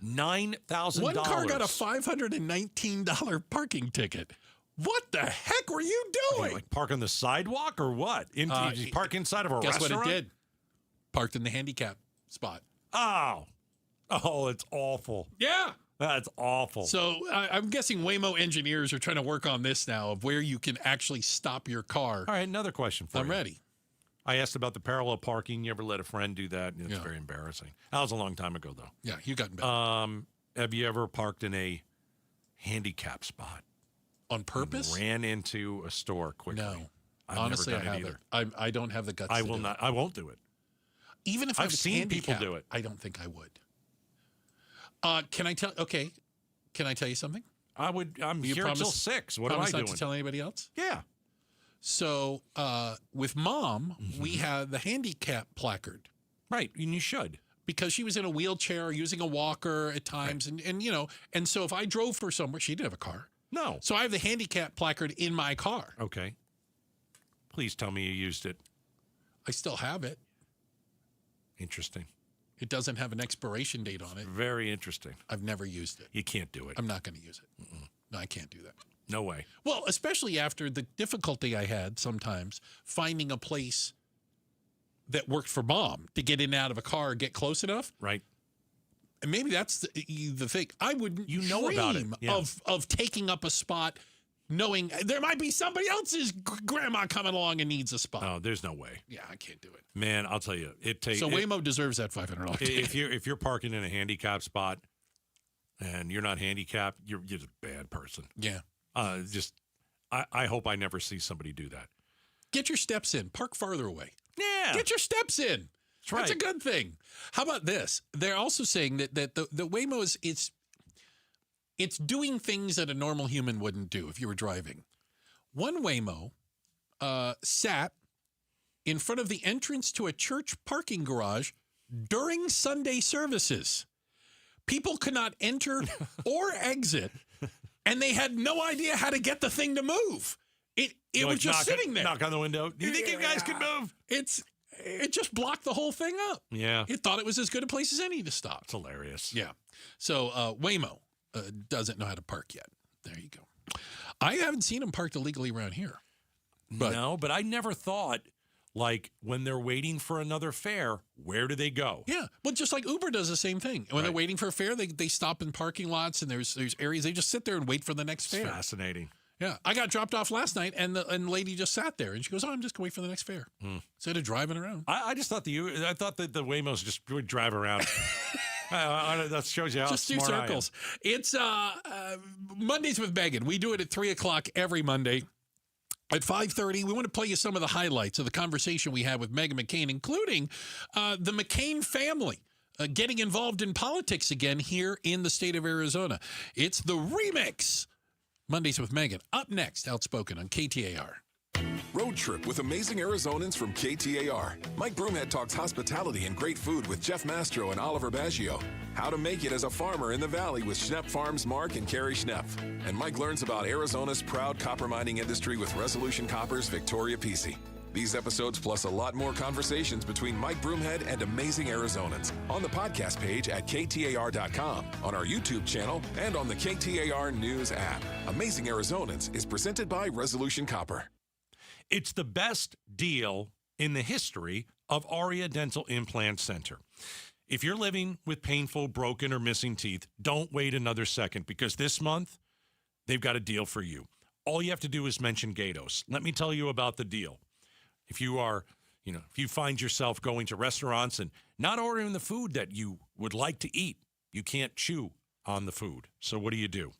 $9,000. One car got a $519 parking ticket. What the heck were you doing? Like park on the sidewalk or what? Park inside of a restaurant? Guess what it did? Parked in the handicap spot. Oh, it's awful. Yeah. That's awful. So I'm guessing Waymo engineers are trying to work on this now of where you can actually stop your car. All right, another question for you. I'm ready. I asked about the parallel parking. You ever let a friend do that? It's very embarrassing. That was a long time ago, though. Yeah, you got embarrassed. Have you ever parked in a handicap spot? On purpose? And ran into a store quickly. No. Honestly, I haven't. I don't have the guts to do it. I won't do it. Even if I've seen people do it. I don't think I would. Can I tell you something? I'm here until 6. What am I doing? Not to tell anybody else? Yeah. So with Mom, we had the handicap placard. Right, and you should. Because she was in a wheelchair, using a walker at times, and you know, and so if I drove her somewhere, she didn't have a car. No. So I have the handicap placard in my car. Okay. Please tell me you used it. I still have it. Interesting. It doesn't have an expiration date on it. Very interesting. I've never used it. You can't do it. I'm not going to use it. No, I can't do that. No way. Well, especially after the difficulty I had sometimes finding a place that worked for Mom to get in and out of a car, get close enough. Right. And maybe that's the thing. I wouldn't dream about it. Yeah. of taking up a spot knowing there might be somebody else's grandma coming along and needs a spot. Oh, there's no way. Yeah, I can't do it. Man, I'll tell you. So Waymo deserves that $500 ticket. If you're parking in a handicap spot and you're not handicapped, you're just a bad person. Yeah. I hope I never see somebody do that. Get your steps in. Park farther away. Yeah. Get your steps in. That's right. That's a good thing. How about this? They're also saying that the Waymo it's doing things that a normal human wouldn't do if you were driving. One Waymo sat in front of the entrance to a church parking garage during Sunday services. People could not enter or exit, and they had no idea how to get the thing to move. It was just sitting there. Knock on the window. Do you think you guys can move? It just blocked the whole thing up. Yeah. It thought it was as good a place as any to stop. It's hilarious. Yeah. So Waymo doesn't know how to park yet. There you go. I haven't seen them parked illegally around here. But I never thought, like, when they're waiting for another fare, where do they go? Yeah. Well, just like Uber does the same thing. When they're waiting for a fare, they stop in parking lots, and there's areas. They just sit there and wait for the next fare. Fascinating. Yeah. I got dropped off last night, and the lady just sat there, and she goes, I'm just going to wait for the next fare. Instead of driving around. I just thought that the Waymos just would drive around. That shows you how just smart do circles. It's Mondays with Megan. We do it at 3 o'clock every Monday. At 5:30, we want to play you some of the highlights of the conversation we had with Meghan McCain, including the McCain family getting involved in politics again here in the state of Arizona. It's the remix Mondays with Megan. Up next, Outspoken on KTAR. Road Trip with Amazing Arizonans from KTAR. Mike Broomhead talks hospitality and great food with Jeff Mastro and Oliver Baggio. How to make it as a farmer in the valley with Schnepp Farms Mark and Carrie Schnepp. And Mike learns about Arizona's proud copper mining industry with Resolution Copper's Victoria Pesce. These episodes plus a lot more conversations between Mike Broomhead and Amazing Arizonans on the podcast page at KTAR.com, on our YouTube channel, and on the KTAR News app. Amazing Arizonans is presented by Resolution Copper. It's the best deal in the history of Aria Dental Implant Center. If you're living with painful, broken, or missing teeth, don't wait another second, because this month, they've got a deal for you. All you have to do is mention Gatos. Let me tell you about the deal. If you are, if you find yourself going to restaurants and not ordering the food that you would like to eat, you can't chew on the food. So what do?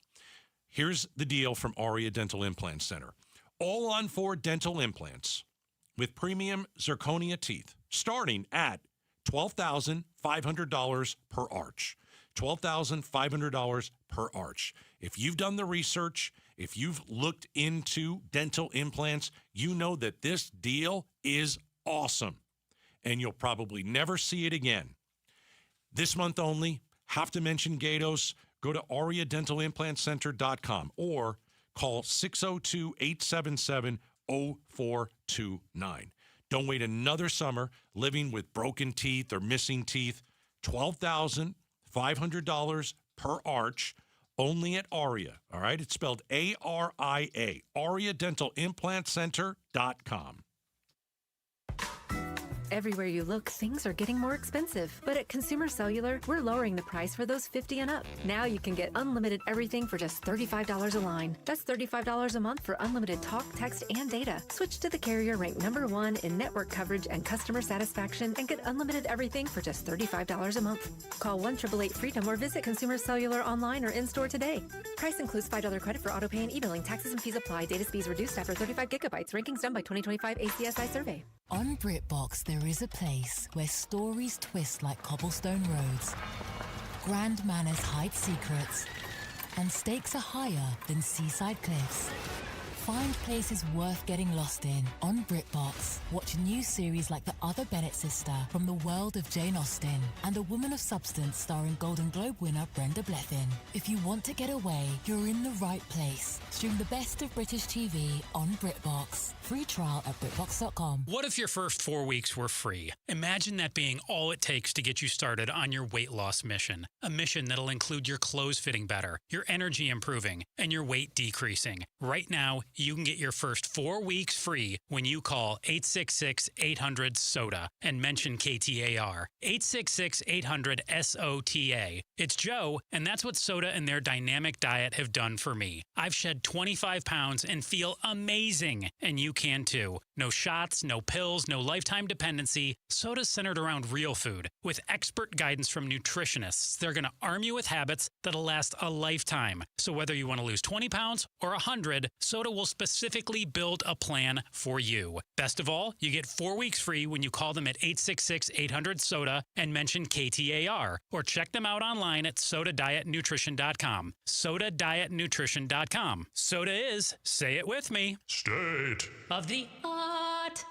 Here's the deal from Aria Dental Implant Center. All on 4 dental implants with premium zirconia teeth, starting at $12,500 per arch. $12,500 per arch. If you've done the research, if you've looked into dental implants, you know that this deal is awesome, and you'll probably never see it again. This month only, have to mention Gatos. Go to ariadentalimplantcenter.com or call 602-877-0429. Don't wait another summer living with broken teeth or missing teeth. $12,500 per arch, only at Aria. All right? It's spelled A-R-I-A. ariadentalimplantcenter.com. Everywhere you look, things are getting more expensive. But at Consumer Cellular, we're lowering the price for those 50 and up. Now you can get unlimited everything for just $35 a line. That's $35 a month for unlimited talk, text, and data. Switch to the carrier ranked #1 in network coverage and customer satisfaction and get unlimited everything for just $35 a month. Call 1-888-FREEDOM or visit Consumer Cellular online or in-store today. Price includes $5 credit for auto pay and e-billing. Taxes and fees apply. Data speeds reduced after 35 gigabytes. Rankings done by 2025 ACSI survey. On BritBox, there is a place where stories twist like cobblestone roads, grand manners hide secrets, and stakes are higher than seaside cliffs. Find places worth getting lost in on BritBox. Watch new series like The Other Bennett Sister from the world of Jane Austen and A Woman of Substance starring Golden Globe winner Brenda Blethyn. If you want to get away, you're in the right place. Stream the best of British TV on BritBox. Free trial at BritBox.com. What if your first 4 weeks were free? Imagine that being all it takes to get you started on your weight loss mission. A mission that'll include your clothes fitting better, your energy improving, and your weight decreasing. Right now, you can get your first 4 weeks free when you call 866-800-SODA and mention KTAR. 866-800-SOTA. It's Joe, and that's what Soda and their dynamic diet have done for me. I've shed 25 pounds and feel amazing, and you can too. No shots, no pills, no lifetime dependency. Soda's centered around real food with expert guidance from nutritionists. They're going to arm you with habits that'll last a lifetime. So whether you want to lose 20 pounds or 100, Soda will specifically build a plan for you. Best of all, you get 4 weeks free when you call them at 866-800-SODA and mention KTAR, or check them out online at sodadietnutrition.com. Sodadietnutrition.com. Soda is, say it with me, State of the art.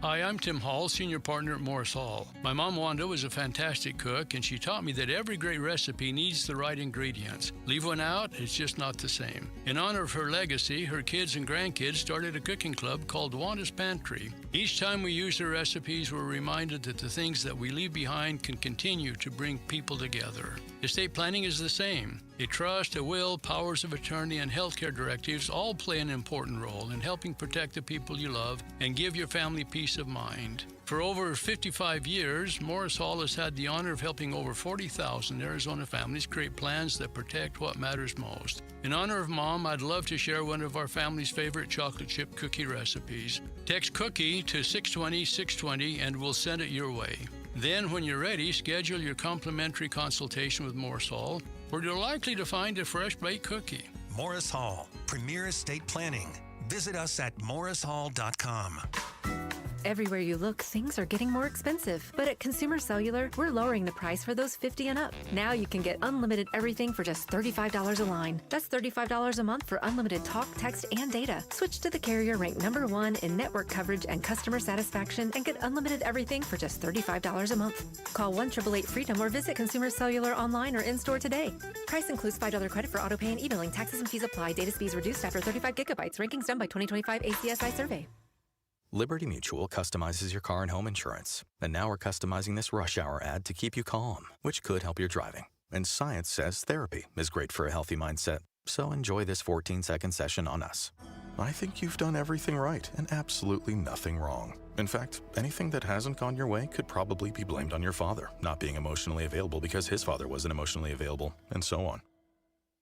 Hi, I'm Tim Hall, senior partner at Morris Hall. My mom, Wanda, was a fantastic cook, and she taught me that every great recipe needs the right ingredients. Leave one out, it's just not the same. In honor of her legacy, her kids and grandkids started a cooking club called Wanda's Pantry. Each time we use her recipes, we're reminded that the things that we leave behind can continue to bring people together. Estate planning is the same. A trust, a will, powers of attorney, and healthcare directives all play an important role in helping protect the people you love and give your family peace of mind. For over 55 years, Morris Hall has had the honor of helping over 40,000 Arizona families create plans that protect what matters most. In honor of Mom, I'd love to share one of our family's favorite chocolate chip cookie recipes. Text cookie to 620-620 and we'll send it your way. Then, when you're ready, schedule your complimentary consultation with Morris Hall, where you're likely to find a fresh baked cookie. Morris Hall, Premier Estate Planning. Visit us at morrishall.com. Everywhere you look, things are getting more expensive. But at Consumer Cellular, we're lowering the price for those 50 and up. Now you can get unlimited everything for just $35 a line. That's $35 a month for unlimited talk, text, and data. Switch to the carrier ranked #1 in network coverage and customer satisfaction and get unlimited everything for just $35 a month. Call 1-888-FREEDOM or visit Consumer Cellular online or in-store today. Price includes $5 credit for auto pay and e-billing. Taxes and fees apply. Data speeds reduced after 35 gigabytes. Rankings done by 2025 ACSI survey. Liberty Mutual customizes your car and home insurance. And now we're customizing this rush hour ad to keep you calm, which could help your driving. And science says therapy is great for a healthy mindset. So enjoy this 14-second session on us. I think you've done everything right and absolutely nothing wrong. In fact, anything that hasn't gone your way could probably be blamed on your father not being emotionally available because his father wasn't emotionally available, and so on.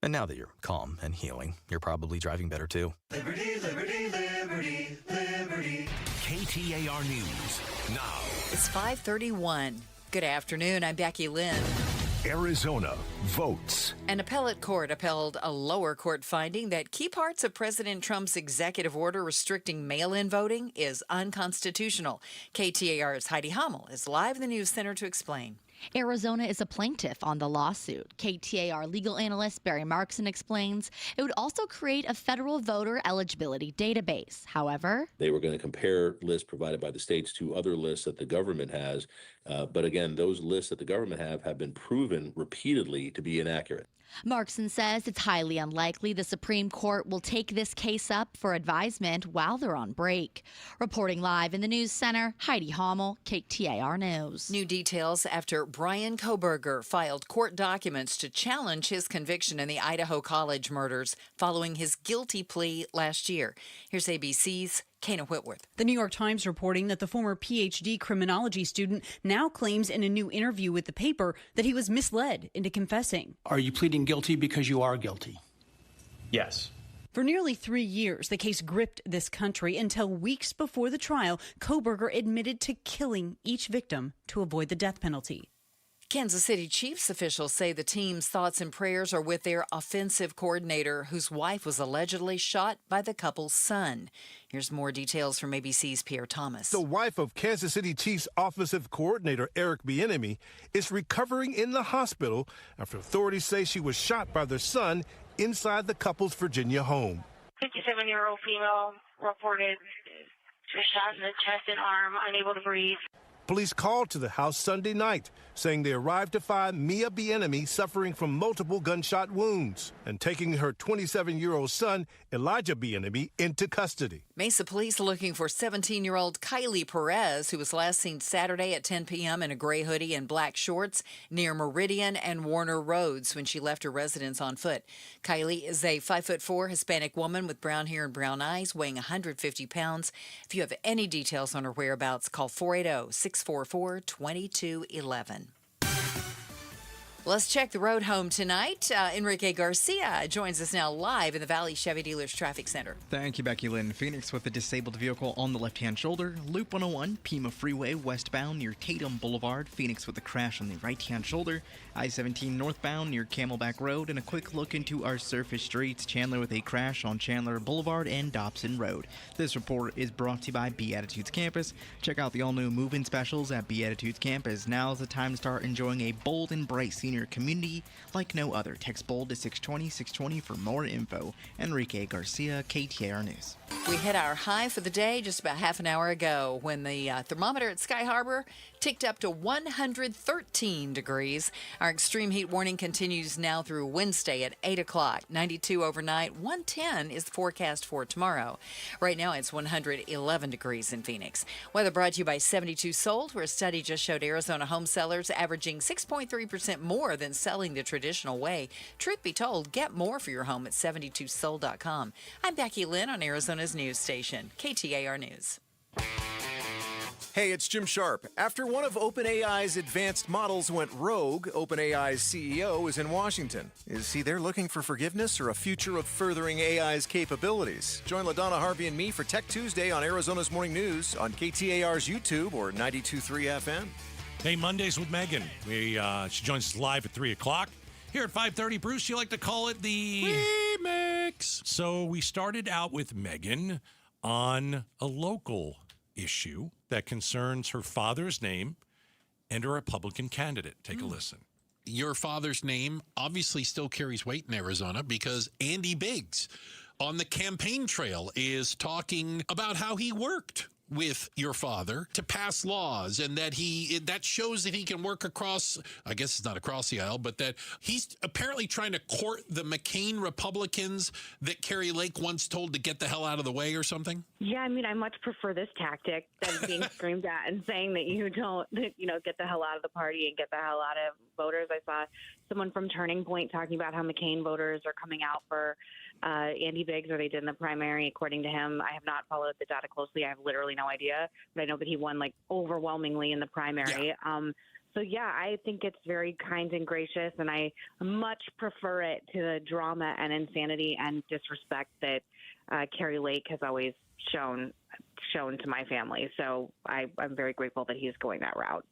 And now that you're calm and healing, you're probably driving better too. Liberty, liberty, liberty, liberty. KTAR News now. It's 5:31. Good afternoon. I'm Becky Lynn. Arizona votes. An appellate court upheld a lower court finding that key parts of President Trump's executive order restricting mail-in voting is unconstitutional. KTAR's Heidi Hummel is live in the News Center to explain. Arizona is a plaintiff on the lawsuit. KTAR legal analyst Barry Markson explains it would also create a federal voter eligibility database. However, they were going to compare lists provided by the states to other lists that the government has. But again, those lists that the government have been proven repeatedly to be inaccurate. Markson says it's highly unlikely the Supreme Court will take this case up for advisement while they're on break. Reporting live in the News Center, Heidi Hummel, KTAR News. New details after Brian Kohberger filed court documents to challenge his conviction in the Idaho College murders following his guilty plea last year. Here's ABC's Kana Whitworth. The New York Times reporting that the former PhD criminology student now claims in a new interview with the paper that he was misled into confessing. Are you pleading guilty because you are guilty? Yes. For nearly 3 years, the case gripped this country until weeks before the trial, Kohberger admitted to killing each victim to avoid the death penalty. Kansas City Chiefs officials say the team's thoughts and prayers are with their offensive coordinator, whose wife was allegedly shot by the couple's son. Here's more details from ABC's Pierre Thomas. The wife of Kansas City Chiefs offensive coordinator Eric Bieniemy is recovering in the hospital after authorities say she was shot by their son inside the couple's Virginia home. 57-year-old female reported she was shot in the chest and arm, unable to breathe. Police called to the house Sunday night, saying they arrived to find Mia Bieniemy suffering from multiple gunshot wounds and taking her 27-year-old son, Elijah Bieniemy, into custody. Mesa police looking for 17-year-old Kylie Perez, who was last seen Saturday at 10 p.m. in a gray hoodie and black shorts near Meridian and Warner Roads when she left her residence on foot. Kylie is a 5'4" Hispanic woman with brown hair and brown eyes, weighing 150 pounds. If you have any details on her whereabouts, call 480-644-2211. Let's check the road home tonight. Enrique Garcia joins us now live in the Valley Chevy Dealers Traffic Center. Thank you, Becky Lynn. Phoenix with a disabled vehicle on the left-hand shoulder. Loop 101, Pima Freeway westbound near Tatum Boulevard. Phoenix with a crash on the right-hand shoulder. I-17 northbound near Camelback Road. And a quick look into our surface streets. Chandler with a crash on Chandler Boulevard and Dobson Road. This report is brought to you by Beatitudes Campus. Check out the all-new move-in specials at Beatitudes Campus. Now's the time to start enjoying a bold and bright senior community like no other. Text BOLD to 620-620 for more info. Enrique Garcia, KTAR News. We hit our high for the day just about half an hour ago when the thermometer at Sky Harbor ticked up to 113 degrees. Our extreme heat warning continues now through Wednesday at 8 o'clock. 92 overnight, 110 is the forecast for tomorrow. Right now it's 111 degrees in Phoenix. Weather brought to you by 72 Sold, where a study just showed Arizona home sellers averaging 6.3% more than selling the traditional way. Truth be told, get more for your home at 72sold.com. I'm Becky Lynn on Arizona's news station, KTAR News. Hey, it's Jim Sharp. After one of OpenAI's advanced models went rogue, OpenAI's CEO is in Washington. Is he there looking for forgiveness or a future of furthering AI's capabilities? Join LaDonna Harvey and me for Tech Tuesday on Arizona's Morning News on KTAR's YouTube or 92.3 FM. Hey, Mondays with Megan. She joins us live at 3 o'clock. Here at 5:30, Bruce, you like to call it the remix. So we started out with Megan on a local issue that concerns her father's name and a Republican candidate. Take a listen. Your father's name obviously still carries weight in Arizona because Andy Biggs on the campaign trail is talking about how he worked with your father to pass laws, and that that shows that he can work across, I guess it's not across the aisle, but that he's apparently trying to court the McCain Republicans that Carrie Lake once told to get the hell out of the way or something. Yeah, I mean, I much prefer this tactic than being screamed at and saying that you don't, get the hell out of the party and get the hell out of voters. I saw someone from Turning Point talking about how McCain voters are coming out for Andy Biggs, or they did in the primary, according to him. I have not followed the data closely. I have literally no idea, but I know that he won overwhelmingly in the primary. Yeah. So, yeah, I think it's very kind and gracious, and I much prefer it to the drama and insanity and disrespect that Carrie Lake has always shown to my family. So I'm very grateful that he's going that route.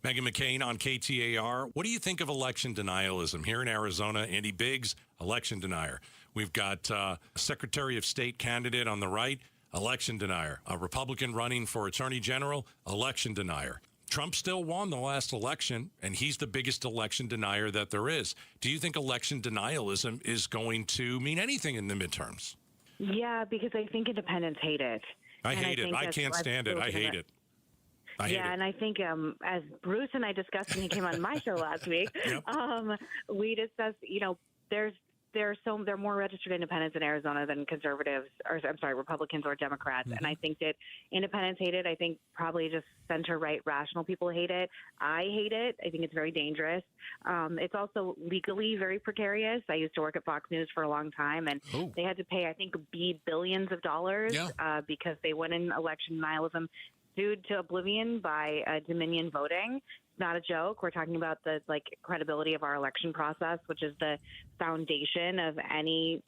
Meghan McCain on KTAR. What do you think of election denialism here in Arizona? Andy Biggs, election denier. We've got Secretary of State candidate on the right, election denier. A Republican running for Attorney General, election denier. Trump still won the last election, and he's the biggest election denier that there is. Do you think election denialism is going to mean anything in the midterms? Yeah, because I think independents hate it. I hate it. I can't stand it. I hate it. And I think as Bruce and I discussed when he came on my show last week, we discussed, there are more registered independents in Arizona than Republicans or Democrats. Mm-hmm. And I think that independents hate it. I think probably just center-right rational people hate it. I hate it. I think it's very dangerous. It's also legally very precarious. I used to work at Fox News for a long time, and they had to pay, I think, billions of dollars because they went in election denialism, sued to oblivion by Dominion voting. Not a joke. We're talking about the credibility of our election process, which is the foundation of any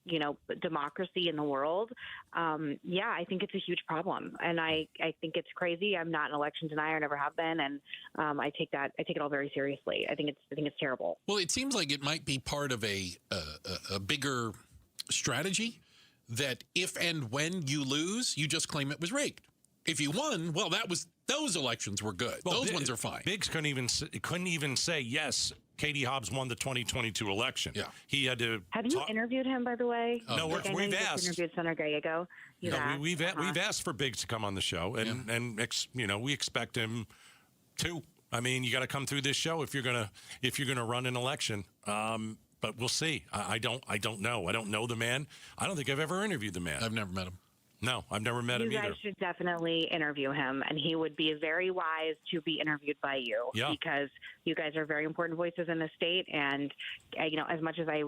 democracy in the world. I think it's a huge problem, and I think it's crazy. I'm not an election denier, never have been, and I take it all very seriously. I think it's terrible. Well, it seems like it might be part of a bigger strategy that if and when you lose, you just claim it was rigged. If you won, well, those elections were good. Well, those ones are fine. Biggs couldn't even say, yes, Katie Hobbs won the 2022 election. Yeah. He had to. Have you interviewed him, by the way? No, we've asked. Interviewed Senator Gallego. We've asked for Biggs to come on the show, and we expect him to. I mean, you got to come through this show if you're gonna run an election. But we'll see. I don't know. I don't know the man. I don't think I've ever interviewed the man. I've never met him. No, I've never met him either. You guys should definitely interview him, and he would be very wise to be interviewed by you because you guys are very important voices in the state. And, as much as I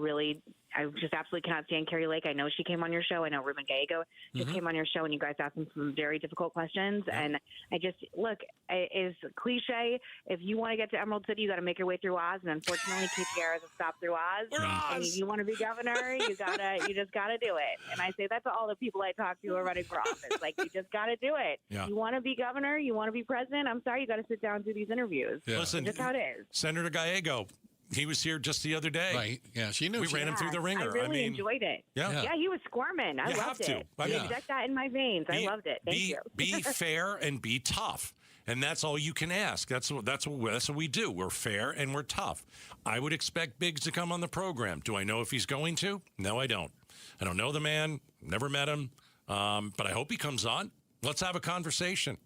just absolutely cannot stand Carrie Lake. I know she came on your show. I know Ruben Gallego just came on your show, and you guys asked him some very difficult questions. Yeah. And I just, look, it's cliche. If you want to get to Emerald City, you got to make your way through Oz. And unfortunately, KTAR has a stop through Oz. And if you want to be governor, you just got to do it. And I say that to all the people I talk to who are running for office. You just got to do it. Yeah. You want to be governor, you want to be president, I'm sorry, you got to sit down and do these interviews. Yeah. Listen, that's how it is. Senator Gallego, he was here just the other day. Right. Yeah, she knew. We ran him through the ringer. I really enjoyed it. Yeah. Yeah, he was squirming. I loved it. Inject that in my veins. I loved it. Thank you. Be fair and be tough. And that's all you can ask. That's what we do. We're fair and we're tough. I would expect Biggs to come on the program. Do I know if he's going to? No, I don't. I don't know the man. Never met him. But I hope he comes on. Let's have a conversation.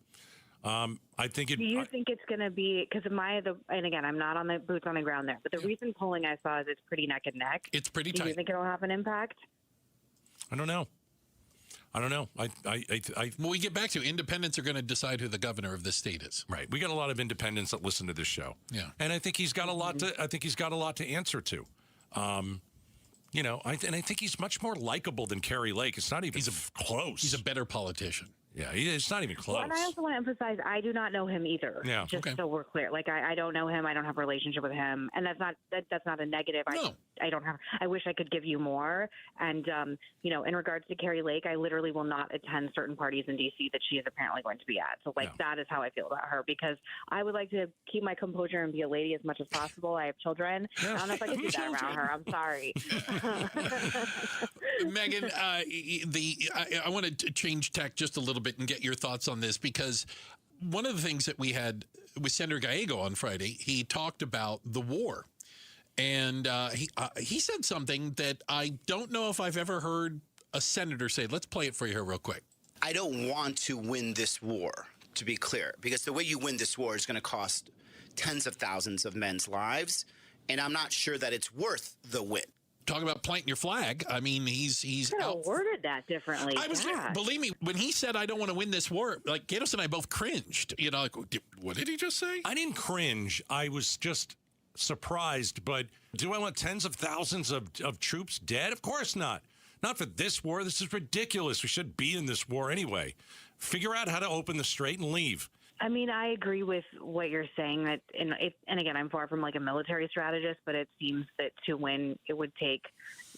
I think it. Do you think it's going to be because of and again, I'm not on the boots on the ground there, but the recent polling I saw is it's pretty neck and neck. It's pretty tight. Do you think it'll have an impact? I don't know. When we get back to independents are going to decide who the governor of this state is. Right. We got a lot of independents that listen to this show. Yeah. And I think he's got a lot to. I think he's got a lot to answer to. I think he's much more likable than Carrie Lake. It's not even close. He's a better politician. Yeah, it's not even close. Well, and I also want to emphasize, I do not know him either. Yeah, just so we're clear. I don't know him. I don't have a relationship with him, and that's not a negative. No. I wish I could give you more. And, in regards to Carrie Lake, I literally will not attend certain parties in D.C. that she is apparently going to be at. So, that is how I feel about her, because I would like to keep my composure and be a lady as much as possible. I have children. I don't know if I can do that around her. I'm sorry. Megan, I want to change tack just a little bit and get your thoughts on this, because one of the things that we had with Senator Gallego on Friday, he talked about the war. And he said something that I don't know if I've ever heard a senator say. Let's play it for you here real quick. I don't want to win this war, to be clear, because the way you win this war is going to cost tens of thousands of men's lives, and I'm not sure that it's worth the win. Talk about planting your flag. I mean, he's out. Worded that differently. Believe me, when he said, I don't want to win this war, like Gatos and I both cringed. What did he just say? I didn't cringe. I was just surprised. But do I want tens of thousands of troops dead? Of course not. Not for this war. This is ridiculous. We should be in this war anyway. Figure out how to open the strait and leave. I mean, I agree with what you're saying. That, and again, I'm far from like a military strategist, but it seems that to win, it would take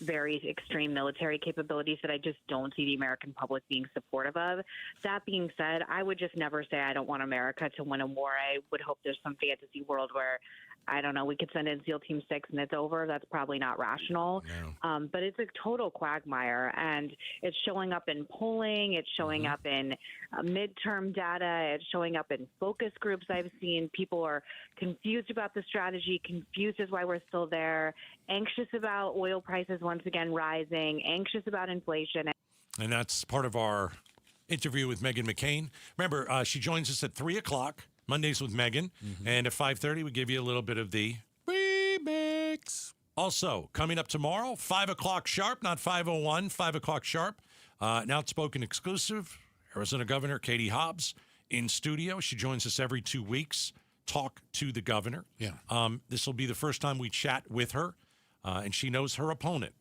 very extreme military capabilities that I just don't see the American public being supportive of. That being said, I would just never say I don't want America to win a war. I would hope there's some fantasy world where, I don't know, we could send in SEAL Team 6 and it's over. That's probably not rational. No. But it's a total quagmire, and it's showing up in polling. It's showing up in midterm data. It's showing up in focus groups I've seen. People are confused about the strategy, confused as why we're still there, anxious about oil prices once again rising, anxious about inflation. And that's part of our interview with Meghan McCain. Remember, she joins us at 3 o'clock. Mondays with Megan, and at 5:30 we give you a little bit of the remix. Also, coming up tomorrow, 5 o'clock sharp, not 5:01, 5 o'clock sharp. An outspoken exclusive, Arizona Governor Katie Hobbs in studio. She joins us every 2 weeks, talk to the governor. Yeah. This will be the first time we chat with her, and she knows her opponent.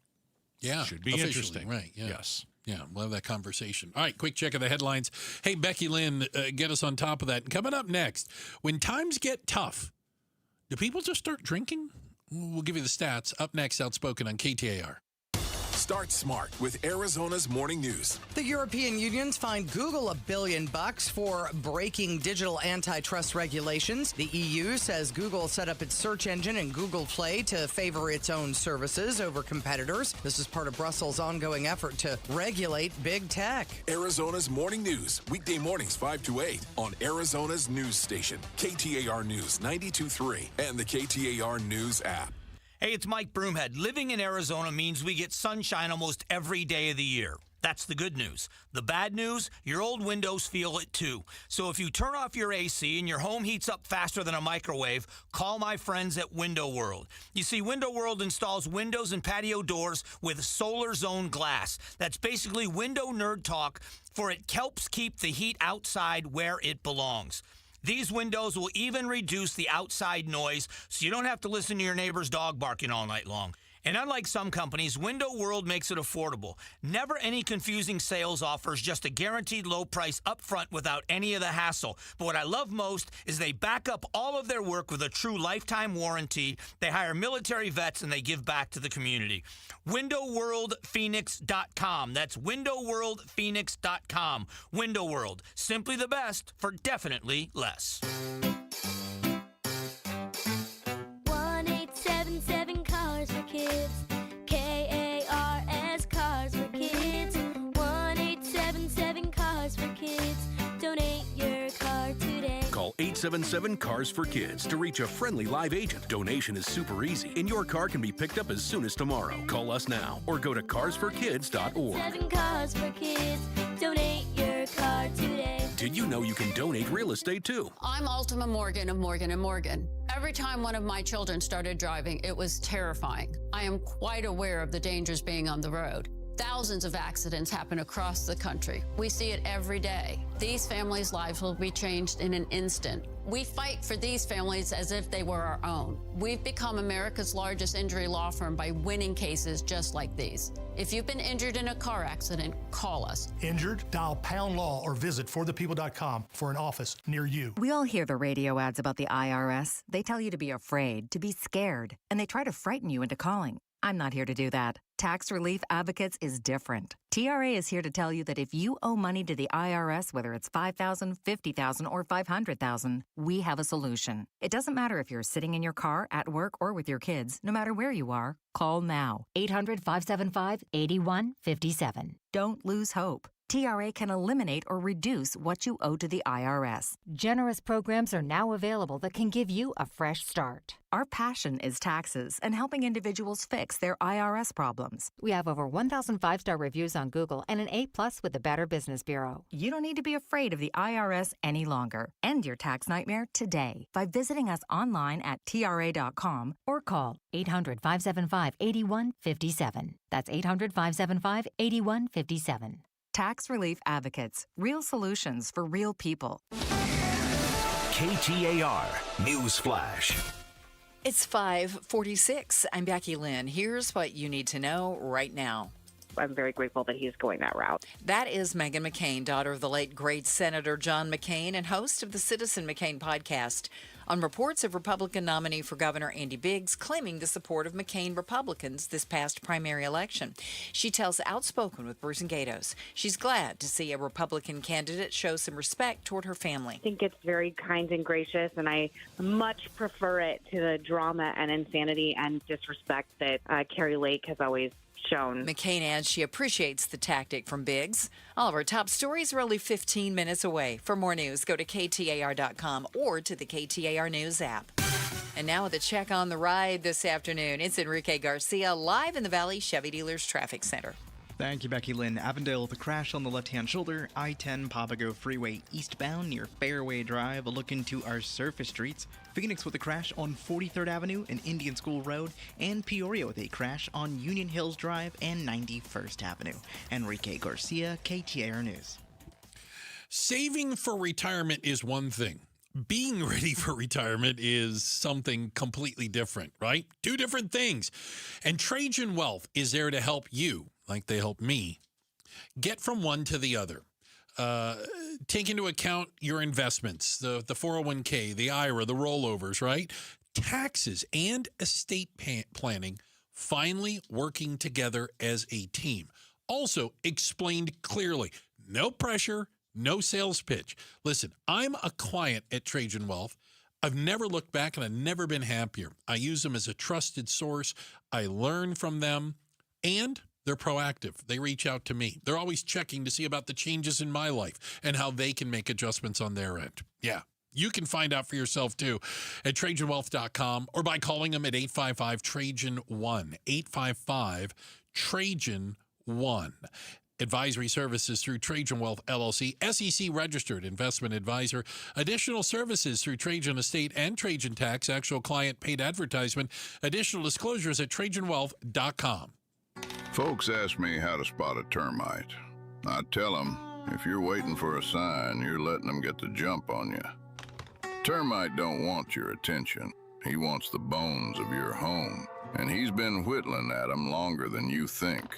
Yeah. Should be officially, interesting. Right. Yeah. Yes. Yeah, we'll have that conversation. All right, quick check of the headlines. Hey, Becky Lynn, get us on top of that. Coming up next, when times get tough, do people just start drinking? We'll give you the stats. Up next, Outspoken on KTAR. Start smart with Arizona's Morning News. The European Union's fined Google $1 billion for breaking digital antitrust regulations. The EU says Google set up its search engine and Google Play to favor its own services over competitors. This is part of Brussels' ongoing effort to regulate big tech. Arizona's Morning News, weekday mornings 5 to 8 on Arizona's news station, KTAR News 92.3 and the KTAR News app. Hey, it's Mike Broomhead. Living in Arizona means we get sunshine almost every day of the year. That's the good news. The bad news, your old windows feel it too. So if you turn off your AC and your home heats up faster than a microwave, call my friends at Window World. You see, Window World installs windows and patio doors with solar zone glass. That's basically window nerd talk, for it helps keep the heat outside where it belongs. These windows will even reduce the outside noise, so you don't have to listen to your neighbor's dog barking all night long. And unlike some companies, Window World makes it affordable. Never any confusing sales offers, just a guaranteed low price up front without any of the hassle. But what I love most is they back up all of their work with a true lifetime warranty. They hire military vets and they give back to the community. WindowWorldPhoenix.com. That's WindowWorldPhoenix.com. Window World. Simply the best for definitely less. 1-877 Cars for Kids. KARS Cars for Kids. 1-877 Cars for Kids. Donate your car today. Call 877 Cars for Kids to reach a friendly live agent. Donation is super easy, and your car can be picked up as soon as tomorrow. Call us now or go to carsforkids.org. 7 Cars for Kids. Donate your car today. Did you know you can donate real estate too? I'm Ultima Morgan of Morgan & Morgan. Every time one of my children started driving, it was terrifying. I am quite aware of the dangers being on the road. Thousands of accidents happen across the country. We see it every day. These families' lives will be changed in an instant. We fight for these families as if they were our own. We've become America's largest injury law firm by winning cases just like these. If you've been injured in a car accident, call us. Injured? Dial pound law or visit forthepeople.com for an office near you. We all hear the radio ads about the IRS. They tell you to be afraid, to be scared, and they try to frighten you into calling. I'm not here to do that. Tax Relief Advocates is different. TRA is here to tell you that if you owe money to the IRS, whether it's $5,000, $50,000, or $500,000, we have a solution. It doesn't matter if you're sitting in your car, at work, or with your kids. No matter where you are, call now. 800-575-8157. Don't lose hope. TRA can eliminate or reduce what you owe to the IRS. Generous programs are now available that can give you a fresh start. Our passion is taxes and helping individuals fix their IRS problems. We have over 1,000 5-star reviews on Google and an A+ with the Better Business Bureau. You don't need to be afraid of the IRS any longer. End your tax nightmare today by visiting us online at TRA.com or call 800-575-8157. That's 800-575-8157. Tax Relief Advocates. Real solutions for real people. KTAR News Flash. It's 5:46. I'm Becky Lynn. Here's what you need to know right now. I'm very grateful that he's going that route. That is Meghan McCain, daughter of the late great Senator John McCain and host of the Citizen McCain podcast, on reports of Republican nominee for governor Andy Biggs claiming the support of McCain Republicans this past primary election. She tells Outspoken with Bruce and Gatos she's glad to see a Republican candidate show some respect toward her family. I think it's very kind and gracious, and I much prefer it to the drama and insanity and disrespect that Carrie Lake has always shown. McCain adds she appreciates the tactic from Biggs. All of our top stories are only 15 minutes away. For more news, go to KTAR.com or to the KTAR News app. And now with a check on the ride this afternoon, it's Enrique Garcia live in the Valley Chevy Dealers Traffic Center. Thank you, Becky Lynn. Avondale with a crash on the left-hand shoulder, I-10 Papago Freeway eastbound near Fairway Drive. A look into our surface streets. Phoenix with a crash on 43rd Avenue and Indian School Road, and Peoria with a crash on Union Hills Drive and 91st Avenue. Enrique Garcia, KTAR News. Saving for retirement is one thing. Being ready for retirement is something completely different, right? Two different things. And Trajan Wealth is there to help you, like they help me, get from one to the other. Take into account your investments, the 401k, the IRA, the rollovers, right? Taxes and estate planning finally working together as a team. Also explained clearly. No pressure, no sales pitch. Listen, I'm a client at Trajan Wealth. I've never looked back and I've never been happier. I use them as a trusted source. I learn from them, and they're proactive. They reach out to me. They're always checking to see about the changes in my life and how they can make adjustments on their end. Yeah, you can find out for yourself too at TrajanWealth.com or by calling them at 855-TRAJAN-1. 855-TRAJAN-1. Advisory services through Trajan Wealth LLC, SEC registered investment advisor. Additional services through Trajan Estate and Trajan Tax. Actual client paid advertisement. Additional disclosures at TrajanWealth.com. Folks ask me how to spot a termite. I tell them, if you're waiting for a sign, you're letting them get the jump on you. Termite don't want your attention. He wants the bones of your home, and he's been whittling at them longer than you think.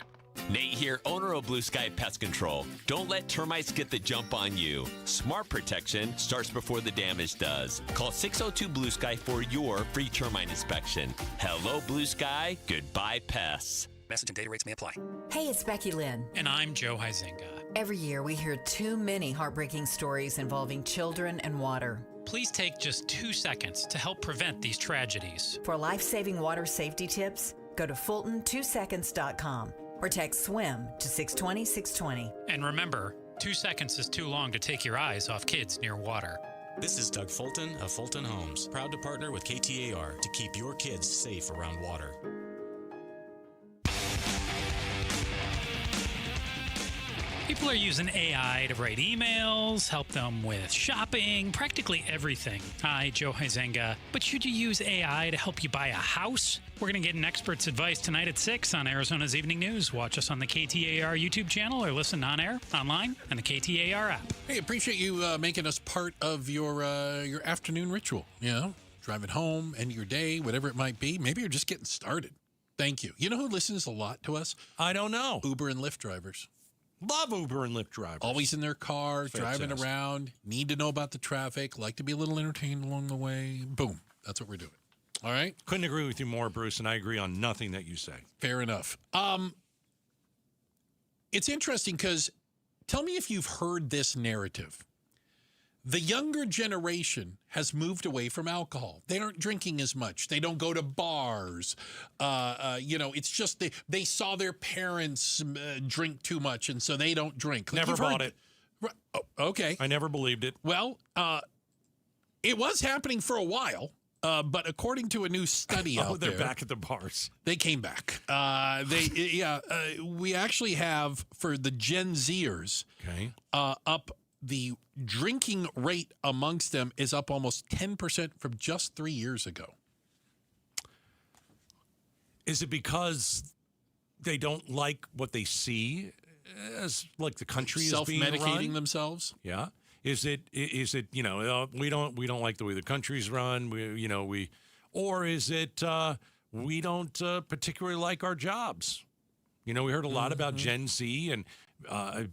Nate here, owner of Blue Sky Pest Control. Don't let termites get the jump on you. Smart protection starts before the damage does. Call 602-BLUE-SKY for your free termite inspection. Hello, Blue Sky. Goodbye, pests. Message and data rates may apply. Hey, it's Becky Lynn. And I'm Joe Huizinga. Every year we hear too many heartbreaking stories involving children and water. Please take just 2 seconds to help prevent these tragedies. For life-saving water safety tips, go to Fulton2seconds.com or text SWIM to 620-620. And remember, 2 seconds is too long to take your eyes off kids near water. This is Doug Fulton of Fulton Homes, proud to partner with KTAR to keep your kids safe around water. People are using AI to write emails, help them with shopping, practically everything. Hi, Joe Huizinga. But should you use AI to help you buy a house? We're going to get an expert's advice tonight at 6 on Arizona's Evening News. Watch us on the KTAR YouTube channel or listen on air, online, and the KTAR app. Hey, appreciate you making us part of your afternoon ritual. You know, driving home, end of your day, whatever it might be. Maybe you're just getting started. Thank you. You know who listens a lot to us? I don't know. Uber and Lyft drivers. Love Uber and Lyft drivers. Always in their car, driving around, need to know about the traffic, like to be a little entertained along the way. Boom. That's what we're doing. All right. Couldn't agree with you more, Bruce, and I agree on nothing that you say. Fair enough. It's interesting because tell me if you've heard this narrative. The younger generation has moved away from alcohol. They aren't drinking as much. They don't go to bars. It's just they saw their parents drink too much, and so they don't drink. Never bought it. Oh, okay. I never believed it. Well, it was happening for a while, but according to a new study out there, they're back at the bars. They came back. We actually have for the Gen Zers up. The drinking rate amongst them is up almost 10% from just 3 years ago. Is it because they don't like what they see as like the country is being run? Self-medicating themselves? Yeah. Is it we don't like the way the country's run, or is it we don't particularly like our jobs? We heard a lot about Gen Z and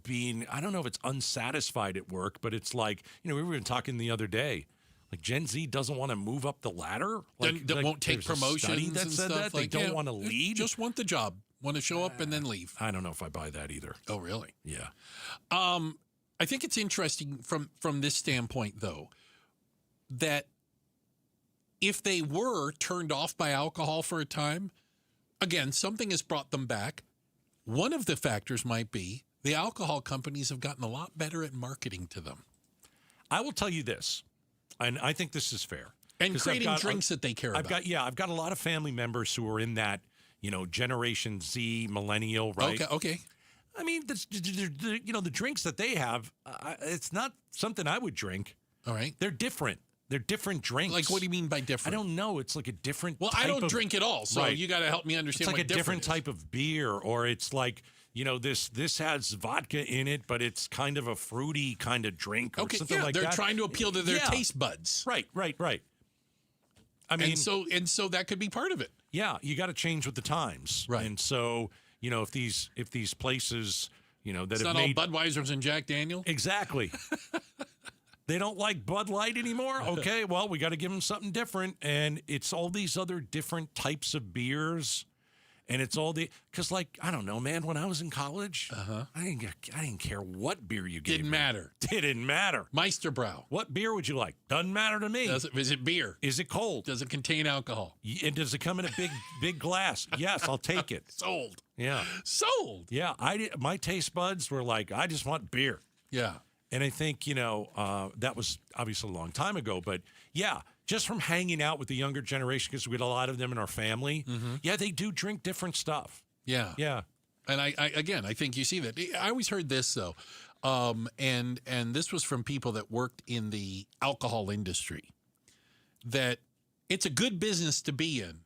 being, I don't know if it's unsatisfied at work, but it's like, we were talking the other day, like Gen Z doesn't want to move up the ladder. That won't take promotions that and said stuff. that. They don't want to lead. Just want the job. Want to show up and then leave. I don't know if I buy that either. Oh, really? Yeah. I think it's interesting from this standpoint, though, that if they were turned off by alcohol for a time, again, something has brought them back. One of the factors might be the alcohol companies have gotten a lot better at marketing to them. I will tell you this, and I think this is fair. And creating drinks that they care about. I've got a lot of family members who are in that, Generation Z, millennial, right? Okay. I mean, the drinks that they have, it's not something I would drink. All right. They're different. They're different drinks. Like, what do you mean by different? I don't know. It's like a different type I don't drink at all, so you got to help me understand it's like what a different is. type of beer, or it's like, this has vodka in it, but it's kind of a fruity kind of drink or something like that. They're trying to appeal to their taste buds. Right. I mean, and so that could be part of it. Yeah, you got to change with the times. Right. And so, if these places, that it's have not made all Budweisers and Jack Daniel. Exactly. They don't like Bud Light anymore? Okay, well, we got to give them something different. And it's all these other different types of beers. And it's all because, I don't know, man, when I was in college, I didn't care what beer you gave Didn't matter. Didn't matter. Meisterbrow. What beer would you like? Doesn't matter to me. Is it beer? Is it cold? Does it contain alcohol? And does it come in a big glass? Yes, I'll take it. Sold. Yeah. Sold. Yeah, my taste buds were like, I just want beer. Yeah. And I think, that was obviously a long time ago. But, yeah, just from hanging out with the younger generation, because we had a lot of them in our family, yeah, they do drink different stuff. Yeah. Yeah. And I think you see that. I always heard this, though, and this was from people that worked in the alcohol industry, that it's a good business to be in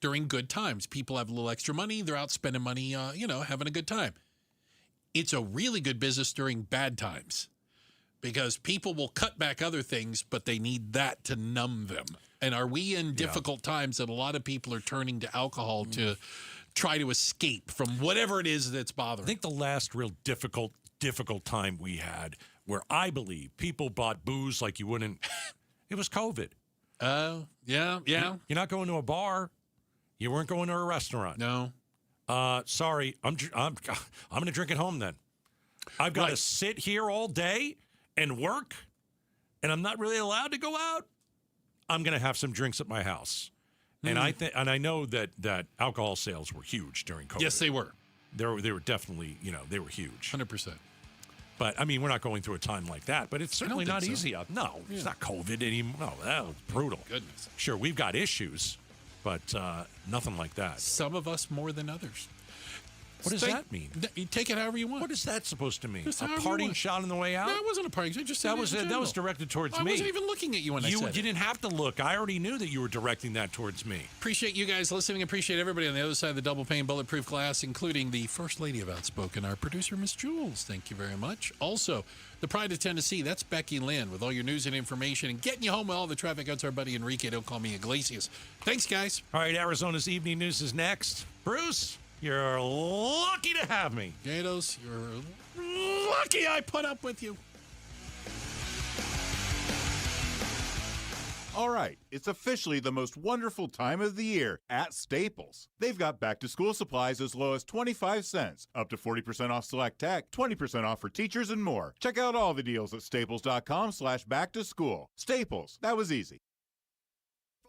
during good times. People have a little extra money. They're out spending money, having a good time. It's a really good business during bad times, because people will cut back other things, but they need that to numb them. And are we in difficult times that a lot of people are turning to alcohol to try to escape from whatever it is that's bothering? I think the last real difficult time we had, where I believe people bought booze like you wouldn't, it was COVID. Oh, yeah. You're not going to a bar. You weren't going to a restaurant. No. Sorry, I'm going to drink at home then. I've got to sit here all day and work, and I'm not really allowed to go out. I'm going to have some drinks at my house. And I know that alcohol sales were huge during COVID. Yes, they were. They were definitely, they were huge. 100%. But, I mean, we're not going through a time like that. But it's certainly not easy out. No, it's not COVID anymore. No, that was brutal. Goodness. Sure, we've got issues, but nothing like that. Some of us more than others. What does that mean? You take it however you want. What is that supposed to mean? Just A however you parting want. shot on the way out? No, it wasn't a parting shot. Just that was directed towards me. I wasn't even looking at you when I said You it. didn't have to look. I already knew that you were directing that towards me. Appreciate you guys listening. Appreciate everybody on the other side of the double pane bulletproof glass, including the First Lady of Outspoken, our producer, Miss Jules. Thank you very much. Also, the Pride of Tennessee, that's Becky Lynn with all your news and information and getting you home with all the traffic. That's our buddy Enrique. Don't call me Iglesias. Thanks, guys. All right, Arizona's Evening News is next. Bruce, you're lucky to have me. Gatos, you're lucky I put up with you. All right, it's officially the most wonderful time of the year at Staples. They've got back-to-school supplies as low as 25 cents, up to 40% off select tech, 20% off for teachers, and more. Check out all the deals at staples.com/back-to-school. Staples, that was easy.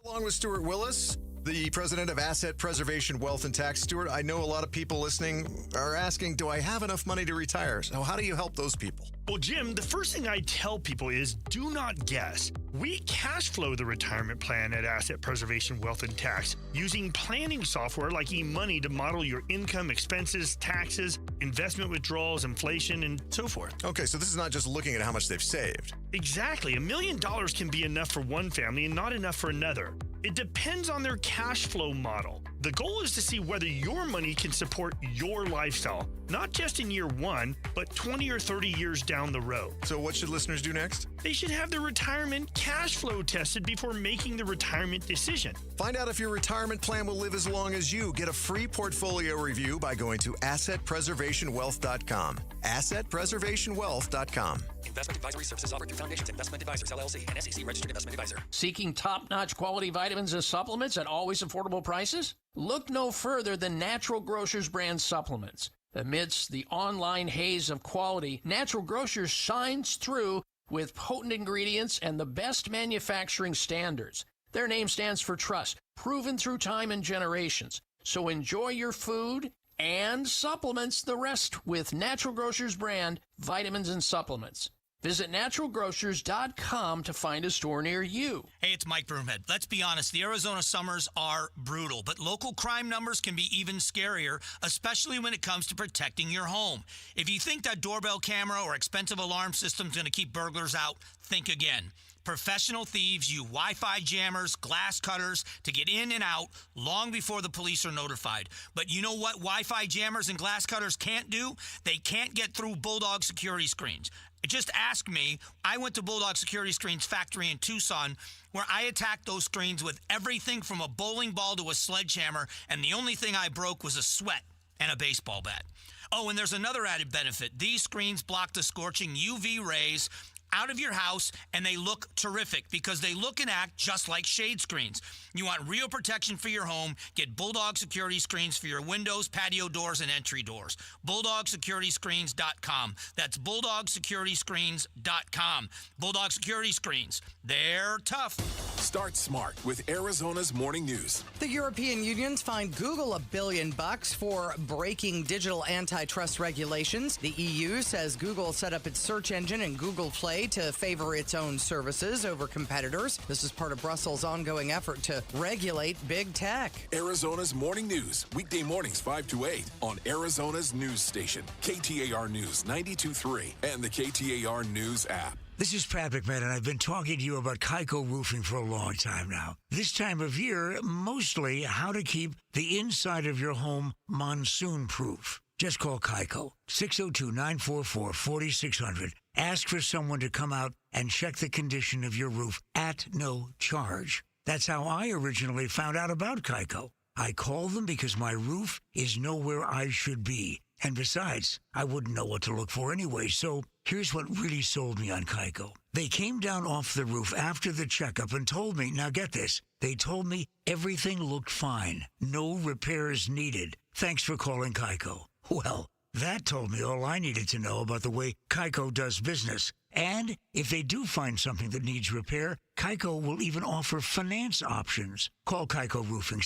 Along with Stuart Willis, the president of Asset Preservation Wealth and Tax. Stuart, I know a lot of people listening are asking, do I have enough money to retire? So how do you help those people? Well, Jim, the first thing I tell people is do not guess. We cash flow the retirement plan at Asset Preservation Wealth and Tax using planning software like eMoney to model your income, expenses, taxes, investment withdrawals, inflation, and so forth. Okay, so this is not just looking at how much they've saved. Exactly. $1 million can be enough for one family and not enough for another. It depends on their cash flow model. The goal is to see whether your money can support your lifestyle, not just in year one, but 20 or 30 years down the road. So what should listeners do next? They should have their retirement cash flow tested before making the retirement decision. Find out if your retirement plan will live as long as you. Get a free portfolio review by going to AssetPreservationWealth.com. AssetPreservationWealth.com. Investment advisory services offered through Foundations Investment Advisors, LLC, and SEC Registered Investment Advisor. Seeking top-notch quality vitamins and supplements at always affordable prices? Look no further than Natural Grocers brand supplements. Amidst the online haze of quality, Natural Grocers shines through with potent ingredients and the best manufacturing standards. Their name stands for trust, proven through time and generations. So enjoy your food and supplements the rest with Natural Grocers brand vitamins and supplements. Visit naturalgrocers.com to find a store near you. Hey, it's Mike Broomhead. Let's be honest, the Arizona summers are brutal, but local crime numbers can be even scarier, especially when it comes to protecting your home. If you think that doorbell camera or expensive alarm system is going to keep burglars out, think again. Professional thieves use Wi-Fi jammers, glass cutters to get in and out long before the police are notified. But you know what Wi-Fi jammers and glass cutters can't do? They can't get through Bulldog security screens. Just ask me. I went to Bulldog Security Screens factory in Tucson, where I attacked those screens with everything from a bowling ball to a sledgehammer, and the only thing I broke was a sweat and a baseball bat. Oh, and there's another added benefit. These screens block the scorching UV rays out of your house, and they look terrific because they look and act just like shade screens. You want real protection for your home? Get Bulldog Security Screens for your windows, patio doors, and entry doors. BulldogSecurityScreens.com. That's BulldogSecurityScreens.com. Bulldog Security Screens. They're tough. Start smart with Arizona's Morning News. The European Union's fined Google $1 billion for breaking digital antitrust regulations. The EU says Google set up its search engine and Google Play to favor its own services over competitors. This is part of Brussels' ongoing effort to regulate big tech. Arizona's Morning News, weekday mornings 5 to 8 on Arizona's news station, KTAR News 92.3 and the KTAR News app. This is Pat McMahon, and I've been talking to you about Kaiko Roofing for a long time now. This time of year, mostly how to keep the inside of your home monsoon-proof. Just call Kaiko, 602-944-4600. Ask for someone to come out and check the condition of your roof at no charge. That's how I originally found out about Kaiko. I called them because my roof is nowhere I should be. And besides, I wouldn't know what to look for anyway, so here's what really sold me on Kaiko. They came down off the roof after the checkup and told me, now get this, they told me everything looked fine. No repairs needed. Thanks for calling Kaiko. Well, that told me all I needed to know about the way Kaiko does business. And if they do find something that needs repair, Kaiko will even offer finance options. Call Kaiko Roofing,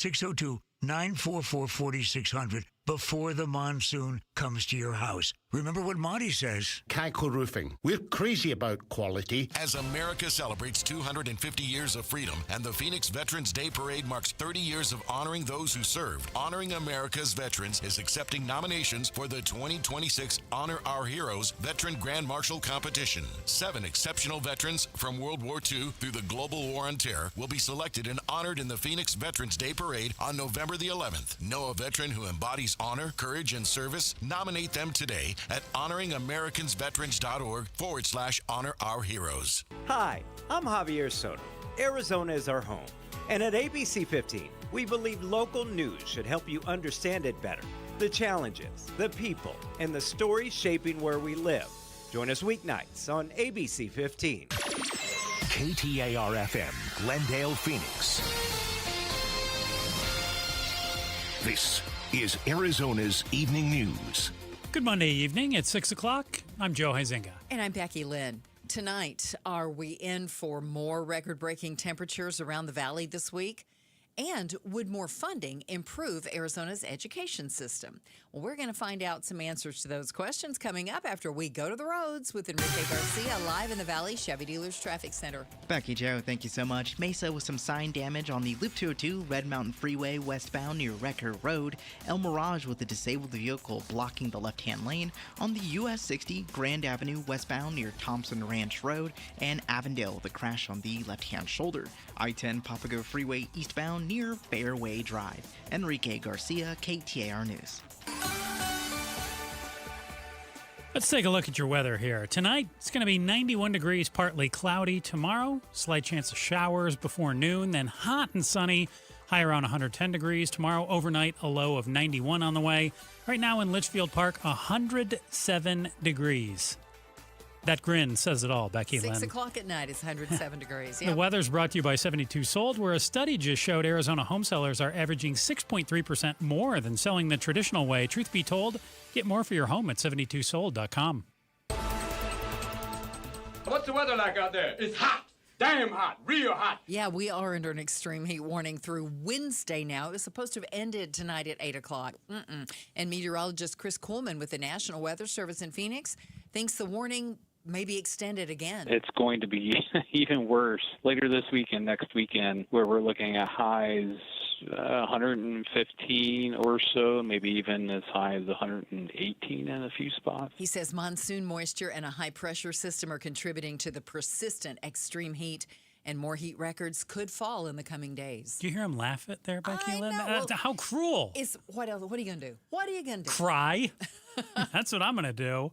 602-944-4600 before the monsoon comes to your house. Remember what Monty says. Kaiko Roofing. We're crazy about quality. As America celebrates 250 years of freedom and the Phoenix Veterans Day Parade marks 30 years of honoring those who served, Honoring America's Veterans is accepting nominations for the 2026 Honor Our Heroes Veteran Grand Marshal Competition. 7 exceptional veterans from World War II through the Global War on Terror will be selected and honored in the Phoenix Veterans Day Parade on November the 11th. Know a veteran who embodies honor, courage, and service? Nominate them today at honoringamericans.org/honor our heroes. Hi, I'm Javier Soto. Arizona is our home. And at ABC 15, we believe local news should help you understand it better. The challenges, the people, and the stories shaping where we live. Join us weeknights on ABC 15. KTAR-FM, Glendale, Phoenix. This is Arizona's Evening News. Good Monday evening. It's 6 o'clock. I'm Joe Huizenga. And I'm Becky Lynn. Tonight, are we in for more record-breaking temperatures around the valley this week? And would more funding improve Arizona's education system? Well, we're going to find out some answers to those questions coming up after we go to the roads with Enrique Garcia live in the Valley Chevy Dealers Traffic Center. Becky, Joe, thank you so much. Mesa with some sign damage on the Loop 202 Red Mountain Freeway westbound near Wrecker Road. El Mirage with a disabled vehicle blocking the left-hand lane on the US 60 Grand Avenue westbound near Thompson Ranch Road. And Avondale with a crash on the left-hand shoulder. I-10 Papago Freeway eastbound near Fairway Drive. Enrique Garcia, KTAR News. Let's take a look at your weather here. Tonight, it's going to be 91 degrees, partly cloudy. Tomorrow, slight chance of showers before noon, then hot and sunny, high around 110 degrees. Tomorrow, overnight, a low of 91 on the way. Right now in Litchfield Park, 107 degrees. That grin says it all, Becky Lynn. 6 o'clock at night is 107 degrees. The weather's brought to you by 72 Sold, where a study just showed Arizona home sellers are averaging 6.3% more than selling the traditional way. Truth be told, get more for your home at 72sold.com. What's the weather like out there? It's hot. Damn hot. Real hot. Yeah, we are under an extreme heat warning through Wednesday now. It was supposed to have ended tonight at 8 o'clock. And meteorologist Chris Coleman with the National Weather Service in Phoenix thinks the warning may be extended again. It's going to be even worse later this weekend, next weekend, where we're looking at highs 115 or so, maybe even as high as 118 in a few spots. He says monsoon moisture and a high-pressure system are contributing to the persistent extreme heat, and more heat records could fall in the coming days. Do you hear him laugh at there, Becky Lynn? Well, how cruel. What else? What are you going to do? What are you going to do? Cry. That's what I'm going to do.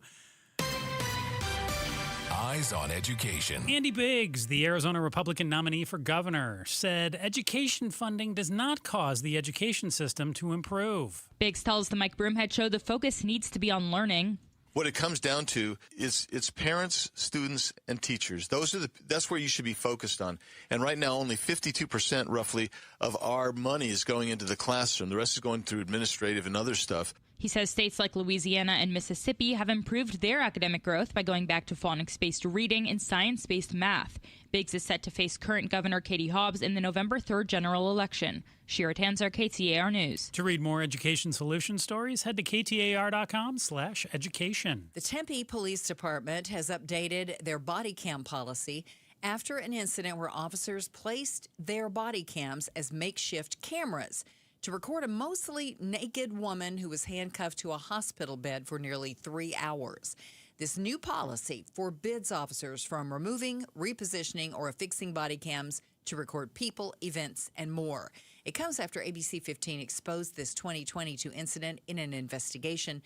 Eyes on Education. Andy Biggs, the Arizona Republican nominee for governor, said education funding does not cause the education system to improve. Biggs tells the Mike Broomhead Show the focus needs to be on learning. What it comes down to is it's parents, students, and teachers. That's where you should be focused on. And right now, only 52% roughly of our money is going into the classroom. The rest is going through administrative and other stuff. He says states like Louisiana and Mississippi have improved their academic growth by going back to phonics-based reading and science-based math. Biggs is set to face current Governor Katie Hobbs in the November 3rd general election. Shira Tanzer, KTAR News. To read more education solution stories, head to KTAR.com/education. The Tempe Police Department has updated their body cam policy after an incident where officers placed their body cams as makeshift cameras to record a mostly naked woman who was handcuffed to a hospital bed for nearly 3 hours. This new policy forbids officers from removing, repositioning, or affixing body cams to record people, events, and more. It comes after ABC 15 exposed this 2022 incident in an investigation.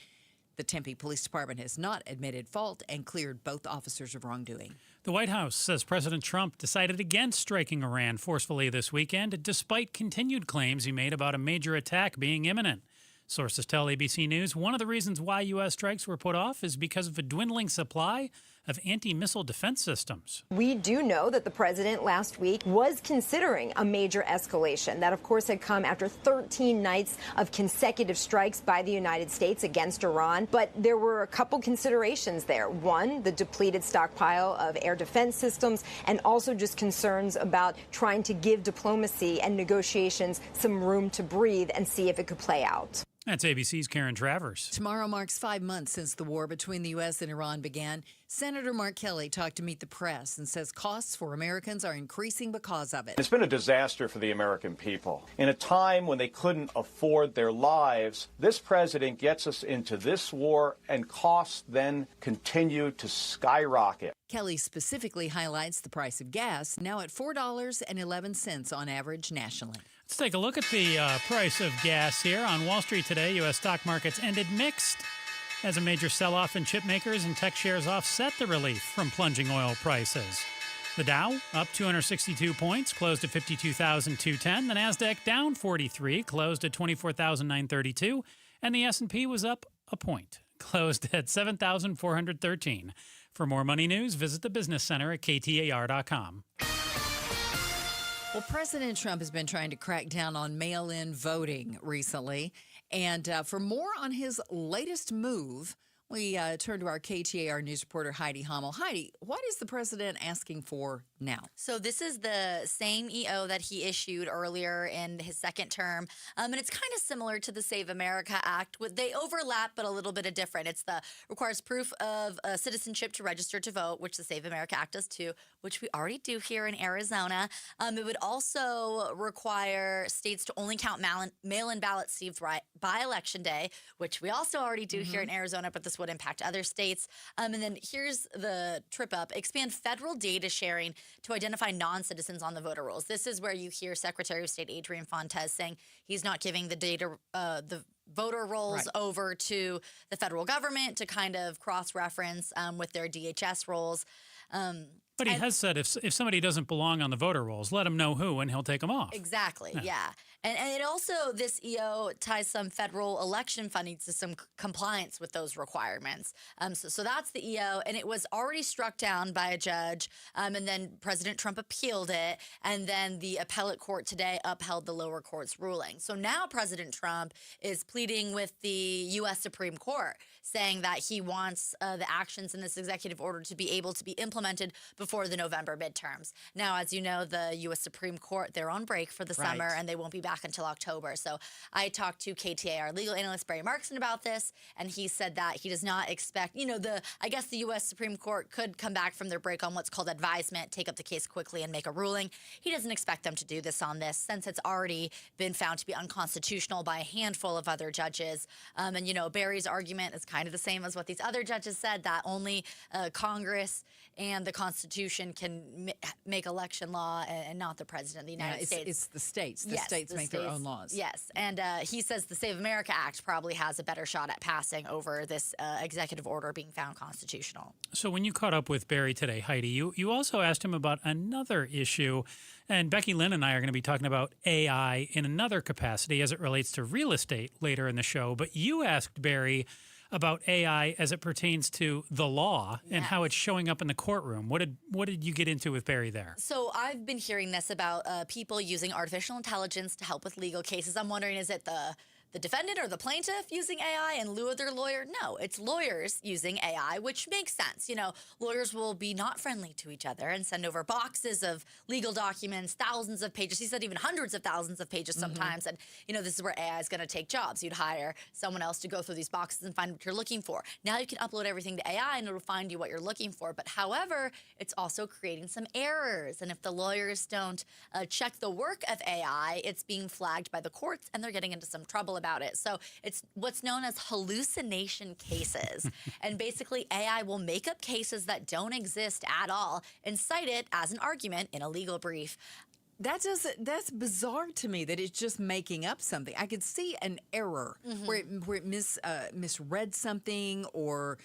The Tempe Police Department has not admitted fault and cleared both officers of wrongdoing. The White House says President Trump decided against striking Iran forcefully this weekend, despite continued claims he made about a major attack being imminent. Sources tell ABC News one of the reasons why U.S. strikes were put off is because of a dwindling supply of anti-missile defense systems. We do know that the president last week was considering a major escalation. That, of course, had come after 13 nights of consecutive strikes by the United States against Iran. But there were a couple considerations there. One, the depleted stockpile of air defense systems, and also just concerns about trying to give diplomacy and negotiations some room to breathe and see if it could play out. That's ABC's Karen Travers. Tomorrow marks 5 months since the war between the U.S. and Iran began. Senator Mark Kelly talked to Meet the Press and says costs for Americans are increasing because of it. It's been a disaster for the American people. In a time when they couldn't afford their lives, this president gets us into this war, and costs then continue to skyrocket. Kelly specifically highlights the price of gas, now at $4.11 on average nationally. Let's take a look at the price of gas here. On Wall Street today, U.S. stock markets ended mixed as a major sell-off in chip makers and tech shares offset the relief from plunging oil prices. The Dow up 262 points, closed at 52,210. The Nasdaq down 43, closed at 24,932. And the S&P was up a point, closed at 7,413. For more money news, visit the Business Center at KTAR.com. Well, President Trump has been trying to crack down on mail-in voting recently. And for more on his latest move, we turn to our KTAR news reporter, Heidi Hommel. Heidi, what is the president asking for now? So this is the same EO that he issued earlier in his second term. And it's kind of similar to the Save America Act. They overlap, but a little bit different. It's the requires proof of citizenship to register to vote, which the Save America Act does too, which we already do here in Arizona. It would also require states to only count mail-in ballots received by Election Day, which we also already do here in Arizona, but this would impact other states. And then here's the trip up: expand federal data sharing to identify non-citizens on the voter rolls. This is where you hear Secretary of State Adrian Fontes saying he's not giving the data, the voter rolls over to the federal government to kind of cross-reference with their DHS rolls. But he has said if somebody doesn't belong on the voter rolls, let him know who, and he'll take them off. Exactly, yeah. And it also, this EO ties some federal election funding to some compliance with those requirements. So that's the EO, and it was already struck down by a judge, and then President Trump appealed it, and then the appellate court today upheld the lower court's ruling. So now President Trump is pleading with the U.S. Supreme Court, saying that he wants the actions in this executive order to be able to be implemented before the November midterms. Now, as you know, the U.S. Supreme Court, they're on break for the summer, and they won't be back until October. So I talked to KTAR legal analyst Barry Markson about this, and he said that he does not expect, I guess the U.S. Supreme Court could come back from their break on what's called advisement, take up the case quickly and make a ruling. He doesn't expect them to do this on this, since it's already been found to be unconstitutional by a handful of other judges. And Barry's argument is kind of the same as what these other judges said, that only Congress and the Constitution can make election law, and not the President of the United States. It's the states. The Yes, states make their own laws. Yes, and he says the Save America Act probably has a better shot at passing over this executive order being found constitutional. So when you caught up with Barry today, Heidi, you also asked him about another issue, and Becky Lynn and I are going to be talking about AI in another capacity as it relates to real estate later in the show. But you asked Barry about AI as it pertains to the law and how it's showing up in the courtroom. What did you get into with Barry there? So I've been hearing this about people using artificial intelligence to help with legal cases. I'm wondering, is it the defendant or the plaintiff using AI in lieu of their lawyer? No, it's lawyers using AI, which makes sense. Lawyers will be not friendly to each other and send over boxes of legal documents, thousands of pages. He said even hundreds of thousands of pages sometimes. And, this is where AI is going to take jobs. You'd hire someone else to go through these boxes and find what you're looking for. Now you can upload everything to AI and it'll find you what you're looking for. But however, it's also creating some errors. And if the lawyers don't check the work of AI, it's being flagged by the courts and they're getting into some trouble about it. So it's what's known as hallucination cases. And basically AI will make up cases that don't exist at all and cite it as an argument in a legal brief. That's bizarre to me that it's just making up something. I could see an error where it misread something or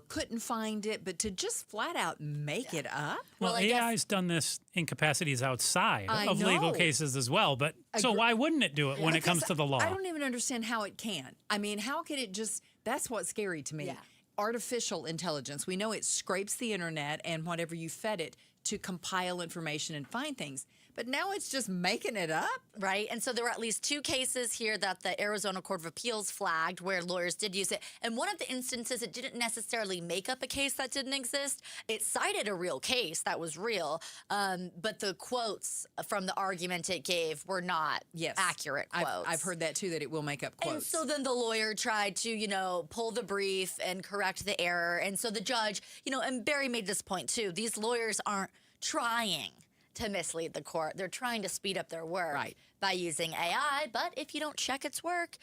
couldn't find it, but to just flat out make it up? Well, AI's done this in capacities outside of legal cases as well, but so why wouldn't it do it when it comes to the law? I don't even understand how it can. I mean, how could it just, that's what's scary to me. Yeah. Artificial intelligence, we know it scrapes the internet and whatever you fed it to compile information and find things. But now it's just making it up. Right. And so there were at least 2 cases here that the Arizona Court of Appeals flagged where lawyers did use it. And one of the instances, it didn't necessarily make up a case that didn't exist. It cited a real case that was real. But the quotes from the argument it gave were not accurate quotes. I've heard that too, that it will make up quotes. And so then the lawyer tried to, pull the brief and correct the error. And so the judge, and Barry made this point too, these lawyers aren't trying to mislead the court. They're trying to speed up their work by using AI, but if you don't check its work,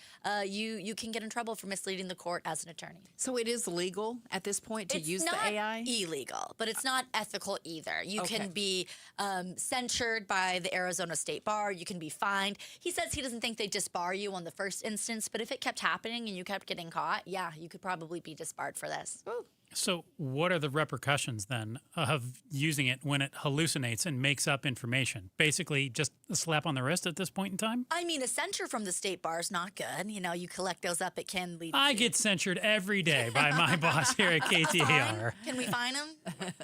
you can get in trouble for misleading the court as an attorney. So it is legal at this point to use the AI? It's not illegal, but it's not ethical either. You can be censured by the Arizona State Bar. You can be fined. He says he doesn't think they disbar you on the first instance, but if it kept happening and you kept getting caught, you could probably be disbarred for this. Ooh. So what are the repercussions then of using it when it hallucinates and makes up information? Basically just a slap on the wrist at this point in time? I mean, a censure from the state bar is not good. You know, you collect those up, it can lead I get censured every day by my boss here at KTAR. Can we fine them?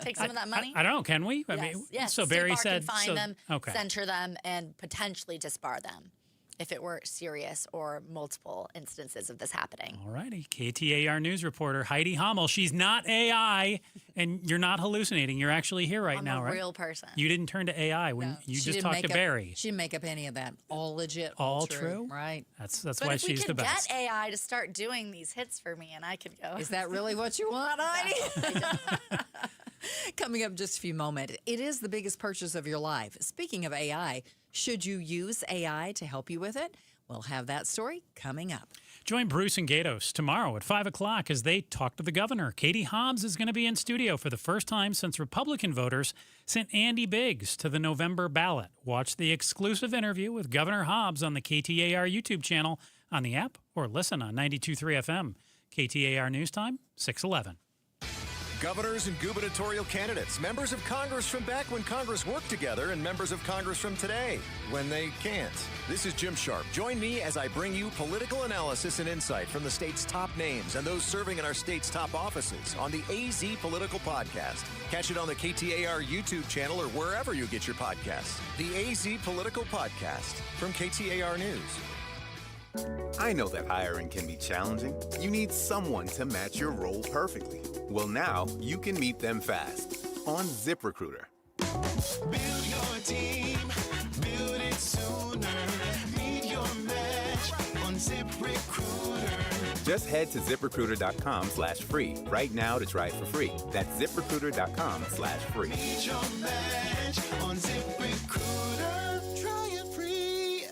Take some of that money? I don't know. Can we? Yes. So the state Barry bar said, can fine them, okay. censure them, and potentially disbar them if it were serious or multiple instances of this happening. All righty. KTAR news reporter Heidi Hommel. She's not AI, and you're not hallucinating. You're actually here right now, I'm a right? real person. You didn't turn to AI when you She just didn't talked to make up- Barry. She didn't make up any of that. All legit. All true? Right. That's But why if she's we the could best. get AI to start doing these hits for me, and I could go. Is that really what you want, Heidi? Coming up in just a few moments, it is the biggest purchase of your life. Speaking of AI, should you use AI to help you with it? We'll have that story coming up. Join Bruce and Gatos tomorrow at 5 o'clock as they talk to the governor. Katie Hobbs is going to be in studio for the first time since Republican voters sent Andy Biggs to the November ballot. Watch the exclusive interview with Governor Hobbs on the KTAR YouTube channel, on the app, or listen on 92.3 FM. KTAR News Time, 6:11. Governors and gubernatorial candidates, members of Congress from back when Congress worked together, and members of Congress from today when they can't. This is Jim Sharp. Join me as I bring you political analysis and insight from the state's top names and those serving in our state's top offices on the AZ Political Podcast. Catch it on the KTAR YouTube channel or wherever you get your podcasts. The AZ Political Podcast from KTAR News. I know that hiring can be challenging. You need someone to match your role perfectly. Well, now you can meet them fast on ZipRecruiter. Build your team, build it sooner. Meet your match on ZipRecruiter. Just head to ZipRecruiter.com/free right now to try it for free. That's ZipRecruiter.com/free. Meet your match on ZipRecruiter. Try it free.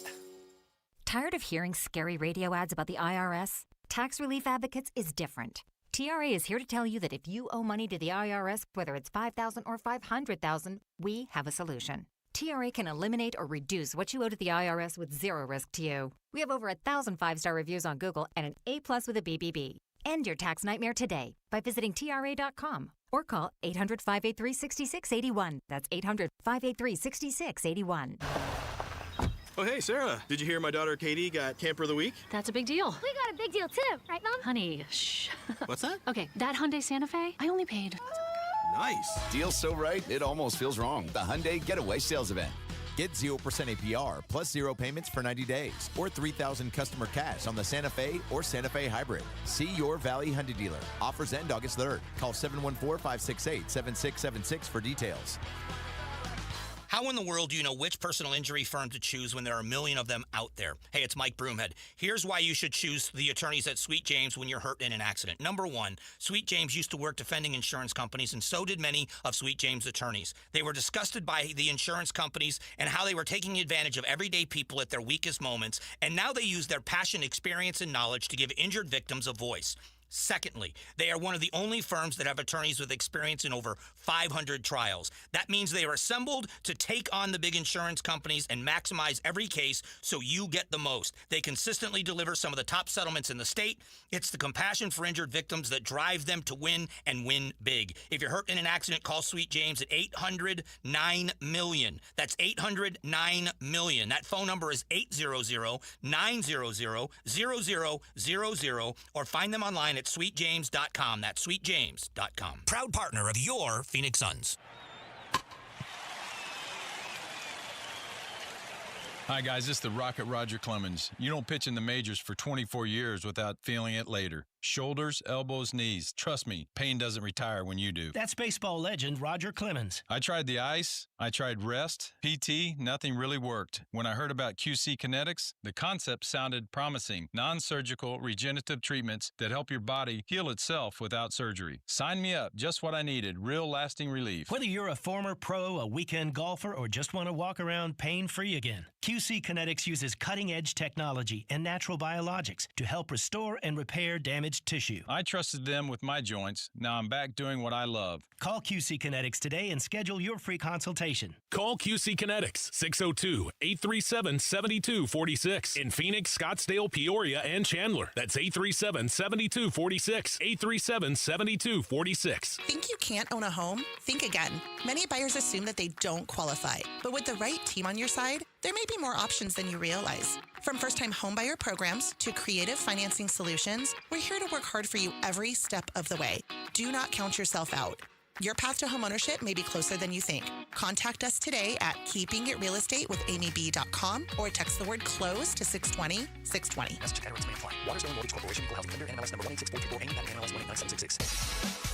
Tired of hearing scary radio ads about the IRS? Tax Relief Advocates is different. TRA is here to tell you that if you owe money to the IRS, whether it's $5,000 or $500,000, we have a solution. TRA can eliminate or reduce what you owe to the IRS with zero risk to you. We have over 1,000 5-star reviews on Google and an A+ with a BBB. End your tax nightmare today by visiting TRA.com or call 800-583-6681. That's 800-583-6681. Oh, hey, Sarah. Did you hear my daughter Katie got Camper of the Week? That's a big deal. We got a big deal too, right, Mom? Honey, shh. What's that? Okay, that Hyundai Santa Fe, I only paid. Nice. Deal's so right, it almost feels wrong. The Hyundai Getaway Sales Event. Get 0% APR plus 0 payments for 90 days or $3,000 customer cash on the Santa Fe or Santa Fe Hybrid. See your Valley Hyundai dealer. Offers end August 3rd. Call 714-568-7676 for details. How in the world do you know which personal injury firm to choose when there are a million of them out there? Hey, it's Mike Broomhead. Here's why you should choose the attorneys at Sweet James when you're hurt in an accident. Number one, Sweet James used to work defending insurance companies, and so did many of Sweet James' attorneys. They were disgusted by the insurance companies and how they were taking advantage of everyday people at their weakest moments, and now they use their passion, experience, and knowledge to give injured victims a voice. Secondly, they are one of the only firms that have attorneys with experience in over 500 trials. That means they are assembled to take on the big insurance companies and maximize every case so you get the most. They consistently deliver some of the top settlements in the state. It's the compassion for injured victims that drive them to win and win big. If you're hurt in an accident, call Sweet James at 800-9-MILLION. That's 800-9-MILLION. That phone number is 800-900-0000, or find them online at sweetjames.com. That's sweetjames.com. Proud partner of your Phoenix Suns. Hi, guys. This is the Rocket Roger Clemens. You don't pitch in the majors for 24 years without feeling it later. Shoulders, elbows, knees. Trust me, pain doesn't retire when you do. That's baseball legend Roger Clemens. I tried the ice. I tried rest, PT. Nothing really worked. When I heard about QC Kinetics, the concept sounded promising. Non-surgical regenerative treatments that help your body heal itself without surgery. Sign me up. Just what I needed. Real lasting relief. Whether you're a former pro, a weekend golfer, or just want to walk around pain-free again, QC Kinetics uses cutting-edge technology and natural biologics to help restore and repair damaged damaged tissue. I trusted them with my joints. Now I'm back doing what I love. Call QC Kinetics today and schedule your free consultation. Call QC Kinetics, 602-837-7246. In Phoenix, Scottsdale, Peoria, and Chandler. That's 837-7246. 837-7246. Think you can't own a home? Think again. Many buyers assume that they don't qualify. But with the right team on your side, there may be more options than you realize. From first-time homebuyer programs to creative financing solutions, we're here to work hard for you every step of the way. Do not count yourself out. Your path to homeownership may be closer than you think. Contact us today at keepingitrealestate.com or text the word CLOSE to 620-620. Message and rates may apply. Waterstone Mortgage Corporation, Equal Housing Lender, NMLS number 18644, NMLS 1897666.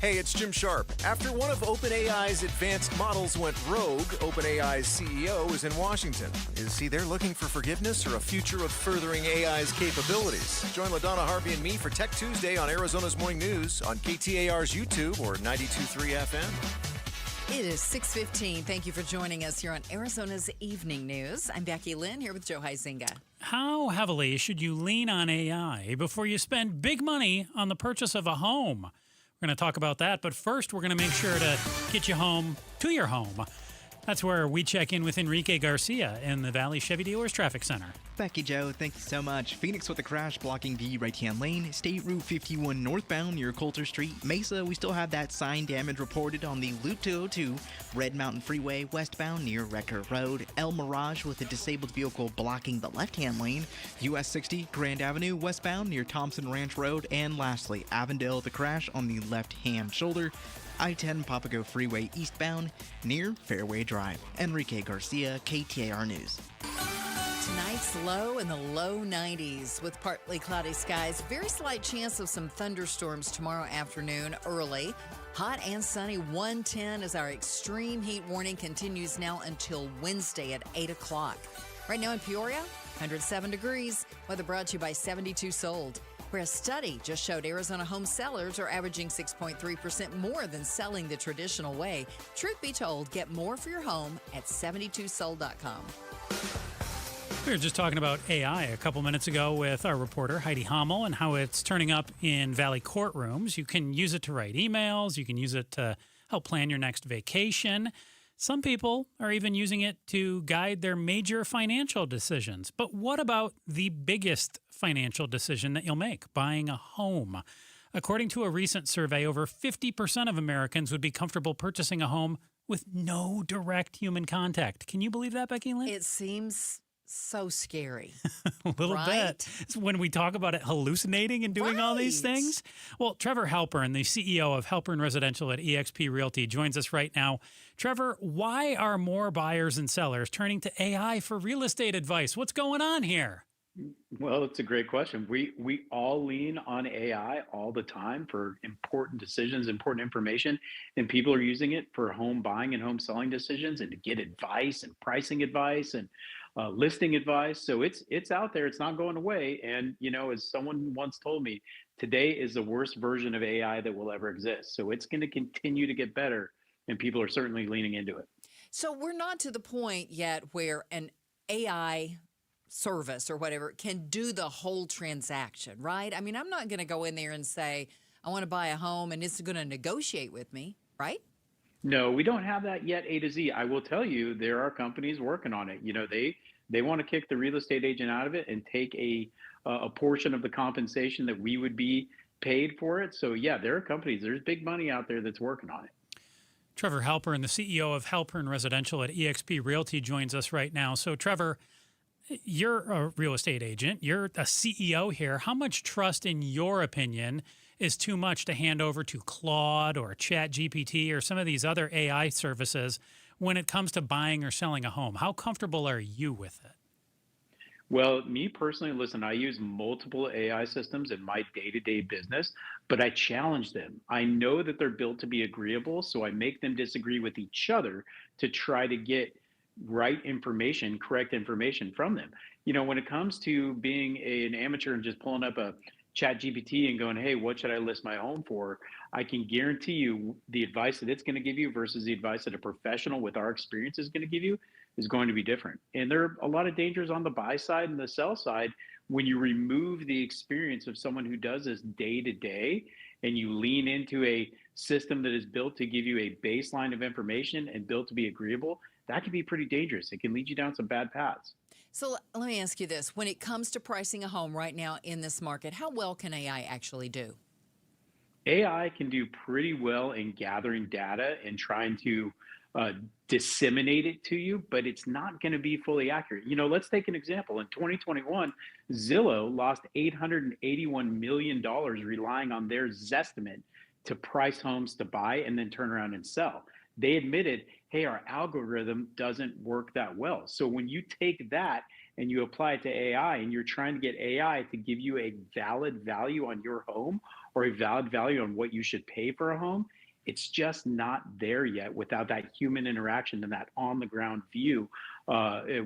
Hey, it's Jim Sharp. After one of OpenAI's advanced models went rogue, OpenAI's CEO is in Washington. Is he there looking for forgiveness or a future of furthering AI's capabilities? Join LaDonna Harvey and me for Tech Tuesday on Arizona's Morning News on KTAR's YouTube or 92.3 FM. It is 6:15. Thank you for joining us here on Arizona's Evening News. I'm Becky Lynn here with Joe Huizinga. How heavily should you lean on AI before you spend big money on the purchase of a home? We're going to talk about that, but first we're going to make sure to get you home to your home. That's where we check in with Enrique Garcia in the Valley Chevy Dealers Traffic Center. Becky, Joe, thank you so much. Phoenix with a crash blocking the right-hand lane. State Route 51 northbound near Coulter Street. Mesa, we still have that sign damage reported on the Loop 202. Red Mountain Freeway westbound near Wrecker Road. El Mirage with a disabled vehicle blocking the left-hand lane. US 60 Grand Avenue westbound near Thompson Ranch Road. And lastly, Avondale, the crash on the left-hand shoulder. I-10 Papago Freeway eastbound near Fairway Drive. Enrique Garcia, KTAR News. Tonight's low in the low 90s with partly cloudy skies. Very slight chance of some thunderstorms tomorrow afternoon early. Hot and sunny. 110 as our extreme heat warning continues now until Wednesday at 8 o'clock. Right now in Peoria, 107 degrees. Weather brought to you by 72 Sold, where a study just showed Arizona home sellers are averaging 6.3% more than selling the traditional way. Truth be told, get more for your home at 72sold.com. We were just talking about AI a couple minutes ago with our reporter, Heidi Hommel, and how it's turning up in Valley courtrooms. You can use it to write emails. You can use it to help plan your next vacation. Some people are even using it to guide their major financial decisions. But what about the biggest financial decision that you'll make, buying a home? According to a recent survey, over 50% of Americans would be comfortable purchasing a home with no direct human contact. Can you believe that, Becky Lynn? It seems so scary. A little bit. It's when we talk about it hallucinating and doing all these things. Well, Trevor Halpern, the CEO of Halpern Residential at eXp Realty, joins us right now. Trevor, why are more buyers and sellers turning to AI for real estate advice? What's going on here? Well, it's a great question. We all lean on AI all the time for important decisions, important information, and people are using it for home buying and home selling decisions and to get advice and pricing advice and listing advice. So it's out there. It's not going away. And, you know, as someone once told me, today is the worst version of AI that will ever exist. So it's going to continue to get better, and people are certainly leaning into it. So we're not to the point yet where an AI service or whatever can do the whole transaction, right? I mean, I'm not going to go in there and say, I want to buy a home and it's going to negotiate with me, right? No, we don't have that yet, A to Z. I will tell you, there are companies working on it. You know, they want to kick the real estate agent out of it and take a portion of the compensation that we would be paid for it. So yeah, there are companies, there's big money out there that's working on it. Trevor Halpern, the CEO of Halpern Residential at eXp Realty, joins us right now. So Trevor, you're a real estate agent. You're a CEO here. How much trust, in your opinion, is too much to hand over to Claude or ChatGPT or some of these other AI services when it comes to buying or selling a home? How comfortable are you with it? Well, me personally, listen, I use multiple AI systems in my day-to-day business, but I challenge them. I know that they're built to be agreeable, so I make them disagree with each other to try to get right information, correct information from them. You know, when it comes to being an amateur and just pulling up a ChatGPT and going, hey, what should I list my home for? I can guarantee you the advice that it's going to give you versus the advice that a professional with our experience is going to give you is going to be different. And there are a lot of dangers on the buy side and the sell side when you remove the experience of someone who does this day to day and you lean into a system that is built to give you a baseline of information and built to be agreeable, that can be pretty dangerous. It can lead you down some bad paths. So let me ask you this. When it comes to pricing a home right now in this market, how well can AI actually do? AI can do pretty well in gathering data and trying to disseminate it to you, but it's not going to be fully accurate. Let's take an example. In 2021, Zillow lost $881 million relying on their Zestimate to price homes to buy and then turn around and sell. They admitted, hey, our algorithm doesn't work that well. So when you take that and you apply it to AI and you're trying to get AI to give you a valid value on your home or a valid value on what you should pay for a home, it's just not there yet without that human interaction and that on-the-ground view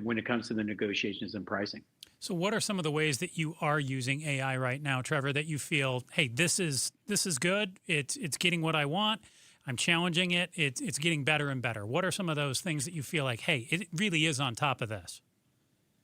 when it comes to the negotiations and pricing. So what are some of the ways that you are using AI right now, Trevor, that you feel, hey, this is good, it's getting what I want, I'm challenging it, it's getting better and better? What are some of those things that you feel like, hey, it really is on top of this?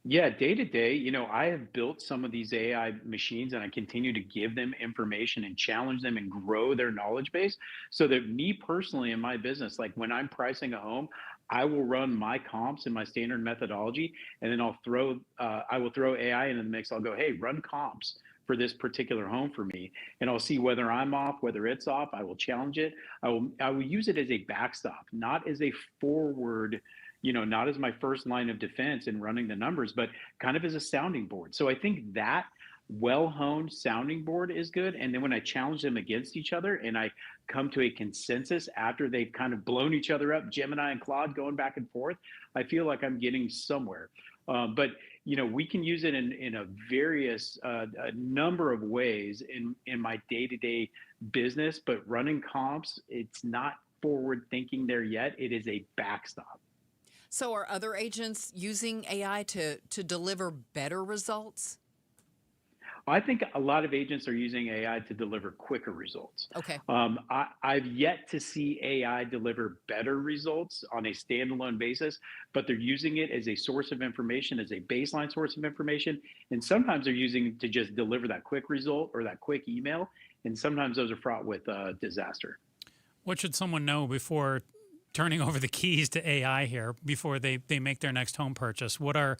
Yeah, day to day, I have built some of these AI machines and I continue to give them information and challenge them and grow their knowledge base so that me personally in my business, like when I'm pricing a home, I will run my comps in my standard methodology and then I will throw AI into the mix. I'll go, hey, run comps for this particular home for me. And I'll see whether I'm off, whether it's off. I will challenge it. I will use it as a backstop, not as a forward, not as my first line of defense in running the numbers, but kind of as a sounding board. So I think that well-honed sounding board is good. And then when I challenge them against each other and I come to a consensus after they've kind of blown each other up, Gemini and Claude going back and forth, I feel like I'm getting somewhere. But we can use it in a various a number of ways in my day-to-day business, but running comps, it's not forward thinking there yet. It is a backstop. So are other agents using AI to deliver better results? I think a lot of agents are using AI to deliver quicker results. Okay. I've yet to see AI deliver better results on a standalone basis, but they're using it as a source of information, as a baseline source of information. And sometimes they're using it to just deliver that quick result or that quick email. And sometimes those are fraught with disaster. What should someone know before turning over the keys to AI here, before they make their next home purchase? What are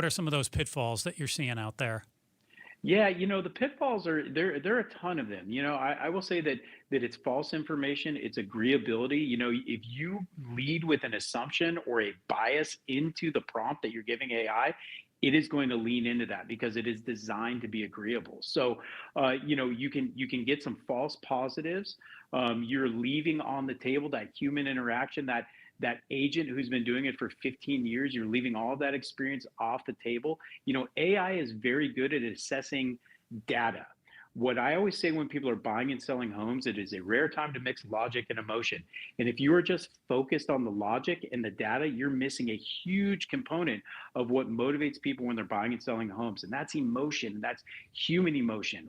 some of those pitfalls that you're seeing out there? Yeah, the pitfalls are there are a ton of them. I will say that it's false information, it's agreeability. If you lead with an assumption or a bias into the prompt that you're giving AI, it is going to lean into that because it is designed to be agreeable. So, you can get some false positives. You're leaving on the table that human interaction, that agent who's been doing it for 15 years, you're leaving all of that experience off the table. AI is very good at assessing data. What I always say when people are buying and selling homes, it is a rare time to mix logic and emotion. And if you are just focused on the logic and the data, you're missing a huge component of what motivates people when they're buying and selling homes. And that's emotion. That's human emotion.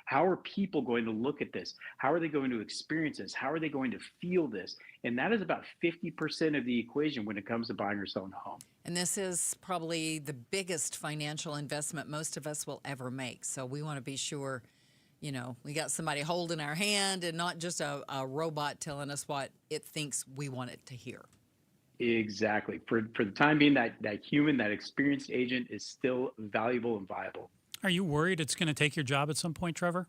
How are people going to look at this? How are they going to experience this? How are they going to feel this? And that is about 50% of the equation when it comes to buying or selling a home. And this is probably the biggest financial investment most of us will ever make. So we want to be sure we got somebody holding our hand and not just a robot telling us what it thinks we want it to hear. Exactly. For the time being, that human, that experienced agent is still valuable and viable. Are you worried it's going to take your job at some point, Trevor?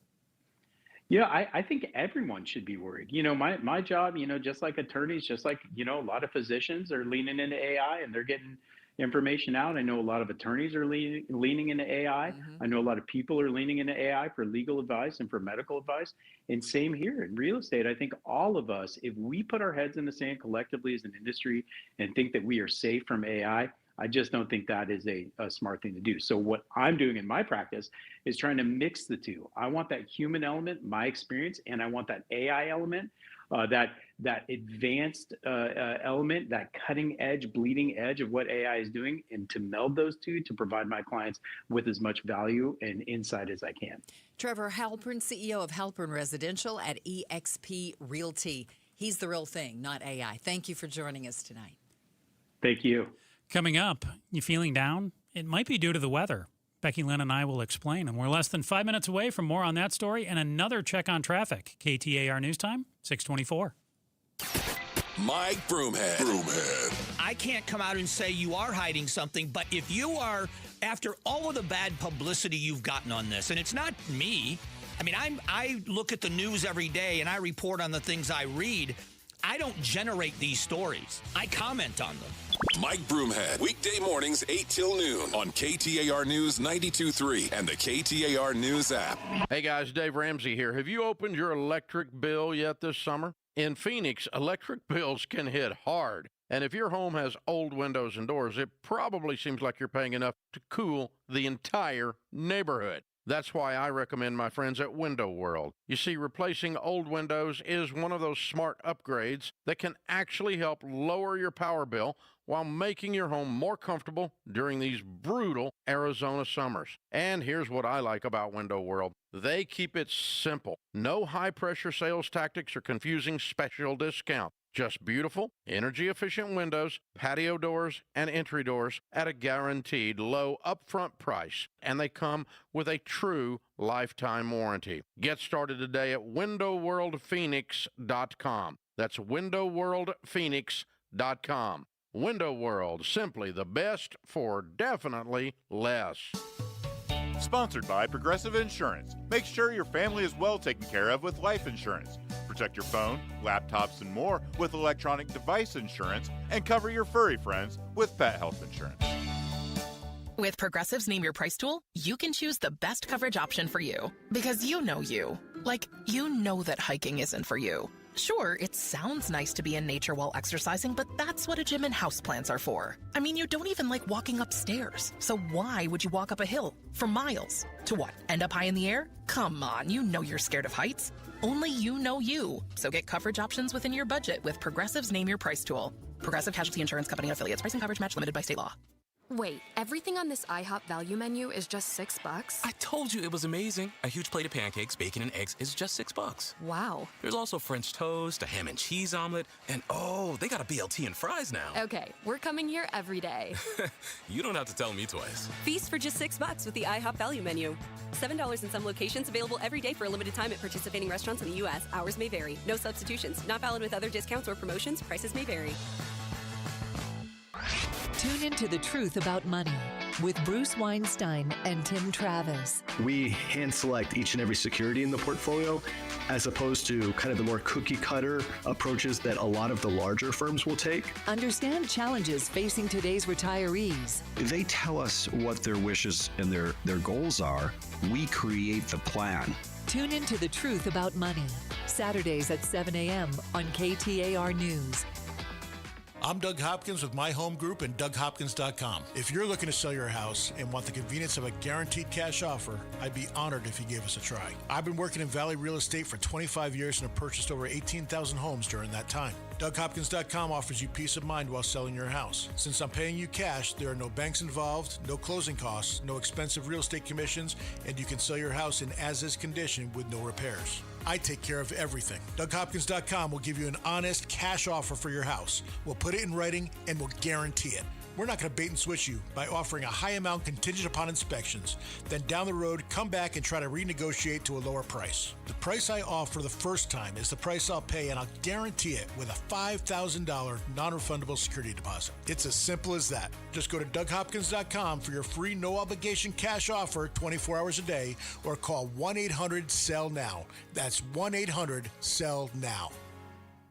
I think everyone should be worried. My job, just like attorneys, just like, a lot of physicians are leaning into AI and they're getting information out. I know a lot of attorneys are leaning into AI. I know a lot of people are leaning into AI for legal advice and for medical advice. And same here in real estate. I think all of us, if we put our heads in the sand collectively as an industry and think that we are safe from AI, I just don't think that is a smart thing to do. So what I'm doing in my practice is trying to mix the two. I want that human element, my experience, and I want that AI element, that advanced element, that cutting edge, bleeding edge of what AI is doing, and to meld those two to provide my clients with as much value and insight as I can. Trevor Halpern, CEO of Halpern Residential at eXp Realty. He's the real thing, not AI. Thank you for joining us tonight. Thank you. Coming up, you feeling down? It might be due to the weather. Becky Lynn and I will explain, and we're less than 5 minutes away from more on that story and another check on traffic. KTAR News Time, 624. Mike Broomhead. I can't come out and say you are hiding something, but if you are, after all of the bad publicity you've gotten on this, and it's not me, I mean, I look at the news every day and I report on the things I read. I don't generate these stories. I comment on them. Mike Broomhead, weekday mornings 8 till noon on KTAR News 92.3 and the KTAR News app. Hey guys, Dave Ramsey here. Have you opened your electric bill yet this summer? In Phoenix, electric bills can hit hard. And if your home has old windows and doors, it probably seems like you're paying enough to cool the entire neighborhood. That's why I recommend my friends at Window World. You see, replacing old windows is one of those smart upgrades that can actually help lower your power bill while making your home more comfortable during these brutal Arizona summers. And here's what I like about Window World. They keep it simple. No high-pressure sales tactics or confusing special discount. Just beautiful, energy-efficient windows, patio doors, and entry doors at a guaranteed low upfront price. And they come with a true lifetime warranty. Get started today at windowworldphoenix.com. That's windowworldphoenix.com. Window World, simply the best for definitely less. Sponsored by Progressive Insurance. Make sure your family is well taken care of with life insurance. Protect your phone, laptops, and more with electronic device insurance, and cover your furry friends with pet health insurance. With Progressive's Name Your Price tool, you can choose the best coverage option for you. Because you know you. Like, you know that hiking isn't for you. Sure, it sounds nice to be in nature while exercising, but that's what a gym and houseplants are for. I mean, you don't even like walking upstairs. So why would you walk up a hill for miles? To what, end up high in the air? Come on, you know you're scared of heights. Only you know you. So get coverage options within your budget with Progressive's Name Your Price tool. Progressive Casualty Insurance Company and affiliates. Price and coverage match limited by state law. Wait, everything on this IHOP value menu is just $6? I told you it was amazing. A huge plate of pancakes, bacon, and eggs is just $6. Wow. There's also French toast, a ham and cheese omelet, and oh, they got a BLT and fries now. Okay, we're coming here every day. You don't have to tell me twice. Feast for just $6 with the IHOP value menu. $7 in some locations, available every day for a limited time at participating restaurants in the U.S. Hours may vary. No substitutions. Not valid with other discounts or promotions. Prices may vary. Tune into The Truth About Money with Bruce Weinstein and Tim Travis. We hand select each and every security in the portfolio as opposed to kind of the more cookie cutter approaches that a lot of the larger firms will take. Understand challenges facing today's retirees. They tell us what their wishes and their goals are. We create the plan. Tune into The Truth About Money, Saturdays at 7 a.m. on KTAR News. I'm Doug Hopkins with My Home Group and DougHopkins.com. If you're looking to sell your house and want the convenience of a guaranteed cash offer, I'd be honored if you gave us a try. I've been working in Valley Real Estate for 25 years and have purchased over 18,000 homes during that time. DougHopkins.com offers you peace of mind while selling your house. Since I'm paying you cash, there are no banks involved, no closing costs, no expensive real estate commissions, and you can sell your house in as-is condition with no repairs. I take care of everything. DougHopkins.com will give you an honest cash offer for your house. We'll put it in writing and we'll guarantee it. We're not going to bait and switch you by offering a high amount contingent upon inspections. Then down the road, come back and try to renegotiate to a lower price. The price I offer the first time is the price I'll pay, and I'll guarantee it with a $5,000 non-refundable security deposit. It's as simple as that. Just go to DougHopkins.com for your free no-obligation cash offer 24 hours a day, or call 1-800-SELL-NOW. That's 1-800-SELL-NOW.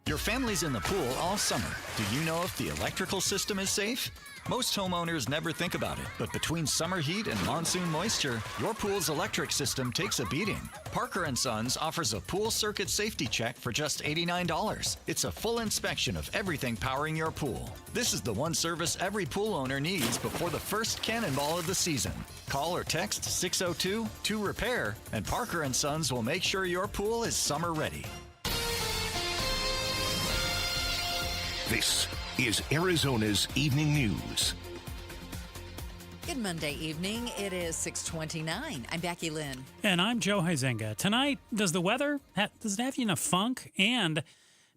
Your family's in the pool all summer. Do you know if the electrical system is safe? Most homeowners never think about it, but between summer heat and monsoon moisture, your pool's electric system takes a beating. Parker & Sons offers a pool circuit safety check for just $89. It's a full inspection of everything powering your pool. This is the one service every pool owner needs before the first cannonball of the season. Call or text 602-2REPAIR, and Parker & Sons will make sure your pool is summer ready. This is Arizona's Evening News. Good Monday evening. It is 6:29. I'm Becky Lynn. And I'm Joe Huizenga. Tonight, does the weather, does it have you in a funk? And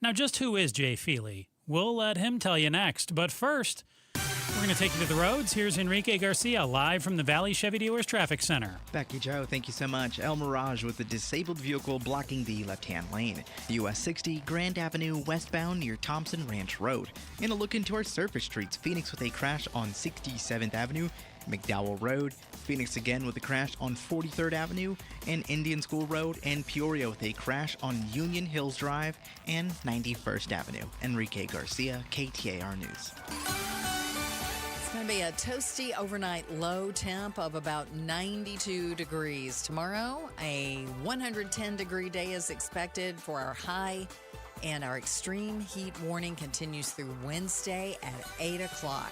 now just who is Jay Feely? We'll let him tell you next. But first, We're going to take you to the roads. Here's Enrique Garcia live from the Valley Chevy Dealers Traffic Center. Becky Joe, thank you so much. El Mirage with the disabled vehicle blocking the left-hand lane. US 60 Grand Avenue westbound near Thompson Ranch Road. And a look into our surface streets. Phoenix with a crash on 67th Avenue. McDowell Road, Phoenix again with a crash on 43rd Avenue and Indian School Road, and Peoria with a crash on Union Hills Drive and 91st Avenue. Enrique Garcia, KTAR News. It's going to be a toasty overnight low temp of about 92 degrees. Tomorrow, a 110-degree day is expected for our high, and our extreme heat warning continues through Wednesday at 8 o'clock.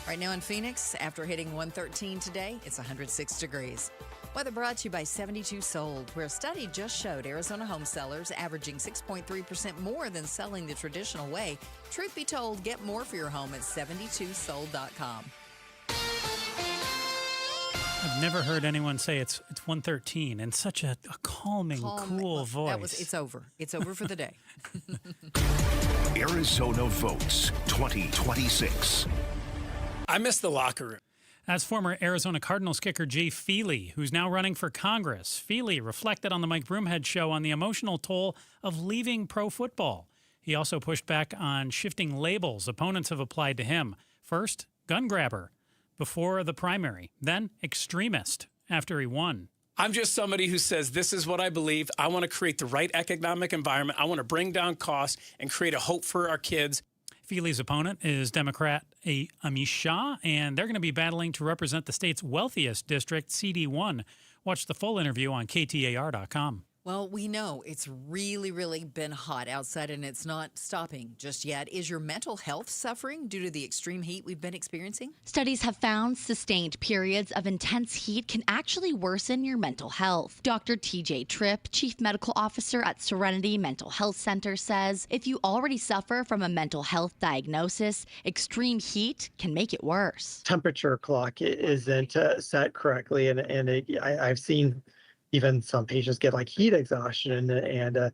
Right now in Phoenix, after hitting 113 today, it's 106 degrees. Weather brought to you by 72 Sold, where a study just showed Arizona home sellers averaging 6.3% more than selling the traditional way. Truth be told, get more for your home at 72sold.com. I've never heard anyone say it's 113 in such a calming, cool voice. It's over. It's over for the day. Arizona votes 2026. I miss the locker room. That's former Arizona Cardinals kicker Jay Feely, who's now running for Congress. Feely reflected on the Mike Broomhead show on the emotional toll of leaving pro football. He also pushed back on shifting labels opponents have applied to him. First, gun grabber before the primary, then extremist after he won. I'm just somebody who says, this is what I believe. I want to create the right economic environment. I want to bring down costs and create a hope for our kids. Feely's opponent is Democrat Amish Shah, and they're going to be battling to represent the state's wealthiest district, CD1. Watch the full interview on KTAR.com. Well, we know it's really, really been hot outside, and it's not stopping just yet. Is your mental health suffering due to the extreme heat we've been experiencing? Studies have found sustained periods of intense heat can actually worsen your mental health. Dr. TJ Tripp, Chief Medical Officer at Serenity Mental Health Center, says if you already suffer from a mental health diagnosis, extreme heat can make it worse. Temperature clock isn't set correctly, and I've seen even some patients get like heat exhaustion, and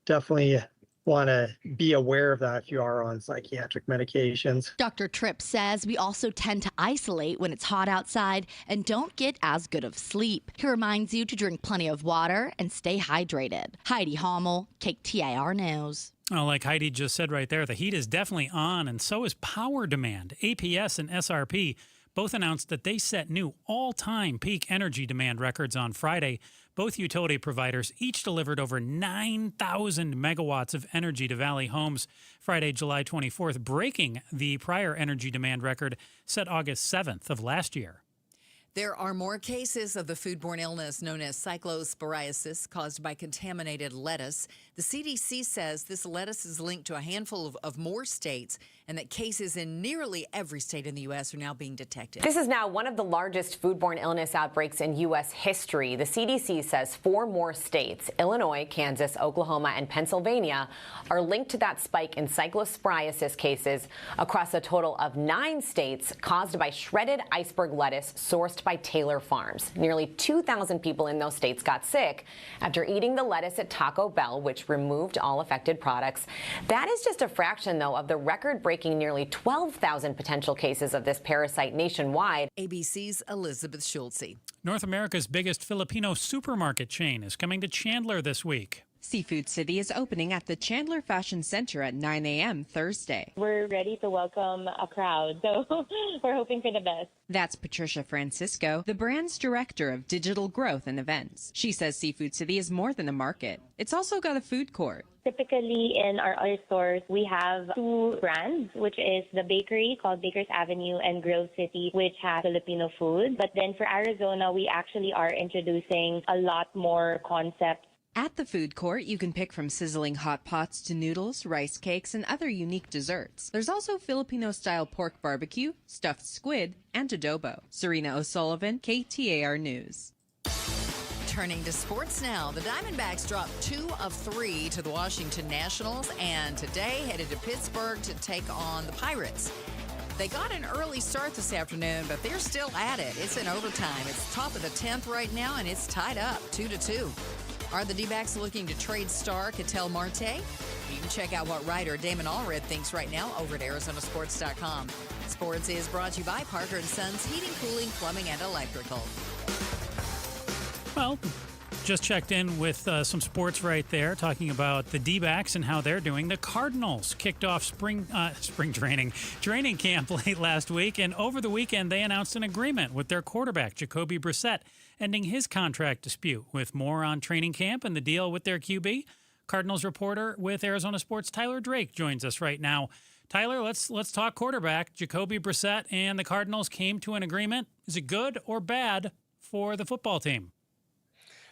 definitely want to be aware of that if you are on psychiatric medications. Dr. Tripp says we also tend to isolate when it's hot outside and don't get as good of sleep. He reminds you to drink plenty of water and stay hydrated. Heidi Hommel, KTAR News. Well, like Heidi just said right there, the heat is definitely on, and so is power demand. APS and SRP both announced that they set new all-time peak energy demand records on Friday. Both utility providers each delivered over 9,000 megawatts of energy to Valley homes Friday, July 24th, breaking the prior energy demand record set August 7th of last year. There are more cases of the foodborne illness known as cyclosporiasis caused by contaminated lettuce. The CDC says this lettuce is linked to a handful of more states, and that cases in nearly every state in the U.S. are now being detected. This is now one of the largest foodborne illness outbreaks in U.S. history. The CDC says 4 more states, Illinois, Kansas, Oklahoma, and Pennsylvania, are linked to that spike in cyclosporiasis cases across a total of 9 states caused by shredded iceberg lettuce sourced by Taylor Farms. Nearly 2,000 people in those states got sick after eating the lettuce at Taco Bell, which removed all affected products. That is just a fraction, though, of the record-breaking nearly 12,000 potential cases of this parasite nationwide. ABC's Elizabeth Schulze. North America's biggest Filipino supermarket chain is coming to Chandler this week. Seafood City is opening at the Chandler Fashion Center at 9 a.m. Thursday. We're ready to welcome a crowd, so we're hoping for the best. That's Patricia Francisco, the brand's director of digital growth and events. She says Seafood City is more than a market. It's also got a food court. Typically in our other stores, we have 2 brands, which is the bakery called Baker's Avenue and Grill City, which has Filipino food. But then for Arizona, we actually are introducing a lot more concepts. At the food court, you can pick from sizzling hot pots to noodles, rice cakes, and other unique desserts. There's also Filipino-style pork barbecue, stuffed squid, and adobo. Serena O'Sullivan, KTAR News. Turning to sports now, the Diamondbacks dropped 2 of 3 to the Washington Nationals, and today headed to Pittsburgh to take on the Pirates. They got an early start this afternoon, but they're still at it. It's in overtime. It's top of the 10th right now, and it's tied up 2-2. Are the D-backs looking to trade star Ketel Marte? You can check out what writer Damon Allred thinks right now over at ArizonaSports.com. Sports is brought to you by Parker & Sons Heating, Cooling, Plumbing, and Electrical. Well, just checked in with some sports right there, talking about the D-backs and how they're doing. The Cardinals kicked off spring training camp late last week, and over the weekend they announced an agreement with their quarterback, Jacoby Brissett, ending his contract dispute. With more on training camp and the deal with their QB, Cardinals reporter with Arizona Sports, Tyler Drake, joins us right now. Tyler, let's talk quarterback. Jacoby Brissett and the Cardinals came to an agreement. Is it good or bad for the football team?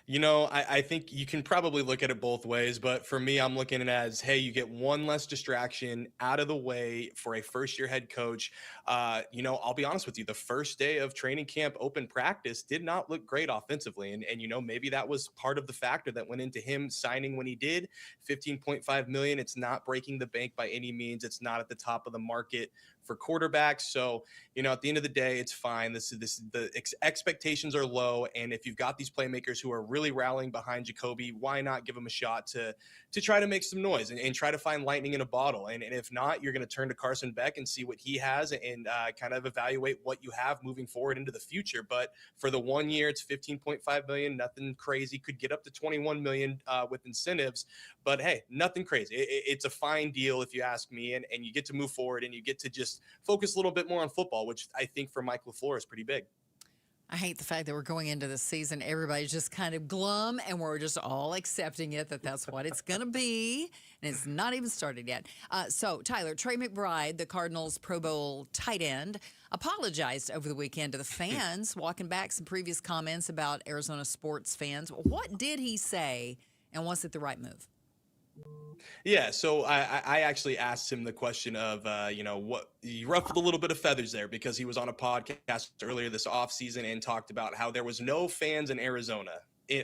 You know, I think you can probably look at it both ways, but for me, I'm looking at it as, hey, you get one less distraction out of the way for a first-year head coach. I'll be honest with you, the first day of training camp open practice did not look great offensively, and maybe that was part of the factor that went into him signing when he did. $15.5 million. It's not breaking the bank by any means. It's not at the top of the market for quarterbacks. So, at the end of the day, it's fine. The expectations are low. And if you've got these playmakers who are really rallying behind Jacoby, why not give them a shot to try to make some noise and try to find lightning in a bottle? And if not, you're going to turn to Carson Beck and see what he has and kind of evaluate what you have moving forward into the future. But for the 1 year, it's $15.5 million, nothing crazy. Could get up to $21 million with incentives. But hey, nothing crazy. It's a fine deal if you ask me, and you get to move forward and you get to just focus a little bit more on football, which I think for Mike LaFleur is pretty big. I hate the fact that we're going into this season, everybody's just kind of glum, and we're just all accepting it, that's what it's going to be, and it's not even started yet. So, Tyler, Trey McBride, the Cardinals' Pro Bowl tight end, apologized over the weekend to the fans, walking back some previous comments about Arizona sports fans. What did he say, and was it the right move? Yeah, so I actually asked him the question of, what he ruffled a little bit of feathers there because he was on a podcast earlier this offseason and talked about how there was no fans in Arizona.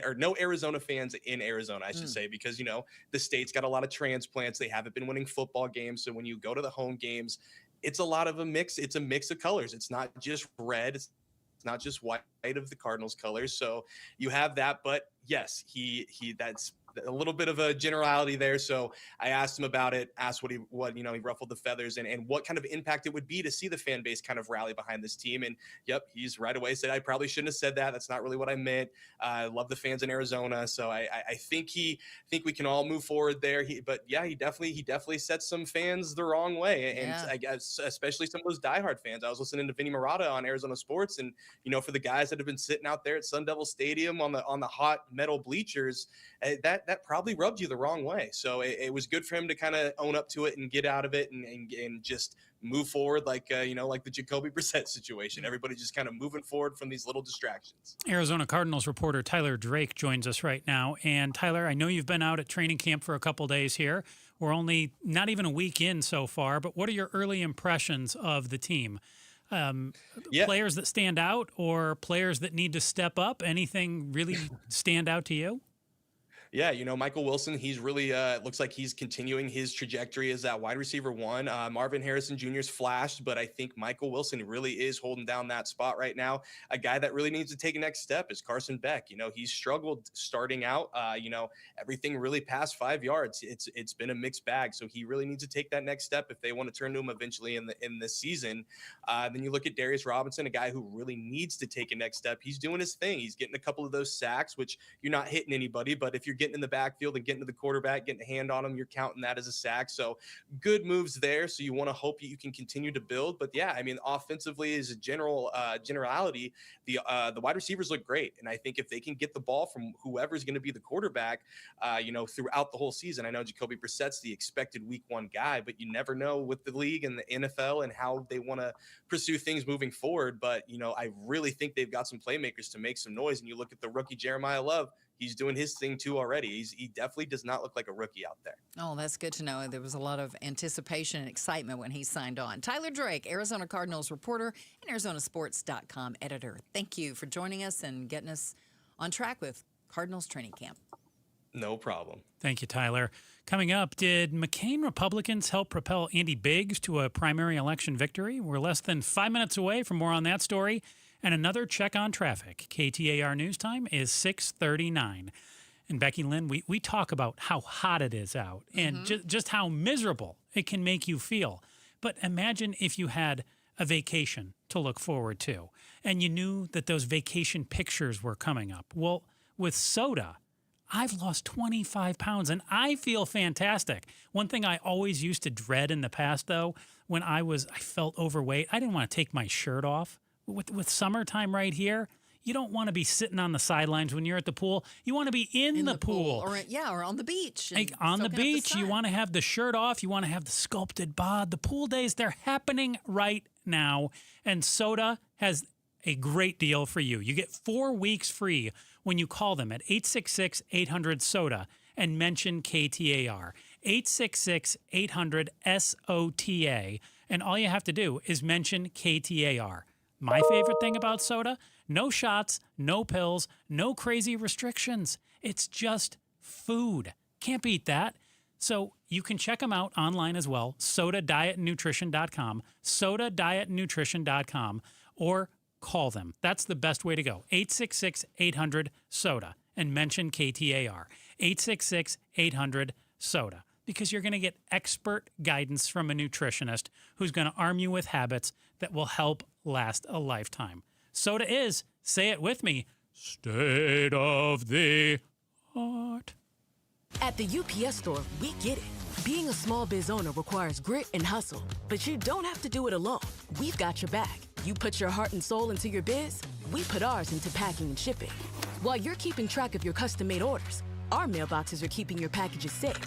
Or no Arizona fans in Arizona, I should say, because, the state's got a lot of transplants. They haven't been winning football games. So when you go to the home games, it's a lot of a mix. It's a mix of colors. It's not just red. It's not just white of the Cardinals colors. So you have that. But yes, that's a little bit of a generality there. So I asked him about it, asked he ruffled the feathers and what kind of impact it would be to see the fan base kind of rally behind this team. And yep, he's right away said, I probably shouldn't have said that. That's not really what I meant. I love the fans in Arizona. So I think we can all move forward there. He definitely set some fans the wrong way. And I guess, especially some of those diehard fans. I was listening to Vinny Marotta on Arizona Sports, and, for the guys that have been sitting out there at Sun Devil Stadium on the hot metal bleachers, that probably rubbed you the wrong way. So it was good for him to kind of own up to it and get out of it and just move forward like the Jacoby Brissett situation. Everybody just kind of moving forward from these little distractions. Arizona Cardinals reporter Tyler Drake joins us right now. And Tyler, I know you've been out at training camp for a couple days here. We're only not even a week in so far, but what are your early impressions of the team? Players that stand out or players that need to step up? Anything really stand out to you? Yeah, Michael Wilson, he's really looks like he's continuing his trajectory as that wide receiver one. Marvin Harrison Jr.'s flashed, but I think Michael Wilson really is holding down that spot right now. A guy that really needs to take a next step is Carson Beck. He's struggled starting out. Everything really past 5 yards. It's been a mixed bag, so he really needs to take that next step if they want to turn to him eventually in this season. Then you look at Darius Robinson, a guy who really needs to take a next step. He's doing his thing. He's getting a couple of those sacks, which you're not hitting anybody, but if you're getting in the backfield and getting to the quarterback, getting a hand on him, you're counting that as a sack. So good moves there. So you want to hope you can continue to build. But yeah, I mean, offensively as a generality, the wide receivers look great. And I think if they can get the ball from whoever's going to be the quarterback, throughout the whole season. I know Jacoby Brissett's the expected week one guy, but you never know with the league and the NFL and how they want to pursue things moving forward. But, I really think they've got some playmakers to make some noise. And you look at the rookie Jeremiah Love, he's doing his thing too already. He definitely does not look like a rookie out there. Oh, that's good to know. There was a lot of anticipation and excitement when he signed on. Tyler Drake, Arizona Cardinals reporter and ArizonaSports.com editor. Thank you for joining us and getting us on track with Cardinals training camp. No problem. Thank you, Tyler. Coming up, did McCain Republicans help propel Andy Biggs to a primary election victory? We're less than 5 minutes away from more on that story and another check on traffic. KTAR News Time is 6:39. And Becky Lynn, we talk about how hot it is out and just how miserable it can make you feel. But imagine if you had a vacation to look forward to and you knew that those vacation pictures were coming up. Well, with Soda, I've lost 25 pounds and I feel fantastic. One thing I always used to dread in the past, though, when I felt overweight, I didn't want to take my shirt off. With summertime right here, you don't want to be sitting on the sidelines when you're at the pool. You want to be in the pool. Or on the beach. Like on the beach, you want to have the shirt off. You want to have the sculpted bod. The pool days, they're happening right now. And Soda has a great deal for you. You get 4 weeks free when you call them at 866-800-SODA and mention KTAR. 866-800-SOTA. And all you have to do is mention KTAR. My favorite thing about Soda, no shots, no pills, no crazy restrictions. It's just food. Can't beat that. So you can check them out online as well, sodadietnutrition.com, sodadietnutrition.com, or call them. That's the best way to go. 866-800-SODA and mention KTAR. 866-800-SODA. Because you're going to get expert guidance from a nutritionist who's going to arm you with habits that will help last a lifetime. Soda is, say it with me, state of the art. At the UPS store, we get it. Being a small biz owner requires grit and hustle, but you don't have to do it alone. We've got your back. You put your heart and soul into your biz, we put ours into packing and shipping. While you're keeping track of your custom-made orders, our mailboxes are keeping your packages safe.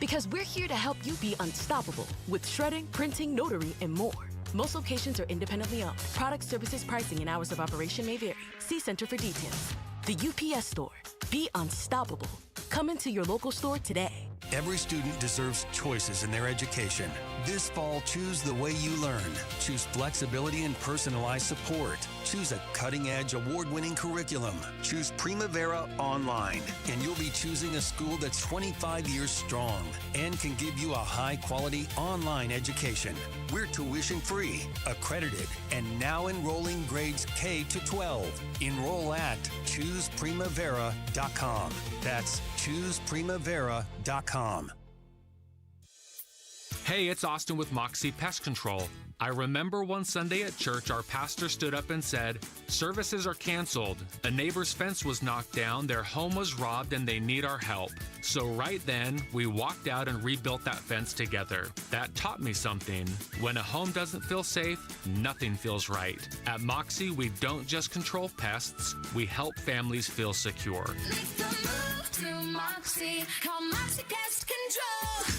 Because we're here to help you be unstoppable with shredding, printing, notary, and more. Most locations are independently owned. Product, services, pricing, and hours of operation may vary. See Center for details. The UPS store. Be unstoppable. Come into your local store today. Every student deserves choices in their education. This fall, choose the way you learn. Choose flexibility and personalized support. Choose a cutting-edge, award-winning curriculum. Choose Primavera Online, and you'll be choosing a school that's 25 years strong and can give you a high-quality online education. We're tuition-free, accredited, and now enrolling grades K to 12. Enroll at ChoosePrimavera.com. That's ChoosePrimavera.com. Hey, it's Austin with Moxie Pest Control. I remember one Sunday at church, our pastor stood up and said, "Services are canceled. A neighbor's fence was knocked down, their home was robbed, and they need our help." So right then, we walked out and rebuilt that fence together. That taught me something. When a home doesn't feel safe, nothing feels right. At Moxie, we don't just control pests, we help families feel secure. Make the move to Moxie. Call Moxie Pest Control.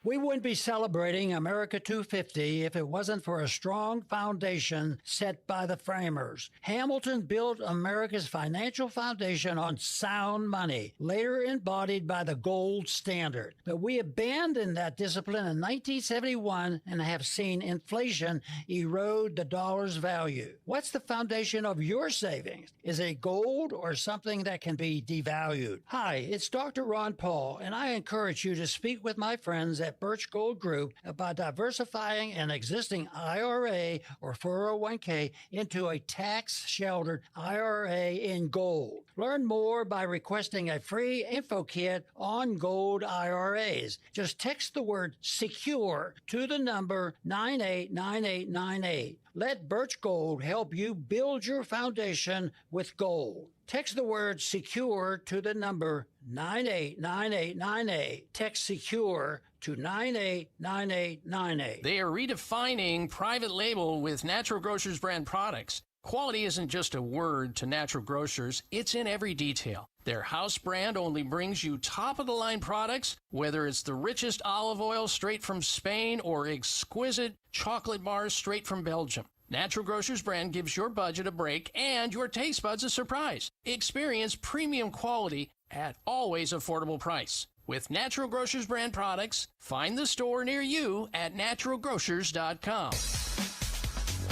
We wouldn't be celebrating America 250 if it wasn't for a strong foundation set by the framers. Hamilton built America's financial foundation on sound money, later embodied by the gold standard. But we abandoned that discipline in 1971 and have seen inflation erode the dollar's value. What's the foundation of your savings? Is it gold or something that can be devalued? Hi, it's Dr. Ron Paul, and I encourage you to speak with my friends at Birch Gold Group about diversifying an existing IRA or 401k into a tax-sheltered IRA in gold. Learn more by requesting a free info kit on gold IRAs. Just text the word SECURE to the number 989898. Let Birch Gold help you build your foundation with gold. Text the word SECURE to the number 989898. Text SECURE to 989898. They are redefining private label with Natural Grocers brand products. Quality isn't just a word to Natural Grocers, it's in every detail. Their house brand only brings you top-of-the-line products, whether it's the richest olive oil straight from Spain or exquisite chocolate bars straight from Belgium. Natural Grocers brand gives your budget a break and your taste buds a surprise. Experience premium quality at always affordable price. With Natural Grocers brand products, find the store near you at naturalgrocers.com.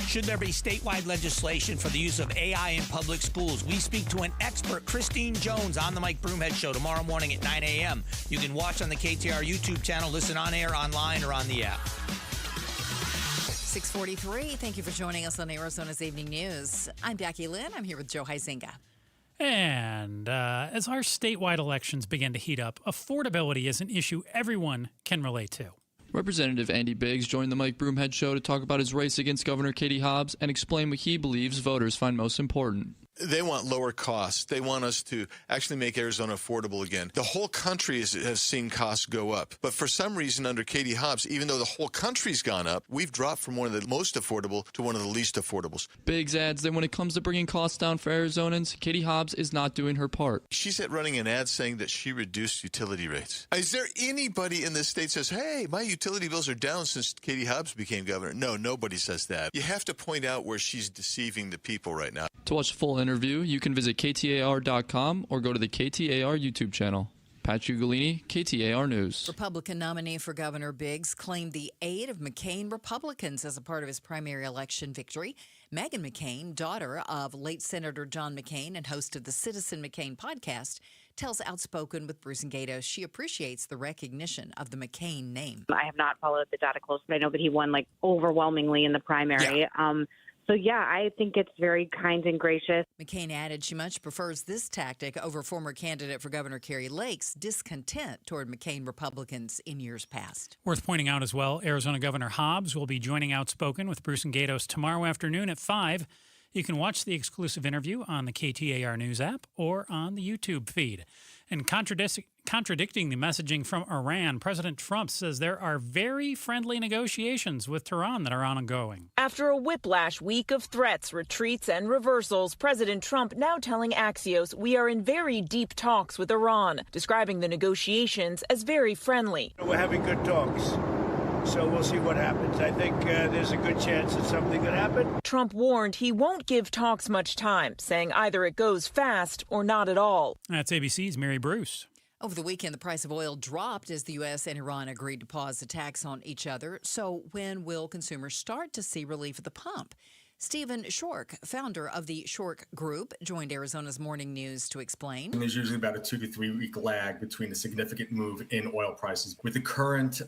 Should there be statewide legislation for the use of AI in public schools? We speak to an expert, Christine Jones, on the Mike Broomhead Show tomorrow morning at 9 a.m. You can watch on the KTAR YouTube channel, listen on air, online, or on the app. 6:43. Thank you for joining us on Arizona's Evening News. I'm Becky Lynn. I'm here with Joe Huizenga. And as our statewide elections begin to heat up, affordability is an issue everyone can relate to. Representative Andy Biggs joined the Mike Broomhead Show to talk about his race against Governor Katie Hobbs and explain what he believes voters find most important. They want lower costs. They want us to actually make Arizona affordable again. The whole country has seen costs go up. But for some reason, under Katie Hobbs, even though the whole country's gone up, we've dropped from one of the most affordable to one of the least affordables. Biggs adds that when it comes to bringing costs down for Arizonans, Katie Hobbs is not doing her part. She's running an ad saying that she reduced utility rates. Is there anybody in this state says, hey, my utility bills are down since Katie Hobbs became governor? No, nobody says that. You have to point out where she's deceiving the people right now. To watch the full interview, you can visit KTAR.com or go to the KTAR YouTube channel. Pat Ugolini, KTAR News. Republican nominee for Governor Biggs claimed the aid of McCain Republicans as a part of his primary election victory. Meghan McCain, daughter of late Senator John McCain and host of the Citizen McCain podcast, tells Outspoken with Bruce and Gatos she appreciates the recognition of the McCain name. I have not followed the data close, but I know that he won overwhelmingly in the primary. Yeah. So, I think it's very kind and gracious. McCain added she much prefers this tactic over former candidate for Governor Carrie Lake's discontent toward McCain Republicans in years past. Worth pointing out as well, Arizona Governor Hobbs will be joining Outspoken with Bruce and Gatos tomorrow afternoon at 5. You can watch the exclusive interview on the KTAR News app or on the YouTube feed. And contradicting the messaging from Iran, President Trump says there are very friendly negotiations with Tehran that are ongoing. After a whiplash week of threats, retreats, and reversals, President Trump now telling Axios we are in very deep talks with Iran, describing the negotiations as very friendly. We're having good talks. So we'll see what happens. I think there's a good chance that something could happen. Trump warned he won't give talks much time, saying either it goes fast or not at all. That's ABC's Mary Bruce. Over the weekend, the price of oil dropped as the U.S. and Iran agreed to pause attacks on each other. So when will consumers start to see relief at the pump? Stephen Schork, founder of the Schork Group, joined Arizona's Morning News to explain. And there's usually about a 2 to 3 week lag between a significant move in oil prices. With the current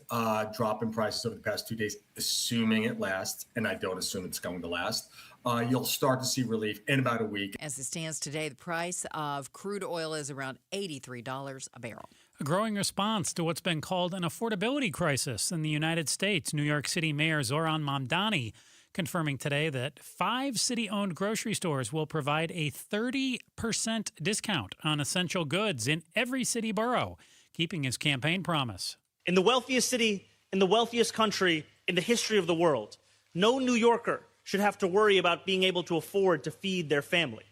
drop in prices over the past 2 days, assuming it lasts, and I don't assume it's going to last, you'll start to see relief in about a week. As it stands today, the price of crude oil is around $83 a barrel. A growing response to what's been called an affordability crisis in the United States. New York City Mayor Zohran Mamdani confirming today that 5 city-owned grocery stores will provide a 30% discount on essential goods in every city borough, keeping his campaign promise. In the wealthiest city, in the wealthiest country, in the history of the world, no New Yorker should have to worry about being able to afford to feed their family.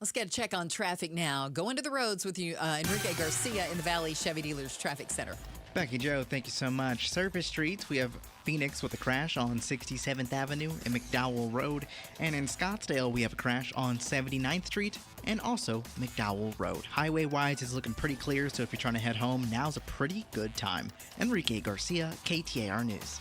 Let's get a check on traffic now. Going to the roads with you, Enrique Garcia in the Valley Chevy Dealers Traffic Center. Becky Joe, thank you so much. Surface streets, we have Phoenix with a crash on 67th Avenue and McDowell Road. And in Scottsdale, we have a crash on 79th Street and also McDowell Road. Highway-wise, it's looking pretty clear, so if you're trying to head home, now's a pretty good time. Enrique Garcia, KTAR News.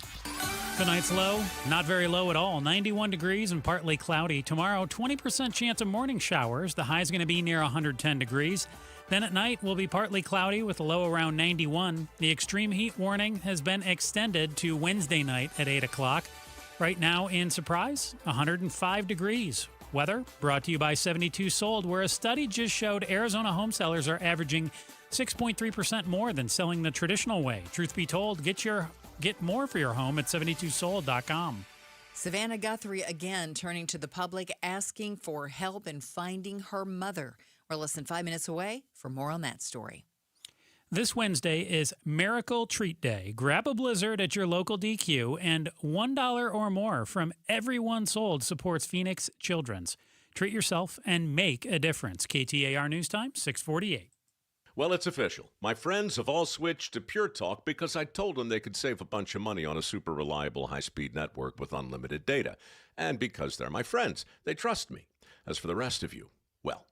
Tonight's low, not very low at all. 91 degrees and partly cloudy. Tomorrow, 20% chance of morning showers. The high is going to be near 110 degrees. Then at night, will be partly cloudy with a low around 91. The extreme heat warning has been extended to Wednesday night at 8 o'clock. Right now in Surprise, 105 degrees. Weather brought to you by 72 Sold, where a study just showed Arizona home sellers are averaging 6.3% more than selling the traditional way. Truth be told, get more for your home at 72sold.com. Savannah Guthrie again turning to the public, asking for help in finding her mother. We're less than 5 minutes away for more on that story. This Wednesday is Miracle Treat Day. Grab a Blizzard at your local DQ, and $1 or more from everyone sold supports Phoenix Children's. Treat yourself and make a difference. KTAR News Time, 648. Well, it's official. My friends have all switched to Pure Talk because I told them they could save a bunch of money on a super reliable high-speed network with unlimited data. And because they're my friends, they trust me. As for the rest of you, well,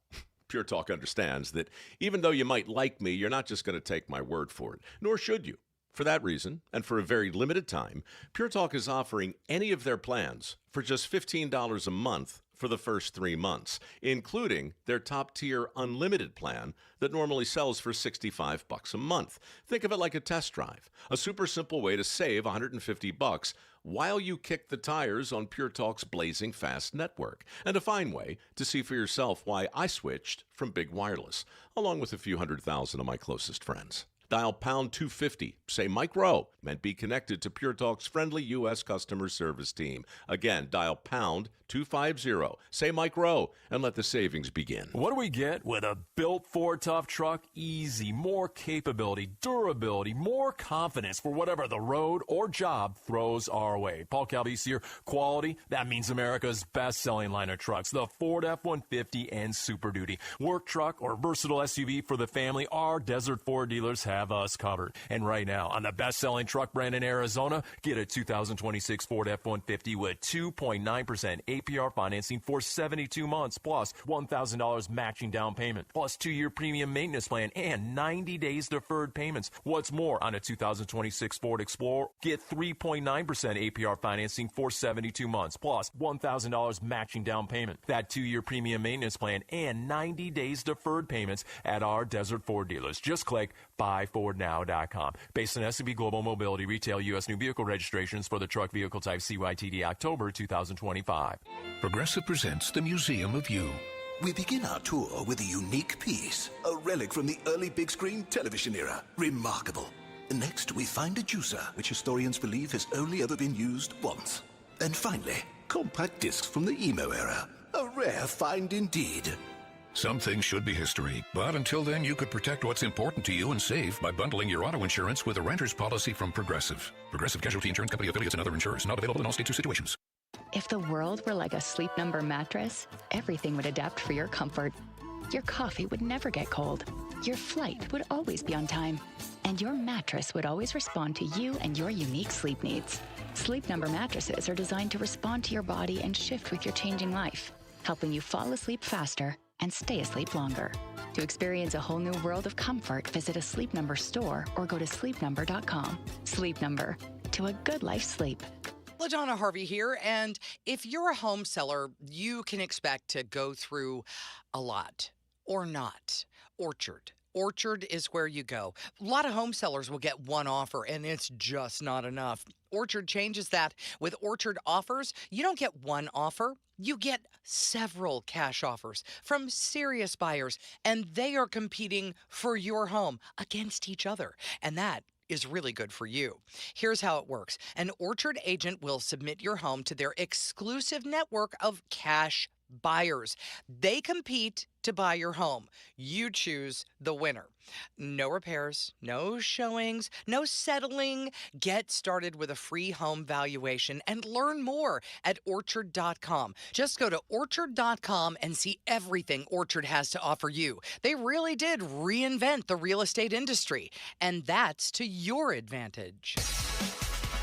Pure Talk understands that even though you might like me, you're not just going to take my word for it, nor should you. For that reason, and for a very limited time, Pure Talk is offering any of their plans for just $15 a month for the first 3 months, including their top-tier unlimited plan that normally sells for $65 a month. Think of it like a test drive, a super simple way to save $150 while you kick the tires on Pure Talk's blazing fast network, and a fine way to see for yourself why I switched from Big Wireless, along with a few 100,000 of my closest friends. Dial pound 250, say Mike Rowe, and be connected to Pure Talk's friendly U.S. customer service team. Again, dial pound 250, say Mike Rowe, and let the savings begin. What do we get with a built Ford Tough Truck? Easy, more capability, durability, more confidence for whatever the road or job throws our way. Paul Calvese here. Quality, that means America's best-selling line of trucks, the Ford F-150 and Super Duty. Work truck or versatile SUV for the family, our Desert Ford dealers have us covered. And right now, on the best-selling truck brand in Arizona, get a 2026 Ford F-150 with 2.9% APR financing for 72 months, plus $1,000 matching down payment, plus 2-year premium maintenance plan and 90 days deferred payments. What's more, on a 2026 Ford Explorer, get 3.9% APR financing for 72 months, plus $1,000 matching down payment, that 2-year premium maintenance plan, and 90 days deferred payments at our Desert Ford dealers. Just click buyfordnow.com. Based on S&P Global Mobility Retail U.S. new vehicle registrations for the truck vehicle type CYTD October 2025. Progressive presents the Museum of You. We begin our tour with a unique piece, a relic from the early big screen television era. Remarkable. Next, we find a juicer, which historians believe has only ever been used once. And finally, compact discs from the emo era. A rare find indeed. Some things should be history, but until then, you could protect what's important to you and save by bundling your auto insurance with a renter's policy from Progressive. Progressive Casualty Insurance Company affiliates and other insurers. Not available in all states or situations. If the world were like a Sleep Number mattress, everything would adapt for your comfort. Your coffee would never get cold. Your flight would always be on time. And your mattress would always respond to you and your unique sleep needs. Sleep Number mattresses are designed to respond to your body and shift with your changing life, helping you fall asleep faster and stay asleep longer. To experience a whole new world of comfort, visit a Sleep Number store or go to sleepnumber.com. Sleep Number, to a good life's sleep. LaDonna Harvey here, and if you're a home seller, you can expect to go through a lot, or not. Orchard is where you go. A lot of home sellers will get one offer, and it's just not enough. Orchard changes that. With Orchard offers, you don't get one offer. You get several cash offers from serious buyers, and they are competing for your home against each other. And that is really good for you. Here's how it works. An Orchard agent will submit your home to their exclusive network of cash buyers. They compete to buy your home. You choose the winner. No repairs, no showings, no settling. Get started with a free home valuation and learn more at Orchard.com. Just go to Orchard.com and see everything Orchard has to offer you. They really did reinvent the real estate industry, and that's to your advantage.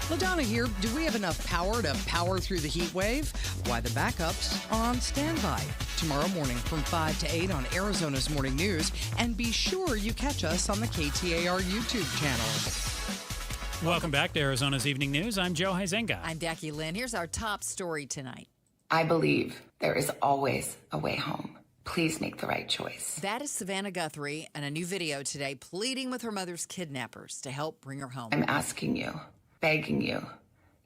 LaDonna here. Do we have enough power to power through the heat wave? Why, the backups are on standby. Tomorrow morning from 5 to 8 on Arizona's Morning News. And be sure you catch us on the KTAR YouTube channel. Welcome back to Arizona's Evening News. I'm Joe Huizenga. I'm Becky Lynn. Here's our top story tonight. I believe there is always a way home. Please make the right choice. That is Savannah Guthrie in a new video today pleading with her mother's kidnappers to help bring her home. I'm asking you, begging you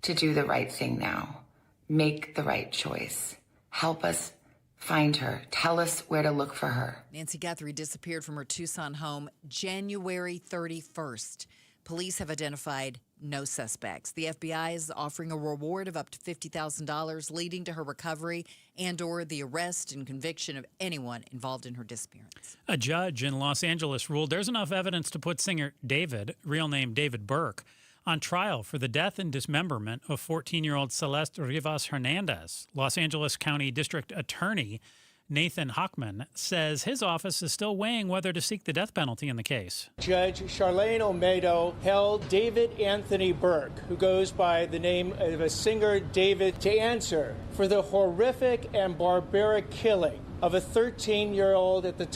to do the right thing now. Make the right choice. Help us find her. Tell us where to look for her. Nancy Guthrie disappeared from her Tucson home January 31st. Police have identified no suspects. The FBI is offering a reward of up to $50,000, leading to her recovery and/or the arrest and conviction of anyone involved in her disappearance. A judge in Los Angeles ruled there's enough evidence to put singer David, real name David Burke, on trial for the death and dismemberment of 14-year-old Celeste Rivas Hernandez. Los Angeles County District Attorney Nathan Hochman says his office is still weighing whether to seek the death penalty in the case. Judge Charlene Olmedo held David Anthony Burke, who goes by the name of a singer David, to answer for the horrific and barbaric killing of a 14-year-old at the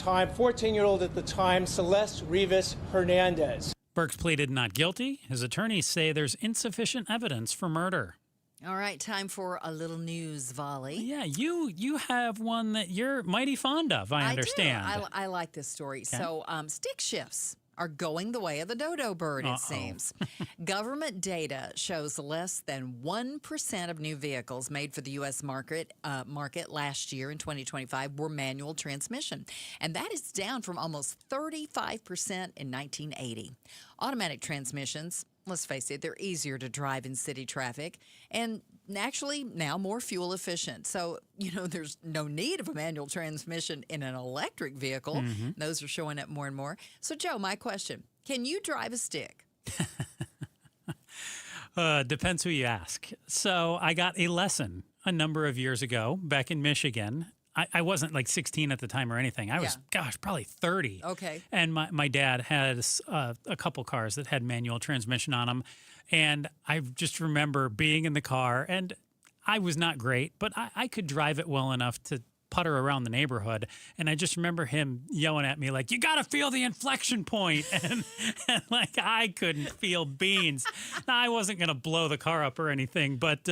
time, Celeste Rivas Hernandez. Burke pleaded not guilty. His attorneys say there's insufficient evidence for murder. All right, time for a little news volley. Yeah, you have one that you're mighty fond of, I understand. I do. I like this story. Okay. So stick shifts are going the way of the dodo bird, it seems. Government data shows less than 1% of new vehicles made for the U.S. market last year in 2025 were manual transmission. And that is down from almost 35% in 1980. Automatic transmissions, let's face it, they're easier to drive in city traffic and actually now more fuel efficient. So, there's no need of a manual transmission in an electric vehicle. Mm-hmm. Those are showing up more and more. So, Joe, my question, can you drive a stick? Depends who you ask. So I got a lesson a number of years ago back in Michigan. I wasn't like 16 at the time or anything. I was, probably 30. Okay. And my dad had a couple cars that had manual transmission on them. And I just remember being in the car, and I was not great, but I could drive it well enough to putter around the neighborhood. And I just remember him yelling at me like, you got to feel the inflection point. And like I couldn't feel beans. Now, I wasn't going to blow the car up or anything, but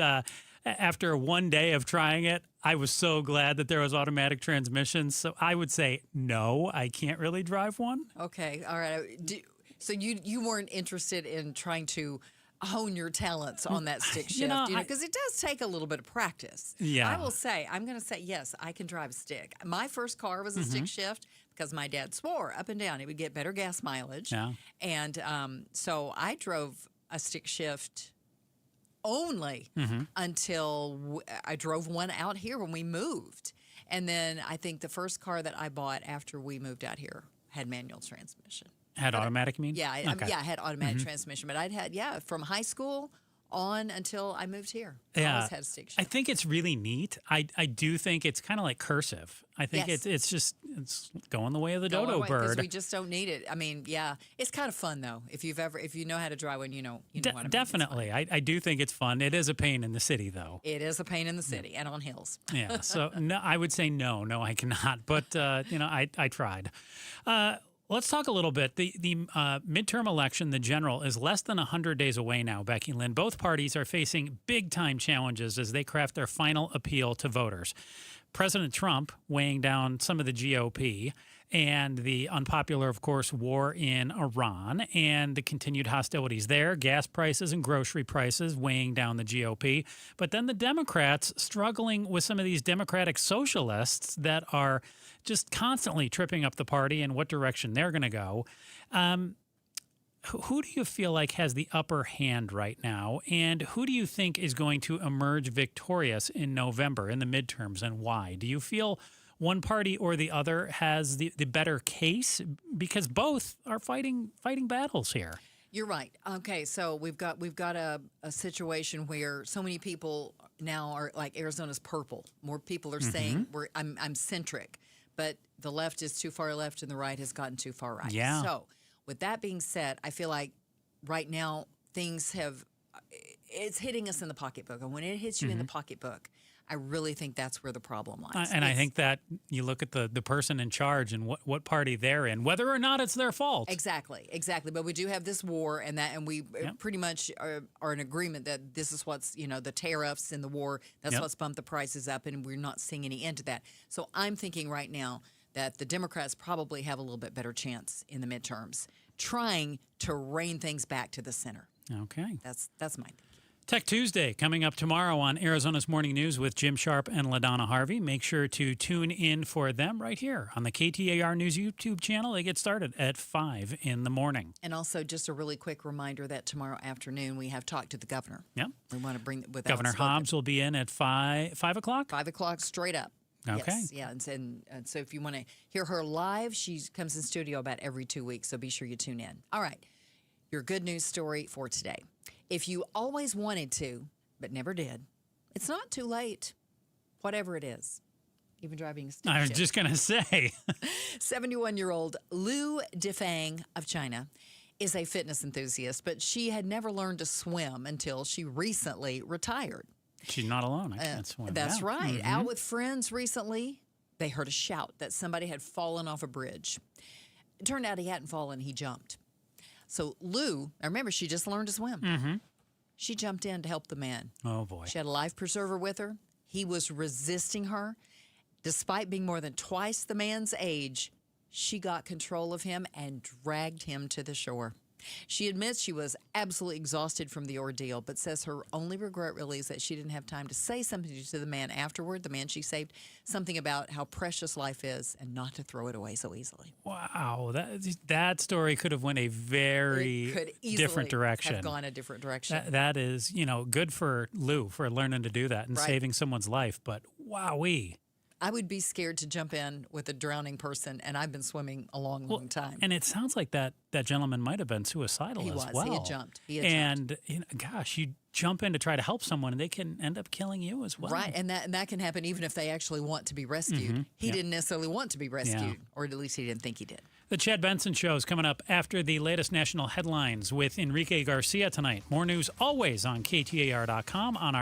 after one day of trying it, I was so glad that there was automatic transmissions. So I would say, no, I can't really drive one. Okay. All right. So you weren't interested in trying to hone your talents on that stick shift, because it does take a little bit of practice. Yeah. I will say, I'm going to say, yes, I can drive a stick. My first car was a stick shift because my dad swore up and down it would get better gas mileage. Yeah. And so I drove a stick shift only until I drove one out here when we moved. And then I think the first car that I bought after we moved out here had manual transmission. Had automatic, you mean? Yeah, I Okay. had automatic transmission. But I'd had, from high school on until I moved here. I Yeah, always had a stick shift. I think it's really neat. I do think it's kind of like cursive. I think Yes. it's going the way of the dodo Because bird. we just don't need it. I mean, it's kind of fun though. If you know how to drive one, you know what I mean. Definitely, I do think it's fun. It is a pain in the city, though. It is a pain in the city and on hills. Yeah, so no, I would say no, I cannot. But I tried. Let's talk a little bit. The midterm election, the general, is less than 100 days away now, Becky Lynn. Both parties are facing big-time challenges as they craft their final appeal to voters. President Trump weighing down some of the GOP and the unpopular, of course, war in Iran and the continued hostilities there, gas prices and grocery prices weighing down the GOP. But then the Democrats struggling with some of these Democratic socialists that are just constantly tripping up the party and what direction they're going to go. Who do you feel like has the upper hand right now? And who do you think is going to emerge victorious in November in the midterms, and why? Do you feel one party or the other has the better case? Because both are fighting battles here. You're right. Okay, so we've got a situation where so many people now are like Arizona's purple. More people are saying I'm centric, but the left is too far left and the right has gotten too far right. Yeah. So with that being said, I feel like right now it's hitting us in the pocketbook. And when it hits you in the pocketbook, I really think that's where the problem lies. And I think that you look at the person in charge and what party they're in, whether or not it's their fault. Exactly. But we do have this war and we pretty much are in agreement that this is what's, the tariffs and the war, that's what's bumped the prices up, and we're not seeing any end to that. So I'm thinking right now that the Democrats probably have a little bit better chance in the midterms, trying to rein things back to the center. Okay. That's my thinking. Tech Tuesday coming up tomorrow on Arizona's Morning News with Jim Sharp and LaDonna Harvey. Make sure to tune in for them right here on the KTAR News YouTube channel. They get started at 5 in the morning. And also just a really quick reminder that tomorrow afternoon we have Talk to the Governor. Yep. We want to bring with Governor Hobbs will be in at 5 o'clock? 5 o'clock straight up. Okay. Yes, yeah, and so if you want to hear her live, she comes in studio about every 2 weeks, so be sure you tune in. All right, your good news story for today. If you always wanted to, but never did, it's not too late, whatever it is, even driving a stick I was shift. just going to say. 71-year-old Lu Difang of China is a fitness enthusiast, but she had never learned to swim until she recently retired. She's not alone. I can't swim. That's Yeah. right. Out with friends recently, they heard a shout that somebody had fallen off a bridge. It turned out he hadn't fallen, he jumped. So Lou, I remember she just learned to swim. She jumped in to help the man. Oh, boy. She had a life preserver with her. He was resisting her. Despite being more than twice the man's age, she got control of him and dragged him to the shore. She admits she was absolutely exhausted from the ordeal, but says her only regret really is that she didn't have time to say something to the man afterward, the man she saved, something about how precious life is and not to throw it away so easily. Wow, that story could have went a very different direction. Have gone a different direction. That is, good for Lou for learning to do that and saving someone's life, but wowee. I would be scared to jump in with a drowning person, and I've been swimming a long time. And it sounds like that gentleman might have been suicidal as well. He had jumped. And gosh, you jump in to try to help someone, and they can end up killing you as well. Right, and that can happen even if they actually want to be rescued. Mm-hmm. He didn't necessarily want to be rescued, or at least he didn't think he did. The Chad Benson Show is coming up after the latest national headlines with Enrique Garcia tonight. More news always on KTAR.com, on our